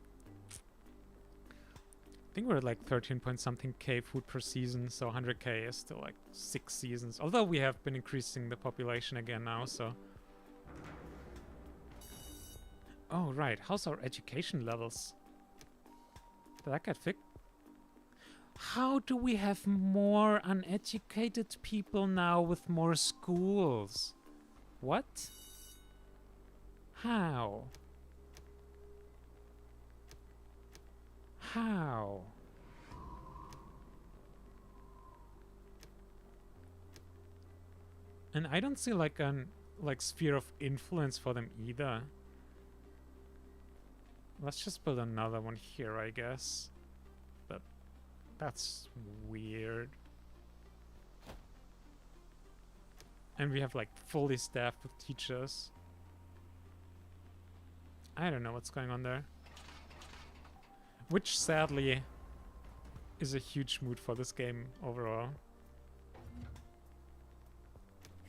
I think we're at like 13 point something k food per season, so 100k is still like 6 seasons. Although we have been increasing the population again now, so... Oh, right. How's our education levels? Did that get fixed? How do we have more uneducated people now with more schools? What? How? How? And I don't see like an sphere of influence for them either. Let's just build another one here, I guess. But that's weird. And we have like fully staffed with teachers. I don't know what's going on there. Which sadly is a huge mood for this game overall.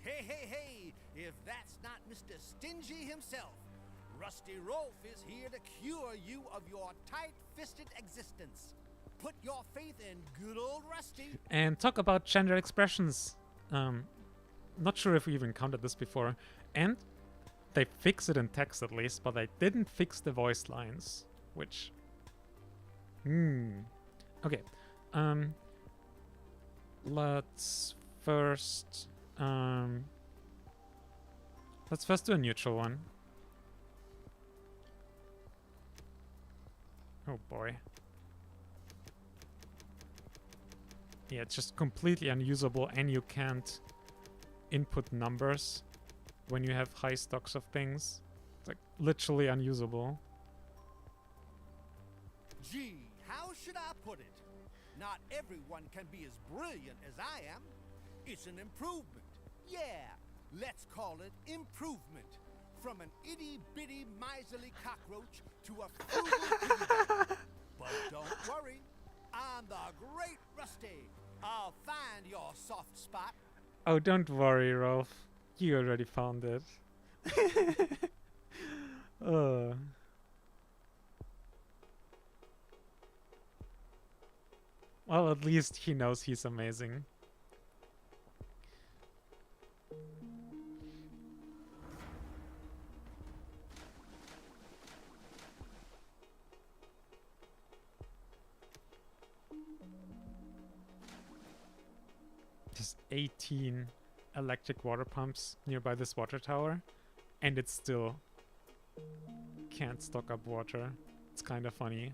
Hey, hey, hey! If that's not Mr. Stingy himself, Rusty Rolf is here to cure you of your tight-fisted existence. Put your faith in good old Rusty. And talk about gender expressions. Not sure if we even counted this before. And they fix it in text at least, but they didn't fix the voice lines, which... Okay. Let's first do a neutral one. Oh boy. Yeah, it's just completely unusable, and you can't input numbers when you have high stocks of things. It's like literally unusable. Gee, how should I put it? Not everyone can be as brilliant as I am. It's an improvement. Yeah, let's call it improvement. From an itty-bitty miserly cockroach to a frugal piggyback. But don't worry, I'm the great Rusty. I'll find your soft spot. Oh, don't worry, Rolf. You already found it. uh. Well, at least he knows he's amazing. Just 18 electric water pumps nearby this water tower, and it still can't stock up water. It's kind of funny.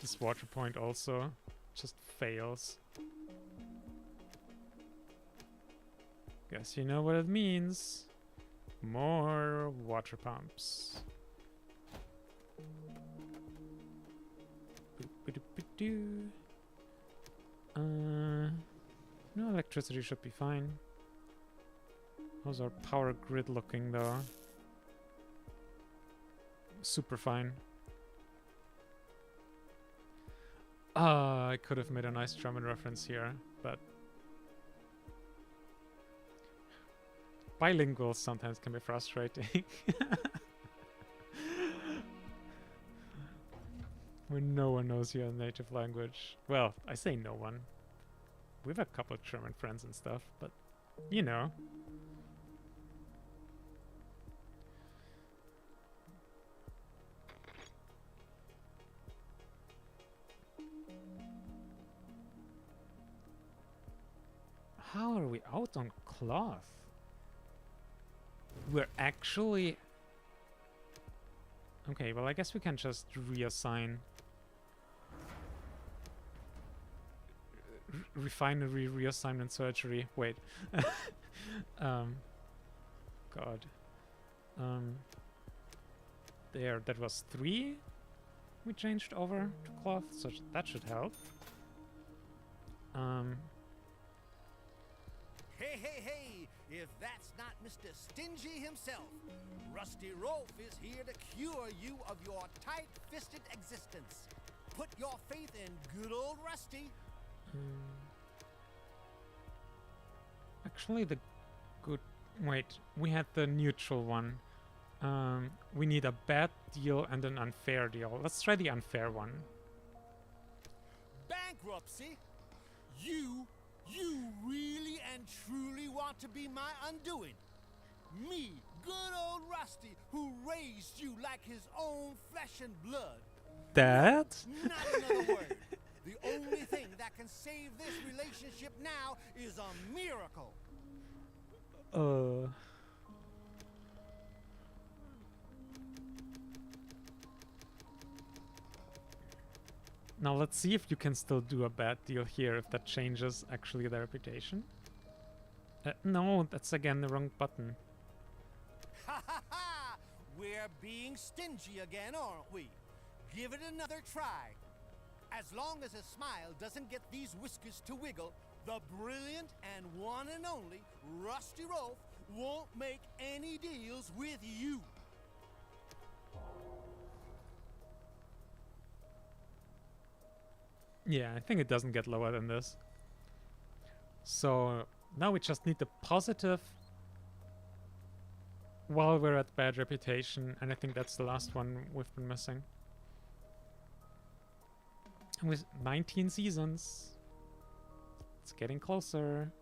This water point also just fails. Guess you know what it means. More water pumps. Boop-a-doop-a-doo. No, electricity should be fine. How's our power grid looking though? Super fine. I could have made a nice German reference here, but bilinguals sometimes can be frustrating. When no one knows your native language. Well, I say no one. We have a couple of German friends and stuff, but you know. How are we out on cloth? We're actually... Okay, well I guess we can just reassign... refinery, reassignment, surgery. Wait. God. There, that was 3 we changed over to cloth, so that should help. Hey, hey, hey! If that's not Mr. Stingy himself, Rusty Rolf is here to cure you of your tight-fisted existence. Put your faith in good old Rusty. Actually, the good... Wait, we had the neutral one. We need a bad deal and an unfair deal. Let's try the unfair one. Bankruptcy? You really and truly want to be my undoing? Me, good old Rusty, who raised you like his own flesh and blood. Dad? Not another word. The only thing that can save this relationship now is a miracle. Now let's see if you can still do a bad deal here, if that changes actually the reputation. No, that's again the wrong button. Ha ha ha! We're being stingy again, aren't we? Give it another try. As long as a smile doesn't get these whiskers to wiggle, the brilliant and one and only Rusty Rolf won't make any deals with you. Yeah, I think it doesn't get lower than this. So now we just need the positive while we're at bad reputation, and I think that's the last one we've been missing. And with 19 seasons, it's getting closer.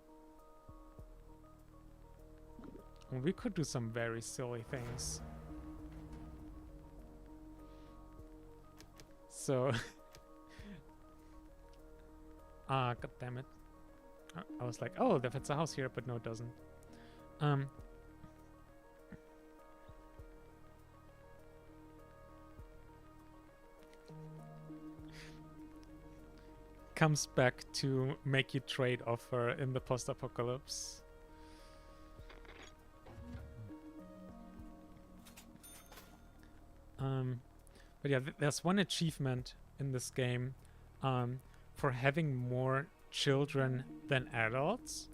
And we could do some very silly things. So Ah, god damn it. I was like, oh, that's a house here, but no, it doesn't. Comes back to make you trade offer in the post-apocalypse. But yeah, there's one achievement in this game for having more children than adults.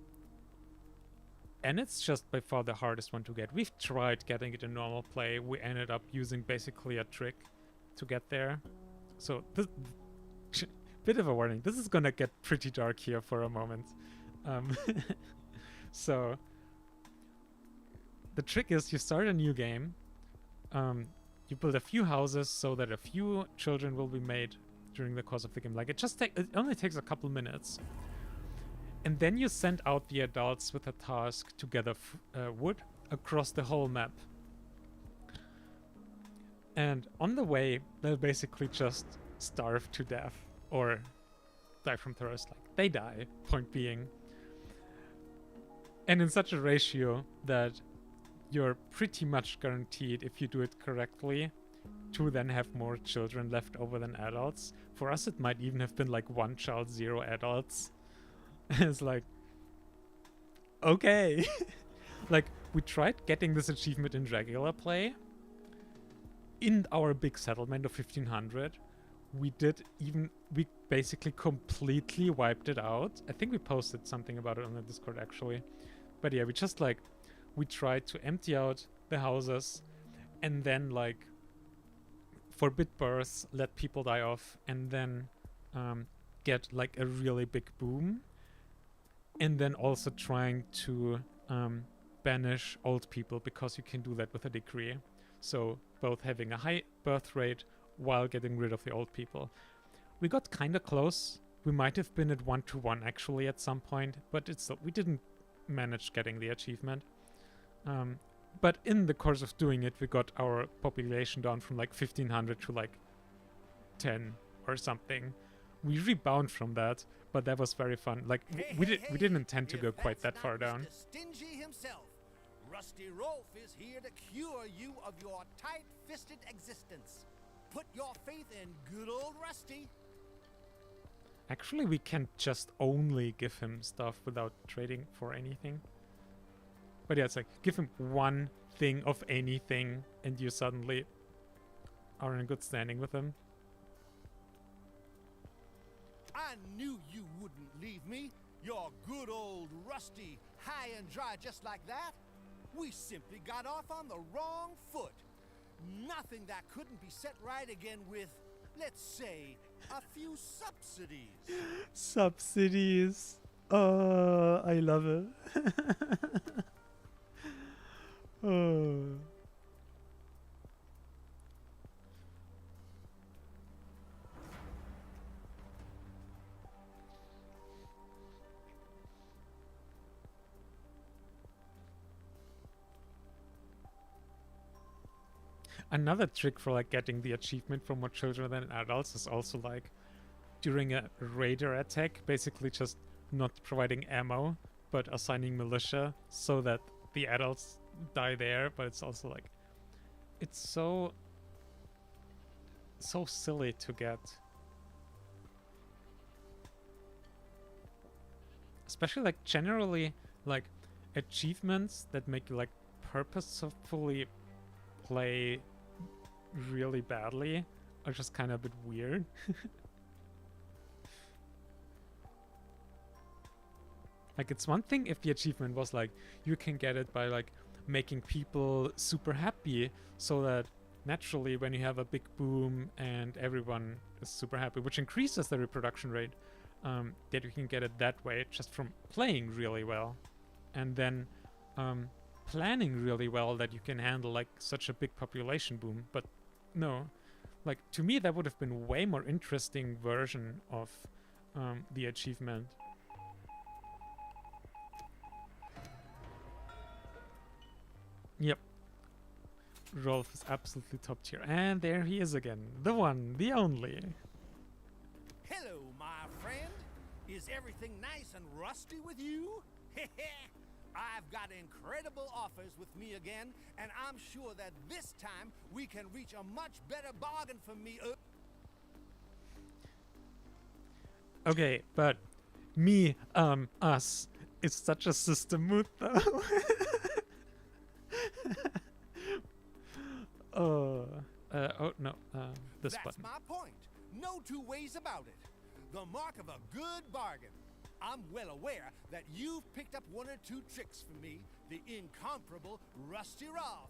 And it's just by far the hardest one to get. We've tried getting it in normal play. We ended up using basically a trick to get there. So this bit of a warning. This is gonna get pretty dark here for a moment. So the trick is you start a new game. You build a few houses so that a few children will be made during the course of the game. Like it only takes a couple minutes. And then you send out the adults with a task to gather wood across the whole map. And on the way, they'll basically just starve to death or die from thirst. Like they die, point being. And in such a ratio that you're pretty much guaranteed, if you do it correctly, to then have more children left over than adults. For us, it might even have been like 1 child, 0 adults. It's like, okay. Like, we tried getting this achievement in regular play. In our big settlement of 1500, we basically completely wiped it out. I think we posted something about it on the Discord, actually. But yeah, we tried to empty out the houses and then, like, forbid births, let people die off, and then get, like, a really big boom. And then also trying to banish old people, because you can do that with a decree. So both having a high birth rate while getting rid of the old people. We got kind of close. We might have been at 1-to-1 actually at some point, but we didn't manage getting the achievement. But in the course of doing it, we got our population down from like 1500 to like 10 or something. We rebound from that, but that was very fun. Like we didn't intend to go quite that far down. Stingy himself, Rusty Rolf is here to cure you of your tight-fisted existence. Put your faith in good old Rusty. Actually, we can just only give him stuff without trading for anything. But yeah, it's like, give him one thing of anything, and you suddenly are in good standing with him. I knew you wouldn't leave me. You're good old Rusty, high and dry just like that. We simply got off on the wrong foot. Nothing that couldn't be set right again with, let's say, a few subsidies. Subsidies. Oh, I love it. Oh. Another trick for like getting the achievement for more children than adults is also like during a raider attack, basically just not providing ammo but assigning militia so that the adults die there. But it's also like, it's so silly to get, especially like generally like achievements that make you like purposefully play really badly are just kind of a bit weird. Like, it's one thing if the achievement was like, you can get it by like making people super happy, so that naturally when you have a big boom and everyone is super happy, which increases the reproduction rate, that you can get it that way just from playing really well, and then planning really well that you can handle like such a big population boom. But no, like to me that would have been way more interesting version of the achievement. Yep. Rolf is absolutely top tier. And there he is again. The one, the only. Hello, my friend. Is everything nice and rusty with you? I've got incredible offers with me again, and I'm sure that this time we can reach a much better bargain for me. Okay, but me, us, it's such a system mood though. Oh no, this That's button. my point. No two ways about it. The mark of a good bargain. I'm well aware that you've picked up one or two tricks from me, the incomparable Rusty Rolf.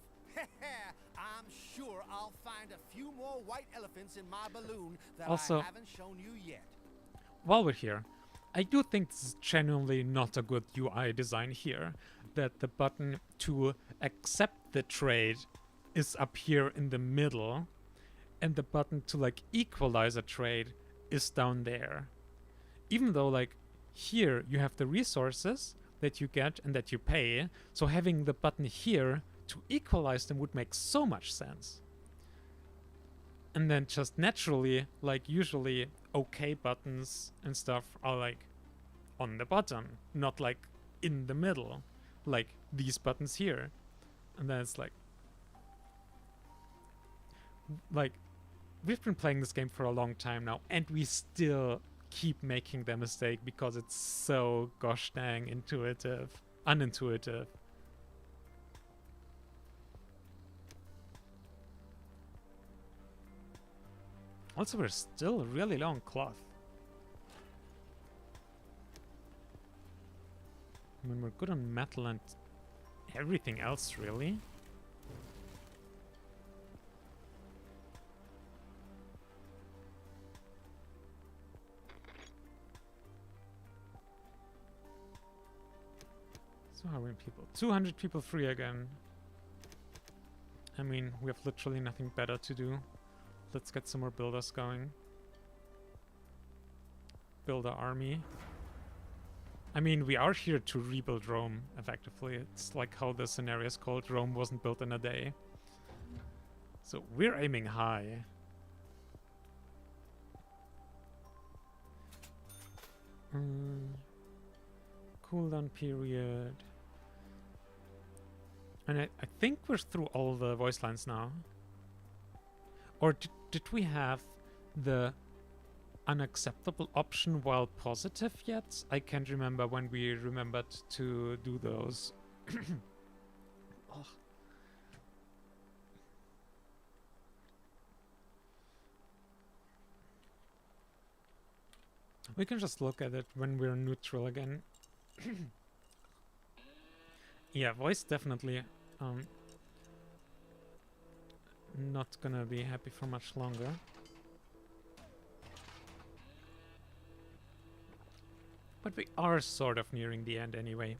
I'm sure I'll find a few more white elephants in my balloon that Also, I haven't shown you yet. while we're here, I do think this is genuinely not a good UI design here. That the button to accept the trade is up here in the middle, and the button to like equalize a trade is down there. Even though like here you have the resources that you get and that you pay, so having the button here to equalize them would make so much sense. And then just naturally, like usually okay buttons and stuff are like on the bottom, not like in the middle, like these buttons here. And then it's like we've been playing this game for a long time now, and we still keep making the mistake because it's so gosh dang unintuitive. Also, we're still really low on cloth. I mean, we're good on metal and everything else, really. So how many people? 200 people free again. I mean, we have literally nothing better to do. Let's get some more builders going. Build our army. I mean, we are here to rebuild Rome, effectively. It's like how the scenario is called, Rome wasn't built in a day. So we're aiming high. Cooldown period. And I think we're through all the voice lines now. Or did we have the unacceptable option while positive yet? I can't remember when we remembered to do those. Oh. We can just look at it when we're neutral again. Yeah, voice definitely not gonna be happy for much longer. But we are sort of nearing the end anyway.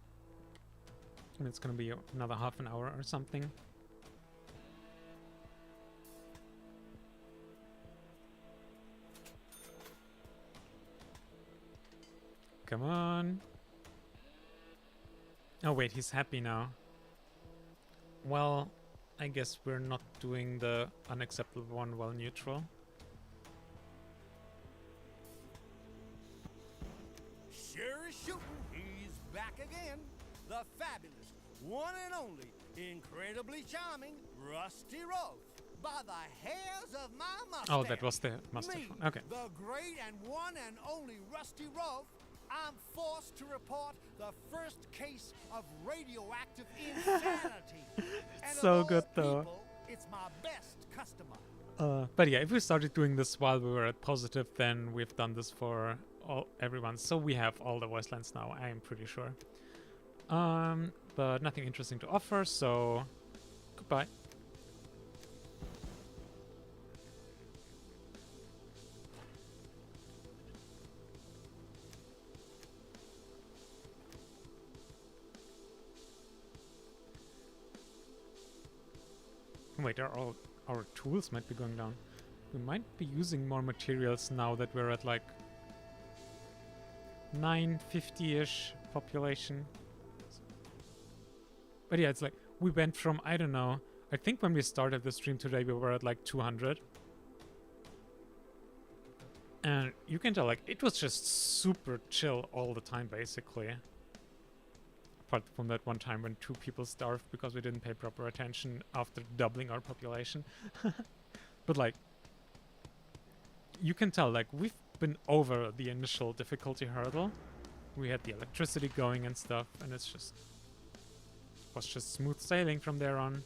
And it's gonna be another half an hour or something. Come on. Oh wait, he's happy now. Well, I guess we're not doing the unacceptable one while neutral. Sure is shooting. He's back again. The fabulous, one and only, incredibly charming Rusty Rolf. By the hairs of my mustache. Oh, that was the mustache one. Okay. The great and one and only Rusty Rolf. I'm forced to report the first case of radioactive insanity. And so of good all though. People, it's my best customer. But yeah, if we started doing this while we were at positive, then we've done this for everyone. So we have all the voice lines now, I am pretty sure. But nothing interesting to offer, so goodbye. Wait, our tools might be going down. We might be using more materials now that we're at like 950-ish population. But yeah, it's like we went from, I don't know, I think when we started the stream today we were at like 200. And you can tell, like, it was just super chill all the time, basically. Apart from that one time when 2 people starved because we didn't pay proper attention after doubling our population. But, like, you can tell, like, we've been over the initial difficulty hurdle. We had the electricity going and stuff, and it was just smooth sailing from there on.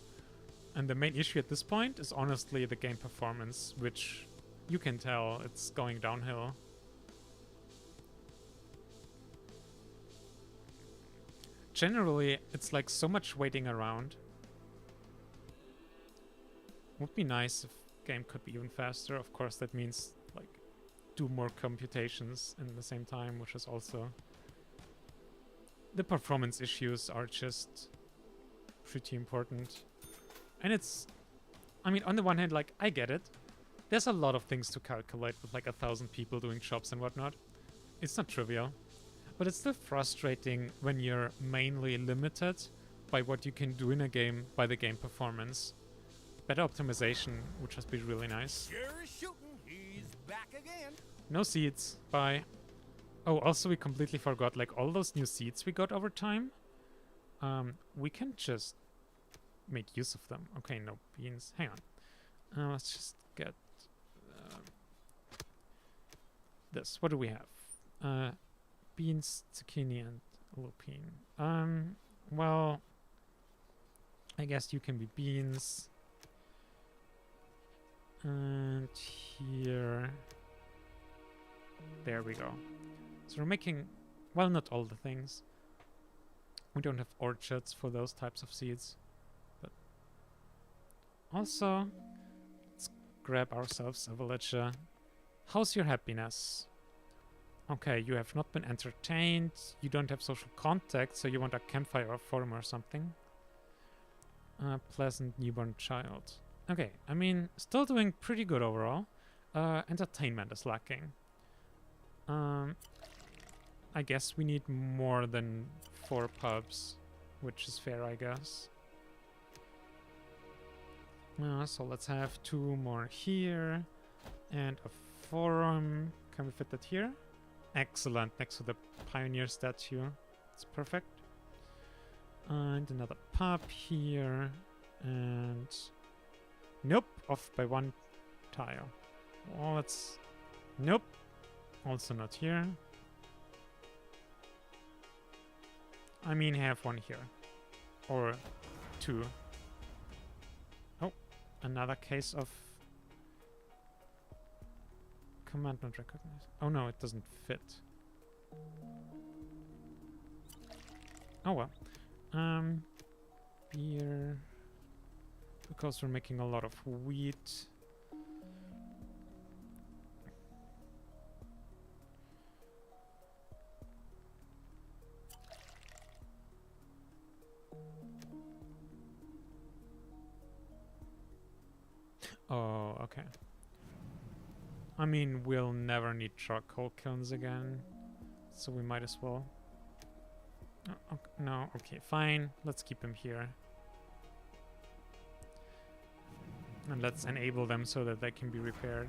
And the main issue at this point is honestly the game performance, which you can tell it's going downhill. Generally, it's like so much waiting around. Would be nice if game could be even faster. Of course, that means like do more computations in the same time, which is also... The performance issues are just pretty important. And it's... I mean, on the one hand, like, I get it. There's a lot of things to calculate with like 1,000 people doing jobs and whatnot. It's not trivial. But it's still frustrating when you're mainly limited by what you can do in a game by the game performance. Better optimization would just be really nice. Sure is shooting. He's back again. No seeds. Bye. Oh, also we completely forgot, like, all those new seeds we got over time. We can just make use of them. Okay, no beans. Hang on. Let's just get this. What do we have? Beans, zucchini, and lupine. Well, I guess you can be beans. And here... There we go. So we're making... Well, not all the things. We don't have orchards for those types of seeds. But also, let's grab ourselves a villager. How's your happiness? Okay, you have not been entertained. You don't have social contact, so you want a campfire or forum or something. Pleasant newborn child. Okay, I mean, still doing pretty good overall. Entertainment is lacking. I guess we need more than 4 pubs, which is fair, I guess. So let's have 2 more here, and a forum. Can we fit that here? Excellent, next to the pioneer statue. It's perfect. And another pub here, and... Nope, off by 1 tile. Well, let's... Nope, also not here. I mean, have 1 here. Or 2. Oh, another case of... Command not recognized. Oh no, it doesn't fit. Oh well. Beer... Because we're making a lot of wheat. Oh, okay. I mean, we'll never need charcoal kilns again, so we might as well. Oh, okay, no, okay, fine. Let's keep them here. And let's enable them so that they can be repaired.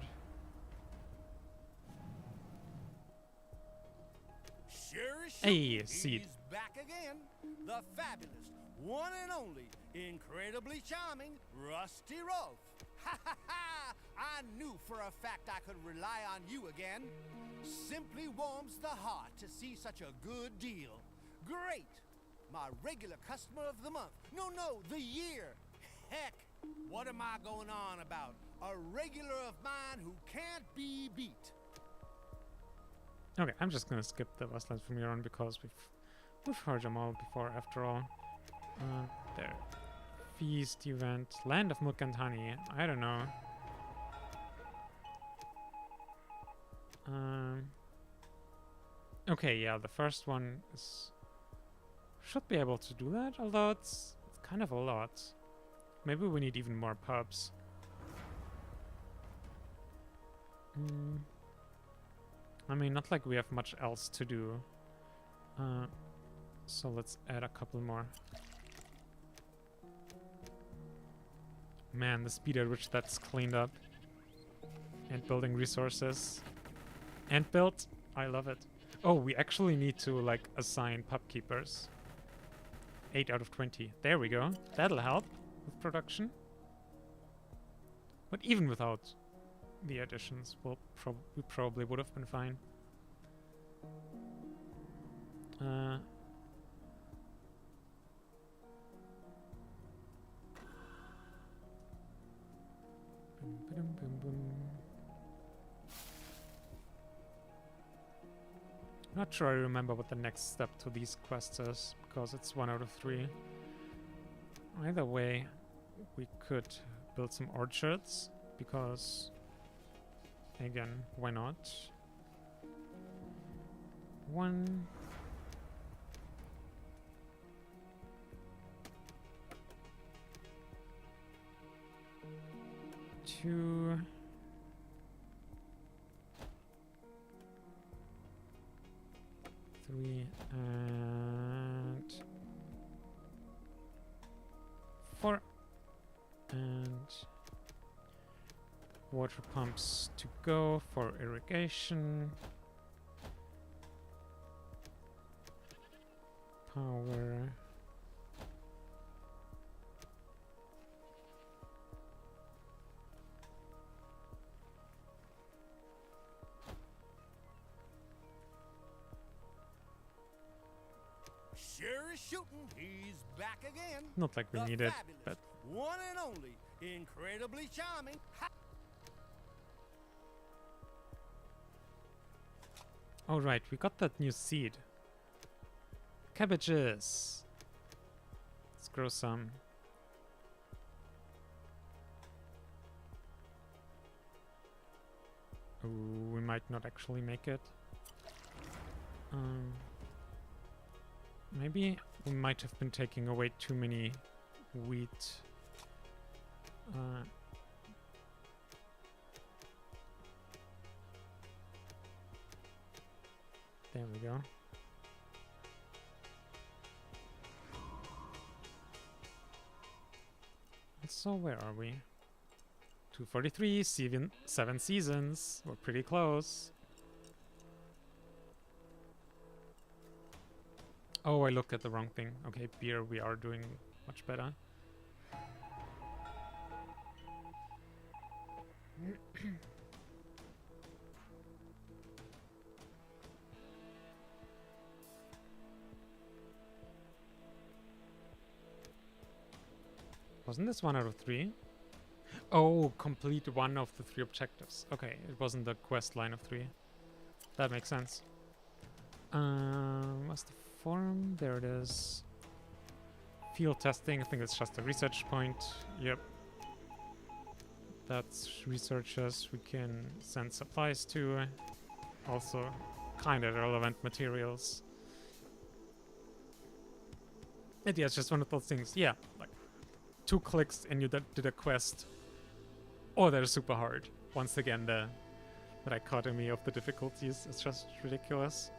Sure is Hey, shooting. seed. He's back again. The fabulous, one and only, incredibly charming Rusty Rolf. Ha ha ha! I knew for a fact I could rely on you again. Simply warms the heart to see such a good deal. Great! My regular customer of the month. No, the year. Heck, what am I going on about? A regular of mine who can't be beat. Okay, I'm just gonna skip the Westlands from here on because we've heard them all before, after all. There. Feast event. Land of Milk and Honey. I don't know. Okay, yeah, the first one is... Should be able to do that, although it's kind of a lot. Maybe we need even more pubs. I mean, not like we have much else to do. So let's add a couple more. Man, the speed at which that's cleaned up. And building resources. And built. I love it. Oh, we actually need to like assign pub keepers. 8 out of 20. There we go. That'll help with production. But even without the additions, we probably would have been fine. Boom, boom, boom. Not sure I remember what the next step to these quests is, because it's 1 out of 3. Either way, we could build some orchards, because, again, why not? 1... 2... 3 and 4, and water pumps to go for irrigation, power, Sure is shooting. He's back again. not like we The need it, fabulous, but one and only, incredibly charming. all right, we got that new seed. Cabbages. Let's grow some. Ooh, we might not actually make it. Maybe we might have been taking away too many wheat. There we go. So where are we? 243, 7 seasons. We're pretty close. Oh, I looked at the wrong thing. Okay, beer, we are doing much better. Wasn't this 1 out of 3? Oh, complete 1 of the 3 objectives. Okay, it wasn't the quest line of 3. That makes sense. What's the form? There it is. Field testing, I think it's just a research point. Yep. That's researchers we can send supplies to. Also, kind of relevant materials. And yeah, it's just one of those things. Yeah, like 2 clicks and you did a quest. Or they're super hard. Once again, the dichotomy of the difficulties is just ridiculous.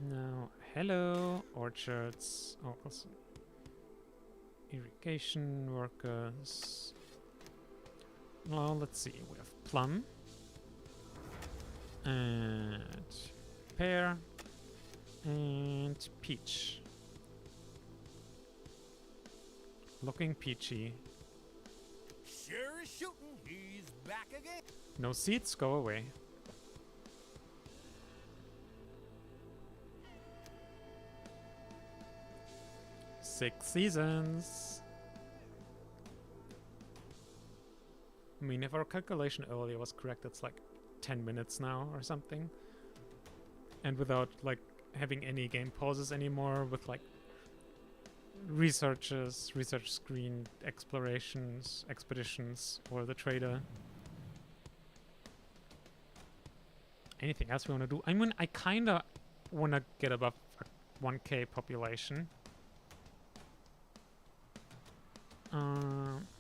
Now, hello, orchards. Oh, also irrigation workers. Well, let's see. We have plum and pear and peach. Looking peachy. Sure is shooting. He's back again. No seeds, go away. Six seasons. I mean, if our calculation earlier was correct, it's like 10 minutes now or something. And without like having any game pauses anymore, with like researches, research screen, explorations, expeditions, or the trader. Anything else we want to do? I mean, I kind of want to get above 1k population.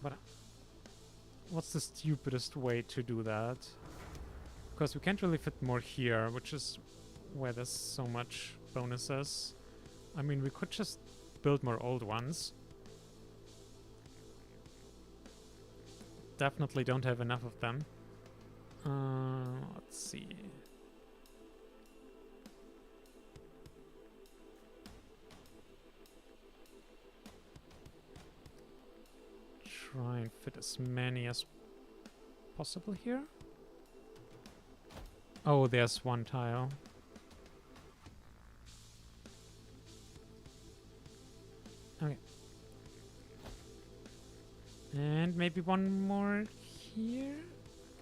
But what's the stupidest way to do that? Because we can't really fit more here, which is where there's so much bonuses. I mean, we could just build more old ones. Definitely don't have enough of them. Let's see. Try and fit as many as possible here. Oh, there's one tile. Okay. And maybe one more here?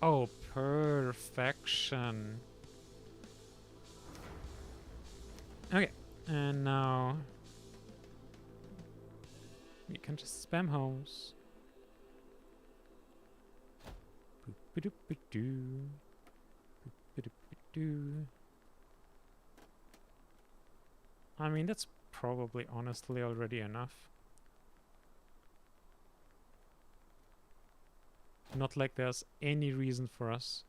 Oh, perfection. Okay, and now we can just spam homes. Boop-a-doop-a-doo. Boop-a-doop-a-doo. I mean, that's probably honestly already enough. Not like there's any reason for us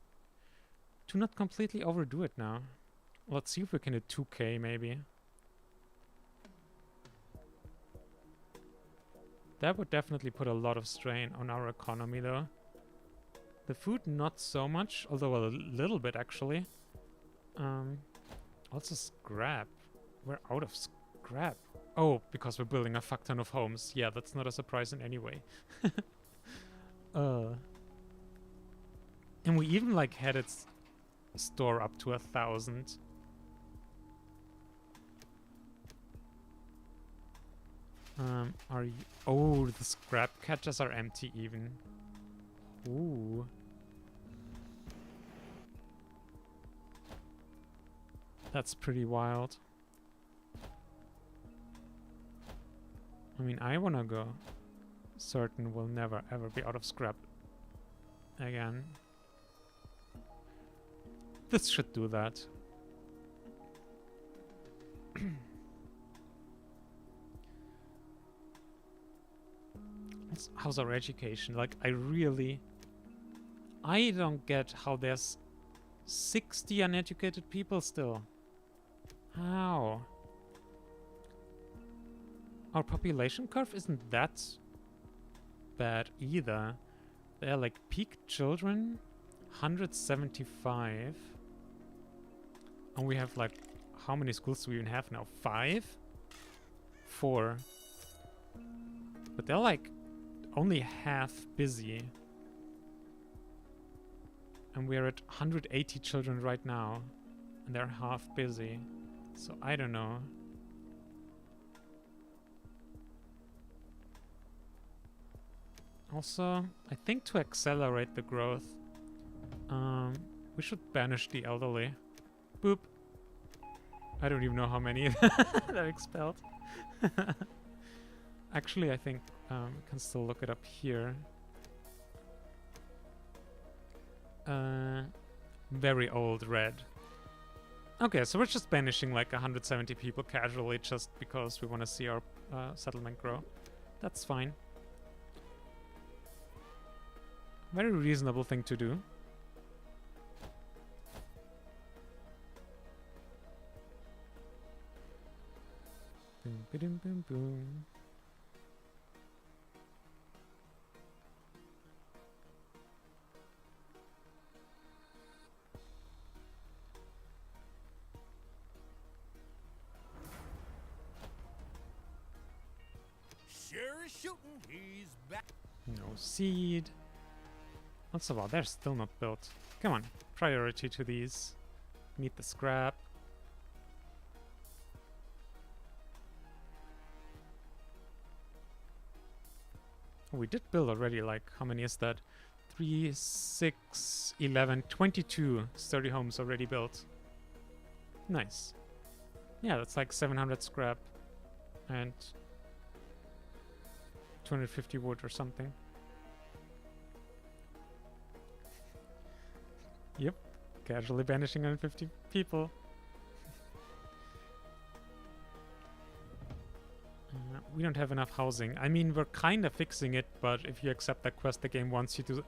to not completely overdo it now. Let's see if we can do 2K maybe. That would definitely put a lot of strain on our economy though. The food not so much, although a little bit actually. Also scrap. We're out of scrap. Oh, because we're building a fuck ton of homes. Yeah, that's not a surprise in any way. And we even like had its store up to 1,000. Are you? Oh, the scrap catches are empty even. Ooh. That's pretty wild. I mean, I wanna go certain we'll never ever be out of scrap again. This should do that. How's our education? Like, I don't get how there's 60 uneducated people still. How? Our population curve isn't that bad either. They're like peak children, 175. And we have like, how many schools do we even have now? 5? 4. But they're like only half busy. And we're at 180 children right now. And they're half busy. So I don't know. Also, I think to accelerate the growth, we should banish the elderly. Boop. I don't even know how many they're expelled. Actually, I think we can still look it up here. Very old red. Okay, so we're just banishing like 170 people casually just because we want to see our settlement grow. That's fine. Very reasonable thing to do. Boom, boom, boom, boom. Sure is shooting. He's back. No seed. Also, well, they're still not built. Come on, priority to these. Need the scrap. Oh, we did build already, like, how many is that? 3, 6, 11, 22 sturdy homes already built. Nice. Yeah, that's like 700 scrap and 250 wood or something. Yep, casually banishing 150 people. We don't have enough housing. I mean, we're kind of fixing it, but if you accept that quest, the game wants you to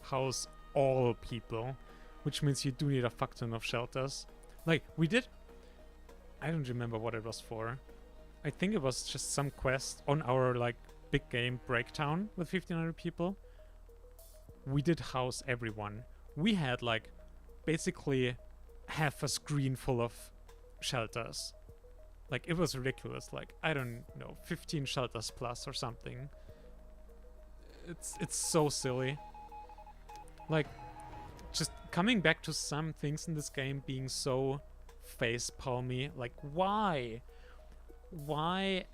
house all people, which means you do need a fuck ton of shelters. Like, we did... I don't remember what it was for. I think it was just some quest on our, like, big game Breaktown with 1,500 people. We did house everyone. we had like basically half a screen full of shelters. Like, it was ridiculous. Like, I don't know, 15 shelters plus or something. It's so silly. Like, just coming back to some things in this game being so face palmy. Like, why? Why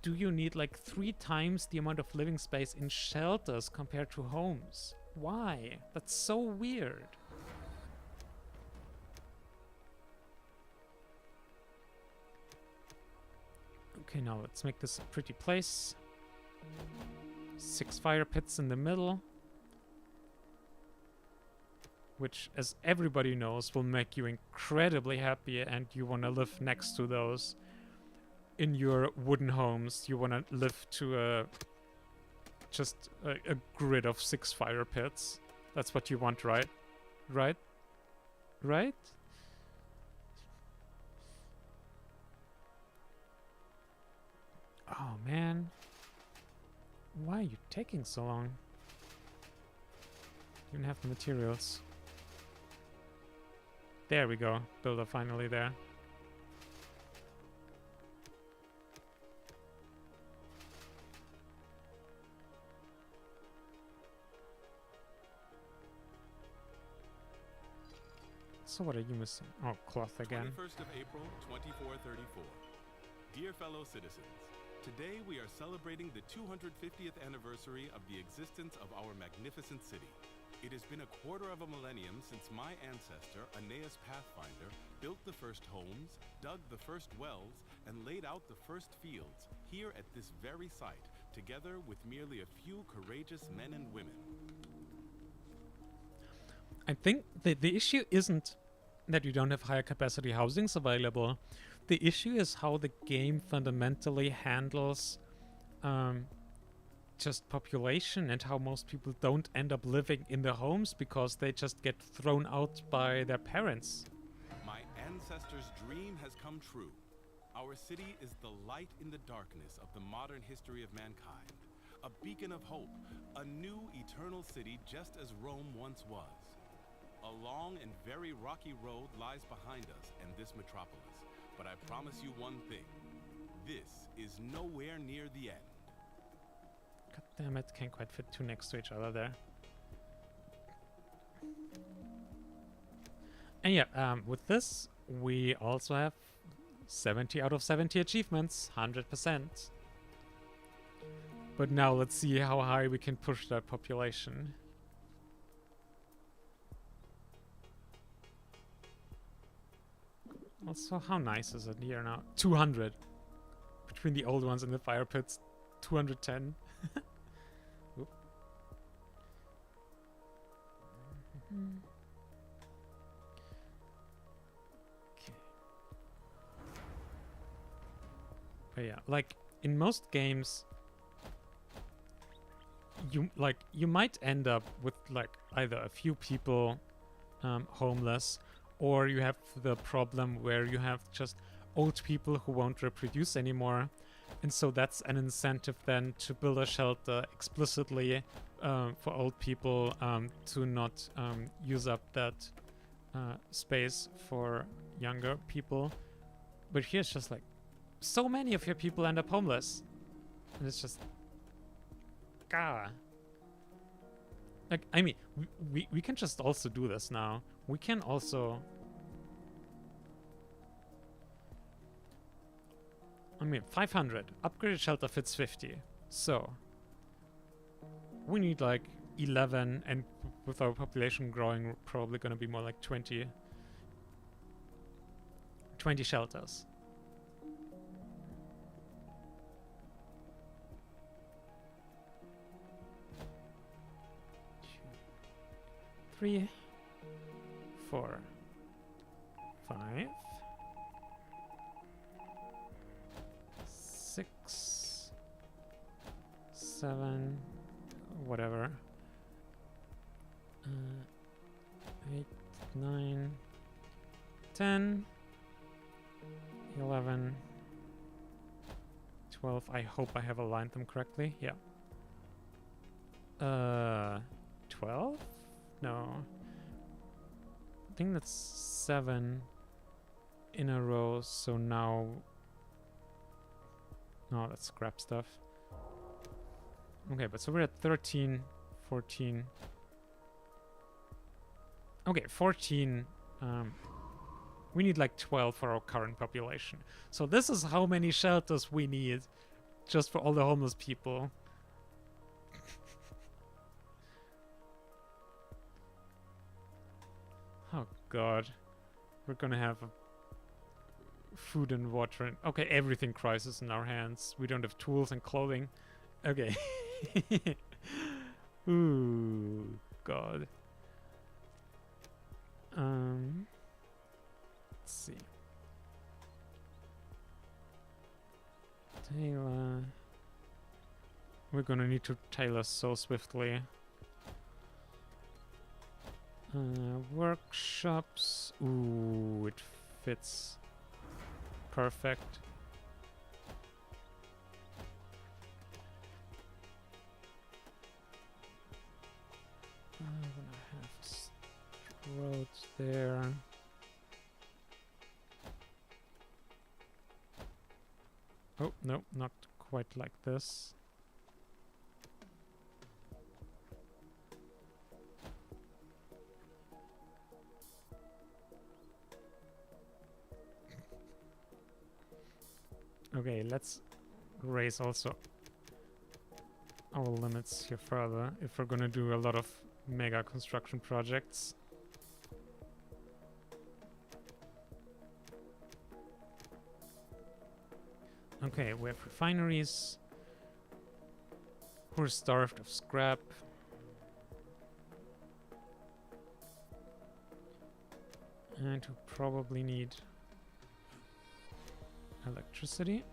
do you need like 3 times the amount of living space in shelters compared to homes? Why? That's so weird. Okay, now let's make this a pretty place. 6 fire pits in the middle. Which, as everybody knows, will make you incredibly happy, and you want to live next to those. In your wooden homes, you want to live to just a grid of 6 fire pits. That's what you want, right? Right? Right? Oh, man. Why are you taking so long? You don't have the materials. There we go. Builder finally there. So what are you missing? Oh, cloth again. 21st of April, 2434. Dear fellow citizens, today we are celebrating the 250th anniversary of the existence of our magnificent city. It has been a quarter of a millennium since my ancestor, Aeneas Pathfinder, built the first homes, dug the first wells, and laid out the first fields here at this very site, together with merely a few courageous men and women. I think the issue isn't that you don't have higher capacity housings available. The issue is how the game fundamentally handles just population, and how most people don't end up living in their homes because they just get thrown out by their parents. My ancestors' dream has come true. Our city is the light in the darkness of the modern history of mankind. A beacon of hope, a new eternal city just as Rome once was. A long and very rocky road lies behind us and this metropolis, but I promise you one thing. This is nowhere near the end. God damn it, can't quite fit 2 next to each other there. And yeah, with this, we also have 70 out of 70 achievements, 100%. But now let's see how high we can push that population. Also, how nice is it here now? 200. Between the old ones and the fire pits, 210. Oop. Okay. But yeah, like in most games, you might end up with like either a few people homeless, or you have the problem where you have just old people who won't reproduce anymore. And so that's an incentive then to build a shelter explicitly for old people to not use up that space for younger people. But here's just like, so many of your people end up homeless. And it's just, gah. Like, I mean, we can just also do this now. We can also... I mean, 500. Upgraded shelter fits 50. So, we need like 11, and with our population growing, we're probably going to be more like 20 shelters. Three, 4, 5, 6, 7, whatever. 8, 9, 10, 11, 12. I hope I have aligned them correctly. Yeah. 12? No. I think that's 7 in a row, so now... No, that's scrap stuff. Okay, but so we're at 13, 14. Okay, 14. We need like 12 for our current population. So this is how many shelters we need just for all the homeless people. Oh god. We're gonna have a food and water and... Okay, everything crisis in our hands. We don't have tools and clothing. Okay. Ooh, god. Let's see. Tailor. We're gonna need to tailor so swiftly. Workshops. Ooh, it fits perfect. I'm gonna have roads there. Oh, no, not quite like this. Okay, let's raise also our limits here further if we're gonna do a lot of mega construction projects. Okay, we have refineries. We're starved of scrap. And we probably need electricity.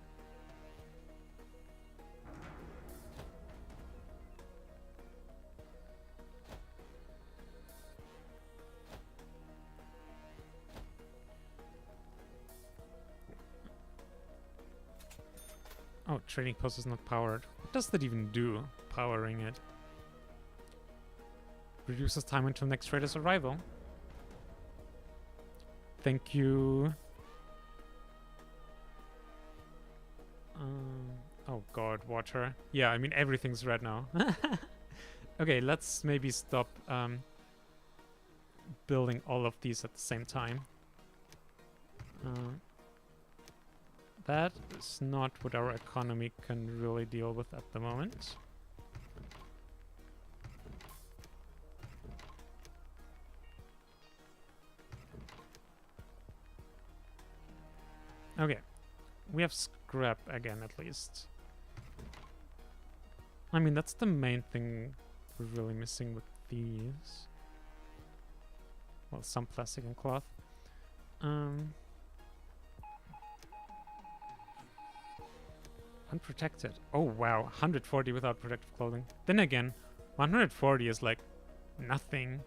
Oh, trading post is not powered. What does that even do, powering it? Reduces time until next trader's arrival. Thank you. Oh god, water. Yeah, I mean everything's red now. Okay, let's maybe stop building all of these at the same time. That is not what our economy can really deal with at the moment. Okay, we have scrap again at least. I mean, that's the main thing we're really missing with these. Well, some plastic and cloth. Unprotected. Oh wow, 140 without protective clothing. Then again, 140 is like nothing.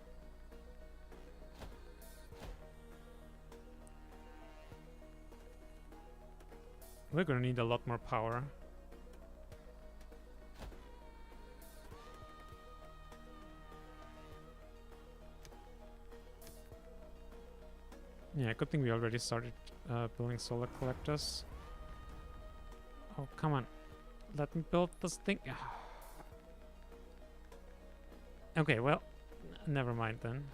We're gonna need a lot more power. Yeah, good thing we already started building solar collectors. Oh, come on. Let me build this thing. Okay, well, never mind then.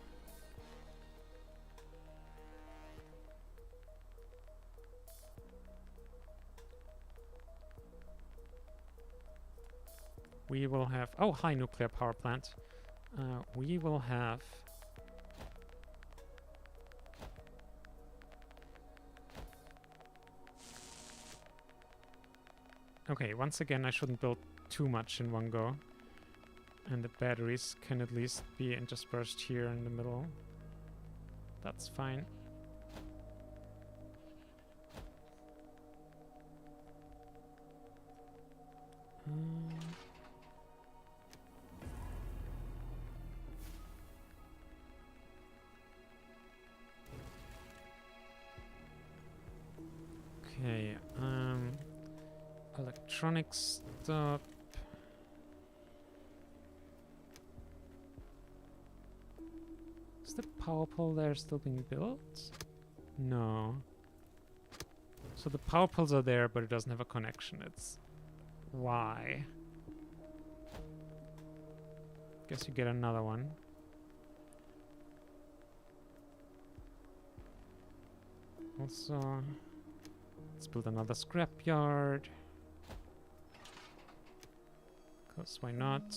We will have... Oh, hi, nuclear power plant. We will have... Okay, once again, I shouldn't build too much in one go. And the batteries can at least be interspersed here in the middle. That's fine. Okay, electronics stop. the power pole there still being built? No. So the power poles are there, but it doesn't have a connection. It's why. Guess you get another one. Also, let's build another scrapyard. Because why not?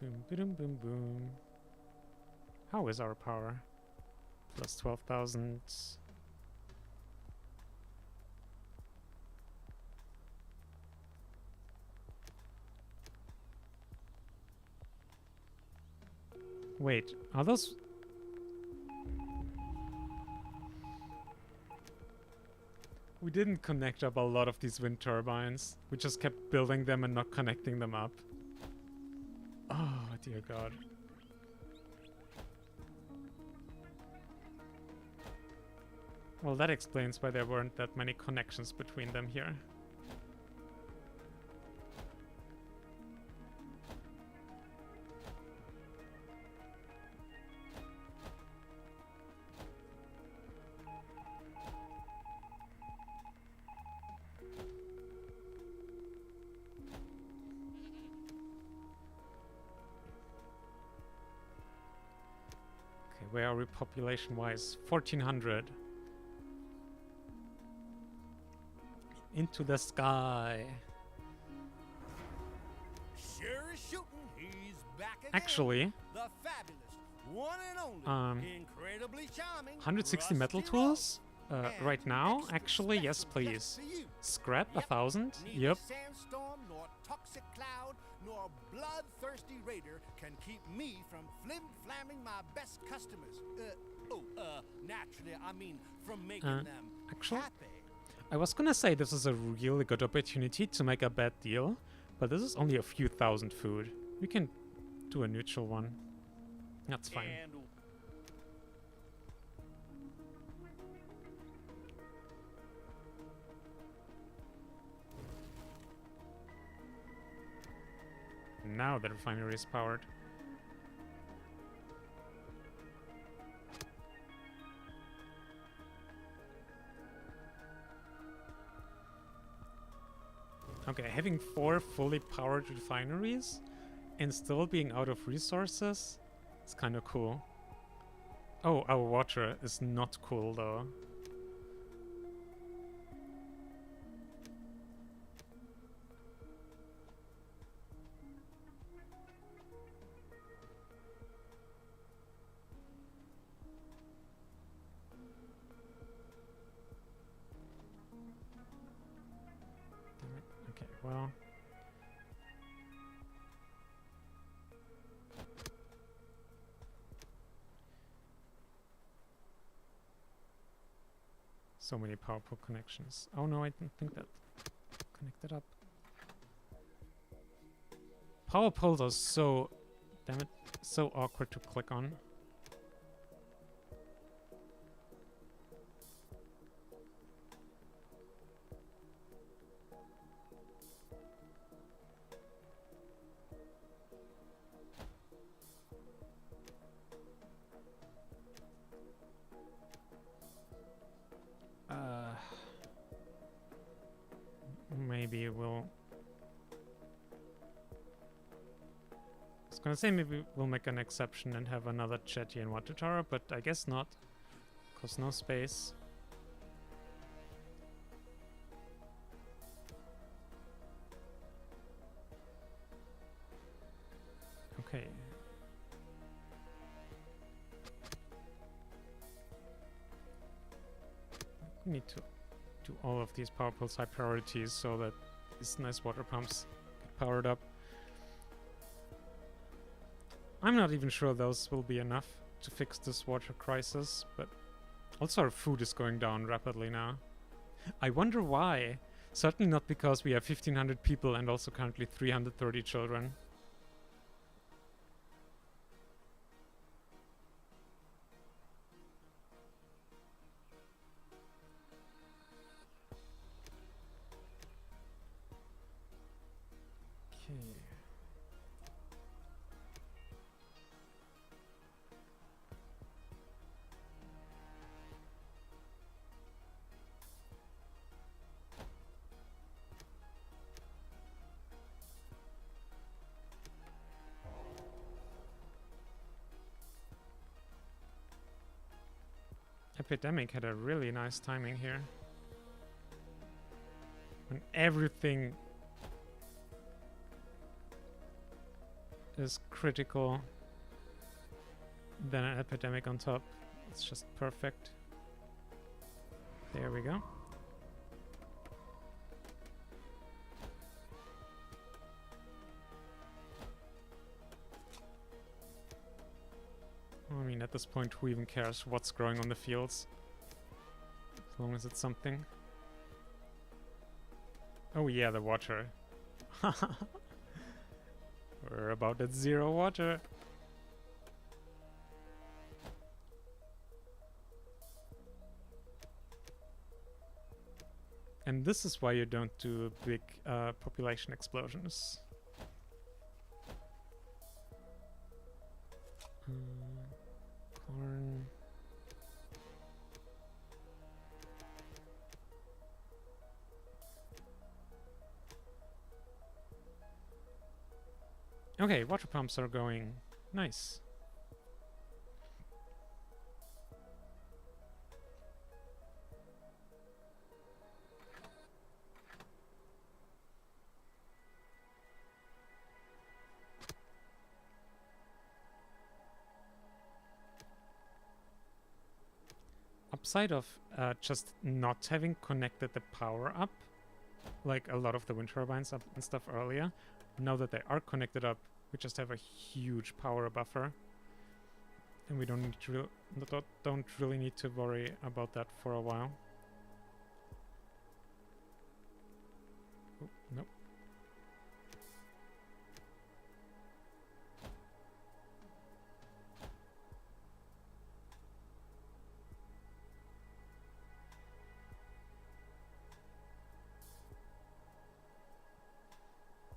Boom, boom, boom, boom. How is our power? Plus 12,000. Wait, are those... We didn't connect up a lot of these wind turbines. We just kept building them and not connecting them up. Oh, dear God. Well, that explains why there weren't that many connections between them here. Okay, where are we population-wise? 1,400. Into the sky. Sure is shooting. He's back again. Actually, The fabulous, one and only, incredibly charming, 160 metal Rusty tools? And Right now? extra Actually, yes, special please. just for you. Scrap Yep. 1,000? Neither Yep. sandstorm, nor toxic cloud, nor bloodthirsty raider can keep me from flim-flamming my best customers. Naturally, I mean from making them actually? happy. I was gonna say this is a really good opportunity to make a bad deal, but this is only a few thousand food. We can do a neutral one. That's fine. And Now the refinery is powered. Okay, having 4 fully powered refineries and still being out of resources is kind of cool. Oh, our water is not cool though. Damn it. Okay, well. So many power pole connections. Oh no, I didn't think that connected up. Power poles are so, damn it, so awkward to click on. Maybe we'll... I was gonna say maybe we'll make an exception and have another jetty and water tower, but I guess not. Cause no space. Okay. We need to do all of these power poles high priorities so that these nice water pumps get powered up. I'm not even sure those will be enough to fix this water crisis, but also our food is going down rapidly now. I wonder why. Certainly not because we have 1,500 people and also currently 330 children. Okay. epidemic had a really nice timing here. When everything is critical, then an epidemic on top. It's just perfect. There we go. I mean, at this point, who even cares what's growing on the fields? As long as it's something. Oh yeah, the water. We're about at 0 water. And this is why you don't do big population explosions. Corn. Okay, water pumps are going. Nice. Upside of just not having connected the power up, like a lot of the wind turbines up and stuff earlier, now that they are connected up, we just have a huge power buffer, and we don't need to don't really need to worry about that for a while. Oh, nope.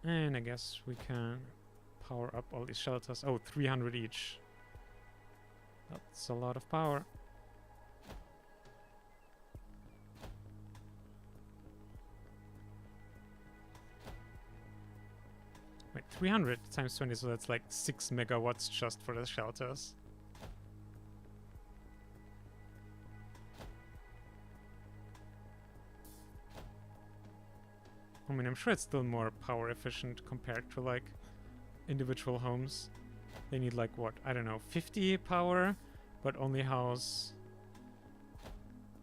And I guess we can power up all these shelters. Oh, 300 each. That's a lot of power. Wait, 300 times 20, so that's like 6 megawatts just for the shelters. I mean, I'm sure it's still more power efficient compared to like individual homes. They need like what? I don't know, 50 power, but only house.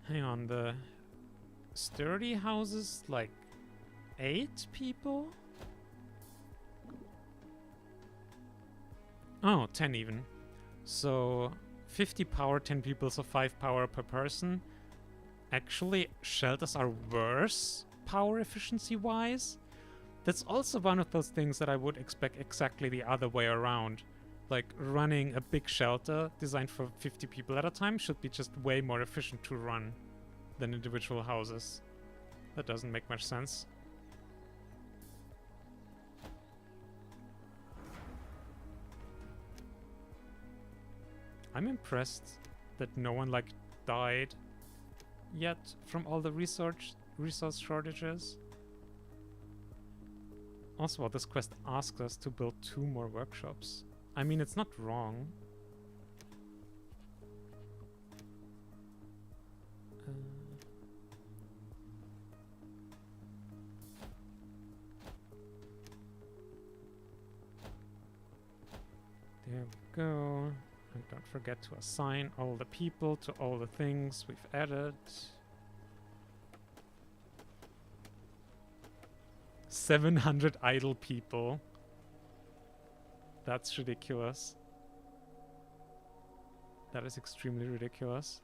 Hang on, the sturdy houses like 8 people? Oh, 10 even. So 50 power, 10 people, so 5 power per person. Actually, shelters are worse power efficiency wise. That's also one of those things that I would expect exactly the other way around. Like running a big shelter designed for 50 people at a time should be just way more efficient to run than individual houses. That doesn't make much sense. I'm impressed that no one like died yet from all the resource shortages. Also, well, this quest asks us to build 2 more workshops. I mean, it's not wrong. There we go. And don't forget to assign all the people to all the things we've added. 700 idle people. That's ridiculous. That is extremely ridiculous.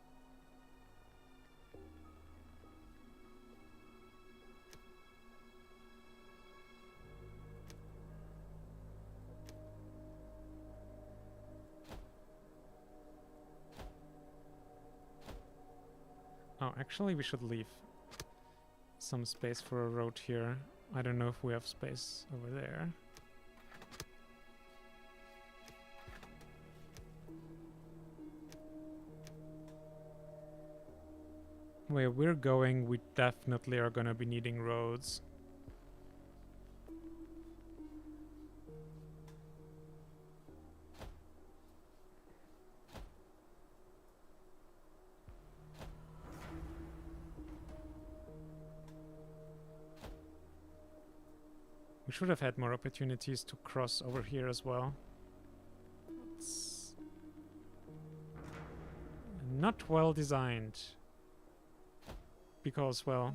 Oh, actually we should leave some space for a road here. I don't know if we have space over there. Where we're going, we definitely are gonna be needing roads. We should have had more opportunities to cross over here as well. It's not well designed. Because, well,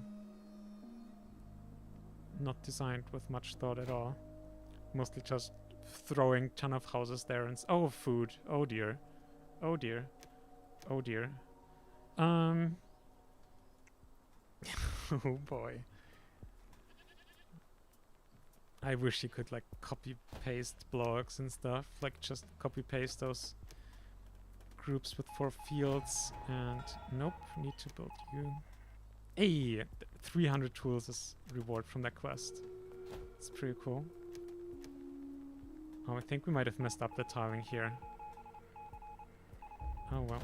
not designed with much thought at all. Mostly just throwing ton of houses there and oh, food. Oh dear. Oh dear. Oh dear. Oh boy. I wish you could like copy paste blocks and stuff. Like just copy paste those groups with 4 fields and nope, need to build you. Hey, 300 tools is reward from that quest. It's pretty cool. Oh, I think we might have messed up the tiling here. Oh well.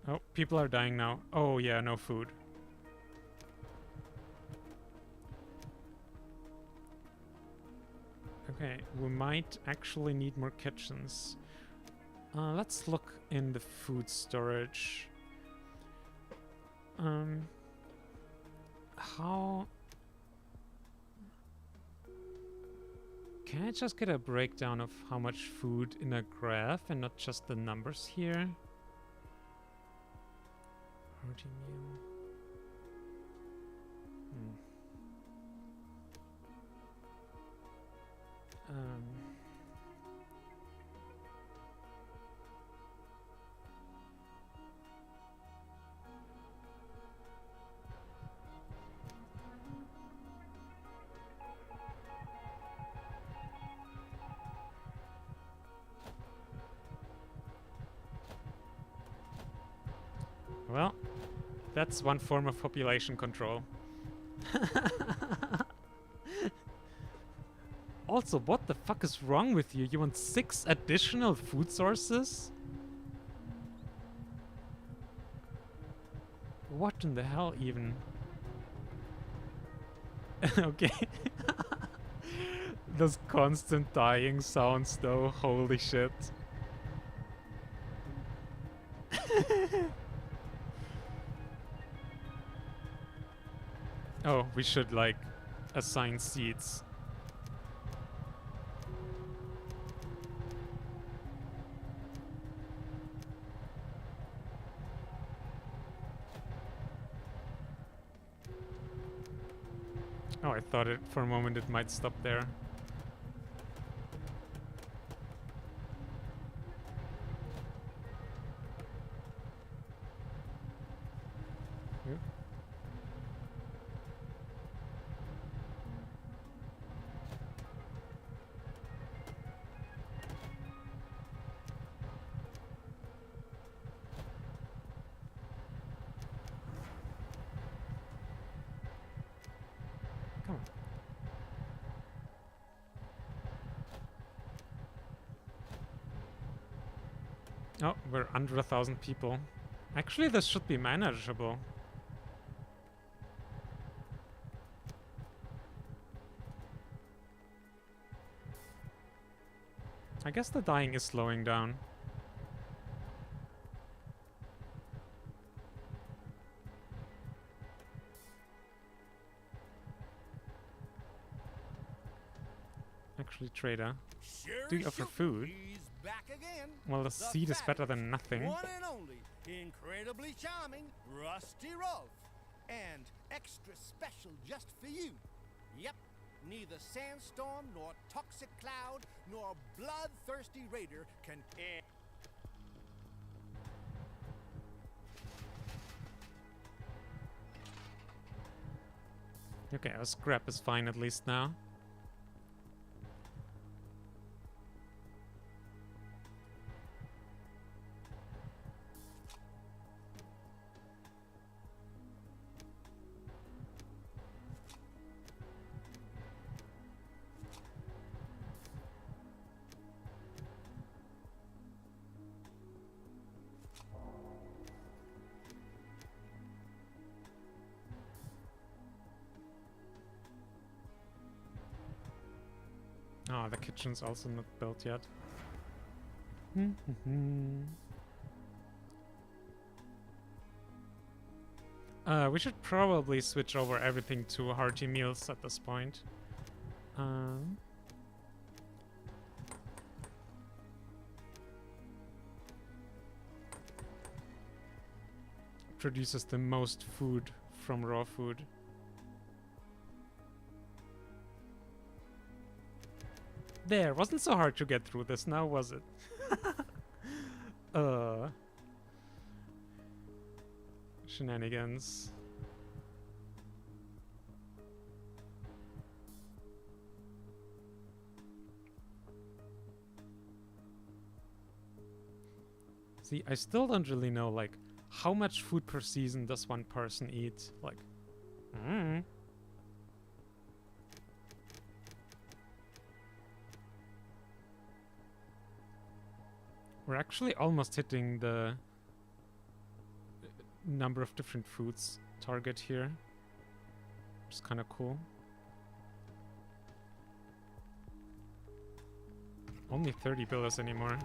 Oh, people are dying now. Oh yeah, no food. Okay, we might actually need more kitchens. Let's look in the food storage. How... Can I just get a breakdown of how much food in a graph and not just the numbers here? Hearty meal. Well, that's one form of population control. Also, what the fuck is wrong with you? You want 6 additional food sources? What in the hell even? Okay. Those constant dying sounds though, holy shit. Oh, we should like assign seats. Oh, I thought it for a moment it might stop there. Yep. Come on. Oh, we're under 1,000 people. Actually, this should be manageable. I guess the dying is slowing down. Actually, trader, do you offer food? Well, the seed is better than nothing. One and only, incredibly charming, Rusty Rove. And extra special just for you. Yep, neither sandstorm, nor toxic cloud, nor bloodthirsty raider can... Okay, our scrap is fine at least now. Oh, the kitchen's also not built yet. We should probably switch over everything to hearty meals at this point. Produces the most food from raw food. There, wasn't so hard to get through this now, was it? Shenanigans. See, I still don't really know, like, how much food per season does one person eat? Like, We're actually almost hitting the number of different foods target here. Which is kind of cool. Only 30 billions anymore.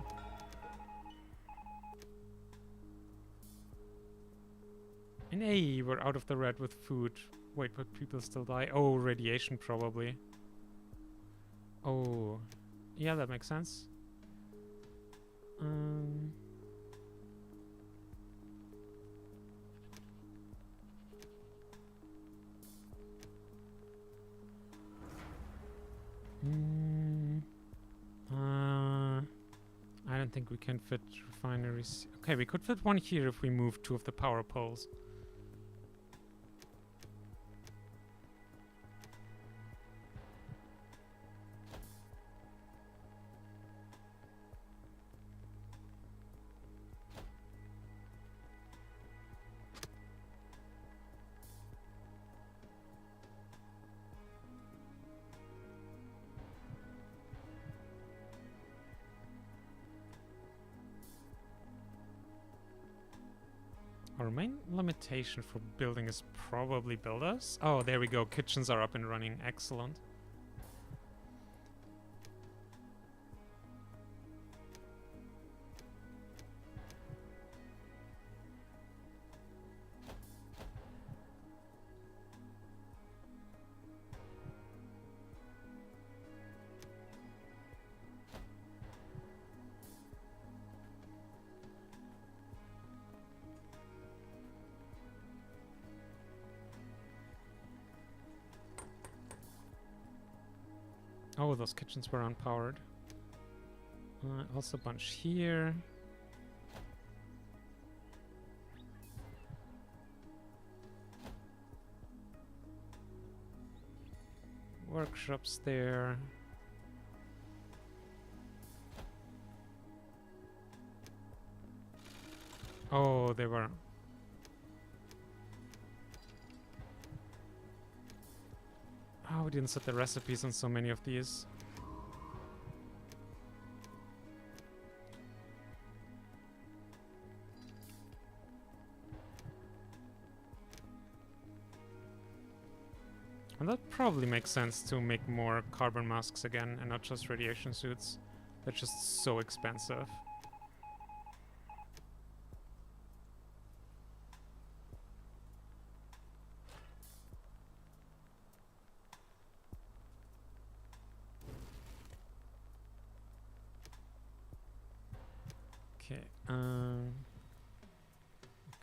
And hey, we're out of the red with food. Wait, but people still die? Oh, radiation probably. Oh, yeah, that makes sense. I don't think we can fit refineries. Okay, we could fit one here if we move 2 of the power poles. Our main limitation for building is probably builders. Oh, there we go. Kitchens are up and running. Excellent. Oh, those kitchens were unpowered. Also a bunch here. Workshops there. Oh, they were... Oh, we didn't set the recipes on so many of these. And that probably makes sense to make more carbon masks again and not just radiation suits. They're just so expensive.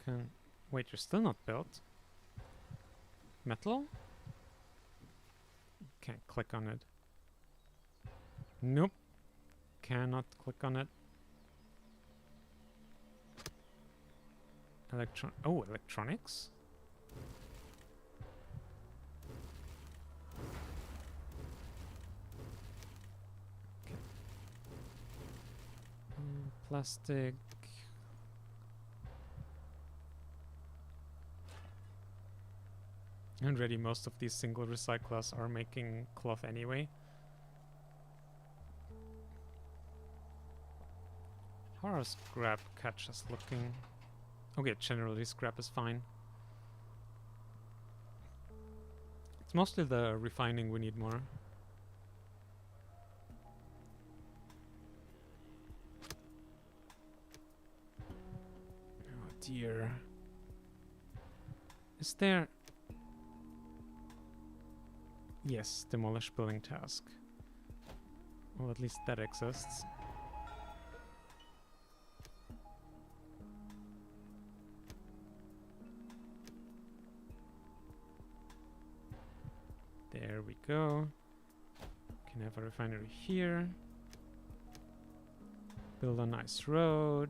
Okay, wait, you're still not built? Metal? Can't click on it. Nope. Cannot click on it. Electronics? Okay. Plastic. Already most of these single recyclers are making cloth anyway. How are scrap catches looking? Okay, generally scrap is fine. It's mostly the refining we need more. Oh dear. Is there... Yes, demolish building task. Well, at least that exists. There we go. Can have a refinery here. Build a nice road.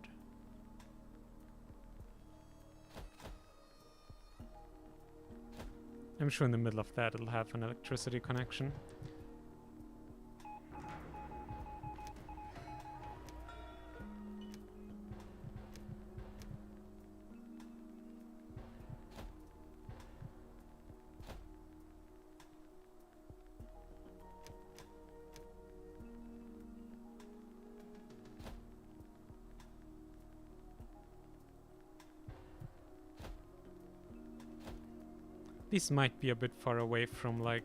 I'm sure in the middle of that it'll have an electricity connection. These might be a bit far away from like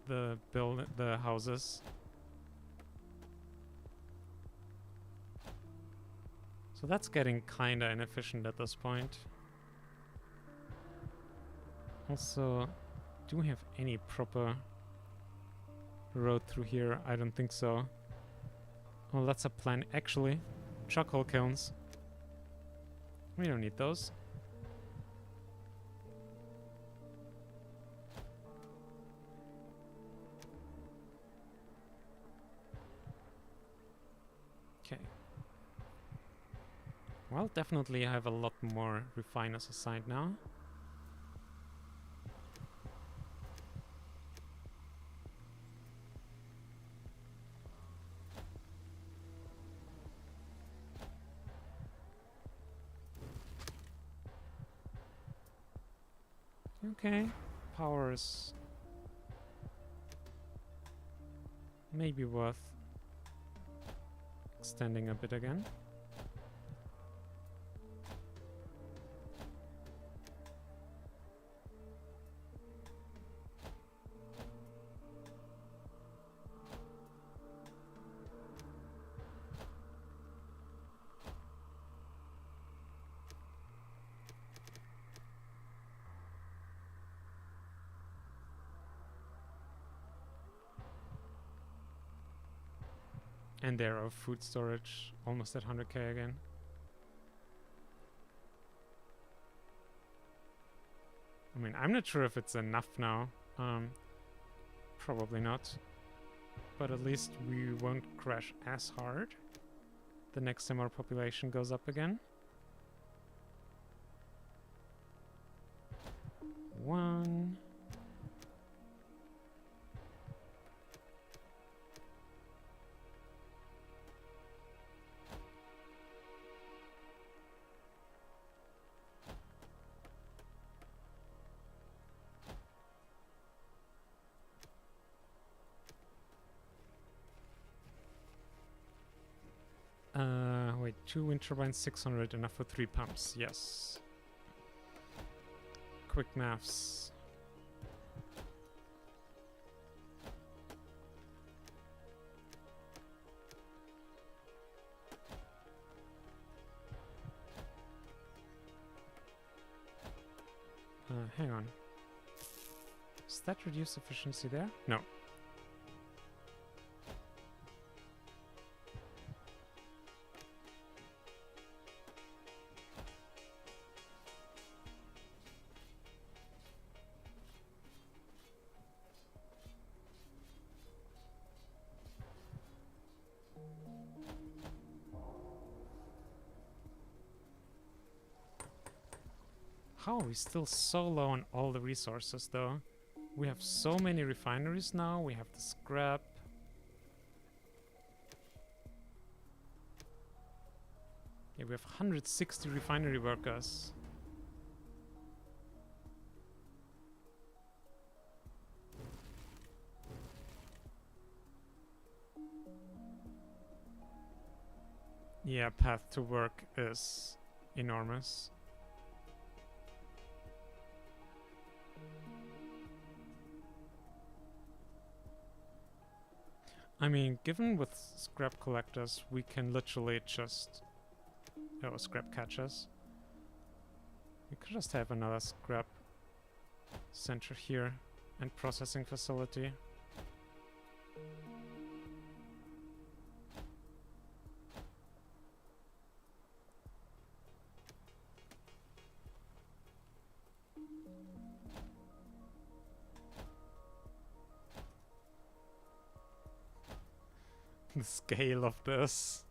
the houses. So that's getting kinda inefficient at this point. Also, do we have any proper road through here? I don't think so. Well, that's a plan. Actually, charcoal kilns. We don't need those. Okay. Well, definitely I have a lot more refiners assigned now. Okay, power is maybe worth extending a bit again. And there are food storage, almost at 100k again. I mean, I'm not sure if it's enough now. Probably not. But at least we won't crash as hard the next time our population goes up again. 1. Wait, 2 wind turbines, 600, enough for 3 pumps, yes. Quick maths. Hang on. Does that reduce efficiency there? No. How are we still so low on all the resources, though? We have so many refineries now, we have the scrap. Yeah, we have 160 refinery workers. Yeah, path to work is enormous. I mean, given with scrap collectors, we can literally just... Oh, scrap catchers. We could just have another scrap center here and processing facility. The scale of this.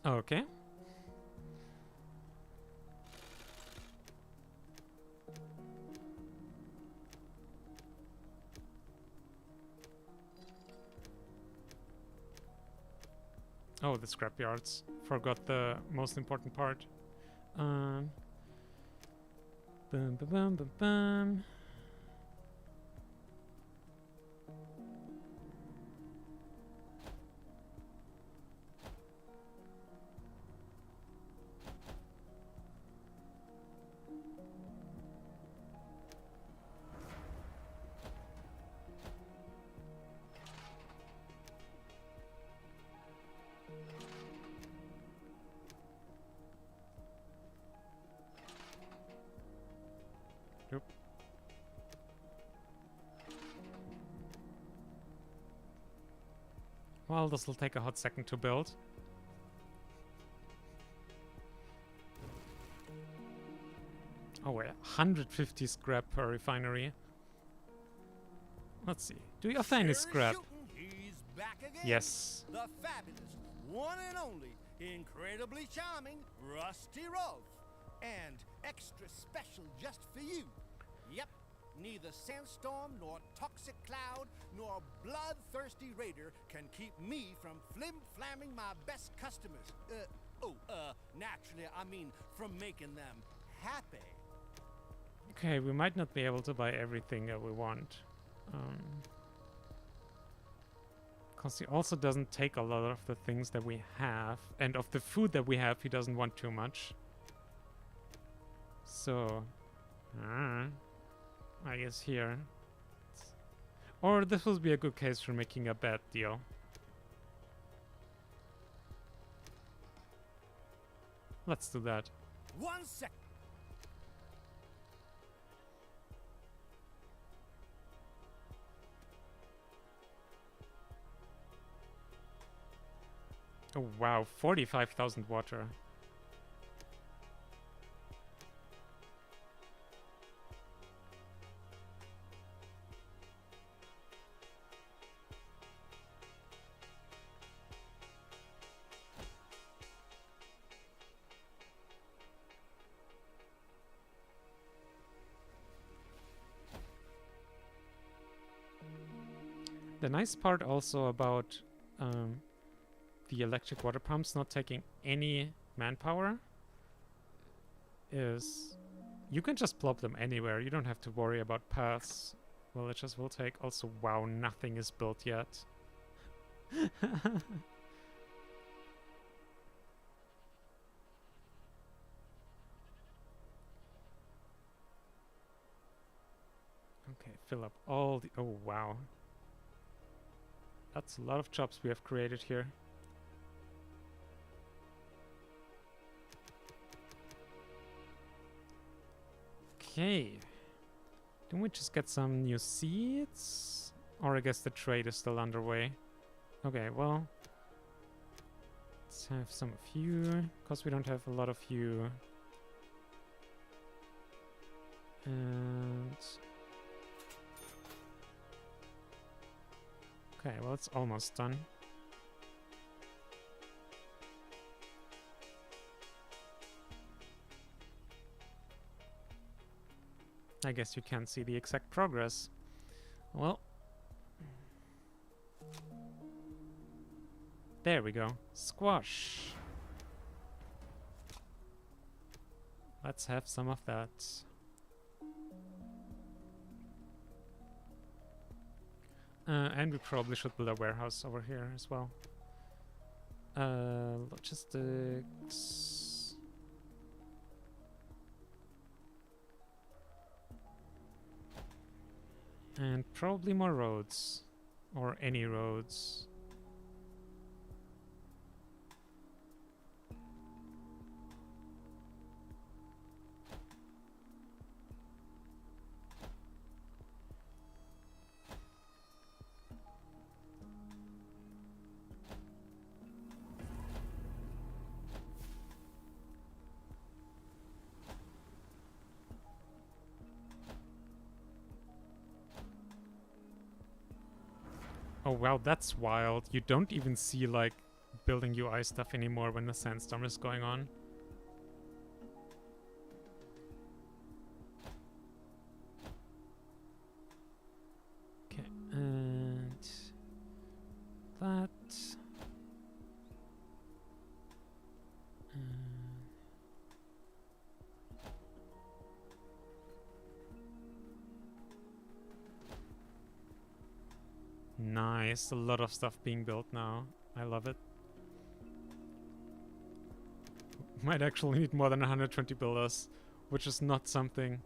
Okay. Oh, the scrapyards. Forgot the most important part. Bum, bum, bum, bum, bum. Nope. Well, this will take a hot second to build. Oh wait, 150 scrap per refinery. Let's see. Do you have any scrap? He's back again. Yes. The fabulous, one and only, incredibly charming Rusty Rolf. And extra special just for you. Yep, neither sandstorm nor toxic cloud nor bloodthirsty raider can keep me from flim-flamming my best customers. Naturally, I mean from making them happy. Okay, we might not be able to buy everything that we want. Because he also doesn't take a lot of the things that we have. And of the food that we have, he doesn't want too much. So, I guess here. Or this will be a good case for making a bad deal. Let's do that. 1 sec. Oh wow, 45,000 water. The nice part also about the electric water pumps not taking any manpower is you can just plop them anywhere. You don't have to worry about paths villagers will take. Also, wow, nothing is built yet. Okay, fill up all the... Oh, wow. That's a lot of jobs we have created here. Okay. Didn't we just get some new seeds? Or I guess the trade is still underway. Okay, well... let's have some of you, because we don't have a lot of you. And... okay, well, it's almost done. I guess you can't see the exact progress. Well... there we go. Squash. Let's have some of that. And we probably should build a warehouse over here as well. Logistics. And probably more roads. Or any roads. Oh wow, that's wild. You don't even see like building UI stuff anymore when the sandstorm is going on. Okay, and that. Nice, a lot of stuff being built now. I love it. Might actually need more than 120 builders, which is not something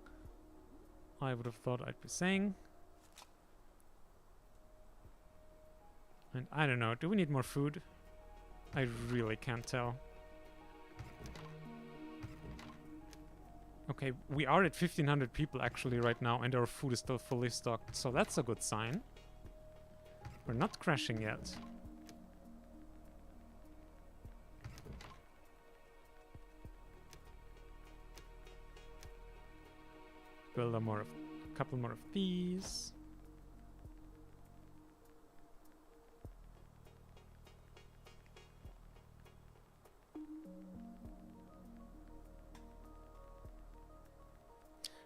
I would have thought I'd be saying. And I don't know, do we need more food? I really can't tell. Okay, we are at 1500 people actually right now, and our food is still fully stocked, so that's a good sign. We're not crashing yet. Build a couple more of these.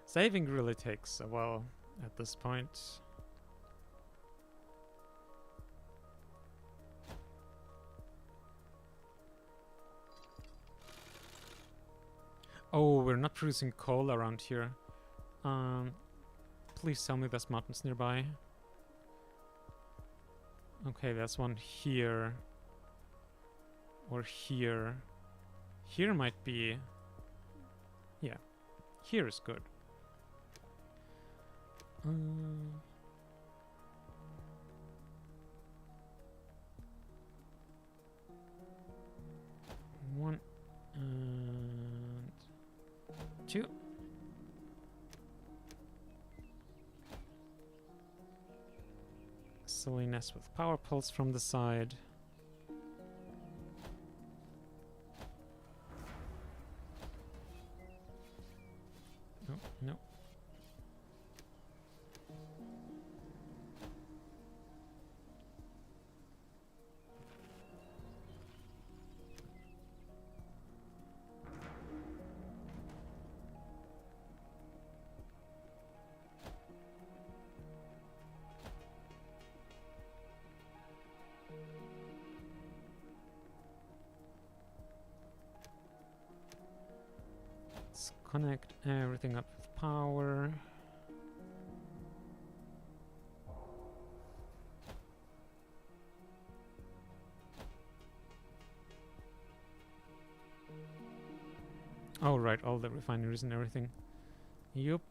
Saving really takes a while at this point. Oh, we're not producing coal around here. Please tell me there's mountains nearby. Okay, there's one here. Or here. Here might be... Yeah, here is good. One and two. Silliness with power pulse from the side. No, no. Let's connect everything up with power. Oh, right, all the refineries and everything. Yup.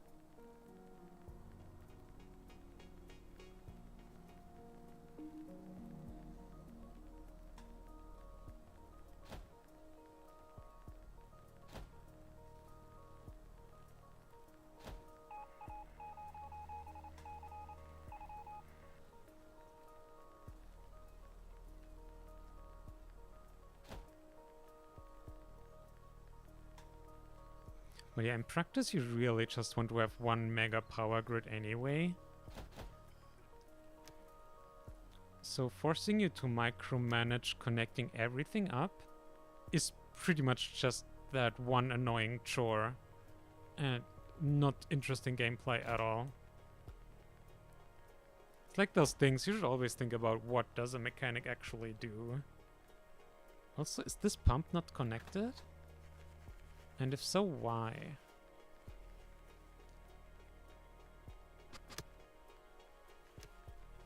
But yeah, in practice you really just want to have one mega power grid anyway. So forcing you to micromanage connecting everything up is pretty much just that one annoying chore. And not interesting gameplay at all. It's like those things, you should always think about what does a mechanic actually do. Also, is this pump not connected? And if so, why?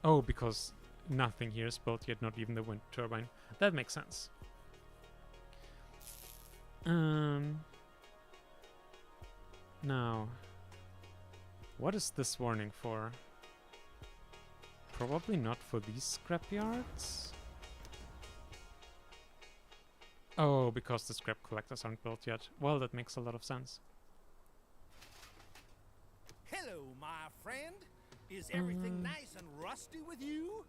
Oh, because nothing here is built yet, not even the wind turbine. That makes sense. Now, what is this warning for? Probably not for these scrapyards. Oh, because the scrap collectors aren't built yet. Well, that makes a lot of sense. Hello, my friend. Is everything nice and rusty with you?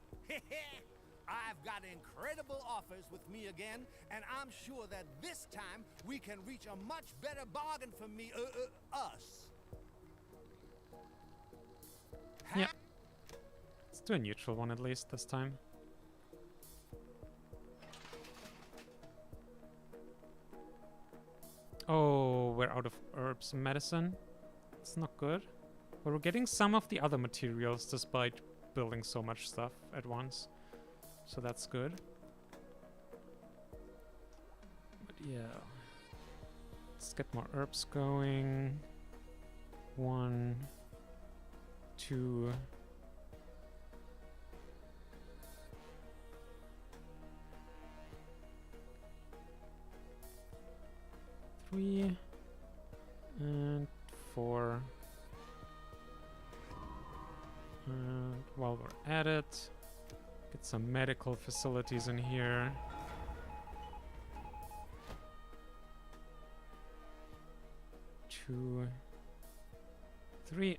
I've got incredible offers with me again, and I'm sure that this time we can reach a much better bargain for me, us. Yeah. Let's do a neutral one at least this time. Oh, we're out of herbs and medicine. It's not good. But we're getting some of the other materials despite building so much stuff at once. So that's good. But yeah. Let's get more herbs going. 1, 2. Three and 4. And while we're at it, get some medical facilities in here. 2, 3.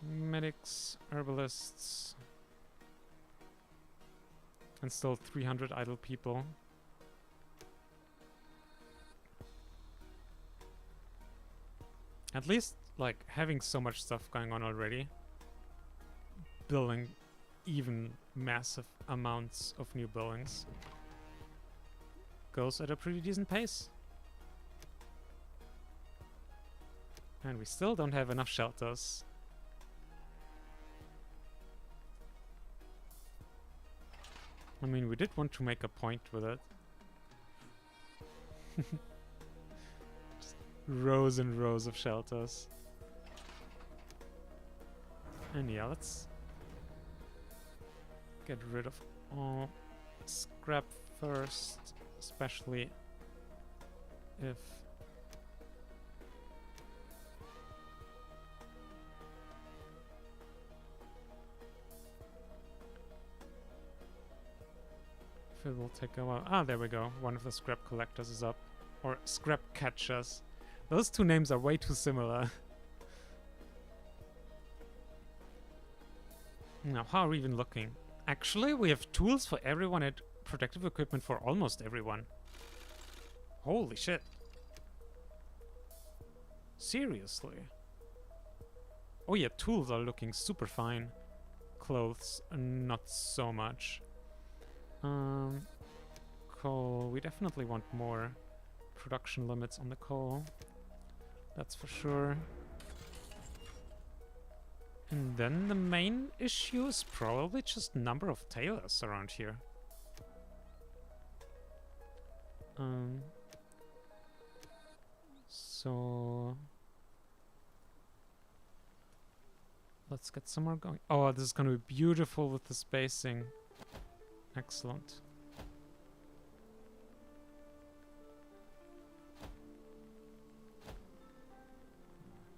Medics, herbalists. And still 300 idle people. At least, like, having so much stuff going on already, building even massive amounts of new buildings goes at a pretty decent pace. And we still don't have enough shelters. I mean, we did want to make a point with it. Rows and rows of shelters. And yeah, let's get rid of all scrap first, especially if it will take a while. Ah, there we go. One of the scrap collectors is up. Or scrap catchers. Those two names are way too similar. Now, how are we even looking? Actually, we have tools for everyone and protective equipment for almost everyone. Holy shit. Seriously. Oh yeah, tools are looking super fine. Clothes, not so much. Coal, we definitely want more production limits on the coal. That's for sure. And then the main issue is probably just number of tailors around here. So let's get some more going. Oh, this is gonna be beautiful with the spacing. Excellent.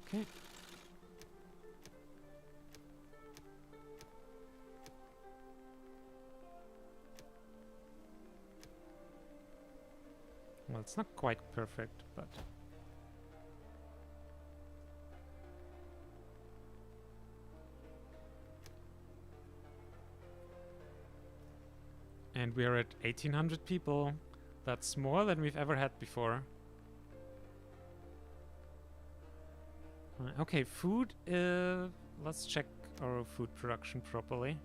Okay. Well, it's not quite perfect, but and we're at 1800 people. That's more than we've ever had before. Okay, food. Let's check our food production properly.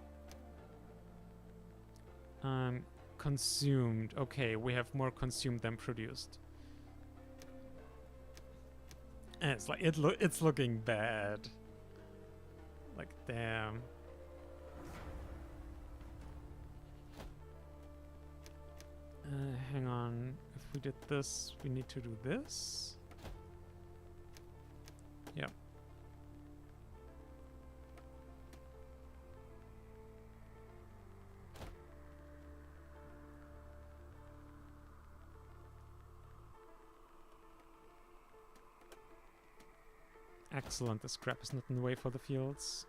Consumed. Okay, we have more consumed than produced. And it's like it's looking bad. Like damn. Hang on. If we did this, we need to do this. Yep. Excellent, the scrap is not in the way for the fields.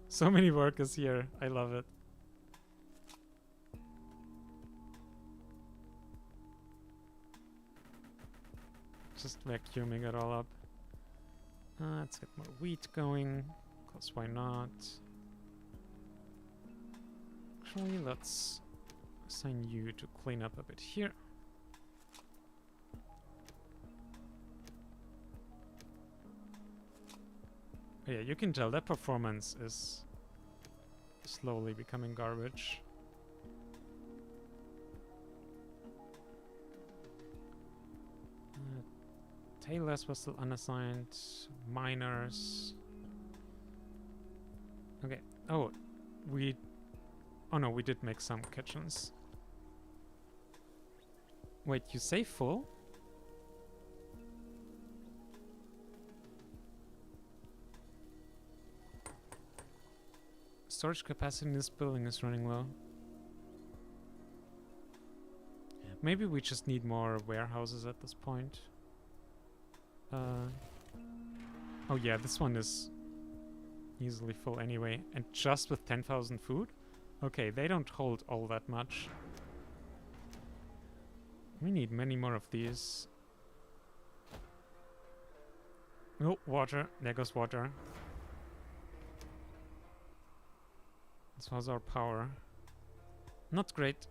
So many workers here, I love it. Just vacuuming it all up. Let's get more wheat going, because why not? Actually, let's assign you to clean up a bit here. Oh yeah, you can tell that performance is slowly becoming garbage. Tailors were still unassigned. Miners. Okay. Oh, no, we did make some kitchens. Wait, you say full? Storage capacity in this building is running low. Maybe we just need more warehouses at this point. Oh yeah, this one is easily full anyway. And just with 10,000 food? Okay, they don't hold all that much. We need many more of these. Oh, water. There goes water. This was our power. Not great.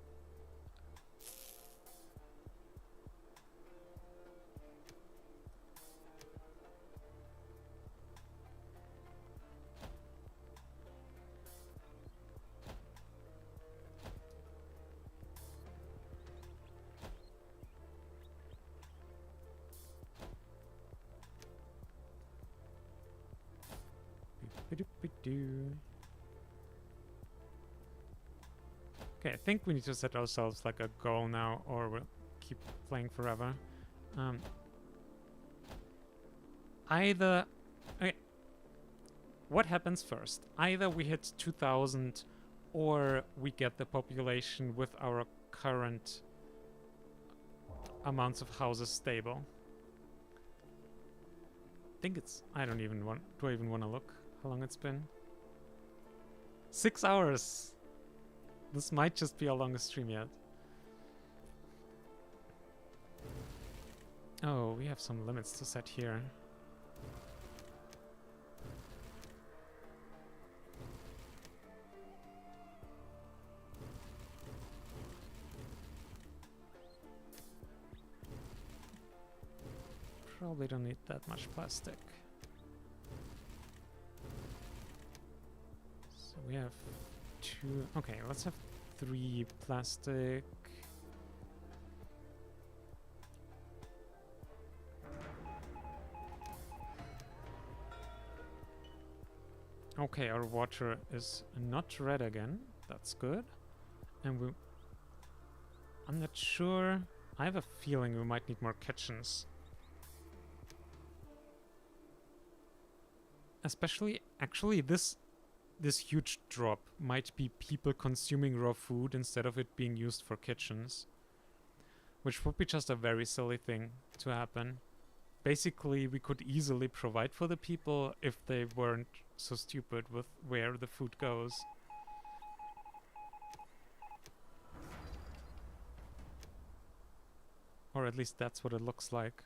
Okay, I think we need to set ourselves like a goal now, or we'll keep playing forever. Either... Okay. What happens first? Either we hit 2,000 or we get the population with our current amounts of houses stable. I think it's... I don't even want... Do I even want to look how long it's been? 6 hours! This might just be our longest stream yet. Oh, we have some limits to set here. Probably don't need that much plastic. So we have 2... Okay, let's have 3 plastic. Okay, our water is not red again. That's good. And I'm not sure. I have a feeling we might need more kitchens. Especially, actually, this huge drop might be people consuming raw food instead of it being used for kitchens. Which would be just a very silly thing to happen. Basically, we could easily provide for the people if they weren't so stupid with where the food goes. Or at least that's what it looks like.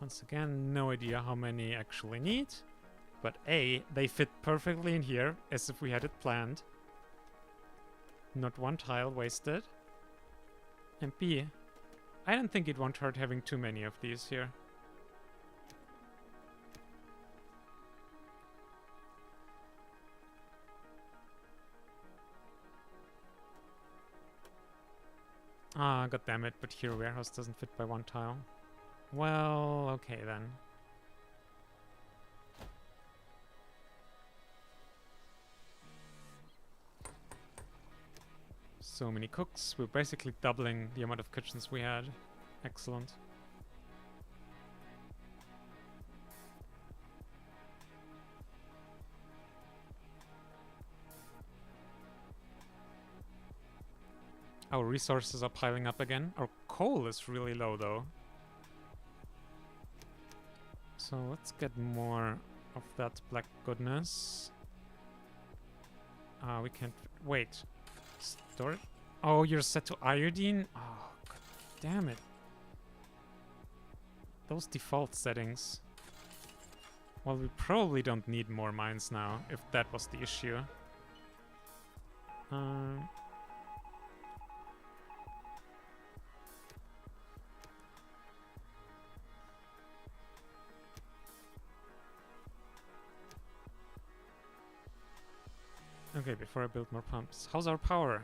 Once again, no idea how many actually need. But A, they fit perfectly in here, as if we had it planned. Not one tile wasted. And B, I don't think it won't hurt having too many of these here. Ah, god damn it, but here warehouse doesn't fit by one tile. Well, okay then. So many cooks. We're basically doubling the amount of kitchens we had. Excellent. Our resources are piling up again. Our coal is really low though. So let's get more of that black goodness. We can't wait. Store it. Oh, you're set to iodine? Oh, god damn it. Those default settings. Well, we probably don't need more mines now, if that was the issue. Okay, before I build more pumps. How's our power?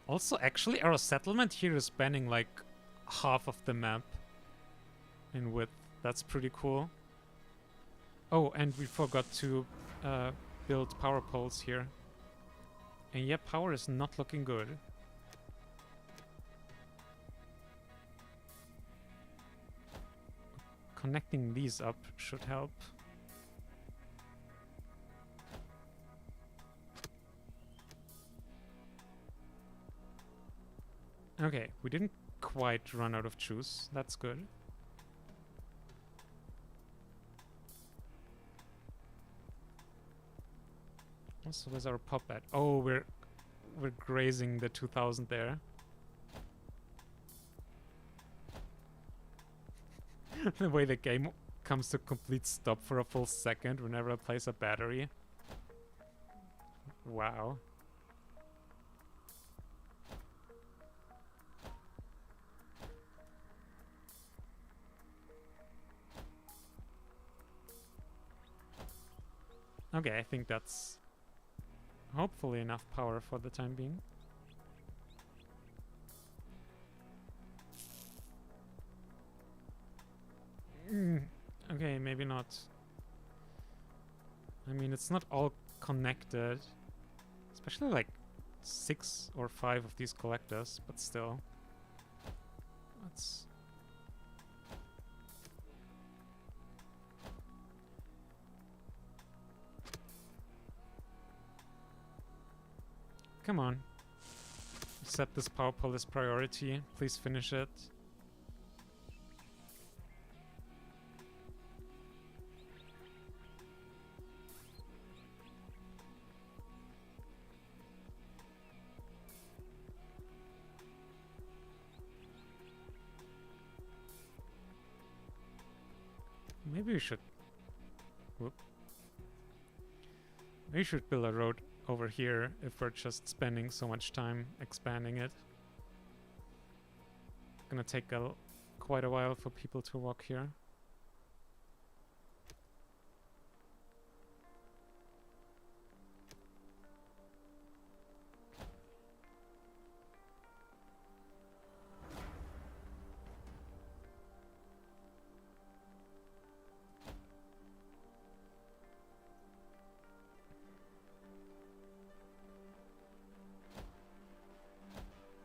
Also, actually, our settlement here is spanning like half of the map in width. That's pretty cool. Oh, and we forgot to build power poles here. And yeah, power is not looking good. Connecting these up should help. Okay, we didn't quite run out of juice. That's good. Also, where's our pop at? Oh, we're grazing the 2000 there. The way the game comes to complete stop for a full second whenever I place a battery. Wow. Okay, I think that's hopefully enough power for the time being. Okay, maybe not. I mean, it's not all connected. Especially like 6 or 5 of these collectors, but still. Let's... Come on. Set this power pole as priority. Please finish it. Maybe we should... Whoop. We should build a road over here if we're just spending so much time expanding it. Gonna take quite a while for people to walk here.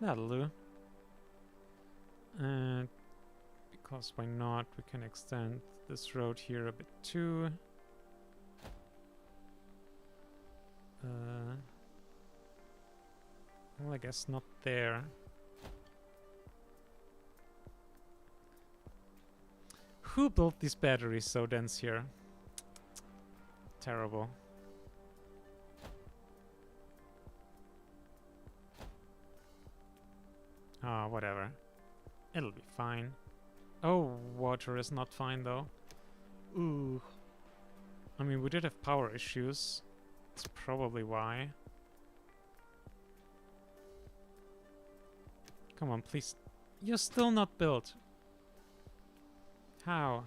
That'll do. And because why not, we can extend this road here a bit too. Well, I guess not there. Who built these batteries so dense here? Terrible. Ah, whatever. It'll be fine. Oh, water is not fine though. Ooh. I mean, we did have power issues. That's probably why. Come on, please. You're still not built. How?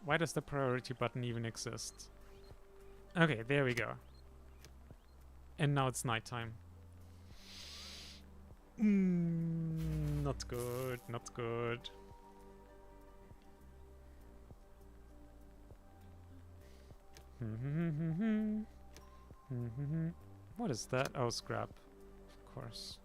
Why does the priority button even exist? Okay, there we go. And now it's nighttime. Not good, not good. What is that? Oh, scrap. Of course.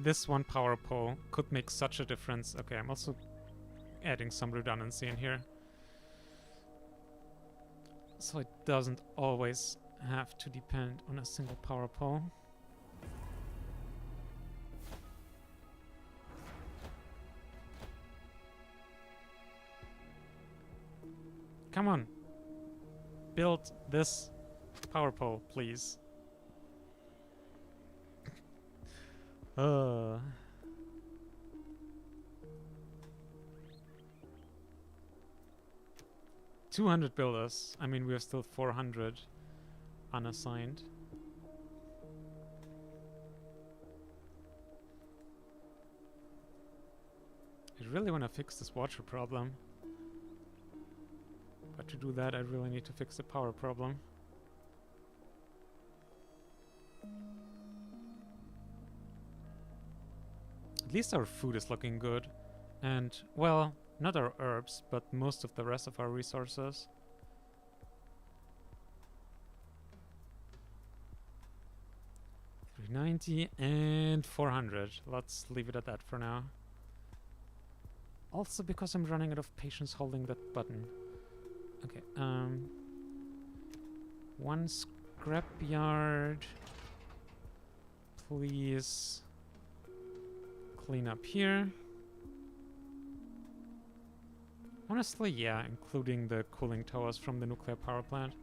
This one power pole could make such a difference. Okay, I'm also adding some redundancy in here. So it doesn't always have to depend on a single power pole. Come on. Build this power pole, please. 200 builders. I mean, we are still 400 unassigned. I really want to fix this water problem. But to do that, I really need to fix the power problem. At least our food is looking good. And, well, not our herbs, but most of the rest of our resources. $390 and 400. Let's leave it at that for now. Also because I'm running out of patience holding that button. Okay, one scrapyard. Please clean up here. Honestly, yeah, including the cooling towers from the nuclear power plant.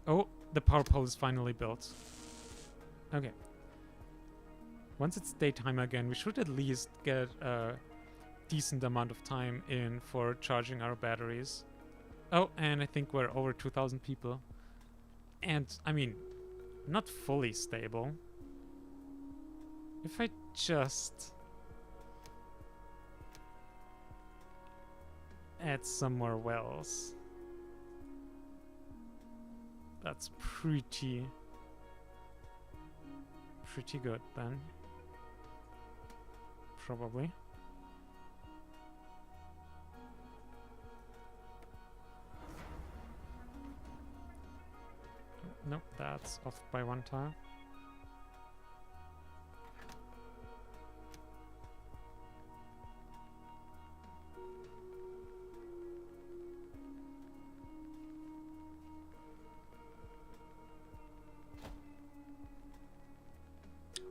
Oh, the power pole is finally built. Okay. Once it's daytime again, we should at least get a decent amount of time in for charging our batteries. Oh, and I think we're over 2,000 people. And, I mean, not fully stable. If I just add some more wells. That's pretty good then. Probably. Nope, that's off by one tile.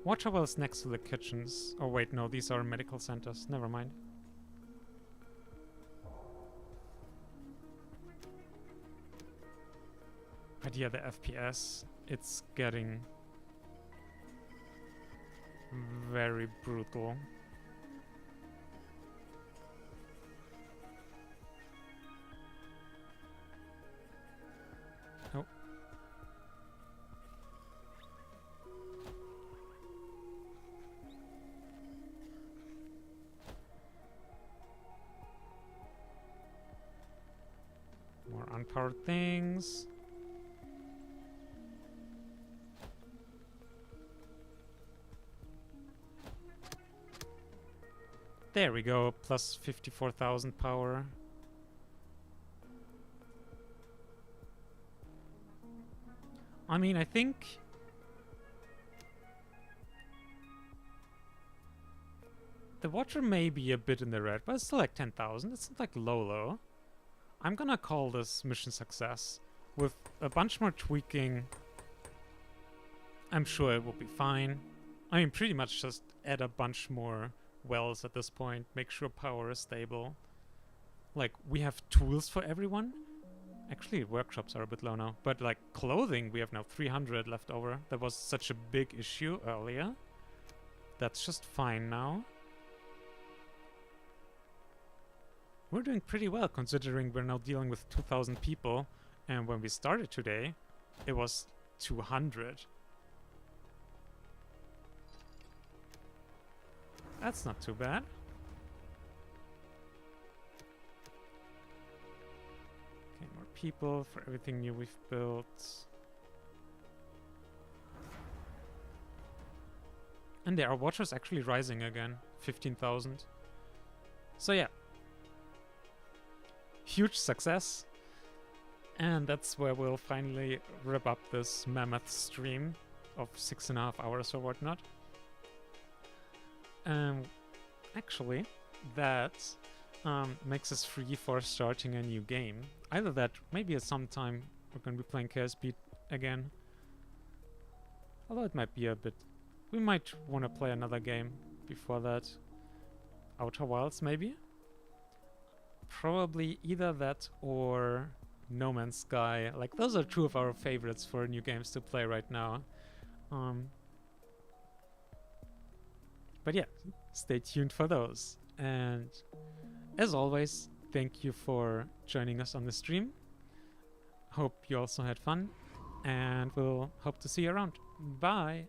Water wells next to the kitchens. Oh wait, no, these are medical centers. Never mind. But yeah, the FPS, it's getting very brutal. Oh. More unpowered things. There we go, plus 54,000 power. I mean, I think the water may be a bit in the red, but it's still like 10,000. It's not like low. I'm gonna call this mission success. With a bunch more tweaking, I'm sure it will be fine. I mean, pretty much just add a bunch more wells at this point, make sure power is stable. Like, we have tools for everyone. Actually, workshops are a bit low now, but like clothing, we have now 300 left over. That was such a big issue earlier. That's just fine now. we're doing pretty well considering we're now dealing with 2,000 people, and when we started today, it was 200. That's not too bad. Okay, more people for everything new we've built. And our water's actually rising again, 15,000. So yeah, huge success. And that's where we'll finally wrap up this mammoth stream of 6.5 hours or whatnot. Actually, that makes us free for starting a new game. Either that, maybe at some time we're going to be playing Chaos Beat again. Although it might be a bit... We might want to play another game before that. Outer Wilds, maybe? Probably either that or No Man's Sky. Like, those are two of our favorites for new games to play right now. But yeah, stay tuned for those. And as always, thank you for joining us on the stream. Hope you also had fun, and we'll hope to see you around. Bye!